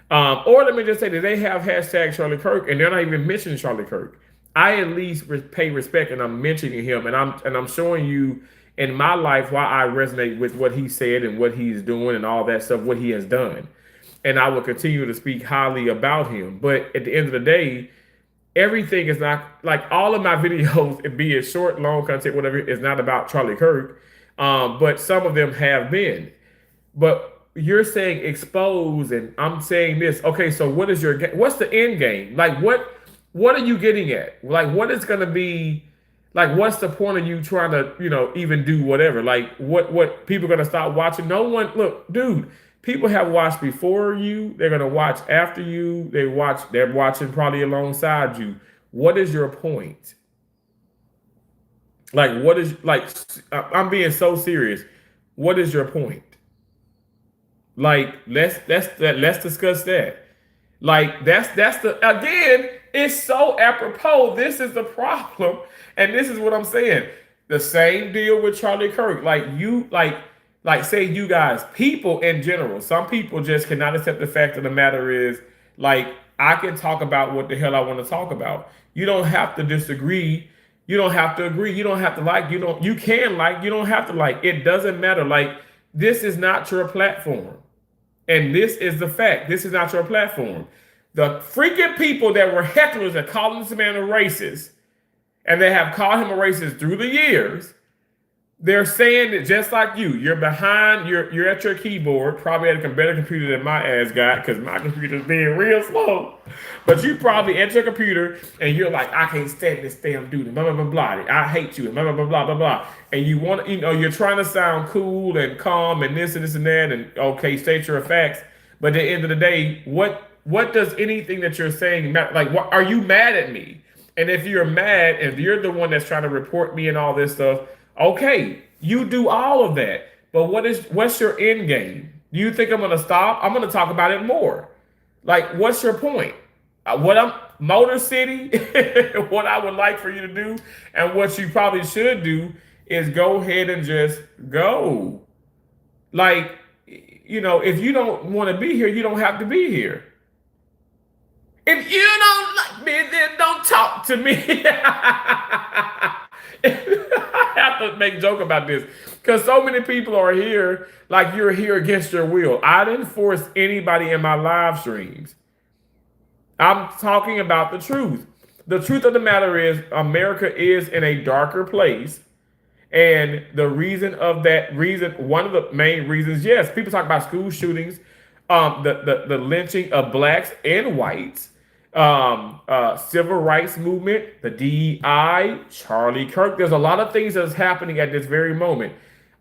Or let me just say that they have hashtag Charlie Kirk and they're not even mentioning Charlie Kirk. I at least pay respect and I'm mentioning him and I'm showing you in my life why I resonate with what he said and what he's doing and all that stuff, what he has done. And I will continue to speak highly about him. But at the end of the day, everything is not like all of my videos, be it short, long content, whatever, is not about Charlie Kirk. But some of them have been. But you're saying expose, and I'm saying this. Okay, so what's the end game? Like what are you getting at? Like what is going to be? Like what's the point of you trying to even do whatever? Like what people are going to stop watching? No one look, dude. People have watched before you. They're going to watch after you. They're watching probably alongside you. What is your point? Like what is like? I'm being so serious. What is your point? Like let's discuss that. Like that's the again, it's so apropos. This is the problem, and this is what I'm saying. The same deal with Charlie Kirk. Like say you guys, people in general, some people just cannot accept the fact of the matter is like I can talk about what the hell I want to talk about. You don't have to disagree. You don't have to agree. You don't have to like. You can like. You don't have to like. It doesn't matter. Like this is not your platform. And this is the fact. This is not your platform. The freaking people that were hecklers that called this man a racist, and they have called him a racist through the years, they're saying that just like you're behind, you're at your keyboard, probably at a better computer than my ass got, because my computer's being real slow. But you probably at your computer and you're like, I can't stand this damn dude, blah, blah, blah, blah. I hate you, blah, blah, blah, blah, blah, blah. And you want, you're trying to sound cool and calm and this and this and that, and okay, state your facts. But at the end of the day, what does anything that you're saying matter? Like, what are you mad at me? And if you're mad, and you're the one that's trying to report me and all this stuff, okay, you do all of that. But what's your end game? Do you think I'm gonna stop? I'm gonna talk about it more. Like, what's your point? What I'm Motor City, what I would like for you to do, and what you probably should do is go ahead and just go. Like, if you don't want to be here, you don't have to be here. If you don't like me, then don't talk to me. I have to make a joke about this because so many people are here like you're here against your will. I didn't force anybody in my live streams. I'm talking about the truth. The truth of the matter is America is in a darker place. And the reason of that reason, one of the main reasons, yes, people talk about school shootings, the lynching of blacks and whites, civil rights movement, the DEI, Charlie Kirk. There's a lot of things that's happening at this very moment.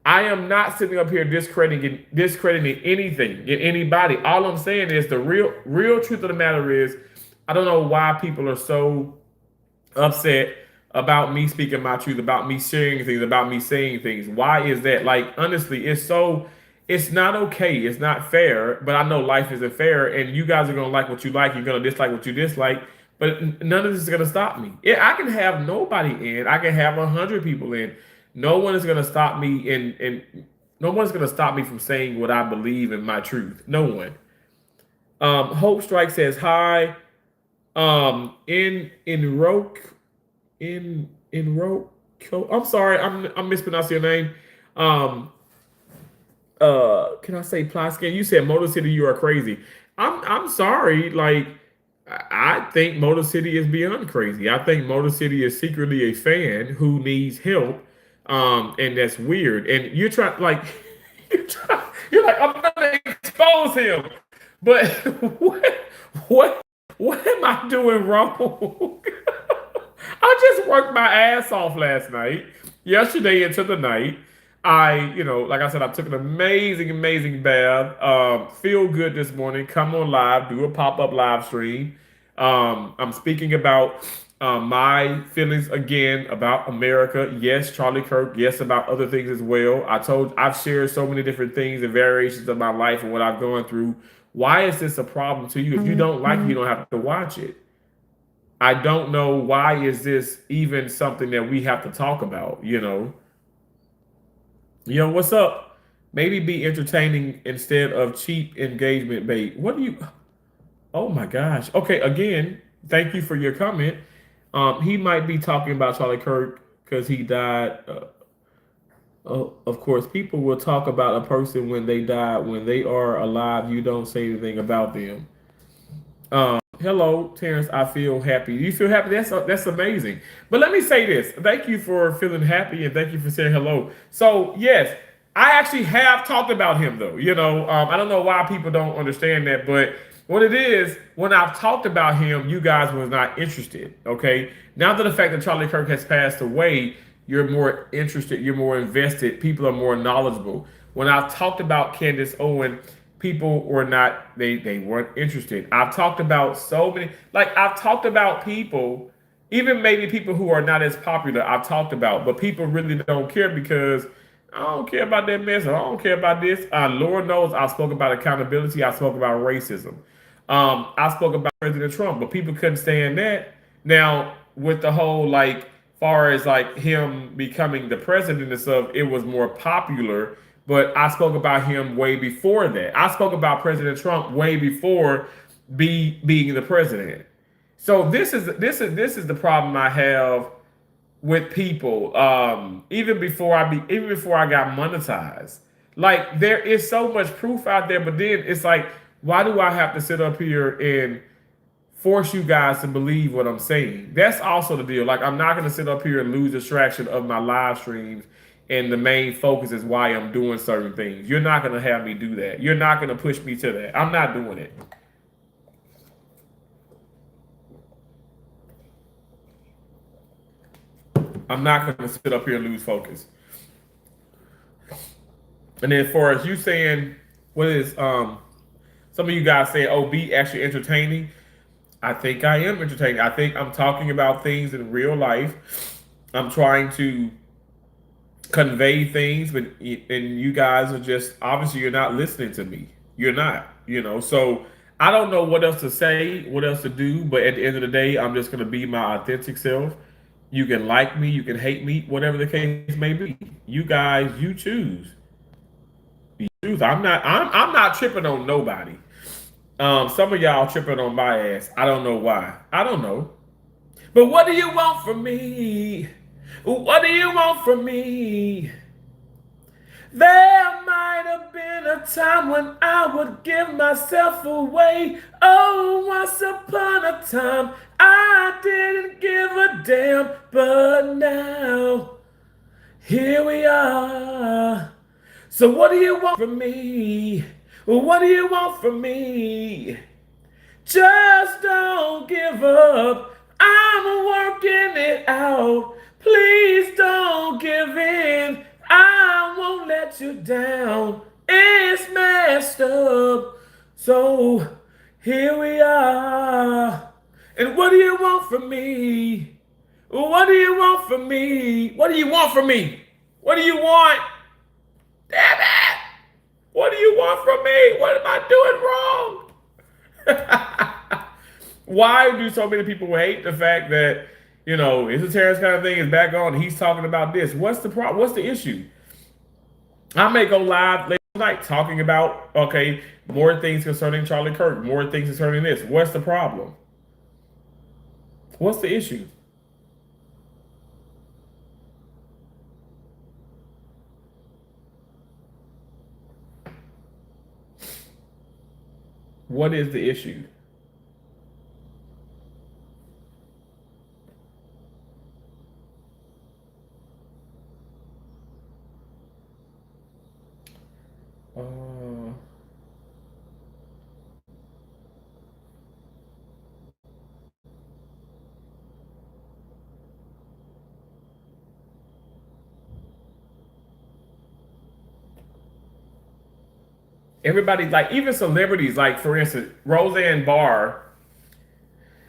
I am not sitting up here discrediting anything in anybody. All I'm saying is the real truth of the matter is I don't know why people are so upset about me speaking my truth, about me sharing things, about me saying things. Why is that? Like, honestly, it's not okay. It's not fair, but I know life isn't fair, and you guys are going to like what you like. You're going to dislike what you dislike, but none of this is going to stop me. I can have nobody in. I can have 100 people in. No one is going to stop me, and no one's going to stop me from saying what I believe in my truth. No one. Hope Strike says hi. In Roke, I'm sorry, I'm mispronouncing your name. Um, can I say Plaskin? You said Motor City, you are crazy. I'm sorry. Like, I think Motor City is beyond crazy. I think Motor City is secretly a fan who needs help. And that's weird. And you're trying like you're like, I'm gonna expose him. But what what am I doing wrong? I just worked my ass off last night, yesterday into the night. Like I said, I took an amazing, amazing bath. Feel good this morning. Come on live, do a pop up live stream. I'm speaking about my feelings again about America. Yes, Charlie Kirk. Yes, about other things as well. I've shared so many different things and variations of my life and what I've gone through. Why is this a problem to you? If you don't like it, you don't have to watch it. I don't know why is this even something that we have to talk about, you know? What's up? Maybe be entertaining instead of cheap engagement bait. What do you Oh my gosh. Okay, again, thank you for your comment. He might be talking about Charlie Kirk because he died. Of course, people will talk about a person when they die. When they are alive, you don't say anything about them. Hello, Terrence. I feel happy. You feel happy? That's amazing. But let me say this. Thank you for feeling happy and thank you for saying hello. So yes, I actually have talked about him though. I don't know why people don't understand that, but what it is, when I've talked about him, you guys was not interested. Okay. Now that the fact that Charlie Kirk has passed away, you're more interested, you're more invested, people are more knowledgeable. When I've talked about Candace Owen, people were not they weren't interested. I've talked about so many, like I've talked about people, even maybe people who are not as popular, I've talked about, but people really don't care because I don't care about that mess. I don't care about this. Lord knows I spoke about accountability. I spoke about racism. I spoke about President Trump, but people couldn't stand that. Now, with the whole like, far as like him becoming the president and stuff, it was more popular. But I spoke about him way before that. I spoke about President Trump way before being the president. So this is the problem I have with people. Even before I got monetized. Like there is so much proof out there, but then it's like, why do I have to sit up here and force you guys to believe what I'm saying? That's also the deal. Like I'm not gonna sit up here and lose distraction of my live streams, and the main focus is why I'm doing certain things. You're not gonna have me do that. You're not gonna push me to that. I'm not doing it. I'm not gonna sit up here and lose focus. And then for as you saying, what is some of you guys say, oh, be actually entertaining. I think I am entertaining. I think I'm talking about things in real life. I'm trying to convey things, but and you guys are just obviously you're not listening to me. You're not. So I don't know what else to say, what else to do, but at the end of the day, I'm just gonna be my authentic self. You can like me, you can hate me, whatever the case may be. You guys, you choose. You choose. I'm not tripping on nobody. Some of y'all tripping on my ass. I don't know why. I don't know. But what do you want from me? What do you want from me? There might have been a time when I would give myself away. Oh, once upon a time, I didn't give a damn. But now, here we are. So, what do you want from me? What do you want from me? Just don't give up. I'm working it out. Please don't give in. I won't let you down. It's messed up. So here we are. And what do you want from me? What do you want from me? What do you want from me? What do you want? Damn it! What do you want from me? What am I doing wrong? Why do so many people hate the fact that it's a terrorist kind of thing is back on? He's talking about this. What's the problem? What's the issue? I may go live later tonight talking about more things concerning Charlie Kirk, more things concerning this. What's the problem? What's the issue? What is the issue? Uh, Everybody, like even celebrities, like for instance, Roseanne Barr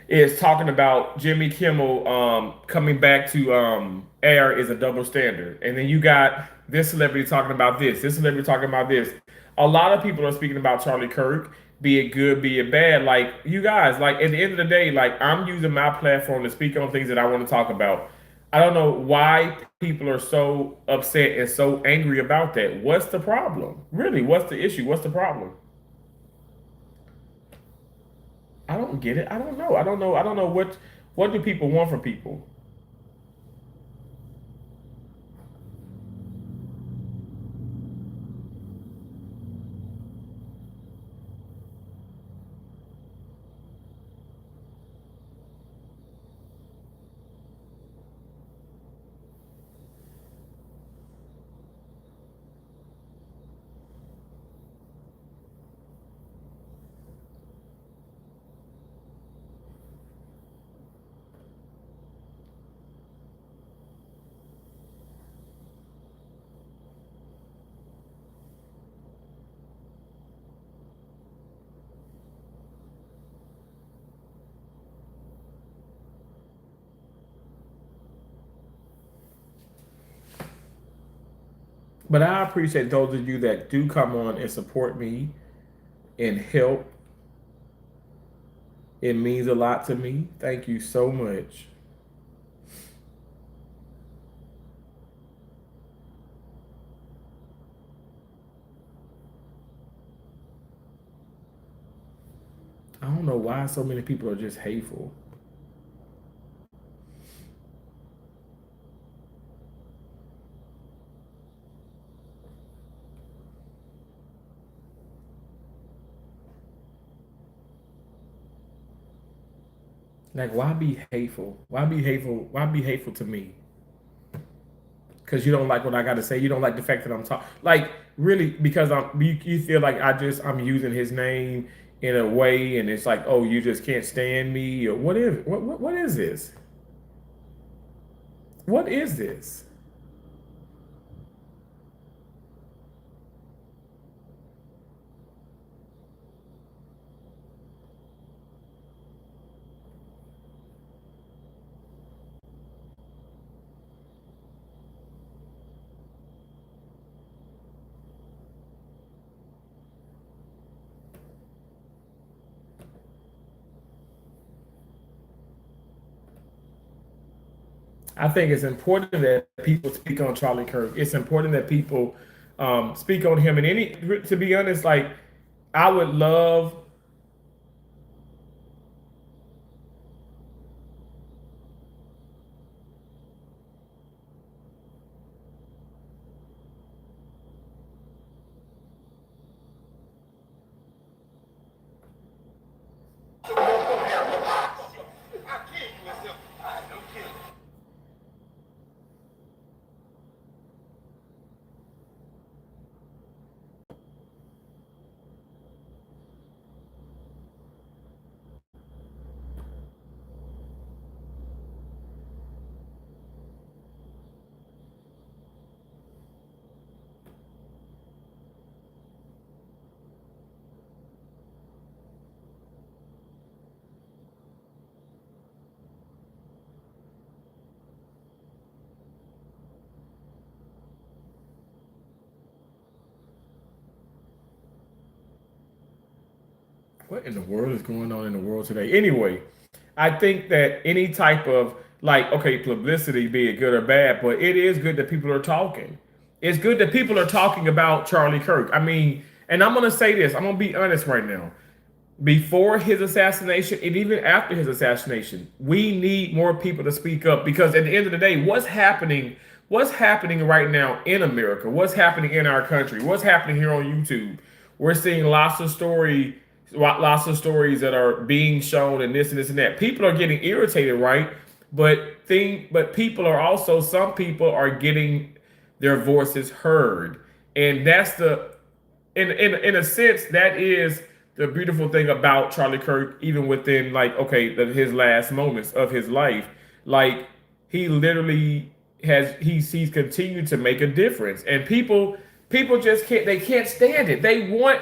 is talking about Jimmy Kimmel coming back to air is a double standard. And then you got this celebrity talking about this celebrity talking about this. A lot of people are speaking about Charlie Kirk, be it good, be it bad. Like, you guys, like at the end of the day, like I'm using my platform to speak on things that I want to talk about. I don't know why people are so upset and so angry about that. What's the problem? Really, what's the issue? What's the problem? I don't get it. I don't know. I don't know. I don't know what do people want from people. But I appreciate those of you that do come on and support me and help. It means a lot to me. Thank you so much. I don't know why so many people are just hateful. Like, why be hateful? Why be hateful? Why be hateful to me? Because you don't like what I got to say. You don't like the fact that I'm talking. Like, really, because you feel like I'm using his name in a way, and it's like, oh, you just can't stand me, or what is this? What is this? I think it's important that people speak on Charlie Kirk. It's important that people speak on him. And to be honest, like I would love. What in the world is going on in the world today? Anyway, I think that any type of like, okay, publicity, be it good or bad, but it is good that people are talking. It's good that people are talking about Charlie Kirk. I mean, and I'm gonna say this, I'm gonna be honest right now. Before his assassination and even after his assassination, we need more people to speak up because at the end of the day, what's happening right now in America, what's happening in our country, what's happening here on YouTube. We're seeing lots of Lots of stories that are being shown and this and this and that. People are getting irritated, right? But people are also, some people are getting their voices heard, and that's the in a sense, that is the beautiful thing about Charlie Kirk, even within, like, okay, his last moments of his life. Like, he literally he's continued to make a difference, and people just can't stand it. They want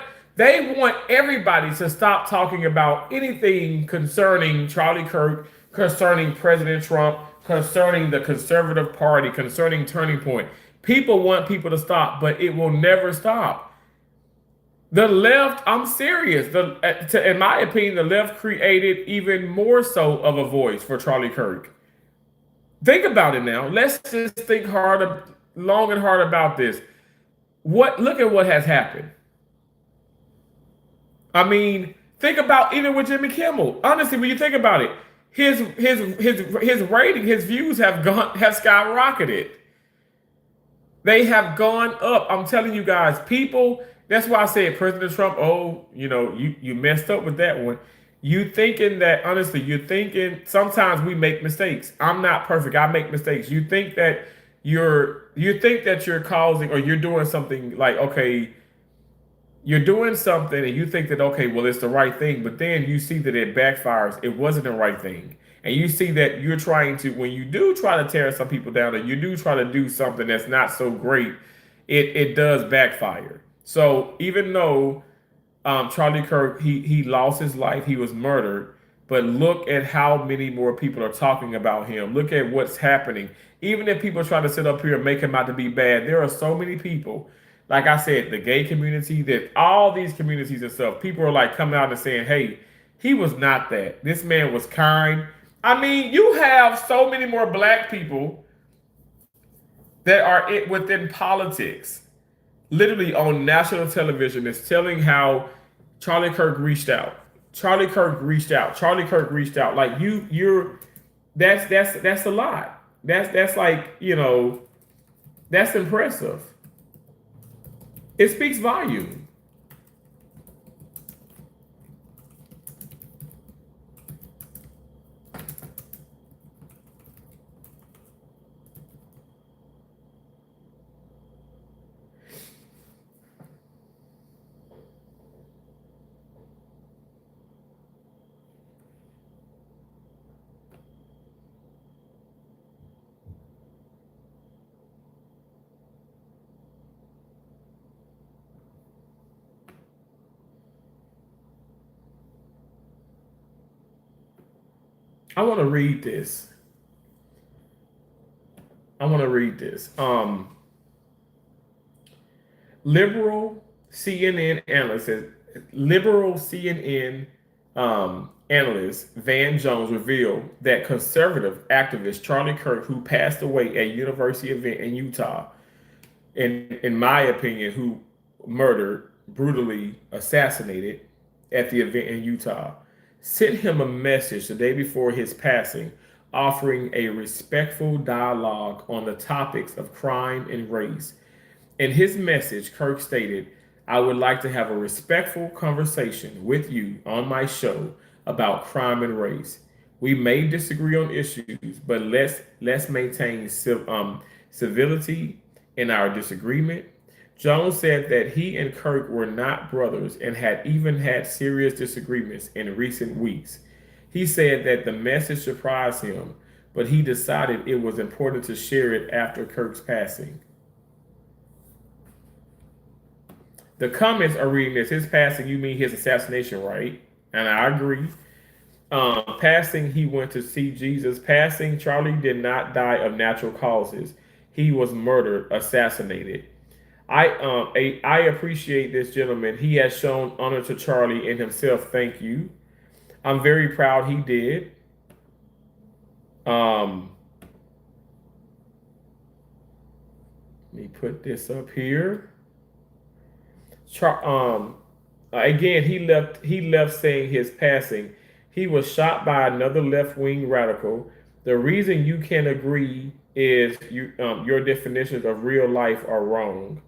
everybody to stop talking about anything concerning Charlie Kirk, concerning President Trump, concerning the conservative party, concerning Turning Point. People want people to stop, but it will never stop. The left, I'm serious. In my opinion, the left created even more so of a voice for Charlie Kirk. Think about it now. Let's just think long and hard about this. Look at what has happened. I mean, think about even with Jimmy Kimmel. Honestly, when you think about it, his rating, his views have skyrocketed. They have gone up. I'm telling you guys, people. That's why I said President Trump. Oh, you messed up with that one. You thinking that, honestly, you're thinking sometimes we make mistakes. I'm not perfect. I make mistakes. You think that you're causing, or you're doing something, like, okay, you're doing something and you think that, okay, well, it's the right thing, but then you see that it backfires. It wasn't the right thing. And you see that you're trying to, when you do try to tear some people down, and you do try to do something that's not so great, it does backfire. So even though Charlie Kirk, he lost his life, he was murdered, but look at how many more people are talking about him. Look at what's happening. Even if people try to sit up here and make him out to be bad, there are so many people. Like I said, the gay community, that all these communities and stuff, people are like coming out and saying, "Hey, he was not that. This man was kind." I mean, you have so many more black people that are within politics, literally on national television, is telling how Charlie Kirk reached out. Charlie Kirk reached out. Charlie Kirk reached out. Like, you're that's a lot. That's like, that's impressive. It speaks volume. I want to read this. I want to read this. Liberal CNN analyst says, liberal CNN analyst Van Jones revealed that conservative activist Charlie Kirk, who passed away at a university event in Utah, in my opinion, who murdered, brutally assassinated at the event in Utah, sent him a message the day before his passing, offering a respectful dialogue on the topics of crime and race. In his message, Kirk stated, "I would like to have a respectful conversation with you on my show about crime and race. We may disagree on issues, but let's maintain civility in our disagreement." Jones said that he and Kirk were not brothers and had even had serious disagreements in recent weeks. He said that the message surprised him, but he decided it was important to share it after Kirk's passing. The comments are reading this: his passing, you mean his assassination, right? And I agree. Passing, he went to see Jesus. Passing, Charlie did not die of natural causes. He was murdered, assassinated. I appreciate this gentleman. He has shown honor to Charlie and himself. Thank you. I'm very proud he did. Um, Let me put this up here. Char- um, Again, he left saying his passing. He was shot by another left wing radical. The reason you can agree is your definitions of real life are wrong.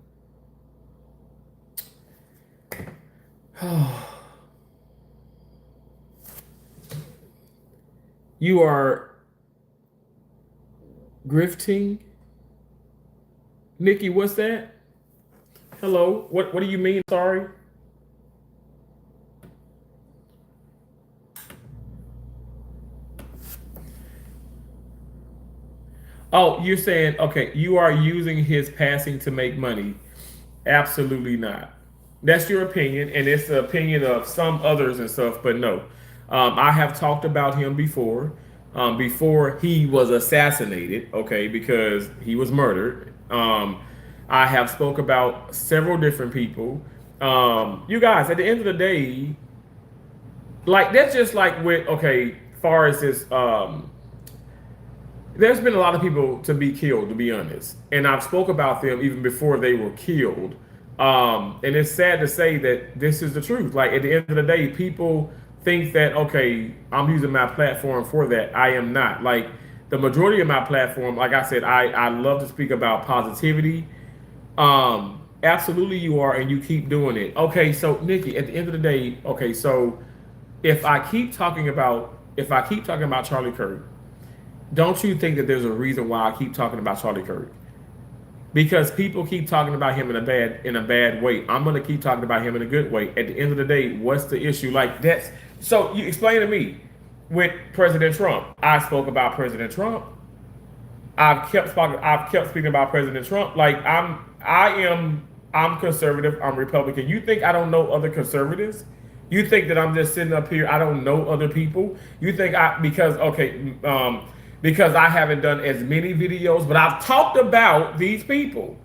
You are grifting. Nikki, what's that? Hello. What do you mean? Sorry. Oh, you're saying, okay, you are using his passing to make money. Absolutely not. That's your opinion, and it's the opinion of some others and stuff, but no. I have talked about him before he was assassinated, okay, because he was murdered. I have spoke about several different people. You guys, at the end of the day, like that's just like with, okay, far as this there's been a lot of people to be killed, to be honest, and I've spoke about them even before they were killed. And it's sad to say that this is the truth. Like at the end of the day, people think that, okay, I'm using my platform for that. I am not. Like the majority of my platform, like I said, I love to speak about positivity. Absolutely, you are, and you keep doing it. Okay, so Nikki, at the end of the day, okay, so if I keep talking about Charlie Kirk, don't you think that there's a reason why I keep talking about Charlie Kirk? Because people keep talking about him in a bad way. I'm gonna keep talking about him in a good way. At the end of the day, what's the issue? Like that's so you explain to me with President Trump. I spoke about President Trump. I've kept speaking about President Trump. Like I'm conservative. I'm Republican. You think I don't know other conservatives? You think that I'm just sitting up here? I don't know other people. You think I because I haven't done as many videos, but I've talked about these people.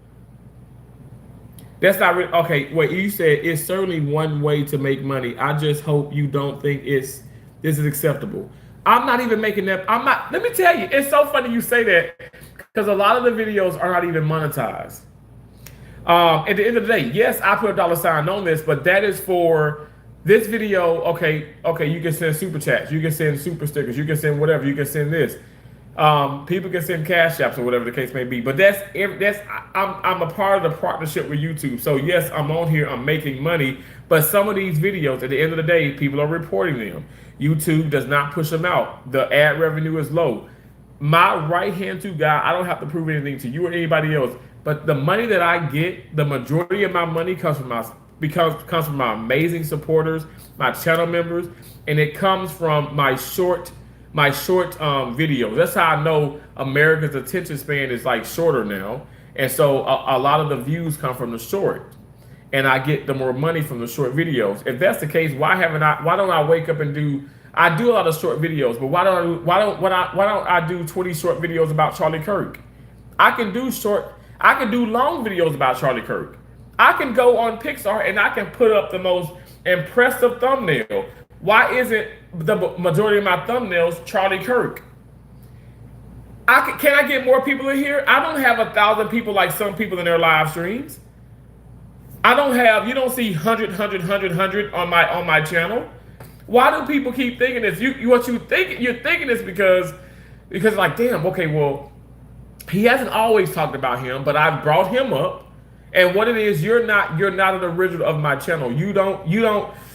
That's not okay. What you said is certainly one way to make money. I just hope you don't think this is acceptable. I'm not even making that. I'm not. Let me tell you, it's so funny you say that because a lot of the videos are not even monetized. At the end of the day, yes, I put a dollar sign on this, but that is for this video. Okay, you can send super chats, you can send super stickers, you can send whatever, you can send this. People can send cash apps or whatever the case may be, but I'm a part of the partnership with YouTube. So yes, I'm on here, I'm making money, but some of these videos, at the end of the day, people are reporting them. YouTube does not push them out. The ad revenue is low. My right hand to God, I don't have to prove anything to you or anybody else, but the money that I get, the majority of my money comes from my amazing supporters, my channel members, and it comes from my short videos. That's how I know America's attention span is like shorter now, and so a lot of the views come from the short, and I get the more money from the short videos. If that's the case, why don't I wake up and do? I do a lot of short videos, but why don't I do 20 short videos about Charlie Kirk? I can do long videos about Charlie Kirk. I can go on Pixar and I can put up the most impressive thumbnail. Why isn't the majority of my thumbnails Charlie Kirk? Can I get more people in here? I don't have 1,000 people like some people in their live streams. You don't see 100 on my channel. Why do people keep thinking this? You're thinking this because like, damn, okay, well, he hasn't always talked about him, but I've brought him up. And what it is, you're not an original of my channel. You don't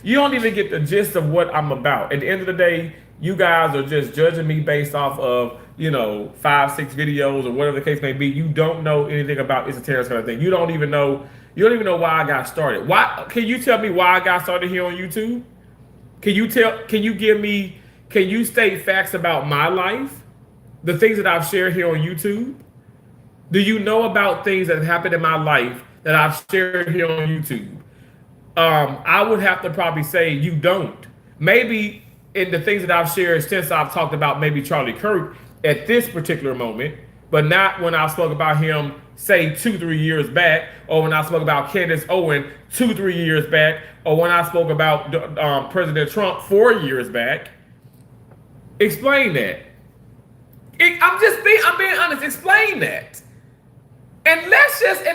even get the gist of what I'm about. At the end of the day, you guys are just judging me based off of 5, 6 videos or whatever the case may be. You don't know anything about esoteric kind of thing. You don't even know why I got started. Why can you tell me why I got started here on YouTube? Can you state facts about my life? The things that I've shared here on YouTube? Do you know about things that have happened in my life that I've shared here on YouTube? I would have to probably say you don't. Maybe in the things that I've shared since I've talked about maybe Charlie Kirk at this particular moment, but not when I spoke about him, say 2-3 years back, or when I spoke about Candace Owen 2-3 years back, or when I spoke about President Trump 4 years back. Explain that. I'm being honest. Explain that. And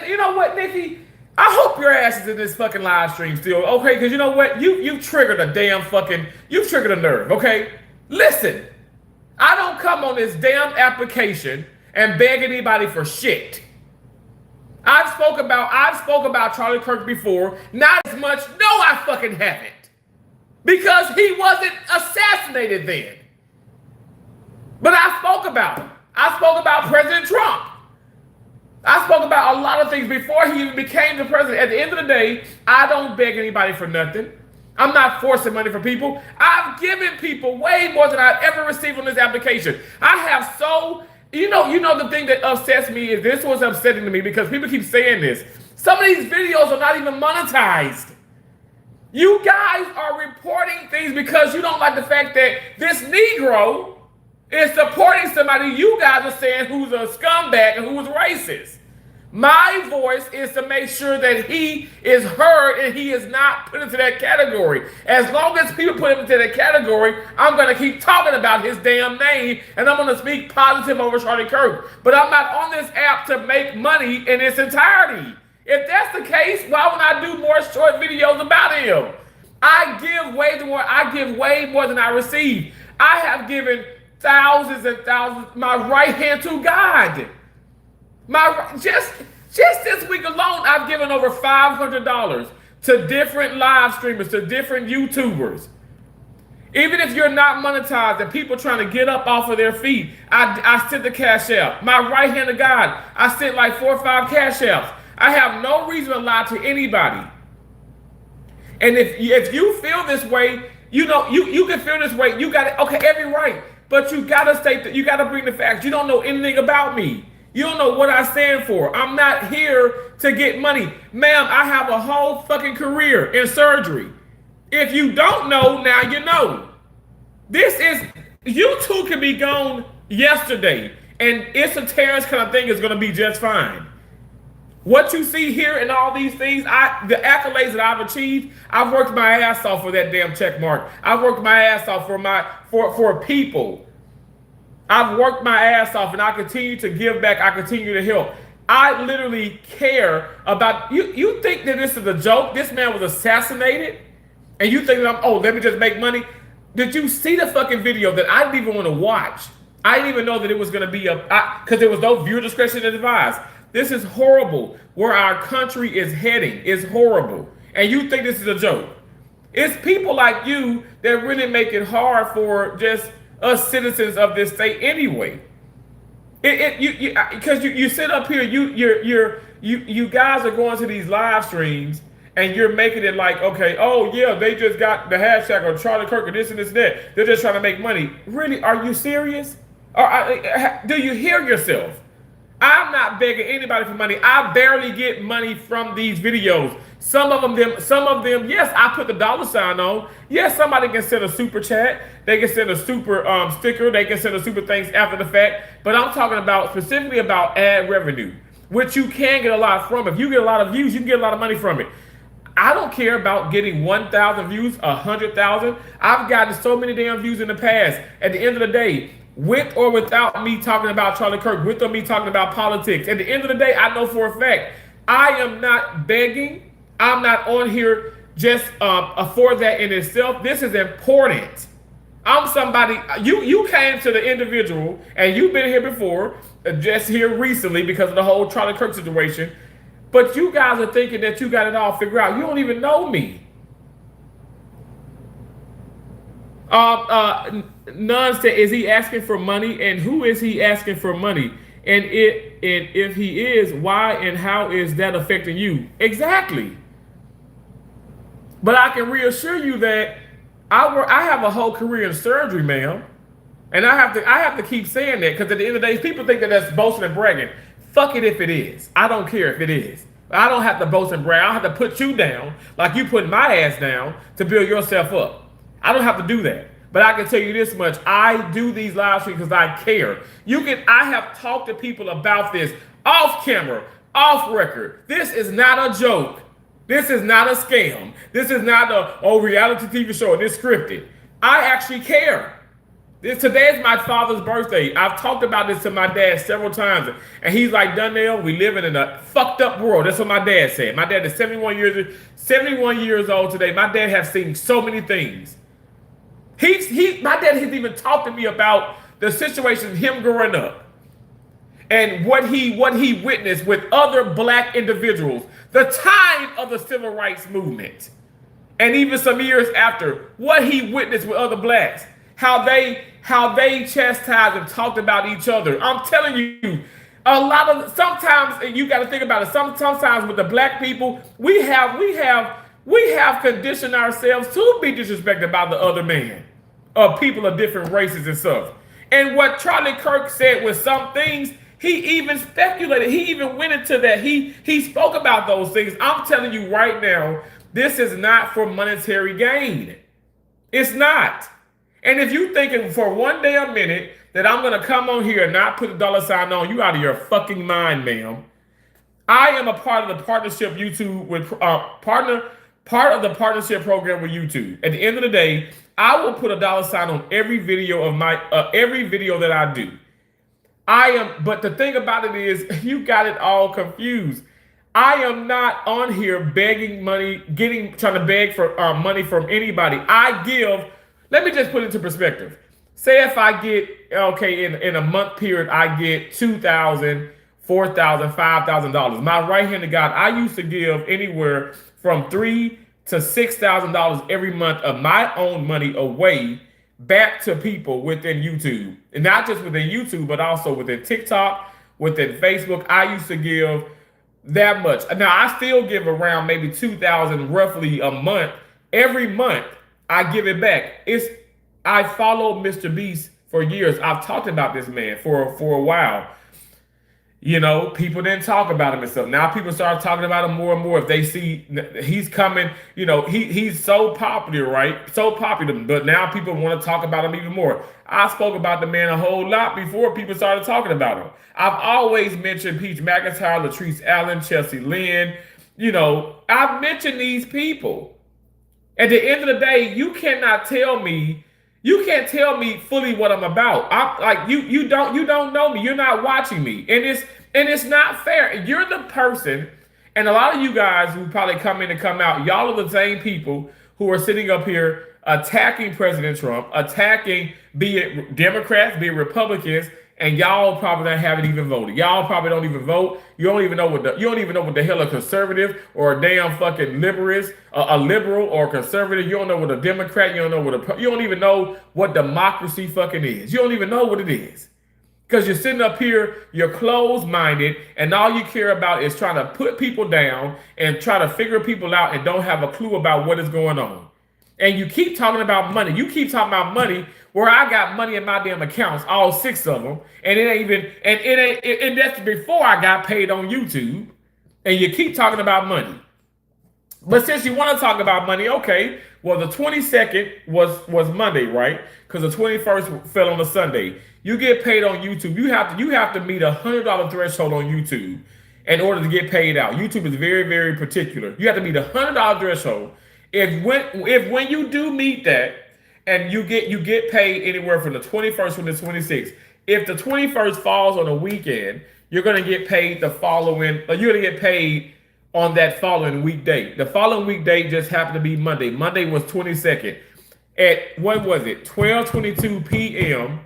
you know what, Nikki? I hope your ass is in this fucking live stream still, okay? Because you know what? You've triggered you've triggered a nerve, okay? Listen, I don't come on this damn application and beg anybody for shit. I've spoke about Charlie Kirk before, not as much. No, I fucking haven't. Because he wasn't assassinated then. But I spoke about him. I spoke about President Trump. I spoke about a lot of things before he even became the president. At the end of the day, I don't beg anybody for nothing. I'm not forcing money for people. I've given people way more than I've ever received on this application. I have you know the thing that upsets me is this was upsetting to me because people keep saying this. Some of these videos are not even monetized. You guys are reporting things because you don't like the fact that this Negro is supporting somebody you guys are saying who's a scumbag and who's racist. My voice is to make sure that he is heard and he is not put into that category. As long as people put him into that category, I'm going to keep talking about his damn name and I'm going to speak positive over Charlie Kirk. But I'm not on this app to make money in its entirety. If that's the case, why would I do more short videos about him? I give way more than I receive. I have given thousands and thousands, my right hand to God. Just this week alone, I've given over $500 to different live streamers, to different YouTubers. Even if you're not monetized and people trying to get up off of their feet, I sent the cash out. My right hand to God, I sent like 4 or 5 cash outs. I have no reason to lie to anybody. And if you feel this way, you can feel this way. You got it. Okay, every right. But you gotta state you gotta bring the facts. You don't know anything about me. You don't know what I stand for. I'm not here to get money. Ma'am, I have a whole fucking career in surgery. If you don't know, now you know. You two can be gone yesterday, and it's a terrorist kind of thing is gonna be just fine. What you see here and all these things, the accolades that I've achieved, I've worked my ass off for that damn check mark. I've worked my ass off for people. I've worked my ass off and I continue to give back. I continue to help. I literally care about you. You think that this is a joke? This man was assassinated and you think that let me just make money? Did you see the fucking video that I didn't even want to watch? I didn't even know that it was going to be because there was no viewer discretion advised. This is horrible. Where our country is heading is horrible. And you think this is a joke. It's people like you that really make it hard for just us citizens of this state anyway. Because you sit up here, you guys are going to these live streams and you're making it like, okay, oh yeah, they just got the hashtag or Charlie Kirk or this and this and that. They're just trying to make money. Really, are you serious? Do you hear yourself? I'm not begging anybody for money. I barely get money from these videos. Some of them, yes, I put the $sign on. Yes, somebody can send a super chat. They can send a super sticker. They can send a super thanks after the fact. But I'm talking about specifically about ad revenue, which you can get a lot from. If you get a lot of views, you can get a lot of money from it. I don't care about getting 1,000 views, 100,000. I've gotten so many damn views in the past. At the end of the day, with or without me talking about Charlie Kirk, with or me talking about politics, at the end of the day, I know for a fact, I am not begging. I'm not on here just for that in itself. This is important. I'm somebody, you came to the individual, and you've been here before, just here recently because of the whole Charlie Kirk situation, but you guys are thinking that you got it all figured out. You don't even know me. None said, is he asking for money? And who is he asking for money? And if he is, why and how is that affecting you? Exactly. But I can reassure you that I have a whole career in surgery, ma'am. And I have to keep saying that because at the end of the day, people think that that's boasting and bragging. Fuck it if it is. I don't care if it is. I don't have to boast and brag. I don't have to put you down like you put my ass down to build yourself up. I don't have to do that. But I can tell you this much. I do these live streams because I care. I have talked to people about this off camera, off record. This is not a joke. This is not a scam. This is not a reality TV show. This scripted. I actually care. Today is my father's birthday. I've talked about this to my dad several times. And he's like, Donnell, we live in a fucked up world. That's what my dad said. My dad is 71 years old today. My dad has seen so many things. My dad has even talked to me about the situation of him growing up and what he witnessed with other black individuals, the time of the civil rights movement, and even some years after, what he witnessed with other blacks. how they chastised and talked about each other. I'm telling you, a lot of sometimes you got to think about it. Sometimes with the black people, we have conditioned ourselves to be disrespected by the other man, of people of different races and stuff. And what Charlie Kirk said with some things, he even speculated. He even went into that. He spoke about those things. I'm telling you right now, this is not for monetary gain. It's not. And if you thinking for one day a minute that I'm gonna come on here and not put a dollar sign on, you out of your fucking mind, ma'am. I am a part of the partnership YouTube with part of the partnership program with YouTube. At the end of the day, I will put a dollar sign on every video of my every video that I do. But the thing about it is, you got it all confused. I am not on here begging money, trying to beg for money from anybody. Let me just put it into perspective. Say if I get, okay, in a month period, I get $2,000, $4,000, $5,000. My right-handed God, I used to give anywhere from $3,000 to $6,000 every month of my own money away back to people within YouTube. And not just within YouTube, but also within TikTok, within Facebook. I used to give that much. Now, I still give around maybe $2,000 roughly a month. Every month, I give it back. I followed Mr. Beast for years. I've talked about this man for a while. You know, people didn't talk about him and stuff. Now people start talking about him more and more. If they see he's coming, you know, he's so popular, right? So popular, but now people want to talk about him even more. I spoke about the man a whole lot before people started talking about him. I've always mentioned Peach McIntyre, Latrice Allen, Chelsea Lynn. You know, I've mentioned these people. At the end of the day, you can't tell me fully what I'm about. I'm like, you don't know me. You're not watching me. And it's not fair. You're the person, and a lot of you guys who probably come in and come out, y'all are the same people who are sitting up here attacking President Trump, attacking, be it Democrats, be it Republicans, and y'all probably haven't even voted. Y'all probably don't even vote. You don't even know what the hell a conservative or a damn fucking liberal is. A liberal or a conservative. You don't know what a Democrat. You don't even know what democracy fucking is. You don't even know what it is. Because you're sitting up here, you're closed-minded, and all you care about is trying to put people down and try to figure people out and don't have a clue about what is going on. And you keep talking about money. You keep talking about money where I got money in my damn accounts, all 6 of them, and and that's before I got paid on YouTube. And you keep talking about money. But since you want to talk about money, okay, well, the 22nd was Monday, right? Because the 21st fell on a Sunday. You get paid on YouTube. You have to meet $100 threshold on YouTube in order to get paid out. YouTube is very, very particular. You have to meet $100 threshold. If when you do meet that, and you get paid anywhere from the 21st to the 26th. If the 21st falls on a weekend, you're gonna get paid you're gonna get paid on that following weekday. The following weekday just happened to be Monday. Monday was 22nd. At what was it? 12:22 p.m.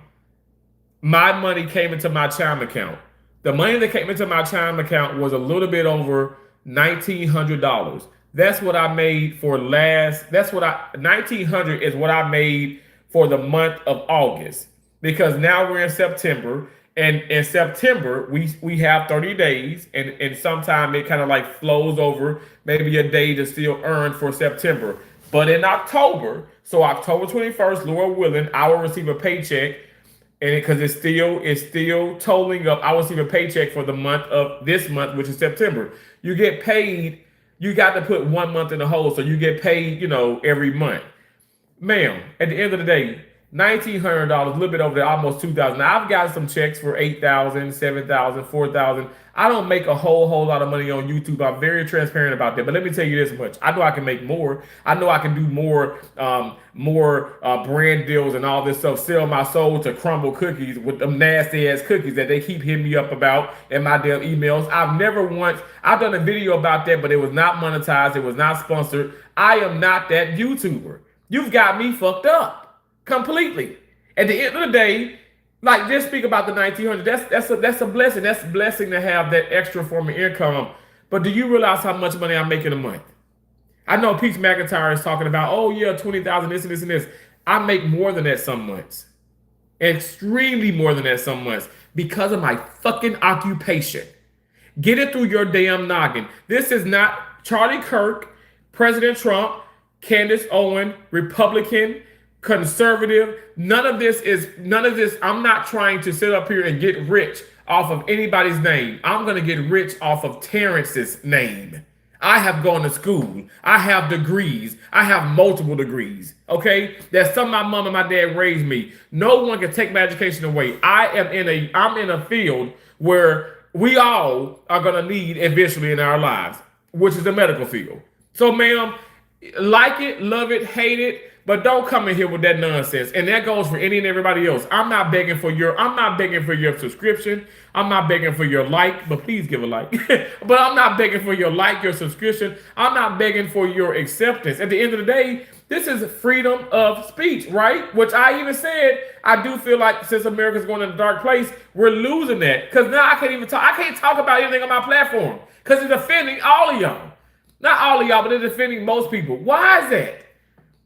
My money came into my Chime account. The money that came into my Chime account was a little bit over $1,900. That's what I made for $1,900 is what I made for the month of August. Because now we're in September, and in September we have 30 days, and sometime it kind of like flows over maybe a day to still earn for September. But in October, so October 21st, Lord willing, I will receive a paycheck, and because it's still totaling up, I will receive a paycheck for the month of this month, which is September. You get paid. You got to put 1 month in the hole, so you get paid, every month. Ma'am, at the end of the day, $1,900, a little bit over there, almost $2,000. Now, I've got some checks for $8,000, $7,000, $4,000. I don't make a whole lot of money on YouTube. I'm very transparent about that. But let me tell you this much. I know I can make more. I know I can do more brand deals and all this stuff. Sell my soul to Crumble Cookies with them nasty-ass cookies that they keep hitting me up about in my damn emails. I've done a video about that, but it was not monetized. It was not sponsored. I am not that YouTuber. You've got me fucked up. Completely. At the end of the day, like, just speak about the $1,900. That's a blessing. That's a blessing to have that extra form of income. But do you realize how much money I make in a month? I know Peach McIntyre is talking about, oh yeah, 20,000, this and this and this. I make more than that some months. Extremely more than that some months because of my fucking occupation. Get it through your damn noggin. This is not Charlie Kirk, President Trump, Candace Owen, Republican, conservative. None of this. I'm not trying to sit up here and get rich off of anybody's name. I'm going to get rich off of Terrence's name. I have gone to school. I have degrees. I have multiple degrees. Okay? That's something my mom and my dad raised me. No one can take my education away. I'm in a field where we all are gonna need eventually in our lives, which is the medical field. So, ma'am, like it, love it, hate it, but don't come in here with that nonsense. And that goes for any and everybody else. I'm not begging for your subscription. I'm not begging for your like, but please give a like. But I'm not begging for your like, your subscription. I'm not begging for your acceptance. At the end of the day, this is freedom of speech, right? Which I even said, I do feel like since America's going in a dark place, we're losing that. Because now I can't talk about anything on my platform. Because it's offending all of y'all. Not all of y'all, but it's offending most people. Why is that?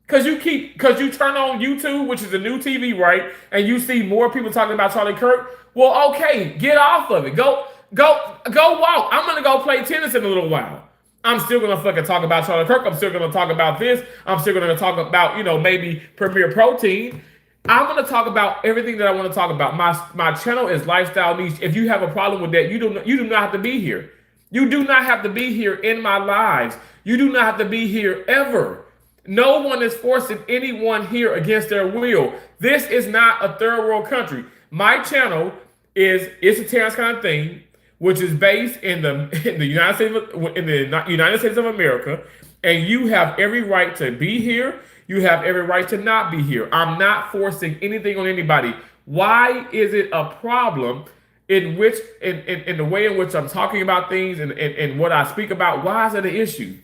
Because you turn on YouTube, which is a new TV, right? And you see more people talking about Charlie Kirk. Well, okay, get off of it. Go walk. I'm gonna go play tennis in a little while. I'm still gonna fucking talk about Charlie Kirk. I'm still gonna talk about this. I'm still gonna talk about, maybe Premier Protein. I'm gonna talk about everything that I want to talk about. My channel is Lifestyle Niche. If you have a problem with that, you do not have to be here. You do not have to be here in my lives. You do not have to be here ever. No one is forcing anyone here against their will. This is not a third world country. My channel is It's a Terrence Kind of Thing, which is based in the United States of America, and you have every right to be here. You have every right to not be here. I'm not forcing anything on anybody. Why is it a problem in the way in which I'm talking about things and what I speak about? Why is it an issue?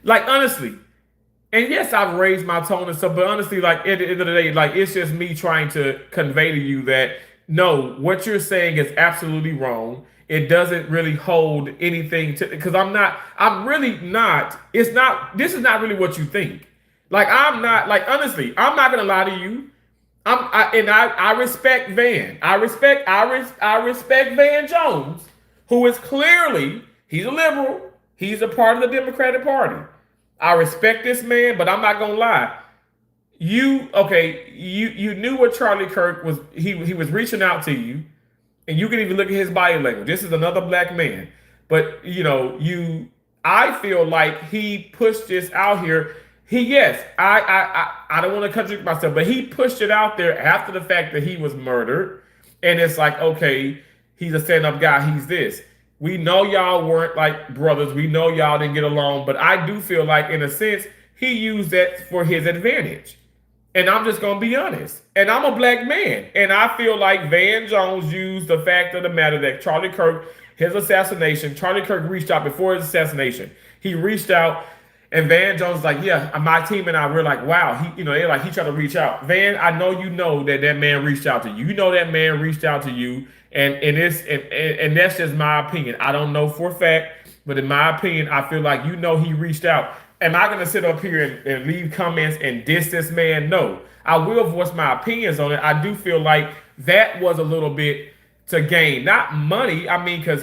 Like, honestly, and yes, I've raised my tone and stuff, but honestly, like, at the end of the day, like, it's just me trying to convey to you that, no, what you're saying is absolutely wrong. It doesn't really hold anything to, because this is not really what you think. Like, honestly, I'm not going to lie to you. I respect Van. I respect Van Jones, who is clearly, he's a liberal. He's a part of the Democratic Party. I respect this man, but I'm not gonna lie. You knew what Charlie Kirk was. He was reaching out to you, and you can even look at his body language. This is another black man, but I feel like he pushed this out here. I don't want to contradict myself, but he pushed it out there after the fact that he was murdered, and it's like, okay, he's a stand-up guy. He's this. We know y'all weren't like brothers. We know y'all didn't get along, but I do feel like, in a sense, he used that for his advantage. And I'm just going to be honest. And I'm a black man. And I feel like Van Jones used the fact of the matter that Charlie Kirk, his assassination, Charlie Kirk reached out before his assassination. He reached out, and Van Jones was like, yeah, my team and I were like, wow, he tried to reach out. Van, I know that man reached out to you. You know that man reached out to you. And that's just my opinion. I don't know for a fact, but in my opinion, I feel like he reached out. Am I going to sit up here and leave comments and diss this man? No. I will voice my opinions on it. I do feel like that was a little bit to gain. Not money. I mean, because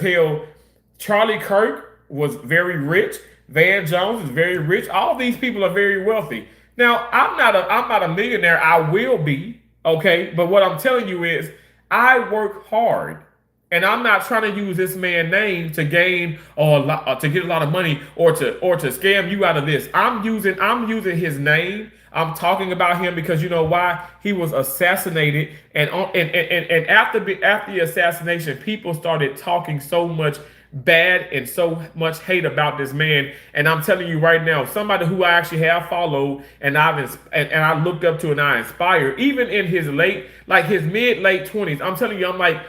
Charlie Kirk was very rich. Van Jones is very rich. All these people are very wealthy. Now, I'm not a millionaire. I will be, okay? But what I'm telling you is, I work hard, and I'm not trying to use this man's name to gain to get a lot of money or to scam you out of this. I'm using his name. I'm talking about him because you know why? He was assassinated, and after the assassination, people started talking so much bad and so much hate about this man. And I'm telling you right now, somebody who I actually have followed and I looked up to and I inspired, even in his late 20s. I'm telling you, I'm like,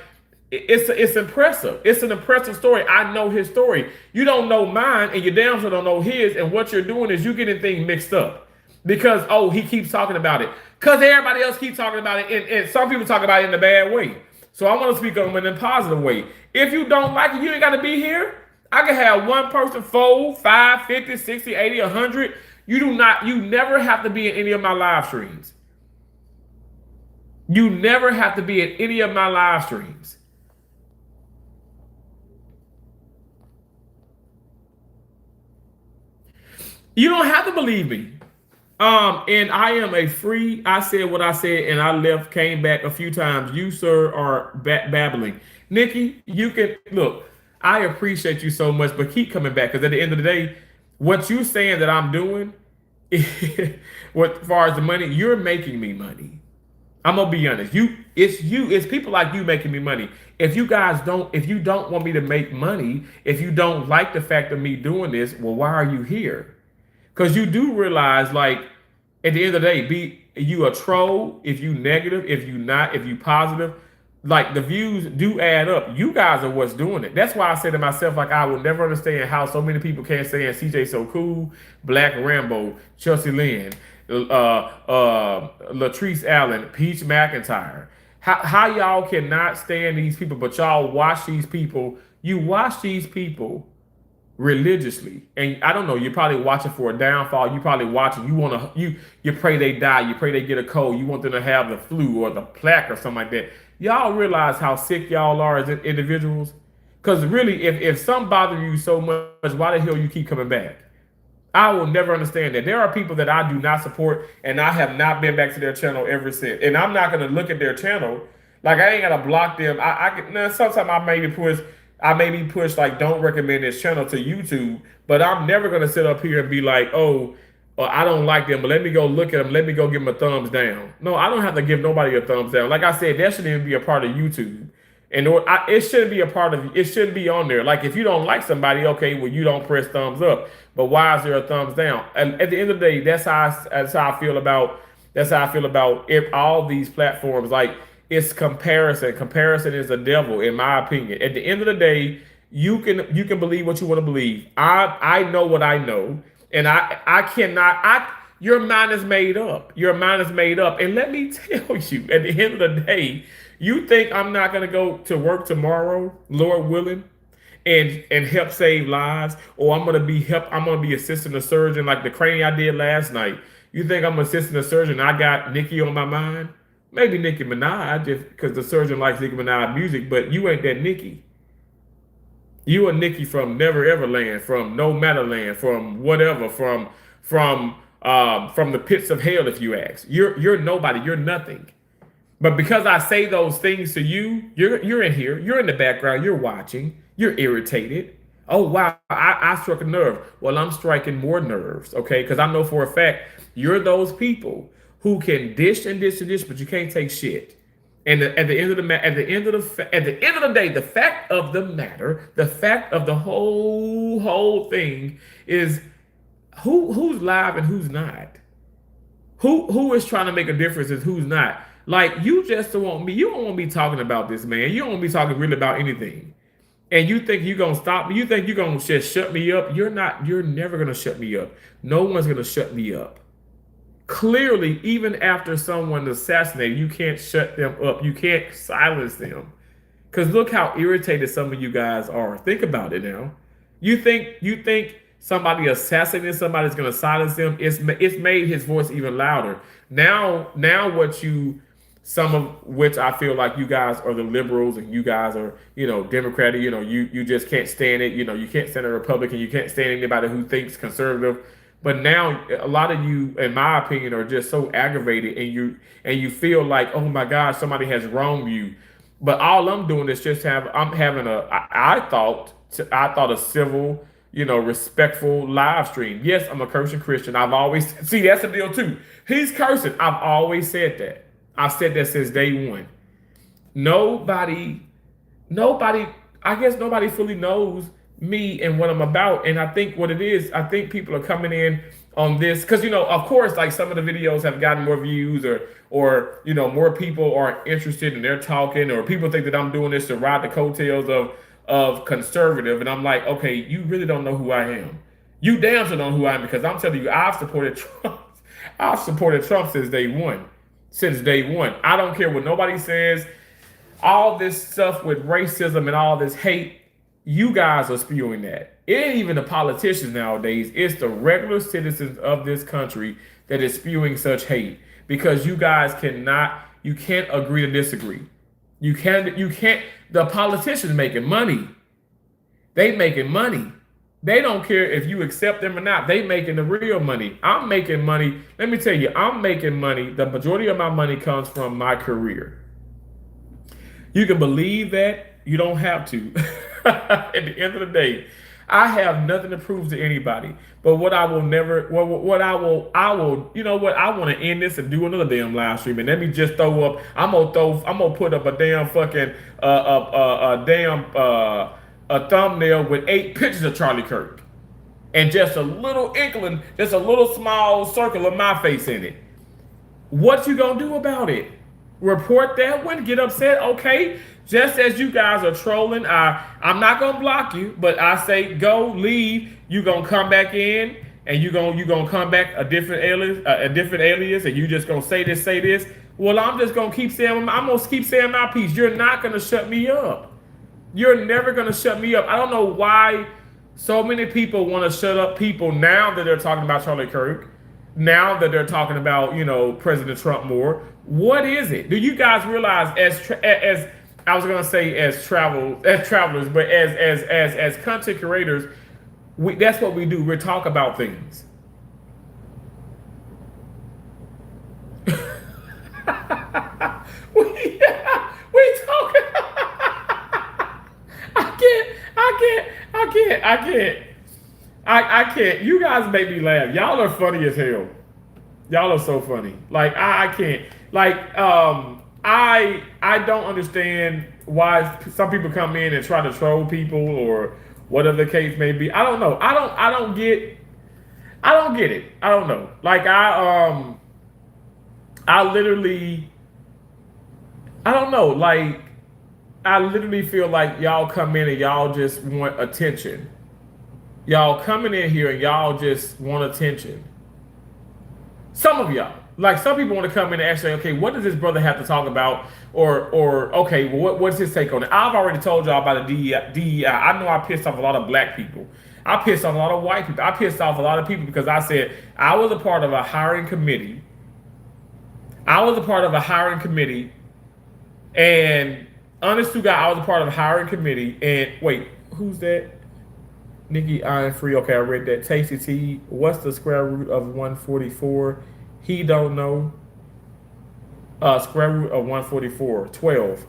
it's impressive. It's an impressive story. I know his story. You don't know mine, and you damn sure don't know his. And what you're doing is you getting things mixed up because he keeps talking about it because everybody else keeps talking about it, and some people talk about it in a bad way. So I want to speak on it in a positive way. If you don't like it, you ain't got to be here. I can have one person fold 5, 50, 60, 80, 100. You never have to be in any of my live streams. You never have to be in any of my live streams. You don't have to believe me. And I am a free. I said what I said, and I left, came back a few times. You, sir, are babbling. Nikki, you can look. I appreciate you so much, but keep coming back because at the end of the day, what you saying that I'm doing, what as far as the money, you're making me money. I'm gonna be honest. It's people like you making me money. If you don't want me to make money, if you don't like the fact of me doing this, well, why are you here? Because you do realize, like, at the end of the day, be you a troll, if you negative, if you not, if you positive, like the views do add up. You guys are what's doing it. That's why I say to myself, like, I will never understand how so many people can't stand CJ So Cool, Black Rambo, Chelsea Lynn, Latrice Allen, Peach McIntyre. How y'all cannot stand these people, but y'all watch these people. You watch these people religiously, and I don't know, you're probably watching for a downfall. You probably watching, you pray they die, you pray they get a cold, you want them to have the flu or the plaque or something like that. Y'all realize how sick y'all are as individuals? Because really, if something bothers you so much, why the hell you keep coming back? I will never understand that. There are people that I do not support, and I have not been back to their channel ever since. And I'm not gonna look at their channel. Like, I ain't gonna block them. Sometimes I maybe push like, don't recommend this channel to YouTube, but I'm never gonna sit up here and be like, oh, I don't like them, but let me go look at them. Let me go give them a thumbs down. No, I don't have to give nobody a thumbs down. Like I said, that shouldn't even be a part of YouTube. And it shouldn't be a part of it. Shouldn't be on there. Like, if you don't like somebody, okay, well, you don't press thumbs up. But why is there a thumbs down? And at the end of the day, that's how I feel about if all these platforms. Like, it's comparison. Comparison is the devil, in my opinion. At the end of the day, you can believe what you want to believe. I know what I know, and I cannot. Your mind is made up. Your mind is made up. And let me tell you, at the end of the day, you think I'm not going to go to work tomorrow, Lord willing, and help save lives, or I'm going to be assisting a surgeon like the crane I did last night. You think I'm assisting a surgeon? I got Nicki on my mind. Maybe Nicki Minaj, just because the surgeon likes Nicki Minaj music, but you ain't that Nicki. You are Nicki from Never Ever Land, from No Matter Land, from whatever, from the pits of hell. If you ask, you're nobody. You're nothing. But because I say those things to you, you're in here. You're in the background. You're watching. You're irritated. Oh wow, I struck a nerve. Well, I'm striking more nerves, okay? Because I know for a fact you're those people who can dish and dish and dish, but you can't take shit. And at the end of the day, the fact of the matter, the fact of the whole thing is who's live and who's not. Who is trying to make a difference and who's not. Like, you just don't want me. You don't want me talking about this, man. You don't want me talking really about anything. And you think you're gonna stop me? You think you're gonna just shut me up? You're not. You're never gonna shut me up. No one's gonna shut me up. Clearly, even after someone assassinated, you can't shut them up. You can't silence them. Because look how irritated some of you guys are. Think about it now. You think somebody assassinating somebody's gonna silence them? It's made his voice even louder. Now some of which I feel like you guys are the liberals and you guys are, Democratic, you just can't stand it. You can't stand a Republican. You can't stand anybody who thinks conservative. But now a lot of you, in my opinion, are just so aggravated and you feel like, oh my gosh, somebody has wronged you. But all I'm doing is I thought a civil, respectful live stream. Yes, I'm a cursing Christian. I've always, see, that's the deal too. He's cursing. I've always said that. I've said that since day one. Nobody, I guess nobody fully knows me and what I'm about. And I think what it is, I think people are coming in on this because, of course, like some of the videos have gotten more views or more people are interested and they're talking, or people think that I'm doing this to ride the coattails of conservative. And I'm like, okay, you really don't know who I am. You damn sure don't know who I am, because I'm telling you, I've supported Trump. I've supported Trump since day one. I don't care what nobody says. All this stuff with racism and all this hate, You guys are spewing that. It ain't even the politicians nowadays. It's the regular citizens of this country that is spewing such hate because you guys you can't agree to disagree. You can't. The politicians making money. They making money. They don't care if you accept them or not. They making the real money. I'm making money. Let me tell you, I'm making money. The majority of my money comes from my career. You can believe that. You don't have to. At the end of the day, I have nothing to prove to anybody. But what I will never, you know what? I want to end this and do another damn live stream. And let me just throw up. I'm gonna put up a damn fucking, a thumbnail with 8 pictures of Charlie Kirk, and just a little inkling, just a little small circle of my face in it. What you gonna do about it? Report that one? Get upset? Okay. Just as you guys are trolling, I'm not gonna block you, but I say go, leave. You gonna come back in, and you gonna come back a different alias, and you just gonna say this. Well, I'm just gonna keep saying my piece. You're not gonna shut me up. You're never gonna shut me up. I don't know why so many people want to shut up people now that they're talking about Charlie Kirk. Now that they're talking about, President Trump more. What is it? Do you guys realize as I was gonna say as travelers, but as content creators, that's what we do. We talk about things. we talking. I can't. You guys make me laugh. Y'all are funny as hell. Y'all are so funny. Like I can't. Like I don't understand why some people come in and try to troll people or whatever the case may be. I don't know. I don't get it. I don't know. Like I literally I don't know. Like I literally feel like y'all come in and y'all just want attention. Y'all coming in here and y'all just want attention. Some of y'all. Like some people want to come in and actually, okay, what does this brother have to talk about? Or okay, well, what's his take on it? I've already told y'all about the DEI. I know I pissed off a lot of black people. I pissed off a lot of white people. I pissed off a lot of people because I said I was a part of a hiring committee. And honest to God, I was a part of a hiring committee. And wait, who's that? Nikki Iron Free. Okay, I read that. Tasty T. What's the square root of 144? He don't know. Square root of 144. 12.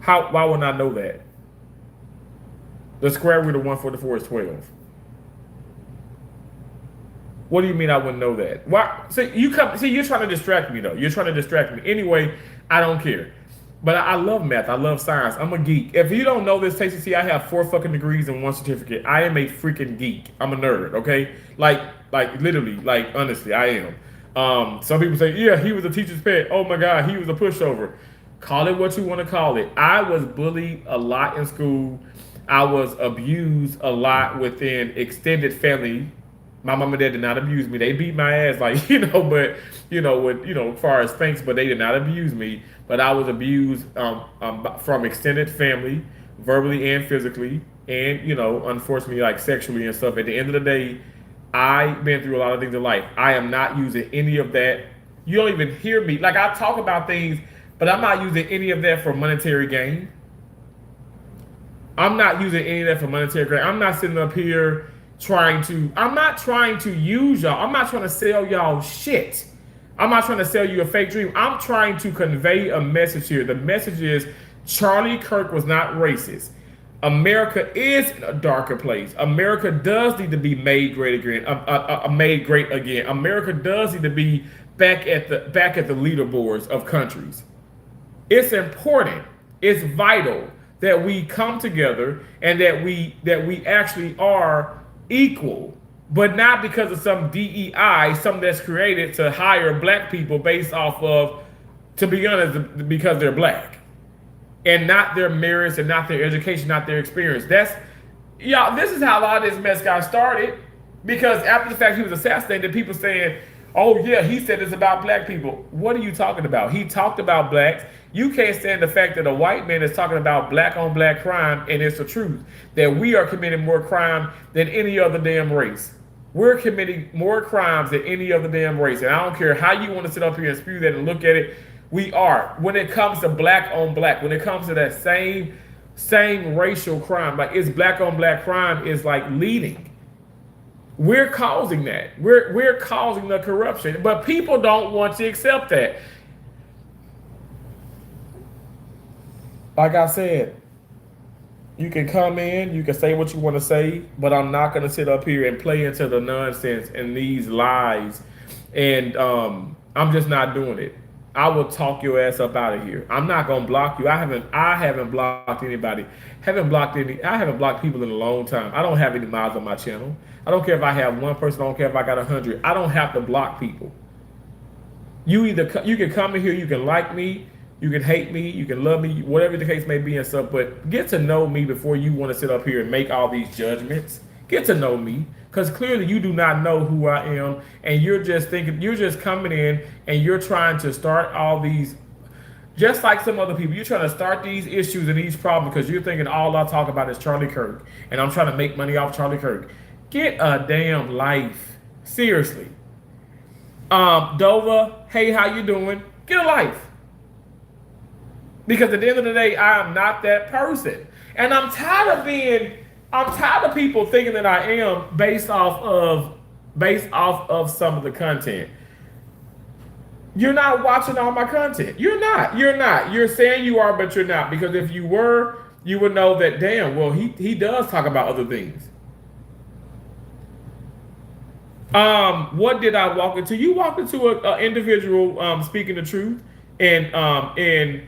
Why would I know that? The square root of 144 is 12. What do you mean I wouldn't know that? Why? You're trying to distract me though. You're trying to distract me. Anyway, I don't care. But I love math. I love science. I'm a geek. If you don't know this, Tasty, I have 4 fucking degrees and 1 certificate. I am a freaking geek. I'm a nerd, okay? Like literally, like honestly, I am. Some people say, yeah, he was a teacher's pet. Oh my God, he was a pushover. Call it what you want to call it. I was bullied a lot in school. I was abused a lot within extended family. My mom and dad did not abuse me. They beat my ass, like, but, as far as spanks, but they did not abuse me. But I was abused from extended family, verbally and physically, and, unfortunately, like sexually and stuff. At the end of the day, I've been through a lot of things in life. I am not using any of that. You don't even hear me. Like, I talk about things, but I'm not using any of that for monetary gain. I'm not using any of that for monetary gain. I'm not sitting up here I'm not trying to use y'all. I'm not trying to sell y'all shit. I'm not trying to sell you a fake dream. I'm trying to convey a message here. The message is Charlie Kirk was not racist. America is in a darker place. America does need to be made great again. America does need to be back at the leaderboards of countries. It's important. It's vital that we come together and that we actually are equal, but not because of some DEI, something that's created to hire black people based off of, to be honest, because they're black, and not their merits and not their education, not their experience. This is how a lot of this mess got started, because after the fact he was assassinated, people saying, oh yeah, he said this about black people. What are you talking about? He talked about blacks. You can't stand the fact that a white man is talking about black on black crime, and it's the truth that we are committing more crime than any other damn race. We're committing more crimes than any other damn race. And I don't care how you want to sit up here and spew that and look at it. We are. When it comes to black on black, when it comes to that same racial crime, like it's black on black crime is like leading. We're causing that. We're causing the corruption. But people don't want to accept that. Like I said, you can come in, you can say what you want to say, but I'm not going to sit up here and play into the nonsense and these lies. And I'm just not doing it. I will talk your ass up out of here. I'm not going to block you. I haven't blocked anybody. I haven't blocked people in a long time. I don't have any miles on my channel. I don't care if I have one person. I don't care if I got 100. I don't have to block people. You can come in here, you can like me, you can hate me, you can love me, whatever the case may be and stuff, but get to know me before you want to sit up here and make all these judgments. Get to know me, because clearly you do not know who I am, and you're just coming in and you're trying to start all these, just like some other people, you're trying to start these issues and these problems because you're thinking all I talk about is Charlie Kirk, and I'm trying to make money off Charlie Kirk. Get a damn life. Seriously. Dova, hey, how you doing? Get a life. Because at the end of the day, I am not that person. And I'm tired of people thinking that I am based off of some of the content. You're not watching all my content. You're not. You're saying you are, but you're not. Because if you were, you would know that, damn, well, he does talk about other things. What did I walk into? You walked into an individual speaking the truth and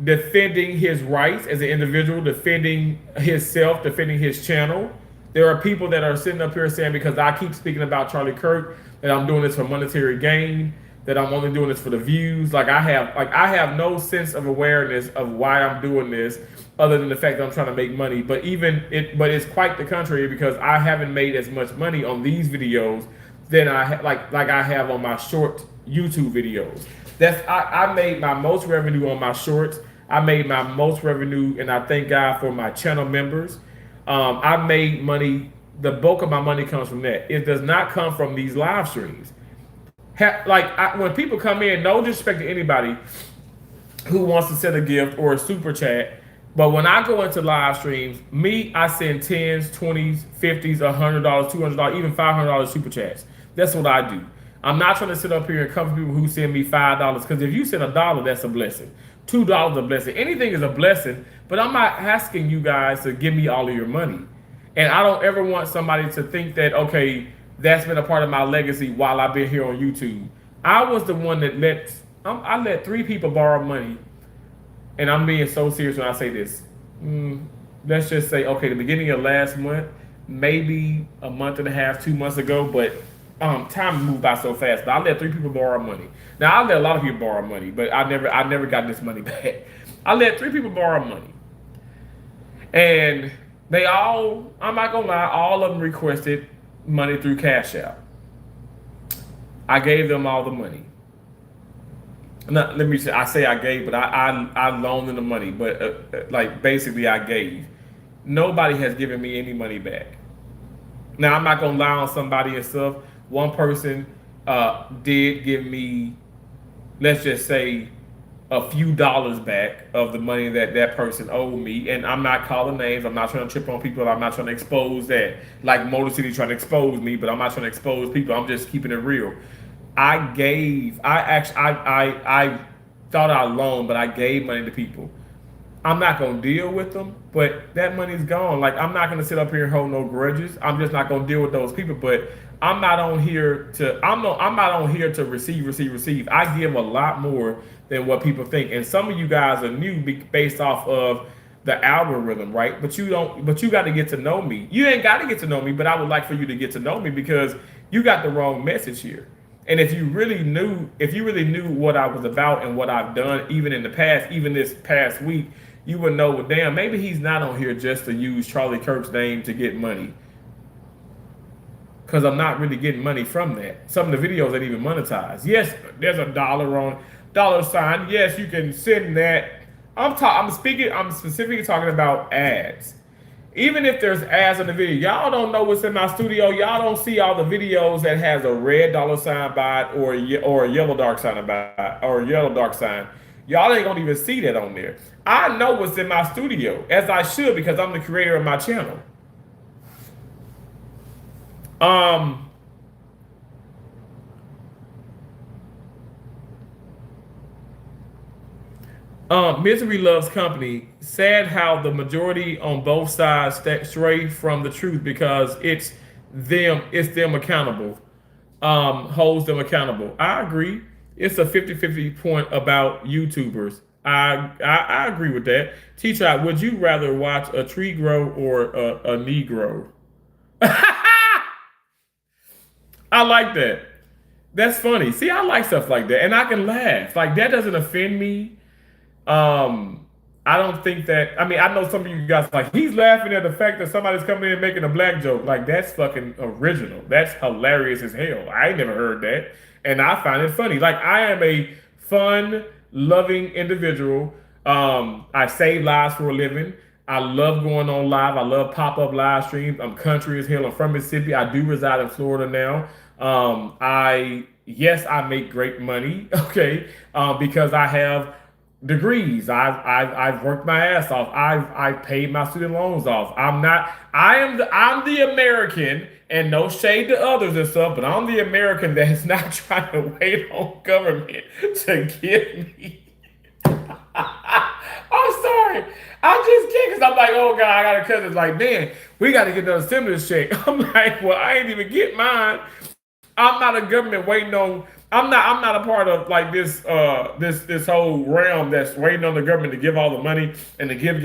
defending his rights as an individual, defending himself, defending his channel. There are people that are sitting up here saying because I keep speaking about Charlie Kirk that I'm doing this for monetary gain, that I'm only doing this for the views. I have no sense of awareness of why I'm doing this, other than the fact that I'm trying to make money. But it's quite the contrary, because I haven't made as much money on these videos than I have on my short YouTube videos. I made my most revenue on my shorts. I made my most revenue, and I thank God for my channel members. I made money. The bulk of my money comes from that. It does not come from these live streams. When people come in, no disrespect to anybody who wants to send a gift or a super chat, but when I go into live streams, I send 10s, 20s, 50s, $100, $200, even $500 super chats. That's what I do. I'm not trying to sit up here and cover people who send me $5, because if you send $1, that's a blessing. $2 a blessing. Anything is a blessing, but I'm not asking you guys to give me all of your money. And I don't ever want somebody to think that, okay, that's been a part of my legacy while I've been here on YouTube. I was the one that I let 3 people borrow money, and I'm being so serious when I say this. Let's just say, okay, the beginning of last month, maybe a month and a half, 2 months ago, but time moved by so fast. But I let 3 people borrow money. Now I let a lot of people borrow money, but I never got this money back. I let 3 people borrow money, and they all, I'm not gonna lie, all of them requested money through Cash App. I gave them all the money. I say I gave, but I loaned them the money, but basically I gave. Nobody has given me any money back. Now I'm not gonna lie on somebody and stuff. One person did give me, let's just say, a few dollars back of the money that person owed me. And I'm not calling names. I'm not trying to trip on people. I'm not trying to expose that. Like Motor City trying to expose me, but I'm not trying to expose people. I'm just keeping it real. I thought I loaned, but I gave money to people. I'm not going to deal with them, but that money's gone. I'm not going to sit up here and hold no grudges. I'm just not going to deal with those people. But I'm not on here to receive. I give a lot more than what people think. And some of you guys are new based off of the algorithm, right? But you got to get to know me. You ain't got to get to know me, but I would like for you to get to know me, because you got the wrong message here. And if you really knew what I was about and what I've done, even in the past, even this past week, you would know, well, damn, maybe he's not on here just to use Charlie Kirk's name to get money. Because I'm not really getting money from that. Some of the videos ain't even monetized. Yes, there's $1 on, dollar sign. Yes, you can send that. I'm specifically talking about ads. Even if there's ads in the video, y'all don't know what's in my studio. Y'all don't see all the videos that has a red dollar sign by it or a yellow dark sign by it, or a yellow dark sign. Y'all ain't gonna even see that on there. I know what's in my studio, as I should, because I'm the creator of my channel. Um, Misery loves company. Sad how the majority on both sides stray from the truth because it's them accountable. Holds them accountable. I agree. It's a 50-50 point about YouTubers. I agree with that. T-Shot, would you rather watch a tree grow or a Negro? I like that. That's funny. See, I like stuff like that, and I can laugh. Like that doesn't offend me. Um, I don't think that. I mean, I know some of you guys like he's laughing at the fact that somebody's coming in and making a black joke. Like that's fucking original. That's hilarious as hell. I ain't never heard that, and I find it funny. Like I am a fun, loving individual. I save lives for a living. I love going on live. I love pop up live streams. I'm country as hell. I'm from Mississippi. I do reside in Florida now. I yes, I make great money. Okay, because I have degrees. I've worked my ass off. I've paid my student loans off. I'm not. I'm the American, and no shade to others and stuff, but I'm the American that is not trying to wait on government to give me. I'm sorry. I just can't because I'm like, oh God, I got a cousin. It's like, man, we got to get another stimulus check. I'm like, well, I ain't even get mine. I'm not a government waiting on. I'm not a part of like this whole realm that's waiting on the government to give all the money and to give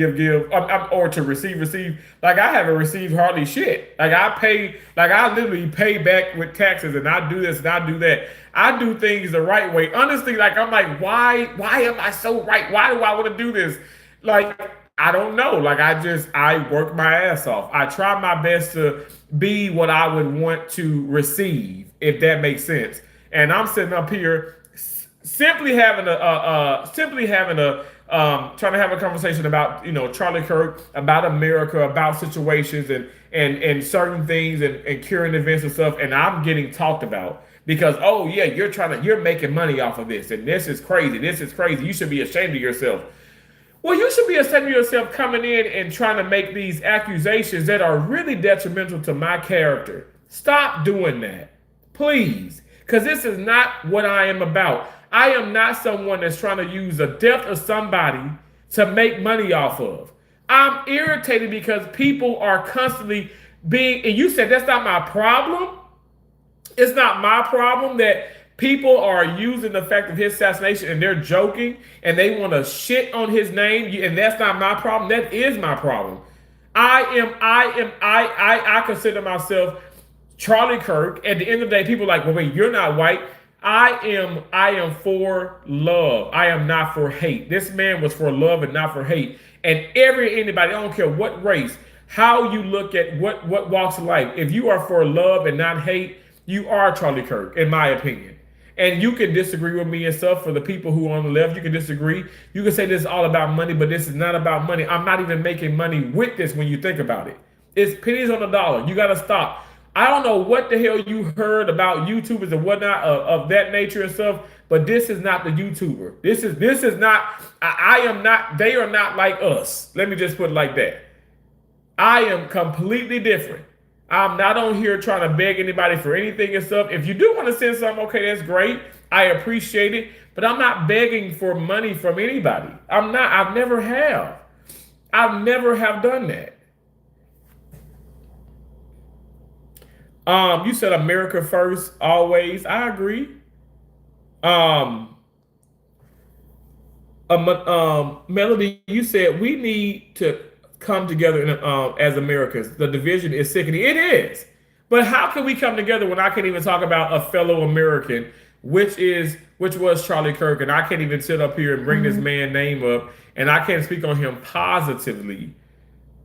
or to receive. Like I haven't received hardly shit. Like I literally pay back with taxes and I do this and I do that. I do things the right way. Honestly, like I'm like, why am I so right? Why do I want to do this? Like I don't know. Like I work my ass off. I try my best to be what I would want to receive, if that makes sense. And I'm sitting up here simply having a trying to have a conversation about Charlie Kirk, about America, about situations and certain things and current events and stuff, and I'm getting talked about because oh yeah, you're making money off of this and this is crazy. This is crazy. You should be ashamed of yourself. Well, you should be ashamed of yourself coming in and trying to make these accusations that are really detrimental to my character. Stop doing that, please. Because this is not what I am about. I am not someone that's trying to use the death of somebody to make money off of. I'm irritated because people are constantly and you said that's not my problem. It's not my problem that people are using the fact of his assassination and they're joking and they want to shit on his name, and that's not my problem. That is my problem. I consider myself Charlie Kirk. At the end of the day, people are like, well, wait, you're not white. I am for love. I am not for hate. This man was for love and not for hate. And anybody, I don't care what race, how you look at what walks of life. If you are for love and not hate, you are Charlie Kirk, in my opinion. And you can disagree with me and stuff. For the people who are on the left, you can disagree. You can say this is all about money, but this is not about money. I'm not even making money with this when you think about it. It's pennies on the dollar. You got to stop. I don't know what the hell you heard about YouTubers and whatnot of that nature and stuff, but this is not the YouTuber. This is not. I am not. They are not like us. Let me just put it like that. I am completely different. I'm not on here trying to beg anybody for anything and stuff. If you do want to send something, okay, that's great. I appreciate it. But I'm not begging for money from anybody. I'm not. I've never have. I've never have done that. You said America first, always. I agree. Um, Melody, you said we need to come together as Americans. The division is sickening. It is. But how can we come together when I can't even talk about a fellow American, which was Charlie Kirk, and I can't even sit up here and bring this man's name up, and I can't speak on him positively.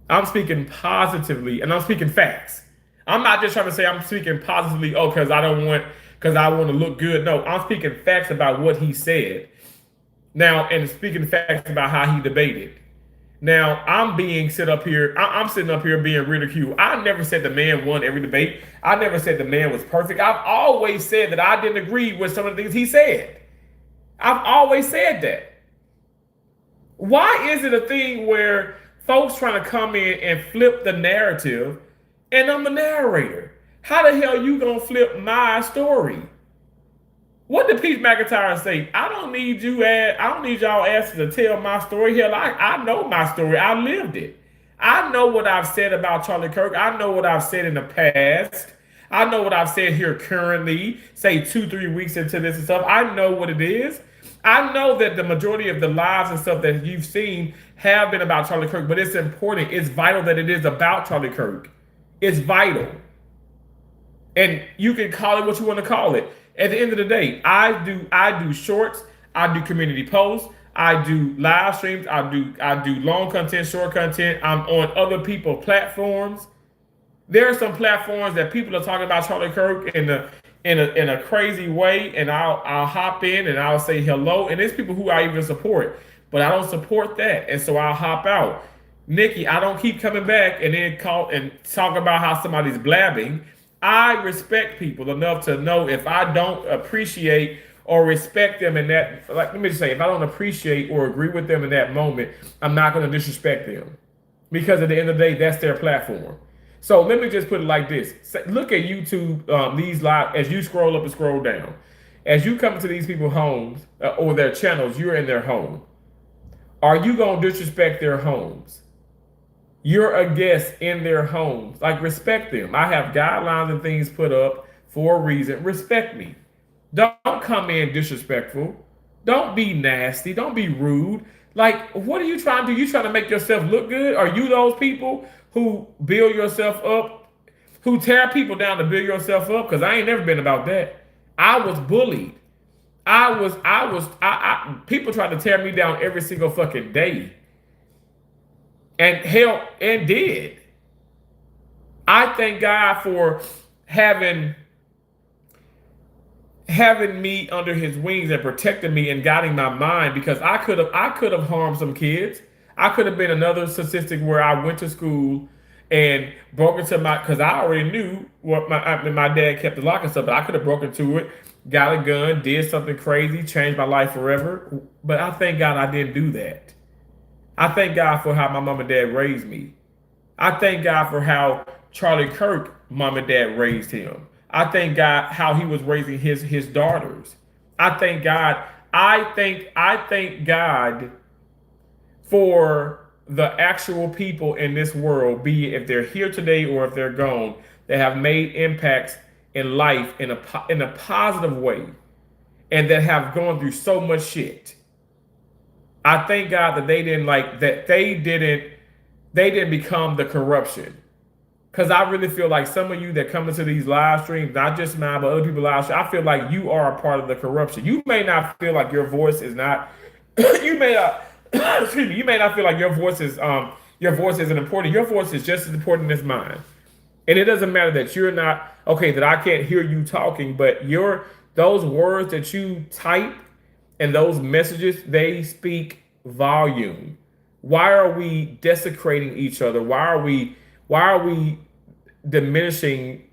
I'm speaking positively, and I'm speaking facts. I'm not just trying to say I'm speaking positively, because I want to look good. No, I'm speaking facts about what he said. Now, and speaking facts about how he debated. Now, I'm being sit up here. I'm sitting up here being ridiculed. I never said the man won every debate. I never said the man was perfect. I've always said that I didn't agree with some of the things he said. I've always said that. Why is it a thing where folks trying to come in and flip the narrative, and I'm the narrator? How the hell you gonna flip my story? What did Pete McIntyre say? I don't need y'all asses to tell my story. Hell, I know my story. I lived it. I know what I've said about Charlie Kirk. I know what I've said in the past. I know what I've said here currently, say 2, 3 weeks into this and stuff. I know what it is. I know that the majority of the lives and stuff that you've seen have been about Charlie Kirk, but it's important. It's vital that it is about Charlie Kirk. It's vital. And you can call it what you want to call it. At the end of the day, I do shorts, I do community posts, I do live streams, I do long content, short content. I'm on other people's platforms. There are some platforms that people are talking about Charlie Kirk in a crazy way, and I'll hop in and I'll say hello. And there's people who I even support, but I don't support that, and so I'll hop out. Nikki, I don't keep coming back and then call and talk about how somebody's blabbing. I respect people enough to know if I don't appreciate or respect them in that, like, let me just say, if I don't appreciate or agree with them in that moment, I'm not going to disrespect them, because at the end of the day, that's their platform. So let me just put it like this. Look at YouTube, these live, as you scroll up and scroll down. As you come to these people's homes or their channels, you're in their home. Are you going to disrespect their homes? You're a guest in their homes. Like, respect them. I have guidelines and things put up for a reason. Respect me. Don't come in disrespectful. Don't be nasty. Don't be rude. Like, what are you trying to do? You trying to make yourself look good? Are you those people who build yourself up, who tear people down to build yourself up? Because I ain't never been about that. I was bullied. People tried to tear me down every single fucking day. And hell, and did. I thank God for having me under his wings and protecting me and guiding my mind, because I could have harmed some kids. I could have been another statistic where I went to school and broke into because I already knew what my dad kept the lock and stuff, but I could have broken into it, got a gun, did something crazy, changed my life forever. But I thank God I didn't do that. I thank God for how my mom and dad raised me. I thank God for how Charlie Kirk, mom and dad raised him. I thank God how he was raising his daughters. I thank God. I thank God for the actual people in this world, be it if they're here today or if they're gone, that have made impacts in life in a positive way, and that have gone through so much shit. I thank God that they didn't become the corruption. Because I really feel like some of you that come into these live streams, not just mine, but other people live streams, I feel like you are a part of the corruption. You may not feel like your voice is not, you may not, excuse me, you may not feel like your voice isn't important. Your voice is just as important as mine. And it doesn't matter that you're not, okay, that I can't hear you talking, but those words that you type and those messages, they speak volume. Why are we desecrating each other? Why are we diminishing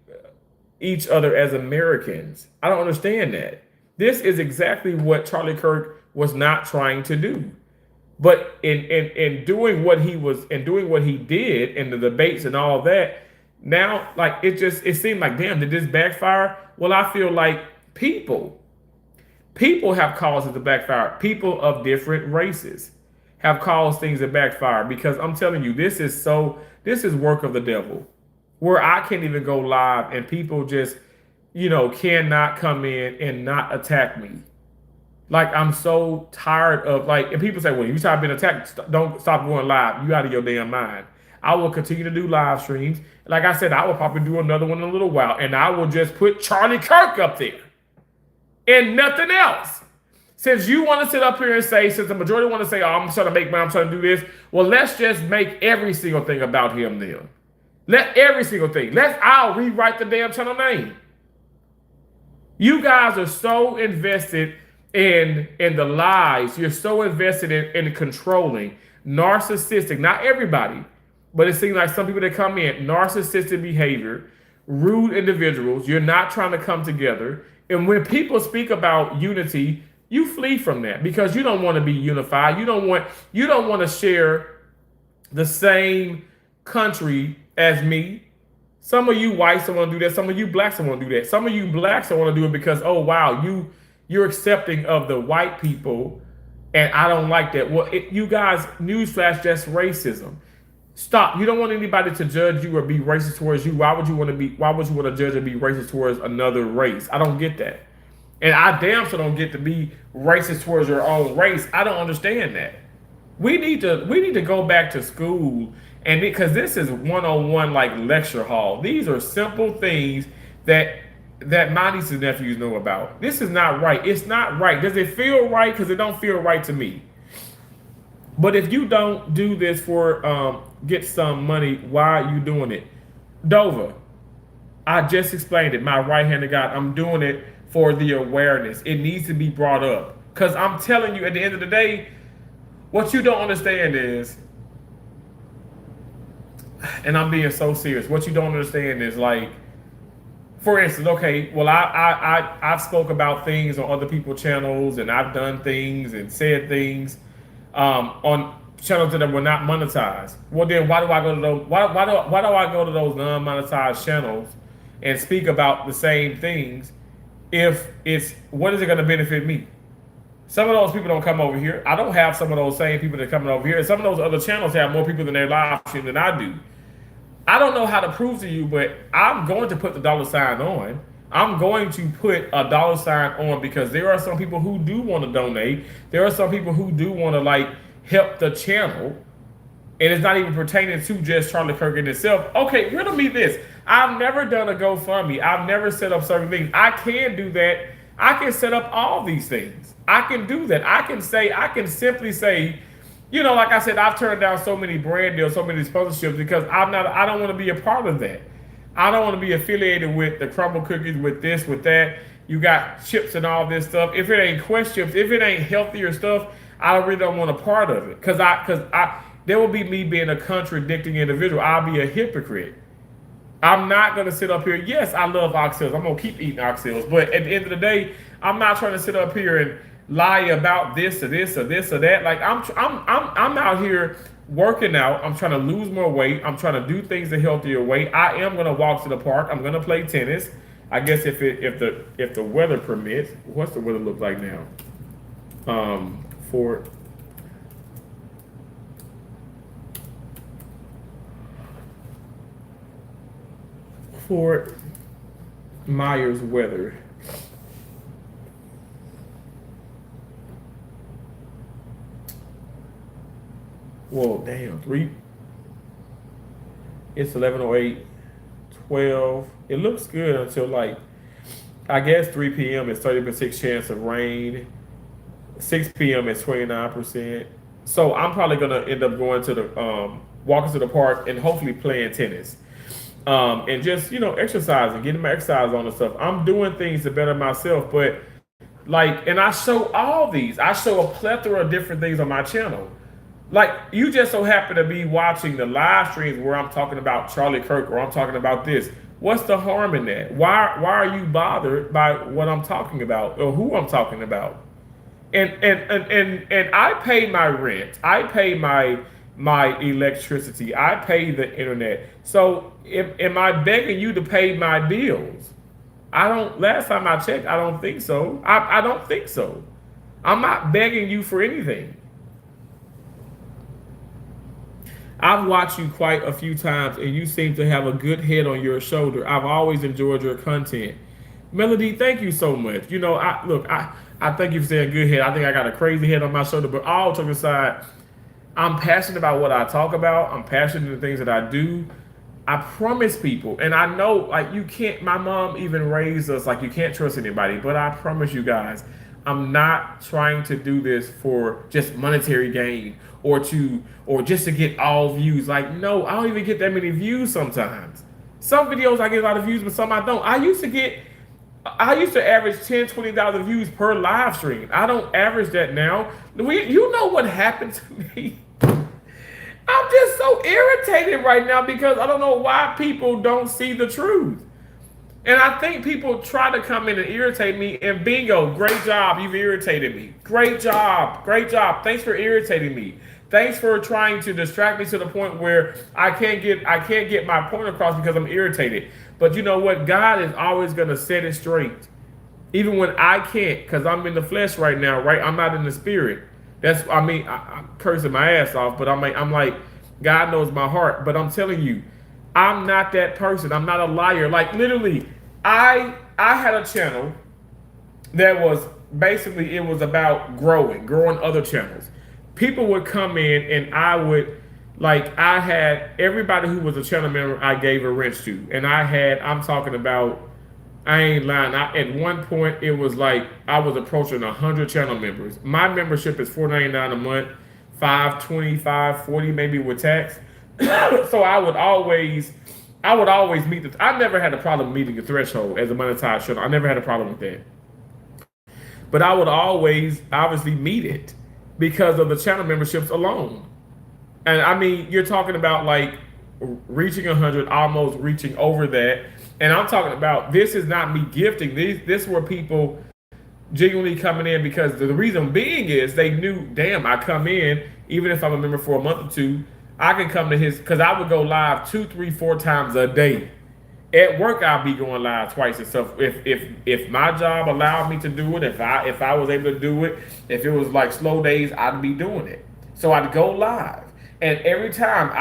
each other as Americans? I don't understand that. This is exactly what Charlie Kirk was not trying to do. But in doing what he did in the debates and all that, now, like, it seemed like, damn, did this backfire? Well, I feel like people have caused it to backfire. People of different races have caused things to backfire, because I'm telling you, this is work of the devil, where I can't even go live and people just, cannot come in and not attack me. Like, I'm so tired of, like, and people say, well, you stop being attacked, don't stop going live. You out of your damn mind. I will continue to do live streams. Like I said, I will probably do another one in a little while, and I will just put Charlie Kirk up there and nothing else. Since you want to sit up here and say, since the majority want to say, oh, I'm trying to make money, I'm trying to do this, well, let's just make every single thing about him then. Let every single thing. I'll rewrite the damn channel name. You guys are so invested and the lies. You're so invested in controlling, narcissistic. Not everybody, but it seems like some people that come in narcissistic behavior, rude individuals. You're not trying to come together. And when people speak about unity, you flee from that because you don't want to be unified. You don't want to share the same country as me. Some of you whites don't want to do that. Some of you blacks don't want to do that. Some of you blacks don't want to do it because, oh wow, you're accepting of the white people, and I don't like that. Well, you guys, newsflash, that's racism. Stop. You don't want anybody to judge you or be racist towards you. Why would you want to be? Why would you want to judge and be racist towards another race? I don't get that, and I damn sure don't get to be racist towards your own race. I don't understand that. We need to go back to school, and because this is 101 like lecture hall. These are simple things that my nieces and nephews know about. This is not right. It's not right. Does it feel right? Because it don't feel right to me. But if you don't do this for get some money, why are you doing it? Dover, I just explained it. My right-handed God, I'm doing it for the awareness. It needs to be brought up. Because I'm telling you, at the end of the day, what you don't understand is, and I'm being so serious, what you don't understand is like, for instance, okay, well, I've spoke about things on other people's channels, and I've done things and said things on channels that were not monetized. Well, then why do I go to those? Why do I go to those non-monetized channels and speak about the same things if it's what is it going to benefit me? Some of those people don't come over here. I don't have some of those same people that are coming over here, and some of those other channels have more people in their live stream than I do. I don't know how to prove to you, but I'm going to put the dollar sign on. I'm going to put a dollar sign on because there are some people who do want to donate. There are some people who do want to like help the channel. And it's not even pertaining to just Charlie Kirk in itself. Okay, riddle me this. I've never done a GoFundMe. I've never set up certain things. I can do that. I can set up all these things. I can do that. I can simply say, you know, like I said, I've turned down so many brand deals, so many sponsorships because I don't want to be a part of that. I don't want to be affiliated with the crumble cookies, with this, with that. You got chips and all this stuff. If it ain't Quest chips, if it ain't healthier stuff, I really don't want a part of it. Cause there will be me being a contradicting individual. I'll be a hypocrite. I'm not gonna sit up here. Yes, I love oxtails. I'm gonna keep eating oxtails. But at the end of the day, I'm not trying to sit up here and lie about this or this or this or that. Like I'm out here working out. I'm trying to lose more weight. I'm trying to do things a healthier way. I am gonna walk to the park. I'm gonna play tennis. I guess if the weather permits. What's the weather look like now? For Fort Myers weather. Well, damn, it's 11:08, 12. It looks good until like, I guess 3 p.m. is 30% chance of rain. 6 p.m. is 29%. So I'm probably gonna end up going to the walking to the park and hopefully playing tennis. And just exercising, getting my exercise on and stuff. I'm doing things to better myself, but like, and I show all these. I show a plethora of different things on my channel. Like, you just so happen to be watching the live streams where I'm talking about Charlie Kirk or I'm talking about this. What's the harm in that? Why are you bothered by what I'm talking about or who I'm talking about? And I pay my rent. I pay my electricity. I pay the internet. So am I begging you to pay my bills? I don't. Last time I checked, I don't think so. I don't think so. I'm not begging you for anything. I've watched you quite a few times, and you seem to have a good head on your shoulder. I've always enjoyed your content. Melody, thank you so much. I thank you for saying good head. I think I got a crazy head on my shoulder, but all joking aside, I'm passionate about what I talk about. I'm passionate in the things that I do. I promise people, and I know, like, you can't, my mom even raised us, like, you can't trust anybody, but I promise you guys, I'm not trying to do this for just monetary gain or just to get all views. Like, no, I don't even get that many views sometimes. Some videos I get a lot of views, but some I don't. I used to get I used to average 10, 20,000 views per live stream. I don't average that now. You know what happened to me? I'm just so irritated right now because I don't know why people don't see the truth. And I think people try to come in and irritate me, and bingo, great job, you've irritated me. Great job, great job. Thanks for irritating me. Thanks for trying to distract me to the point where I can't get my point across because I'm irritated. But you know what? God is always gonna set it straight. Even when I can't, because I'm in the flesh right now, right? I'm not in the spirit. I'm cursing my ass off, but I'm like, God knows my heart. But I'm telling you, I'm not that person. I'm not a liar. Like literally, I had a channel that was basically it was about growing other channels. People would come in and I had everybody who was a channel member I gave a wrench to. And I'm talking about I ain't lying. At one point, it was like I was approaching 100 channel members. My membership is $4.99 a month, 525, 40 maybe with tax. So I would always meet the. I never had a problem meeting the threshold as a monetized channel. I never had a problem with that. But I would always obviously meet it because of the channel memberships alone. And I mean, you're talking about like reaching 100, almost reaching over that. And I'm talking about this is not me gifting. This were people genuinely coming in because the reason being is they knew, damn, I come in, even if I'm a member for a month or two, I can come to his, because I would go live 2, 3, 4 times a day. At work, I'll be going live twice and stuff. If my job allowed me to do it, if I was able to do it, if it was like slow days, I'd be doing it. So I'd go live, and every time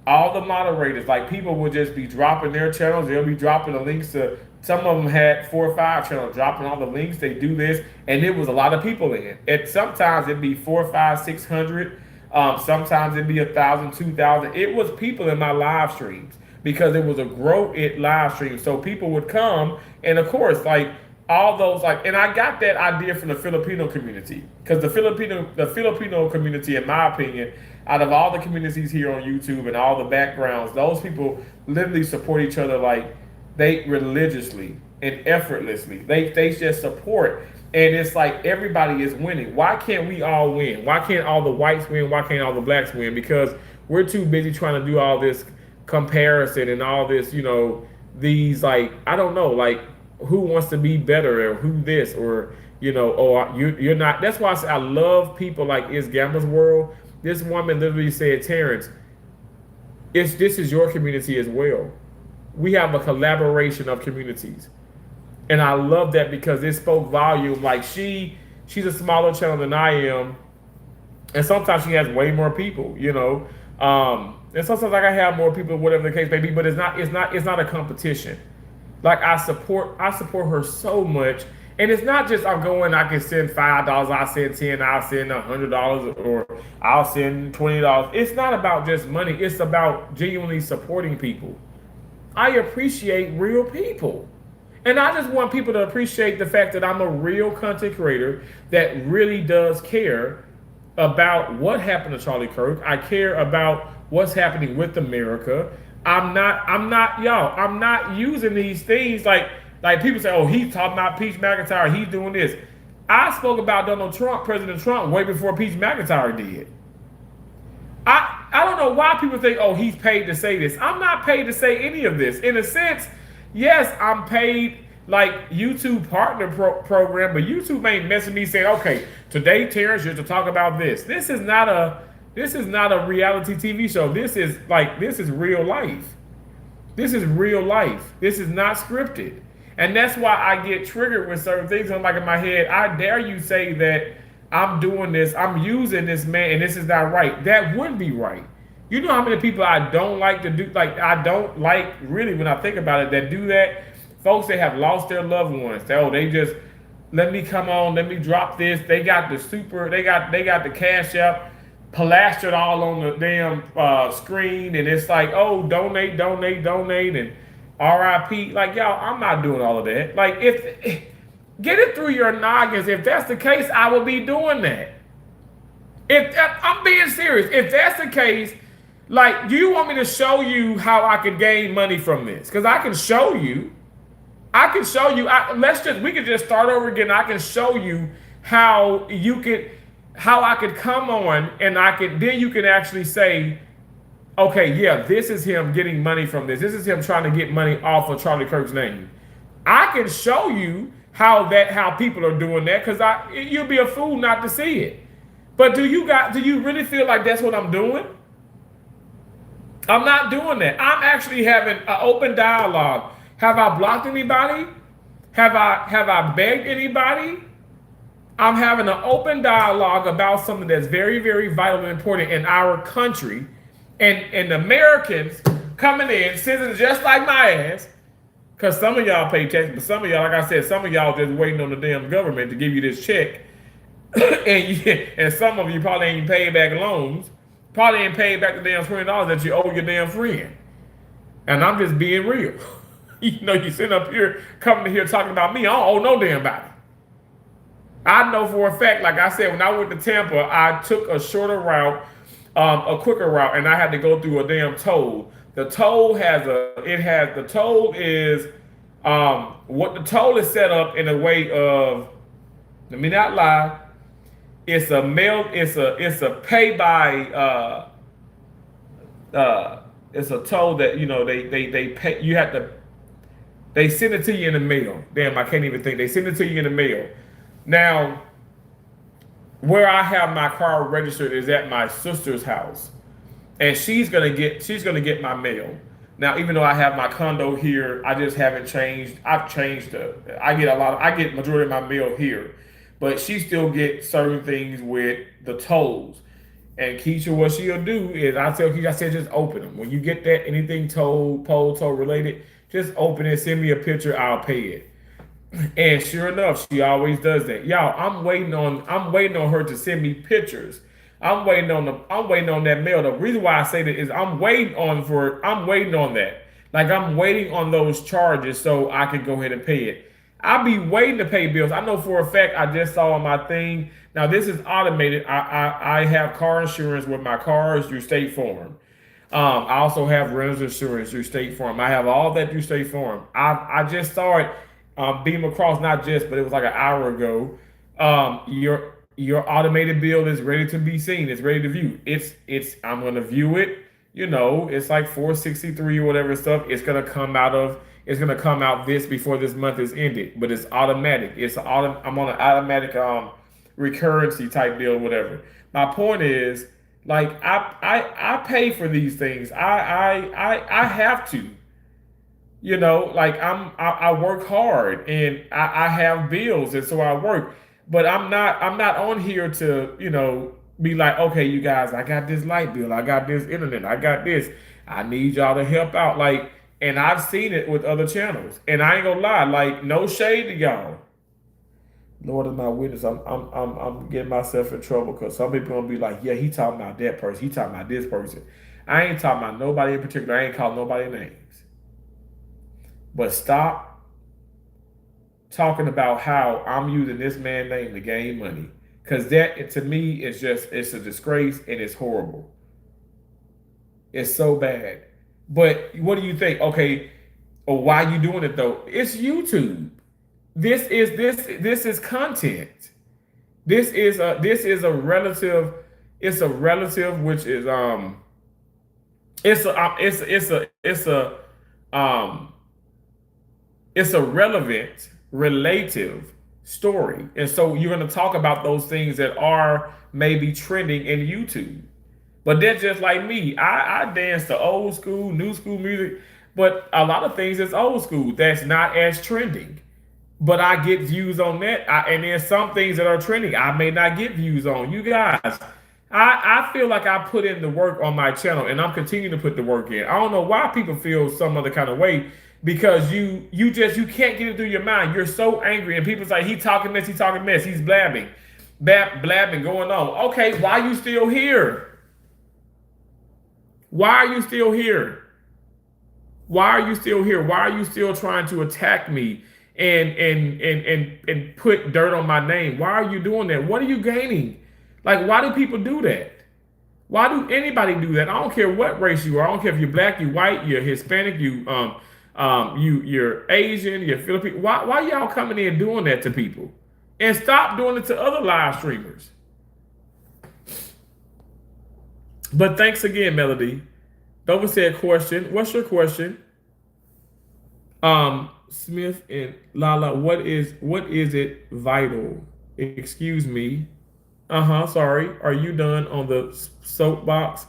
all the moderators, like people would just be dropping their channels. They'll be dropping the links to. Some of them had 4 or 5 channels, dropping all the links. They do this, and it was a lot of people in. Sometimes it'd be 4, 5, 600. Sometimes it'd be 1,000, 2,000. It was people in my live streams because it was a grow it live stream. So people would come, and of course, like all those, like, and I got that idea from the Filipino community because the Filipino community, in my opinion, out of all the communities here on YouTube and all the backgrounds, those people literally support each other like they religiously and effortlessly. They just support. And it's like everybody is winning. Why can't we all win? Why can't all the whites win? Why can't all the blacks win? Because we're too busy trying to do all this comparison and all this, these like, I don't know, like who wants to be better or who this or, you're not. That's why I say I love people like Is Gamma's World. This woman literally said, Terrence, this is your community as well. We have a collaboration of communities. And I love that because it spoke volume. Like she's a smaller channel than I am, and sometimes she has way more people, and sometimes like I have more people, whatever the case may be. But it's not a competition. Like I support her so much, and it's not just I'm going. I can send $5, I'll send 10, I'll send $100, or I'll send $20. It's not about just money. It's about genuinely supporting people. I appreciate real people. And I just want people to appreciate the fact that I'm a real content creator that really does care about what happened to Charlie Kirk. I care about what's happening with America. I'm not using these things like people say, oh, he's talking about Peach McIntyre, he's doing this. I spoke about President Trump, way before Peach McIntyre did. I don't know why people think, oh, he's paid to say this. I'm not paid to say any of this. In a sense, yes, I'm paid like YouTube partner program, but YouTube ain't messing me saying, okay, today, Terrence, you're to talk about this. This is not a reality TV show. This is real life. This is real life. This is not scripted. And that's why I get triggered with certain things. I'm like in my head, I dare you say that I'm doing this, I'm using this man, and this is not right. That would be right. You know how many people I don't like to do, like I don't like really when I think about it, that do that? Folks that have lost their loved ones. They just let me come on, let me drop this. They got the Cash App plastered all on the damn screen, and it's like, oh, donate, and RIP. Like, y'all, I'm not doing all of that. Like, get it through your noggins. If that's the case, I will be doing that. If I'm being serious, if that's the case, like, do you want me to show you how I could gain money from this? Because I can show you. I can show you. We could just start over again. I can show you how you could, how I could come on and then you can actually say, okay, yeah, this is him getting money from this. This is him trying to get money off of Charlie Kirk's name. I can show you how people are doing that because you'll be a fool not to see it. But do you really feel like that's what I'm doing? I'm not doing that. I'm actually having an open dialogue. Have I blocked anybody? Have I begged anybody? I'm having an open dialogue about something that's very, very vital and important in our country. And Americans coming in, sitting just like my ass, because some of y'all pay taxes, but some of y'all, like I said, some of y'all just waiting on the damn government to give you this check. and some of you probably ain't paid back loans, probably ain't paid back the damn $20 that you owe your damn friend. And I'm just being real. You sitting up here, coming to here talking about me, I don't owe no damn body. I know for a fact, like I said, when I went to Tampa, I took a shorter route, a quicker route, and I had to go through a damn toll. The toll is what the toll is set up in a way of, let me not lie, it's a pay by it's a toll that they pay. You have to, they send it to you in the mail. Damn, I can't even think. They send it to you in the mail. Now, where I have my car registered is at my sister's house, and she's gonna get my mail. Now, even though I have my condo here, I just haven't changed. I get majority of my mail here, but she still gets certain things with the tolls. And Keisha, what she'll do is I tell Keisha, I said, just open them. When you get that anything toll related, just open it, send me a picture, I'll pay it. And sure enough, she always does that. Y'all, I'm waiting on her to send me pictures. I'm waiting on that mail. The reason why I say that is I'm waiting on that. Like I'm waiting on those charges so I can go ahead and pay it. I'll be waiting to pay bills. I know for a fact I just saw on my thing. Now this is automated. I have car insurance with my cars through State Farm. I also have renter's insurance through State Farm. I have all that through State Farm. I just saw it beam across, not just, but it was like an hour ago. Your automated bill is ready to be seen. It's ready to view. I'm gonna view it. It's like 463 or whatever stuff. It's gonna come out this before this month is ended. But it's automatic. I'm on an automatic recurrency type deal, whatever. My point is, like I pay for these things. I have to. Like I work hard and I have bills, and so I work. But I'm not on here to, be like, okay, you guys, I got this light bill, I got this internet, I got this. I need y'all to help out. Like, and I've seen it with other channels. And I ain't gonna lie, like, no shade to y'all. Lord is my witness. I'm getting myself in trouble because some people gonna be like, yeah, he talking about that person, he talking about this person. I ain't talking about nobody in particular. I ain't calling nobody names. But stop talking about how I'm using this man's name to gain money. Because that, to me, it's a disgrace and it's horrible. It's so bad. But what do you think? Okay, or why are you doing it though? It's YouTube. This is content. This is a relative. It's a relative, which is it's a relevant, relative story. And so you're going to talk about those things that are maybe trending in YouTube. But they're just like me. I dance to old school, new school music, but a lot of things is old school that's not as trending. But I get views on that. And there's some things that are trending I may not get views on. You guys, I feel like I put in the work on my channel, and I'm continuing to put the work in. I don't know why people feel some other kind of way, because you can't get it through your mind. You're so angry, and people say, he talking mess, he's blabbing, going on. Okay, why are you still here? Why are you still here? Why are you still here? Why are you still trying to attack me and put dirt on my name? Why are you doing that? What are you gaining? Like, why do people do that? Why do anybody do that? I don't care what race you are. I don't care if you're black, you white, you're Hispanic, you You're Asian, you're Filipino. Why y'all coming in doing that to people? And stop doing it to other live streamers. But thanks again, Melody. Dover said question. What's your question? Smith and Lala, what is it vital? Excuse me. Uh-huh, sorry. Are you done on the soapbox?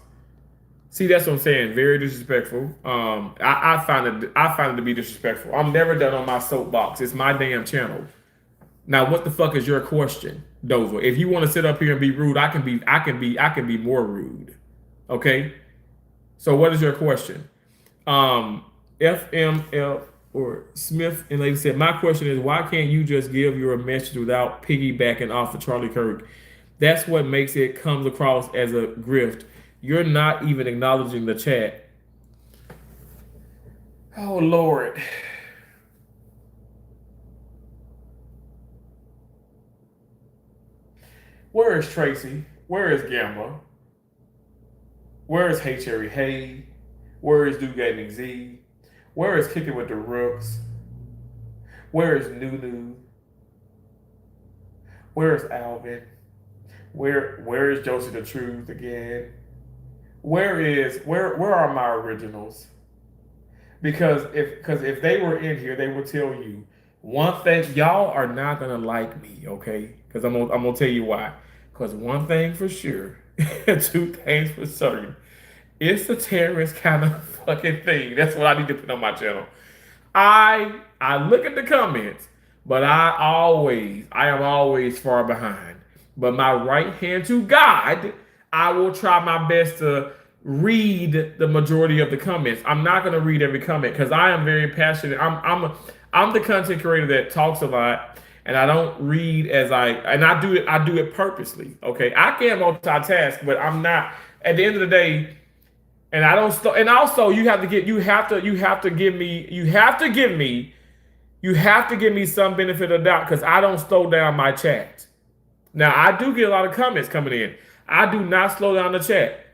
See, that's what I'm saying. Very disrespectful. I find it to be disrespectful. I'm never done on my soapbox. It's my damn channel. Now, what the fuck is your question, Dover? If you want to sit up here and be rude, I can be more rude. Okay? So what is your question? FML or Smith and Lady said, my question is, why can't you just give your message without piggybacking off of Charlie Kirk? That's what makes it comes across as a grift. You're not even acknowledging the chat. Oh Lord. Where is Tracy? Where is Gamma? Where is Hey Cherry Hey? Where is Do Gaming Z? Where is Kicking with the Rooks? Where is Nunu? Where is Alvin? Where is Josie the Truth again? Where are my originals? Because if they were in here, they would tell you one thing. Y'all are not gonna like me, okay? Because I'm gonna tell you why. Because one thing for sure, two things for certain. It's a terrorist kind of fucking thing. That's what I need to put on my channel. I look at the comments, but I am always far behind. But my right hand to God, I will try my best to read the majority of the comments. I'm not going to read every comment because I am very passionate. I'm the content creator that talks a lot, and I don't read I do it purposely. Okay, I can multitask, but I'm not. At the end of the day, and I don't. And also, you have to give me some benefit of the doubt because I don't slow down my chat. Now I do get a lot of comments coming in. I do not slow down the chat.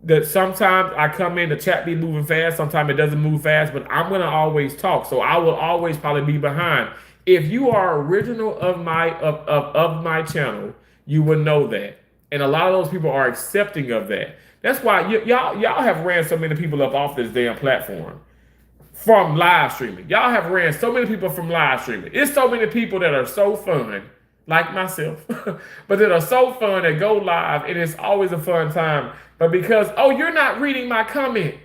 That sometimes I come in, the chat be moving fast, sometimes it doesn't move fast, but I'm gonna always talk. So I will always probably be behind. If you are original of my channel, you will know that. And a lot of those people are accepting of that. That's why y'all have ran so many people up off this damn platform from live streaming. Y'all have ran so many people from live streaming. It's so many people that are so fun, like myself, but that are so fun that go live, and it's always a fun time. But because, you're not reading my comment,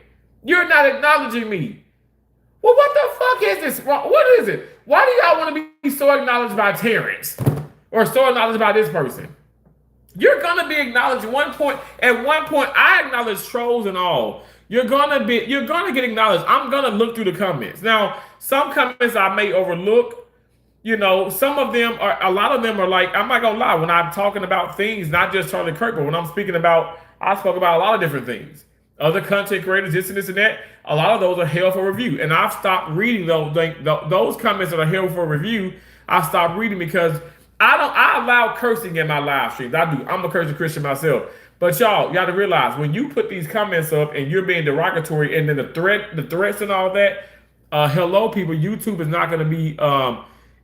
you're not acknowledging me. Well, what the fuck is this? What is it? Why do y'all want to be so acknowledged by Terrence or so acknowledged by this person? You're gonna be acknowledged at one point. At one point, I acknowledge trolls and all. You're gonna get acknowledged. I'm gonna look through the comments. Now, some comments I may overlook. You know, some of them are, a lot of them are like, I'm not gonna lie, when I'm talking about things, not just Charlie Kirk, but when I'm speaking about, I spoke about a lot of different things. Other content creators, this and that, a lot of those are held for review. And I've stopped reading those comments that are held for review. I stopped reading because I allow cursing in my live streams. I do. I'm a cursing Christian myself. But y'all got to realize when you put these comments up and you're being derogatory and then the threats and all that, hello people, YouTube is not going to be,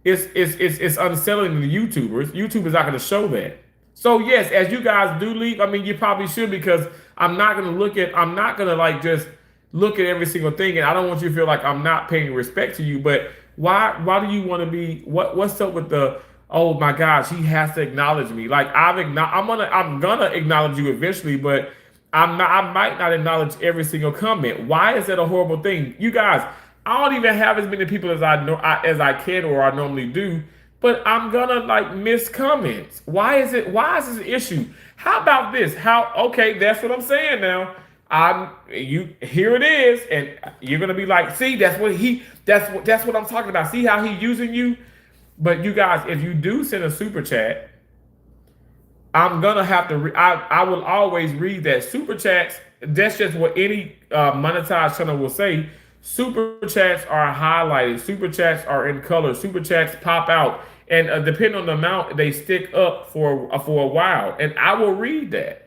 it's unsettling to the YouTubers. YouTube is not going to show that. So yes, as you guys do leave, I mean, you probably should, because I'm not going to like just look at every single thing, and I don't want you to feel like I'm not paying respect to you. But why do you want to be, what's up with the, oh my gosh, he has to acknowledge me? Like I'm gonna acknowledge you eventually, but I might not acknowledge every single comment. Why is that a horrible thing? You guys, I don't even have as many people as I can or I normally do, but I'm gonna like miss comments. Why is this an issue? How about this? Okay, that's what I'm saying now. Here it is, and you're gonna be like, see, that's what I'm talking about. See how he's using you? But you guys, if you do send a super chat, I'm gonna have to. I will always read that. Super chats. That's just what any monetized channel will say. Super chats are highlighted. Super chats are in color. Super chats pop out, and depending on the amount, they stick up for a while. And I will read that.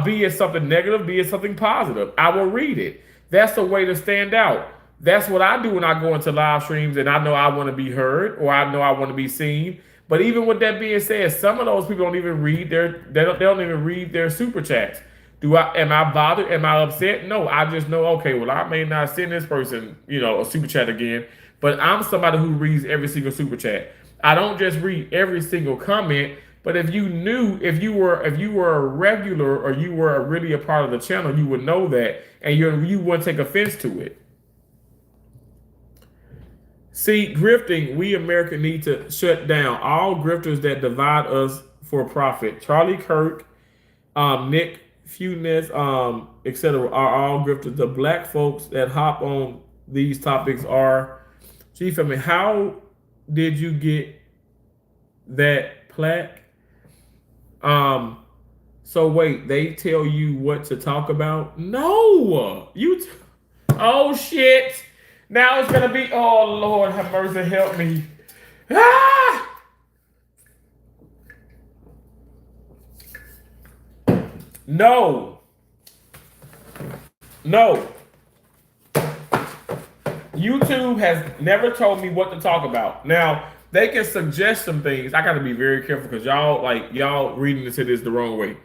Be it something negative, be it something positive, I will read it. That's the way to stand out. That's what I do when I go into live streams and I know I want to be heard or I know I want to be seen. But even with that being said, some of those people don't even read they don't even read their super chats. Am I bothered? Am I upset? No, I just know, okay, well, I may not send this person, a super chat again, but I'm somebody who reads every single super chat. I don't just read every single comment, but if you were a regular or you were really a part of the channel, you would know that and you wouldn't take offense to it. See, grifting, we Americans need to shut down all grifters that divide us for profit. Charlie Kirk, Nick Funes, etc. are all grifters. The black folks that hop on these topics are, Chief, I mean, how did you get that plaque? So wait, they tell you what to talk about? No, oh shit. Now it's gonna be, oh Lord, have mercy, help me. Ah! No. YouTube has never told me what to talk about. Now, they can suggest some things. I gotta be very careful because y'all reading into this the wrong way.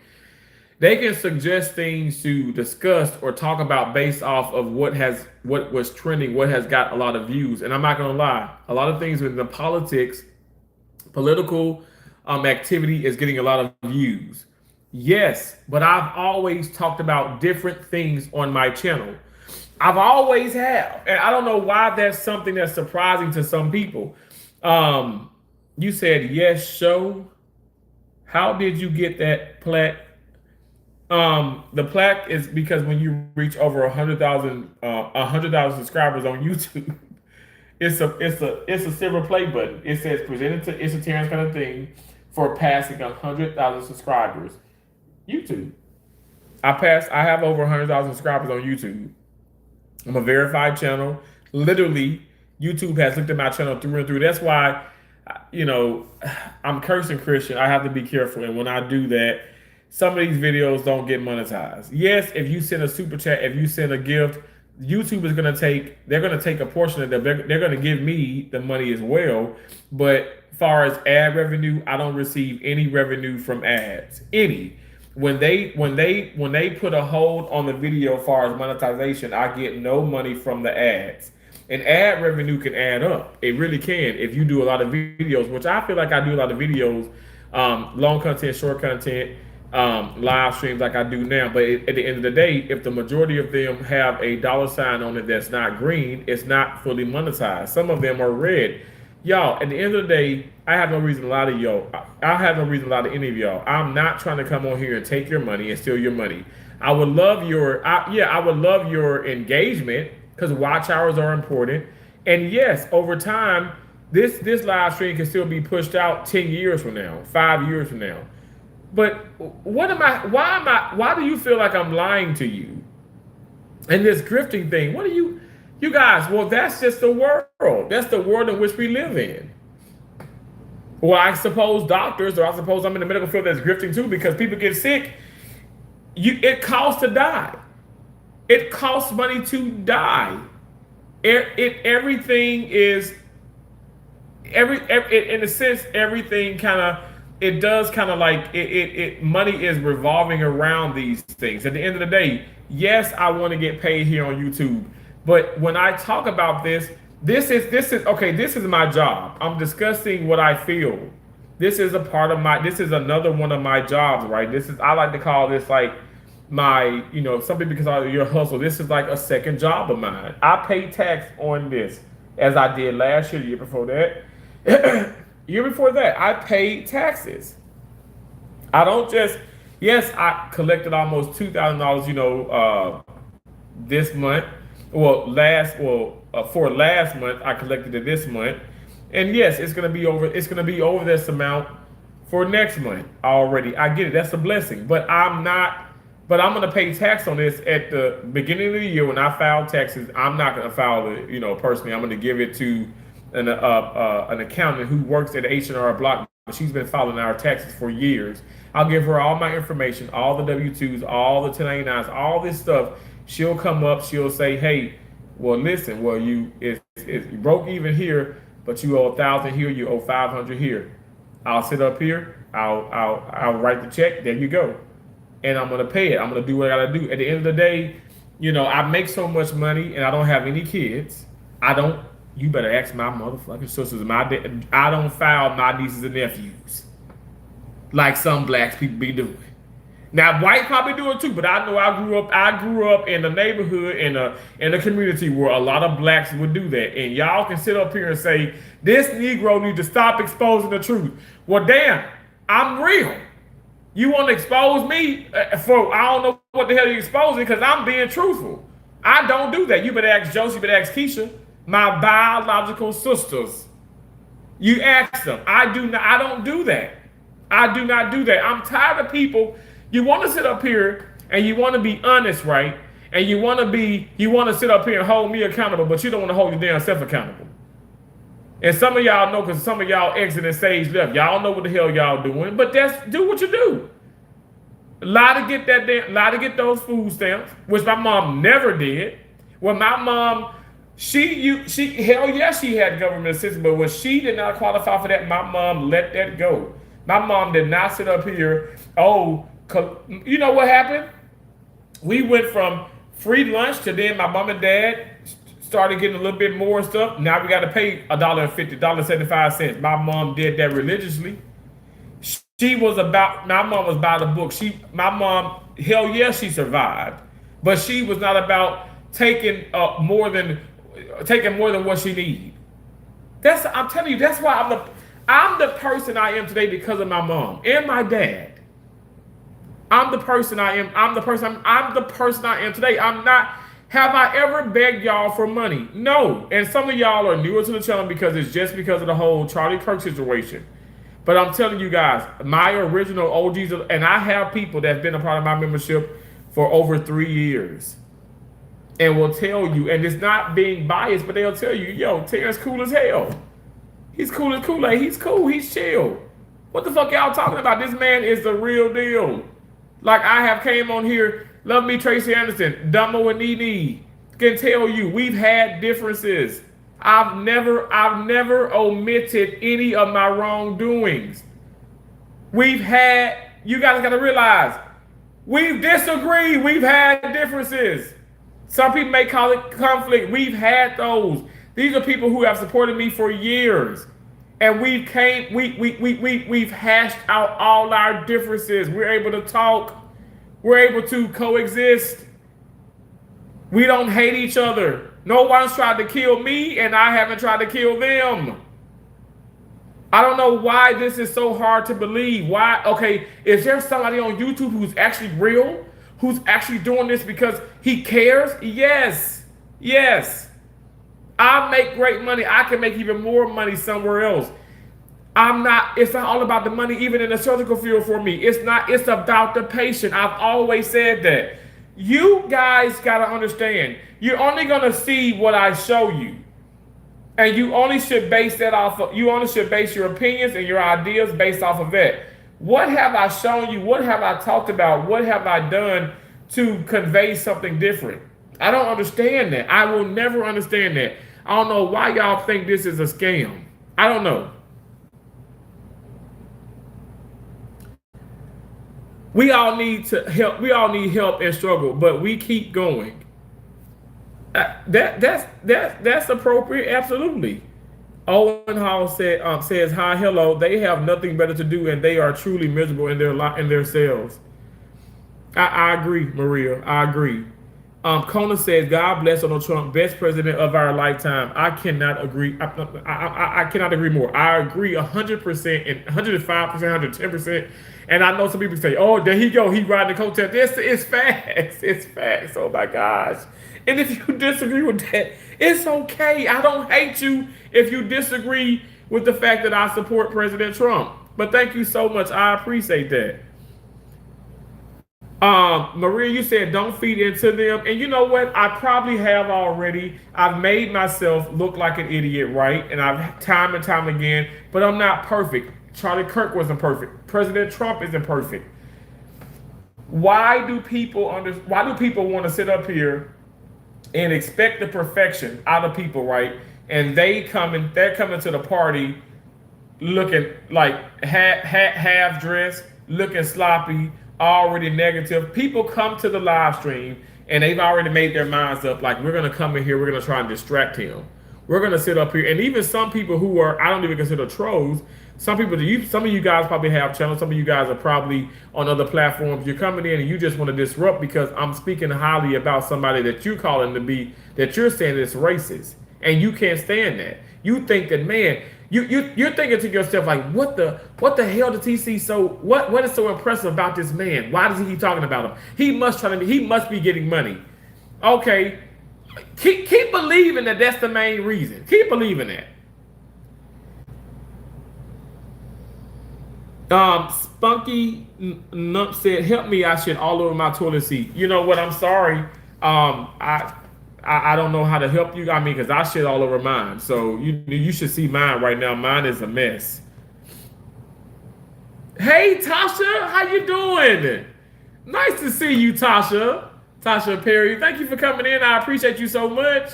They can suggest things to discuss or talk about based off of what was trending, what has got a lot of views. And I'm not gonna lie, a lot of things within the political activity is getting a lot of views. Yes, but I've always talked about different things on my channel. I've always have, and I don't know why that's something that's surprising to some people. You said yes, show. How did you get that plaque? The plaque is because when you reach over 100,000 subscribers on YouTube, it's a silver play button. It says presented to it's a Terrence kind of thing for passing 100,000 subscribers. YouTube. I have over 100,000 subscribers on YouTube. I'm a verified channel. Literally, YouTube has looked at my channel through and through. That's why, I'm cursing Christian. I have to be careful, and when I do that, some of these videos don't get monetized. Yes, if you send a super chat, if you send a gift, YouTube is gonna take a portion of that. They're gonna give me the money as well. But as far as ad revenue, I don't receive any revenue from ads. Any. When they put a hold on the video as far as monetization, I get no money from the ads. And ad revenue can add up. It really can if you do a lot of videos, which I feel like I do a lot of videos, long content, short content, live streams like I do now. But at the end of the day, if the majority of them have a dollar sign on it that's not green, it's not fully monetized. Some of them are red. Y'all, at the end of the day, I have no reason to lie to y'all. I have no reason to lie to any of y'all. I'm not trying to come on here and take your money and steal your money. I would love your engagement because watch hours are important. And yes, over time, this live stream can still be pushed out 10 years from now, 5 years from now. But why do you feel like I'm lying to you? And this grifting thing, you guys, well, that's just the world. That's the world in which we live in. Well, I suppose doctors, or I suppose I'm in the medical field that's grifting too, because people get sick. It costs to die. It costs money to die. Everything is in a sense, everything kind of, it does kind of like money is revolving around these things. At the end of the day, yes, I want to get paid here on YouTube. But when I talk about this is my job. I'm discussing what I feel. This is another one of my jobs, right? I like to call this like my, some people call it your hustle. This is like a second job of mine. I pay tax on this as I did last year, the year before that. Year before that, I paid taxes. I don't yes, I collected almost $2,000, this month. For last month, I collected it this month. And yes, it's gonna be over this amount for next month already. I get it, that's a blessing. But I'm gonna pay tax on this at the beginning of the year when I file taxes. I'm not gonna file it, personally. I'm gonna give it to an accountant who works at H&R Block. She's been filing our taxes for years. I'll give her all my information, all the W-2s, all the 1099s, all this stuff. She'll come up, she'll say, hey, Well, listen, well, it's broke even here, but you owe 1,000 here, you owe 500 here. I'll sit up here, I'll write the check. There you go, and I'm gonna pay it. I'm gonna do what I gotta do. At the end of the day, I make so much money, and I don't have any kids. I don't. You better ask my motherfucking sisters. I don't file my nieces and nephews like some blacks people be doing. Now, white probably do it too, but I know I grew up in a neighborhood in a community where a lot of blacks would do that. And y'all can sit up here and say this Negro needs to stop exposing the truth. Well, damn, I'm real. You want to expose me for I don't know what the hell you're exposing because I'm being truthful. I don't do that. You better ask Josie, you better ask Keisha, my biological sisters. You ask them. I don't do that. I do not do that. I'm tired of people. You want to sit up here and you want to be honest, right? And you want to sit up here and hold me accountable, but you don't want to hold your damn self accountable. And some of y'all know because some of y'all exited stage left. Y'all know what the hell y'all doing, but do what you do. Lie to get those food stamps, which my mom never did. Well, my mom, she hell yeah, she had government assistance, but when she did not qualify for that, my mom let that go. My mom did not sit up here. Oh, you know what happened? We went from free lunch to then my mom and dad started getting a little bit more stuff. Now we got to pay $1.50, $1.75. My mom did that religiously. My mom was by the book. My mom, hell yeah, she survived, but she was not about taking more than what she needed. I'm telling you, that's why I'm the person I am today because of my mom and my dad. I'm the person I am. I'm the person I am today. I'm not. Have I ever begged y'all for money? No. And some of y'all are newer to the channel because it's just because of the whole Charlie Kirk situation. But I'm telling you guys, my original OGs, and I have people that's been a part of my membership for over 3 years, and will tell you, and it's not being biased, but they'll tell you, yo, Terrence cool as hell. He's cool as Kool-Aid. He's cool. He's chill. What the fuck y'all talking about? This man is the real deal. Like I have came on here, love me Tracy Anderson, Dumbo and Nene, can tell you we've had differences. I've never omitted any of my wrongdoings. You guys gotta realize, we've disagreed, we've had differences. Some people may call it conflict. We've had those. These are people who have supported me for years. And we've hashed out all our differences. We're able to talk. We're able to coexist. We don't hate each other. No one's tried to kill me, and I haven't tried to kill them. I don't know why this is so hard to believe. Why? Okay, is there somebody on YouTube who's actually real? Who's actually doing this because he cares? Yes. Yes. I make great money. I can make even more money somewhere else. It's not all about the money, even in the surgical field for me. It's about the patient. I've always said that. You guys got to understand, you're only going to see what I show you. And you only should base your opinions and your ideas based off of that. What have I shown you? What have I talked about? What have I done to convey something different? I don't understand that. I will never understand that. I don't know why y'all think this is a scam. I don't know. We all need help. We all need help and struggle, but we keep going. That's appropriate. Absolutely. Owen Hall says hi, hello. They have nothing better to do, and they are truly miserable in their selves. I agree, Maria. I agree. Kona says, God bless Donald Trump, best president of our lifetime. I cannot agree. I cannot agree more. I agree 100% and 105%, 110%. And I know some people say, oh, there he go. He riding the coattail. It's facts. It's facts. Oh, my gosh. And if you disagree with that, it's okay. I don't hate you if you disagree with the fact that I support President Trump. But thank you so much. I appreciate that. Maria, you said don't feed into them. And you know what? I probably have already. I've made myself look like an idiot, right? And I've time and time again, but I'm not perfect. Charlie Kirk wasn't perfect. President Trump isn't perfect. Why do people want to sit up here and expect the perfection out of people, right? And they're coming to the party looking like half dressed, looking sloppy, already negative. People come to the live stream and they've already made their minds up like we're gonna come in here, we're gonna try and distract him. We're gonna sit up here, and even some people who are I don't even consider trolls. Some of you guys probably have channels. Some of you guys are probably on other platforms. You're coming in and you just want to disrupt because I'm speaking highly about somebody that you're calling to be that you're saying is racist, and you can't stand that. You think that man, you're thinking to yourself like, what the hell does he see? So what is so impressive about this man? Why does he keep talking about him? He must be getting money. Okay, keep believing that that's the main reason. Keep believing that. Spunky Nump said, "Help me! I shit all over my toilet seat." You know what? I'm sorry. I don't know how to help you. I mean, because I shit all over mine. So you should see mine right now. Mine is a mess. Hey Tasha, how you doing? Nice to see you, Tasha. Tasha Perry, thank you for coming in. I appreciate you so much.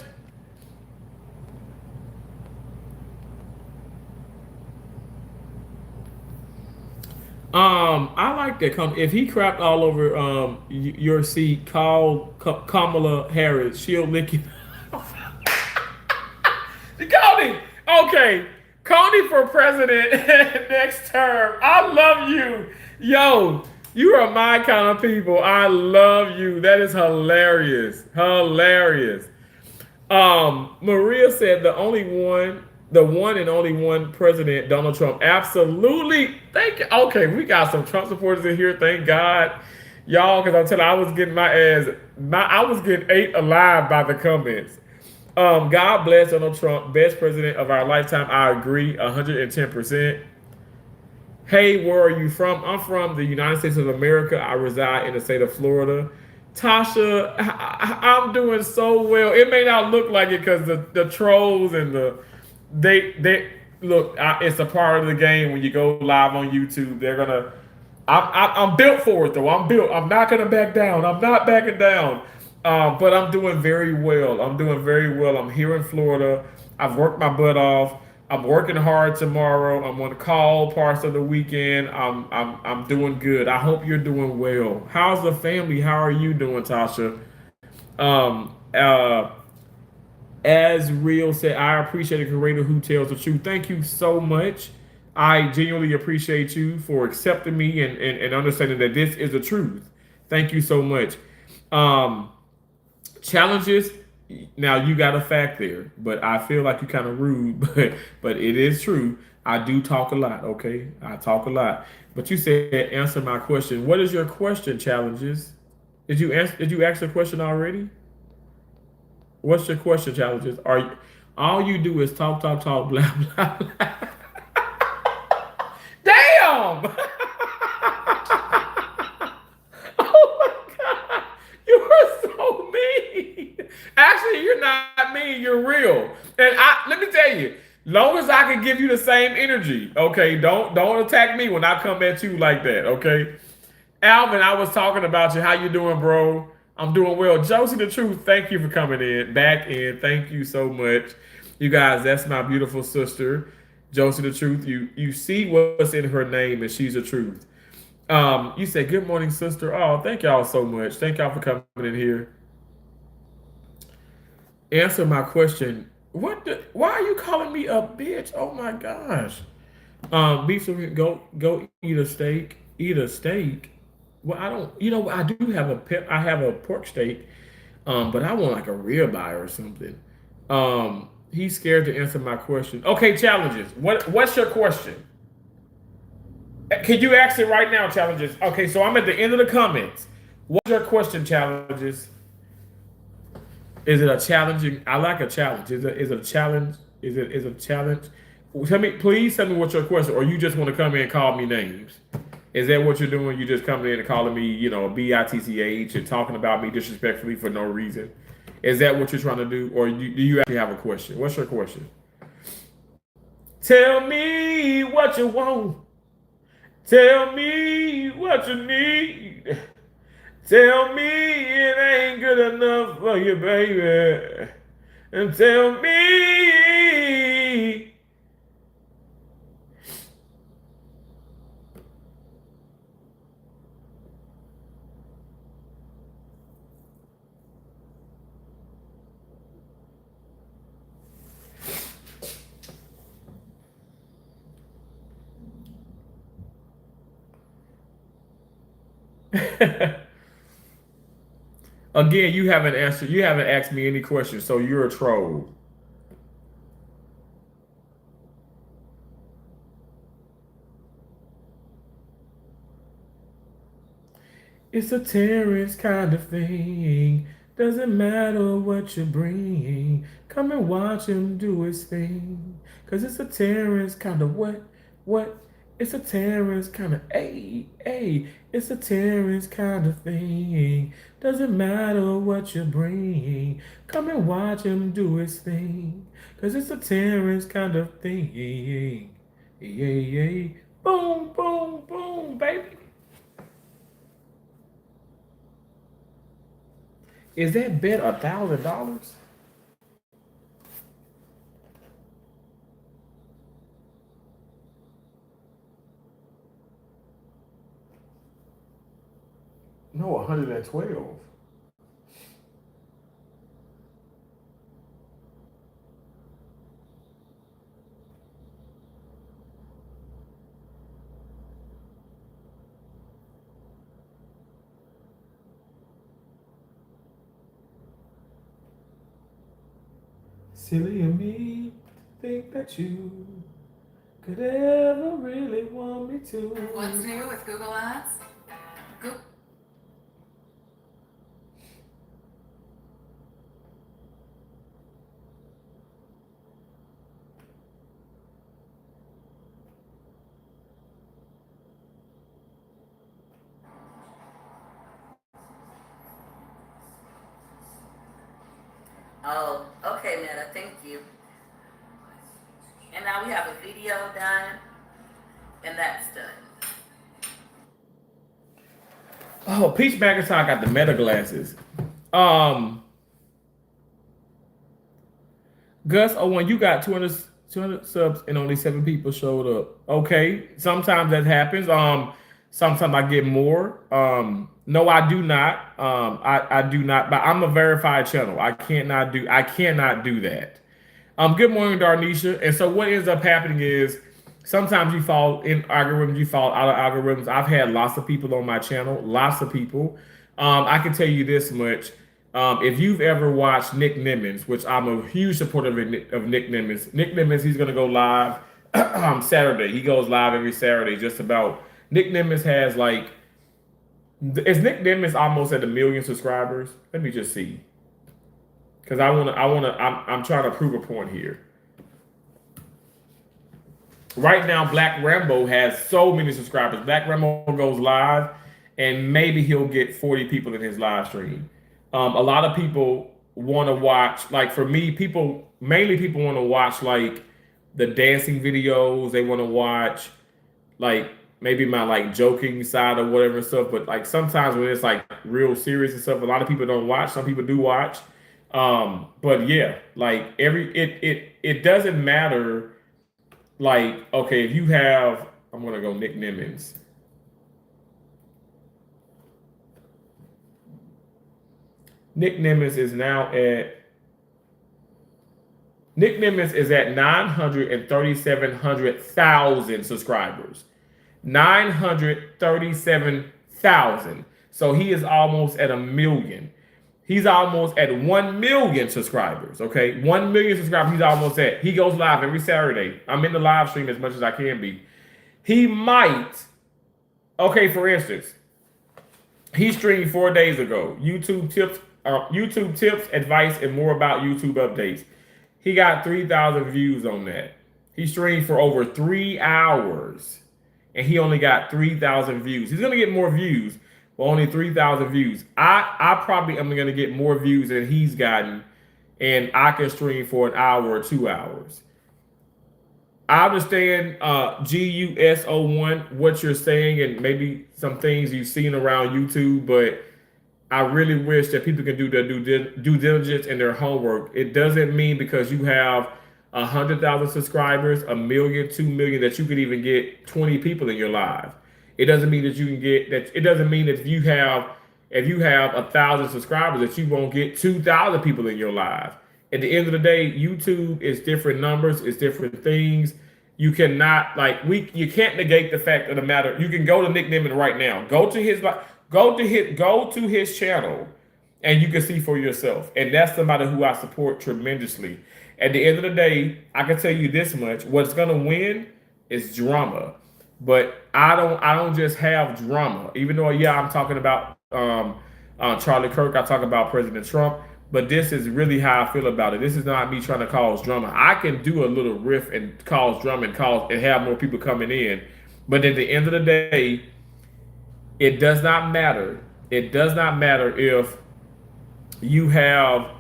I like that. If he crapped all over your seat, call Kamala Harris. She'll lick you. Coney, okay, Coney for president next term. I love you, yo. You are my kind of people. I love you. That is hilarious, hilarious. Maria said the one and only one president, Donald Trump. Absolutely. Thank you. Okay, we got some Trump supporters in here. Thank God, y'all. Because I'm telling you, I was getting I was getting ate alive by the comments. God bless Donald Trump, best president of our lifetime. I agree, 110%. Hey, where are you from? I'm from the United States of America. I reside in the state of Florida. Tasha, I'm doing so well. It may not look like it because the trolls and they look. It's a part of the game when you go live on YouTube. They're gonna. I'm built for it though. I'm built. I'm not gonna back down. I'm not backing down. But I'm doing very well. I'm doing very well. I'm here in Florida. I've worked my butt off. I'm working hard tomorrow. I'm on the call parts of the weekend. I'm doing good. I hope you're doing well. How's the family? How are you doing, Tasha? Um, uh, as Real said, I appreciate a creator who tells the truth. Thank you so much. I genuinely appreciate you for accepting me and understanding that this is the truth. Thank you so much. Um, Challenges. Now you got a fact there, but I feel like you're kind of rude, but it is true. I do talk a lot. Okay, I talk a lot. But you said answer my question. What is your question? Challenges. Did you ask the question already? What's your question? Challenges. Are you, all you do is talk, talk, talk, blah blah blah. Damn! Oh my god, you are so mean. Actually, you're not mean. You're real. And let me tell you, long as I can give you the same energy, okay. Don't attack me when I come at you like that, okay. Alvin, I was talking about you. How you doing, bro? I'm doing well. Josie the Truth, thank you for coming in. Back in. Thank you so much. You guys, that's my beautiful sister, Josie the Truth. You see what's in her name, and she's the truth. You said, good morning, sister. Oh, thank y'all so much. Thank y'all for coming in here. Answer my question. Why are you calling me a bitch? Oh my gosh. Beef go eat a steak. Eat a steak. Well, I don't. You know, I do have a pep. I have a pork steak, but I want like a ribeye or something. He's scared to answer my question. Okay, challenges. What's your question? Can you ask it right now, challenges? Okay, so I'm at the end of the comments. What's your question, challenges? Is it a challenging? I like a challenge. Is it a challenge? Is it a challenge? Please tell me what your question, or you just want to come in and call me names. Is that what you're doing? You just coming in and calling me, bitch, and talking about me disrespectfully for no reason? Is that what you're trying to do, or do you actually have a question? What's your question? Tell me what you want. Tell me what you need. Tell me it ain't good enough for you, baby. And tell me. Again, you haven't answered. You haven't asked me any questions, so you're a troll. It's a terrorist kind of thing. Doesn't matter what you bring. Come and watch him do his thing. Cause it's a terrorist kind of what? It's a terrorist kind of a. It's a terrorist kind of thing. Doesn't matter what you bring. Come and watch him do his thing. Cause it's a terrorist kind of thing. Yeah, yeah. Boom, boom, boom, baby. Is that bet $1,000? No, 112. Silly of me to think that you could ever really want me What's to. new with Google Ads? Go- oh, okay, Meta, thank you. And now we have a video done, and that's done. Oh, Peach McIntyre got the meta glasses. Um, Gus, oh, when you got 200 subs and only 7 people showed up. Okay, sometimes that happens. Sometimes I get more. No, I do not. I do not. But I'm a verified channel. I cannot do that. Good morning, Darnisha. And so what ends up happening is sometimes you fall in algorithms, you fall out of algorithms. I've had lots of people on my channel, lots of people. I can tell you this much. If you've ever watched Nick Nimmons, which I'm a huge supporter of Nick Nimmons, he's going to go live Saturday. He goes live every Saturday, just about. Nick Nimmons has like, is Nick Nimmons almost at 1 million subscribers? Let me just see, because I'm trying to prove a point here. Right now, Black Rambo has so many subscribers. Black Rambo goes live, and maybe he'll get 40 people in his live stream. A lot of people want to watch, like for me, mainly people want to watch like the dancing videos. They want to watch like maybe my like joking side or whatever and stuff. But like sometimes when it's like real serious and stuff, a lot of people don't watch. Some people do watch. But yeah, like it doesn't matter. Like, okay, if you have, I'm gonna go Nick Nimmons. Nick Nimmons is now at Nick Nimmons is at 937,000 subscribers. 937,000. So he is almost at 1 million. He's almost at 1 million subscribers. Okay, 1 million subscribers. He's almost at. He goes live every Saturday. I'm in the live stream as much as I can be. He might. Okay, for instance, he streamed 4 days ago. YouTube tips, advice, and more about YouTube updates. He got 3,000 views on that. He streamed for over 3 hours, and he only got 3,000 views. He's gonna get more views, but only 3,000 views. I probably am gonna get more views than he's gotten, and I can stream for an hour or 2 hours. I understand GUS01 what you're saying and maybe some things you've seen around YouTube, but I really wish that people can do their due diligence and their homework. It doesn't mean because you have 100,000 subscribers, a million, 2 million, that you could even get 20 people in your live. It doesn't mean that you can get that. It doesn't mean that if you have 1,000 subscribers that you won't get 2,000 people in your live. At the end of the day, YouTube is different numbers, it's different things. You cannot you can't negate the fact of the matter. You can go to Nick Nimmin right now. Go to his channel, and you can see for yourself. And that's somebody who I support tremendously. At the end of the day, I can tell you this much: what's gonna win is drama. But I don't just have drama. Even though, yeah, I'm talking about Charlie Kirk, I talk about President Trump. But this is really how I feel about it. This is not me trying to cause drama. I can do a little riff and cause drama and have more people coming in. But at the end of the day, it does not matter. It does not matter if you have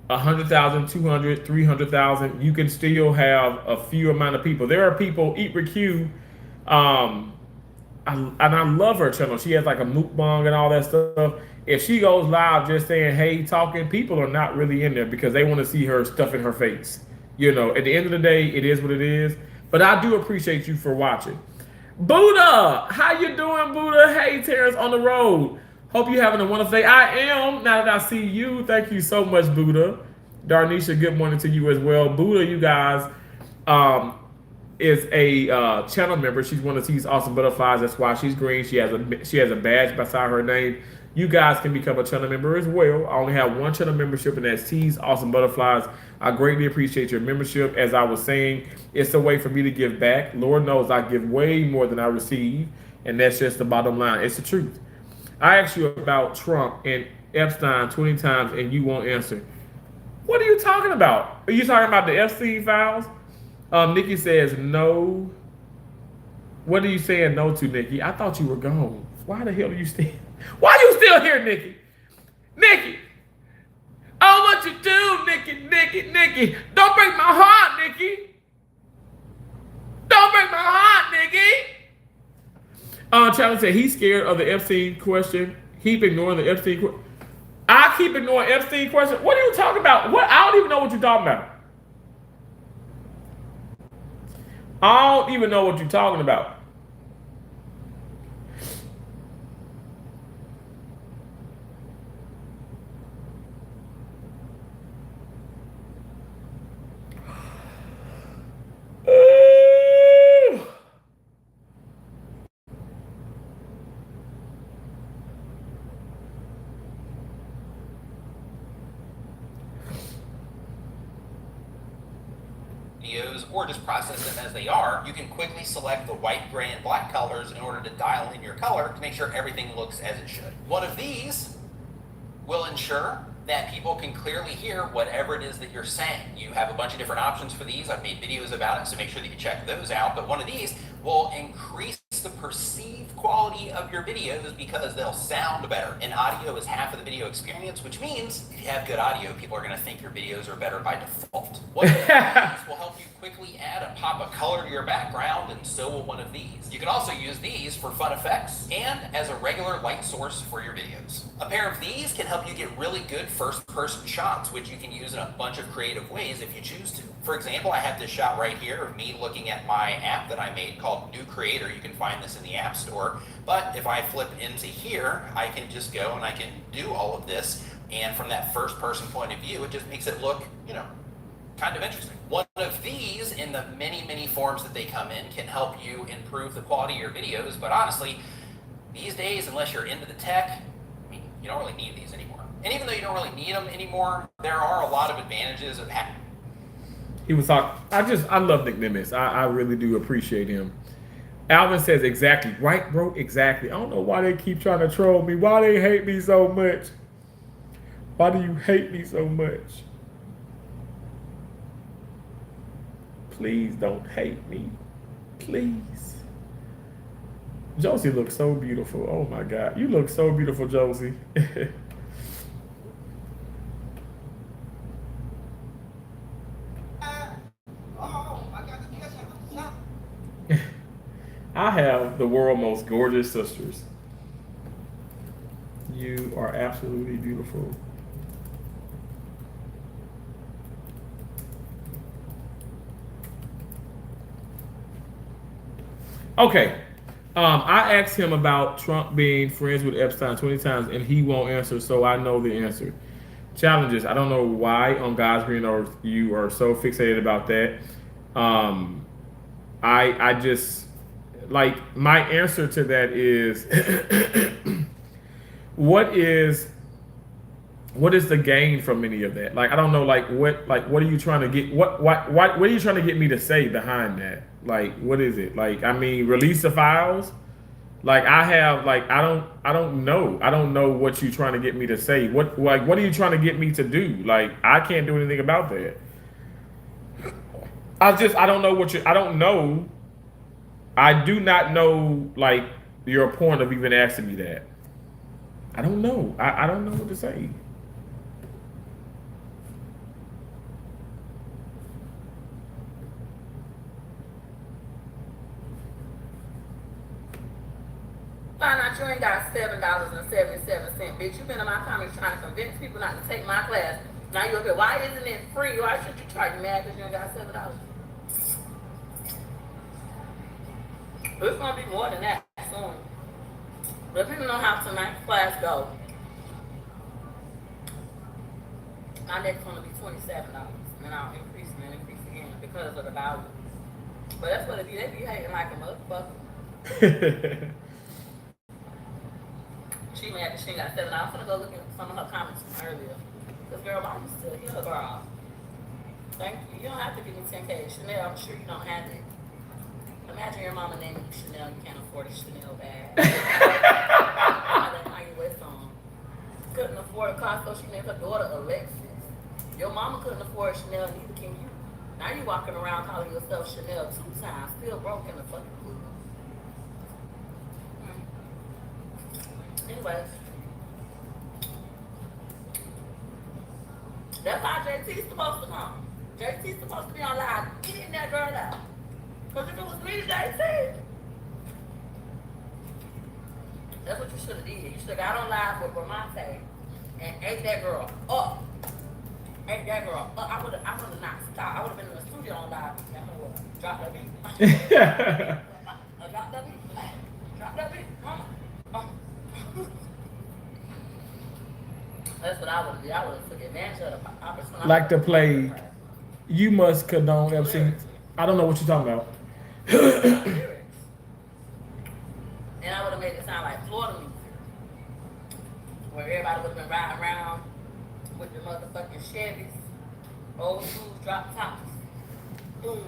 100,000, 200, 300,000. You can still have a few amount of people. There are people, Eat Recue, um, and I love her channel. She has like a mukbang and all that stuff. If she goes live just saying, hey, talking, people are not really in there because they want to see her stuff in her face. At the end of the day, it is what it is. But I do appreciate you for watching. Buddha, how you doing, Buddha? Hey, Terrence on the road. Hope you're having a wonderful day. I am. Now that I see you, thank you so much, Buddha. Darnisha, good morning to you as well. Buddha, you guys, um, is a channel member. She's one of these awesome butterflies. That's why she's green. She has a badge beside her name. You guys can become a channel member as well. I only have one channel membership, and that's T's Awesome Butterflies. I greatly appreciate your membership. As I was saying, it's a way for me to give back. Lord knows I give way more than I receive, and that's just the bottom line. It's the truth. I asked you about Trump and Epstein 20 times, and you won't answer. What are you talking about? Are you talking about the Epstein files? Nikki says no. What are you saying no to, Nikki? I thought you were gone. Why the hell are you still? Why are you still here, Nikki? Nikki! Oh, what you do, Nikki, Nikki, Nikki? Don't break my heart, Nikki. Don't break my heart, Nikki. Charlie said he's scared of the Epstein question. Keep ignoring the Epstein question. I keep ignoring Epstein question. What are you talking about? What? I don't even know what you're talking about. I don't even know what you're talking about. Videos or just process them as they are, you can quickly select the white, gray, and black colors in order to dial in your color to make sure everything looks as it should. One of these will ensure that people can clearly hear whatever it is that you're saying. You have a bunch of different options for these. I've made videos about it, so make sure that you check those out. But one of these will increase the perceived quality of your videos because they'll sound better. And audio is half of the video experience, which means if you have good audio, people are going to think your videos are better by default. One of these will help you quickly add a pop of color to your background, and so will one of these. You can also use these for fun effects and as a regular light source for your videos. A pair of these can help you get really good first-person shots, which you can use in a bunch of creative ways if you choose to. For example, I have this shot right here of me looking at my app that I made called New Creator. You can find this in the App Store. But if I flip into here, I can just go and I can do all of this. And from that first-person point of view, it just makes it look, kind of interesting. One of these, in the many, many forms that they come in, can help you improve the quality of your videos. But honestly, these days, unless you're into the tech, you don't really need these anymore. And even though you don't really need them anymore, there are a lot of advantages of having. He was talking. I love Nick Nimitz. I really do appreciate him. Alvin says exactly right, bro. Exactly. I don't know why they keep trying to troll me. Why they hate me so much? Why do you hate me so much? Please don't hate me. Please. Josie looks so beautiful. Oh my God. You look so beautiful, Josie. I have the world's most gorgeous sisters. You are absolutely beautiful. Okay. I asked him about Trump being friends with Epstein 20 times, and he won't answer, so I know the answer. Challenges. I don't know why on God's green earth you are so fixated about that. Um, I just like my answer to that is what is what is the gain from any of that? Like I don't know. Like what are you trying to get? What are you trying to get me to say behind that? Like what is it? Like I mean, release the files. Like I have like I don't know what you're trying to get me to say. What are you trying to get me to do? Like I can't do anything about that. I don't know what you I don't know. I do not know like your point of even asking me that. I don't know. I don't know what to say. Find out you ain't got $7.77, bitch. You been in my comments trying to convince people not to take my class. Now you up here. Why isn't it free? Why should you charge me mad because you ain't got $7? It's gonna be more than that soon. Depending on how tonight's class go, my next one will be $27, and I'll increase again because of the value. But that's what it be. They be hating like a motherfucker. She mad that she ain't got $7. I'm gonna go look at some of her comments from earlier. Cause girl, I'm still here, girl. Thank you. You don't have to give me 10K. Chanel, I'm sure you don't have it. Imagine your mama naming you Chanel. You can't afford a Chanel bag. I don't know your West on. Couldn't afford a Costco. She named her daughter Alexis. Your mama couldn't afford Chanel, neither can you. Now you walking around calling yourself Chanel 2 times, still broke in the fucking blue. Anyways, that's how JT's supposed to come. JT's supposed to be on live eating that girl out. Because if it was me, JT, that's what you should have did. You should have got on live with Ramonte and ate that girl up. Ate that girl up. I would have not stopped. I would have been in the studio on live. Drop that beat. Drop that beat. Drop that beat. That's what I would have did. I would have took advantage of the opportunity. Like to play. You must condone Epstein. I don't know what you're talking about. And I would have made it sound like Florida music, where everybody would have been riding around with the motherfucking Chevys, old school drop tops. Boom,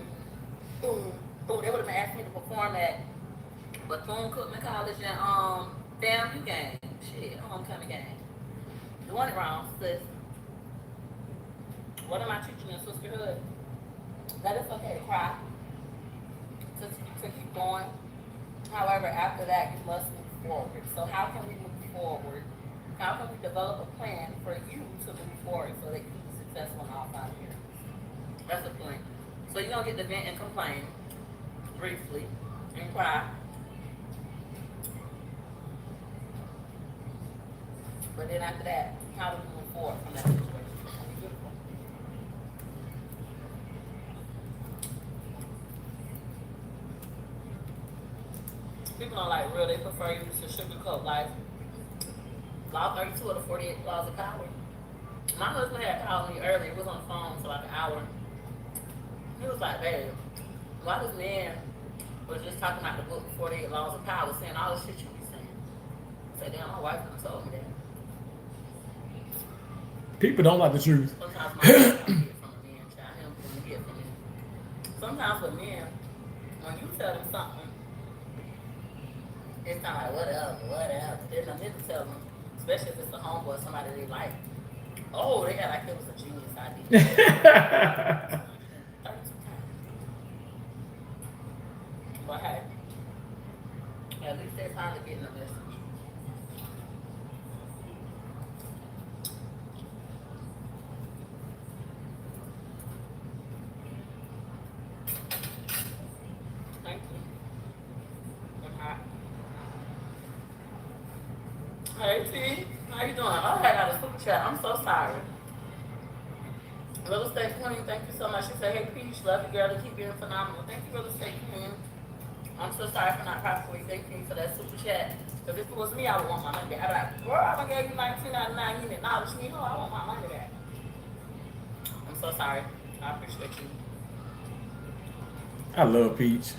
boom, boom. They would have been asking me to perform at Bethune-Cookman College and FAMU game. Shit, homecoming game. Doing it wrong, sis. What am I teaching in sisterhood? That it's okay to cry, to keep going. However, after that, you must move forward. So how can we move forward? How can we develop a plan for you to move forward so that you can be successful in all 5 years? That's the point. So you're going to get to vent and complain briefly and cry. But then after that, how do we move forward from that situation? Beautiful. People don't like real, they prefer you to sugarcoat life. Law 32 of the 48 laws of power. My husband had called me earlier, he was on the phone for like an hour. He was like, babe, why this man was just talking about the book 48 Laws of Power, saying all the shit you be saying? I said, damn, my wife done told me that. People don't like the truth. Sometimes my husband want to hear from a man, child, him want to hear from me. Sometimes with men, when you tell them something, it's kind of like, whatever. Then the nigga tell them, especially if it's a homeboy, somebody they like, oh, they got like it was a genius idea. 32 times. But hey, at least they're finally getting the message. Thank you. I'm hot. Hey, T. How you doing? Oh, I got a super chat. I'm so sorry. Real estate queen, thank you so much. She said, "Hey Peach, love you, girl. To keep being phenomenal." Thank you, real estate queen. I'm so sorry for not properly thanking you for that super chat. Because if it was me, I would want my money back. I'd be like, girl, I done gave you 19.99. You didn't acknowledge me. No, I want my money back. I'm so sorry. I appreciate you. I love Peach.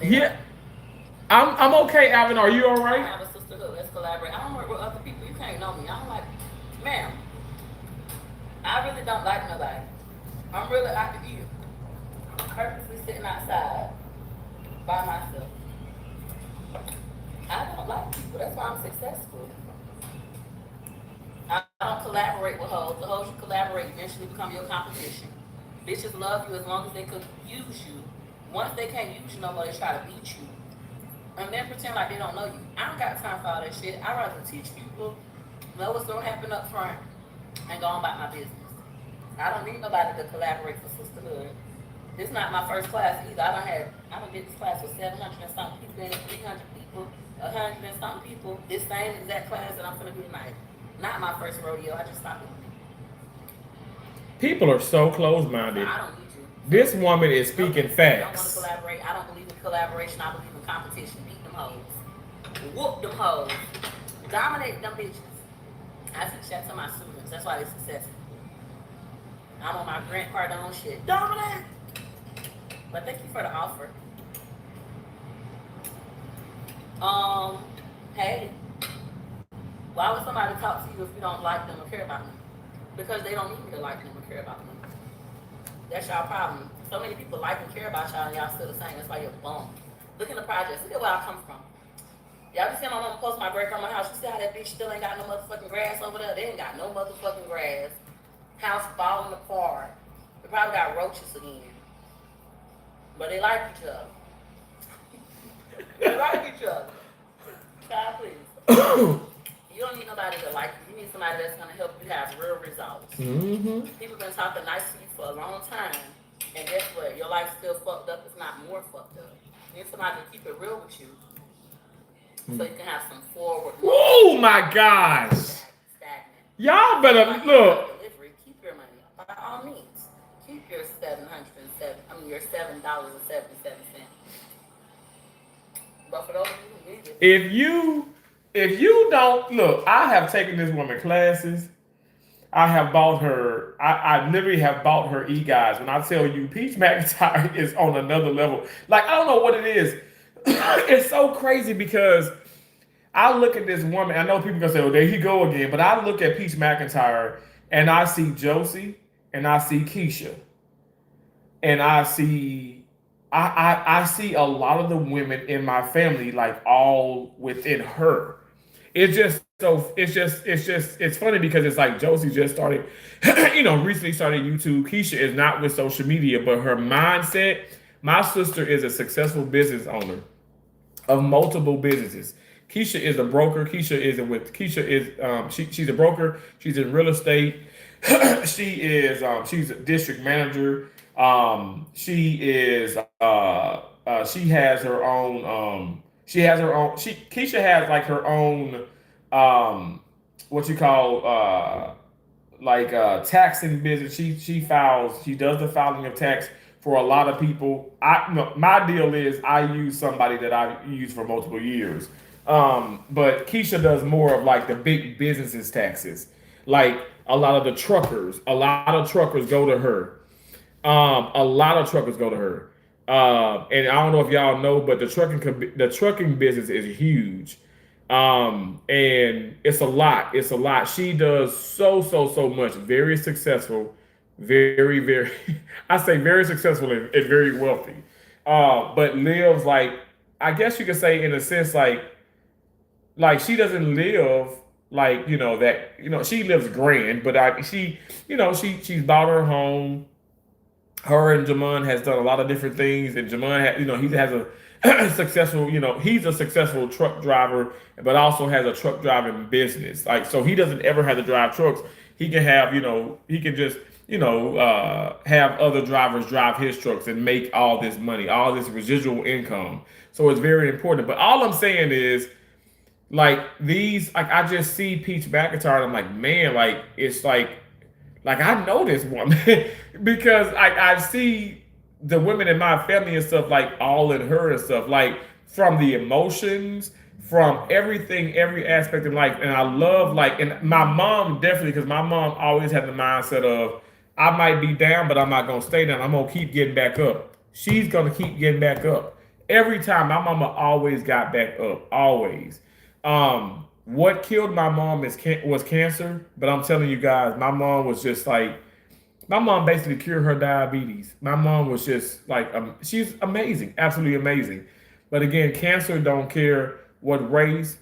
Yeah. Yeah, I'm okay, Alvin. Are you all I right? have a sisterhood. Let's collaborate. I don't work with other people. You can't know me. I don't like, ma'am, I really don't like nobody. I'm really out to eat. Purposely sitting outside by myself. I don't like people. That's why I'm successful. I don't collaborate with hoes. The hoes you collaborate eventually become your competition. Bitches love you as long as they could use you. Once they can't use you no more, they try to beat you. And then pretend like they don't know you. I don't got time for all that shit. I rather teach people, know what's gonna happen up front, and go on about my business. I don't need nobody to collaborate for sisterhood. This is not my first class either. I don't did this class with 700 and something people in it, 300 people, 100 and something people. This same exact class that I'm gonna do tonight. Not my first rodeo. I just stopped doing it. People are so So close-minded. I don't need you. This woman is Nope. speaking Don't want to facts. collaborate. I don't believe in collaboration. I believe in competition. Beat them hoes. Whoop them hoes. Dominate them bitches. I teach that to my students. That's why they're successful. I'm on my Grant Cardone shit. Dominate. But thank you for the offer. Um, hey, why would somebody talk to you if you don't like them or care about them? Because they don't need me to like them or care about them. That's y'all problem. So many people like and care about y'all and y'all still the same. That's why you're bummed. Look in the projects. Look at where I come from. Y'all be seeing my mama post my great grandma house. You see how that bitch still ain't got no motherfucking grass over there? They ain't got no motherfucking grass. House falling apart. They probably got roaches again. But they like each other. They like each other. God, please. You don't need nobody to like you. You need somebody that's going to help you have real results. Mm-hmm. People been talking nice to you for a long time. And guess what? Your life's still fucked up. It's not more fucked up. You need somebody to keep it real with you so you can have some forward motion. Oh my gosh. Stagnant. Y'all better Like look. delivery, keep your money. By all means. Keep your your $7.77. But for those of you who need it, If you don't look, I have taken this woman classes. I have bought her. I literally have bought her e-guides. When I tell you, Peach McIntyre is on another level. Like I don't know what it is. It's so crazy because I look at this woman. I know people gonna say, "Oh, there you go again." But I look at Peach McIntyre and I see Josie and I see Keisha and I see a lot of the women in my family like all within her. It's funny because it's like Josie just started, recently started YouTube. Keisha is not with social media, but her mindset. My sister is a successful business owner of multiple businesses. Keisha is a broker. Keisha is she's a broker. She's in real estate. She's a district manager. She has her own Keisha has like her own what you call taxing business. She does the filing of tax for a lot of people. My deal is I use somebody that I've used for multiple years. But Keisha does more of like the big businesses taxes. Like a lot of truckers go to her. A lot of truckers go to her. And I don't know if y'all know, but the trucking business is huge. And it's a lot. It's a lot. She does so much. Very successful. Very. I say very successful and very wealthy. But lives like I guess you could say in a sense like she doesn't live like that she lives grand, but she's bought her home. Her and Jamon has done a lot of different things, and Jamon he has a successful he's a successful truck driver, but also has a truck driving business. Like so, he doesn't ever have to drive trucks. He can have he can just have other drivers drive his trucks and make all this money, all this residual income. So it's very important. But all I'm saying is Like these, like I just see Peach McIntyre, and I'm like, man, like it's like I know this woman because I see the women in my family and stuff like all in her and stuff like from the emotions, from everything, every aspect of life, and I love like and my mom definitely because my mom always had the mindset of I might be down, but I'm not gonna stay down. I'm gonna keep getting back up. She's gonna keep getting back up. Every time my mama always got back up, always. What killed my mom was cancer, but I'm telling you guys, my mom was just like my mom basically cured her diabetes. My mom was just like she's amazing, absolutely amazing. But again, cancer don't care what race,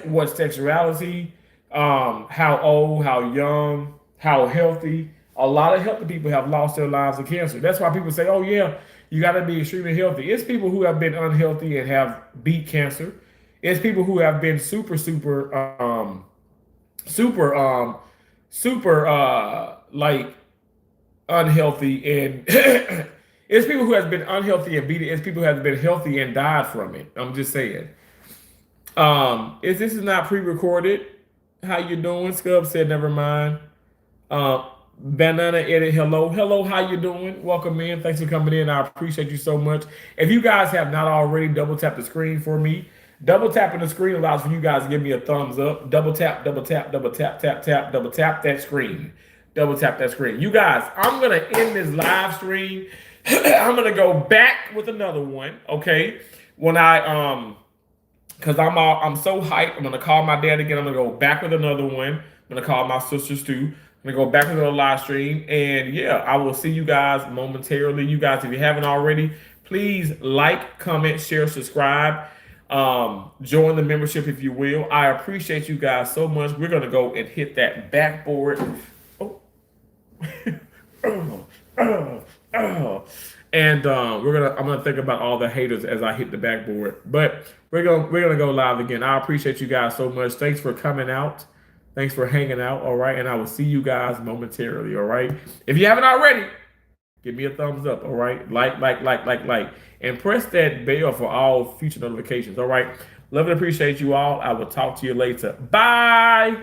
what sexuality, how old, how young, how healthy. A lot of healthy people have lost their lives of cancer. That's why people say, "Oh yeah, you got to be extremely healthy." It's people who have been unhealthy and have beat cancer. It's people who have been super, super, like unhealthy and it's people who has been unhealthy and beat it. It's people who have been healthy and died from it. I'm just saying. If this is not pre-recorded, how you doing? Scub said, never mind. Banana edit, hello. Hello, how you doing? Welcome in. Thanks for coming in. I appreciate you so much. If you guys have not already, double tap the screen for me. Double tapping the screen allows for you guys to give me a thumbs up. Double tap, double tap, double tap, tap, tap, double tap that screen. Double tap that screen. You guys, I'm gonna end this live stream. I'm gonna go back with another one, okay? When I because I'm so hyped. I'm gonna call my dad again. I'm gonna go back with another one. I'm gonna call my sisters too. I'm gonna go back with another live stream. And yeah, I will see you guys momentarily. You guys, if you haven't already, please like, comment, share, subscribe. Join the membership if you will. I appreciate you guys so much. We're gonna go and hit that backboard. Oh. Oh, oh, oh. And I'm gonna think about all the haters as I hit the backboard. But we're gonna go live again. I appreciate you guys so much. Thanks for coming out. Thanks for hanging out. All right, and I will see you guys momentarily. All right. If you haven't already, give me a thumbs up. All right, like, and press that bell for all future notifications. All right. Love and appreciate you all. I will talk to you later. Bye.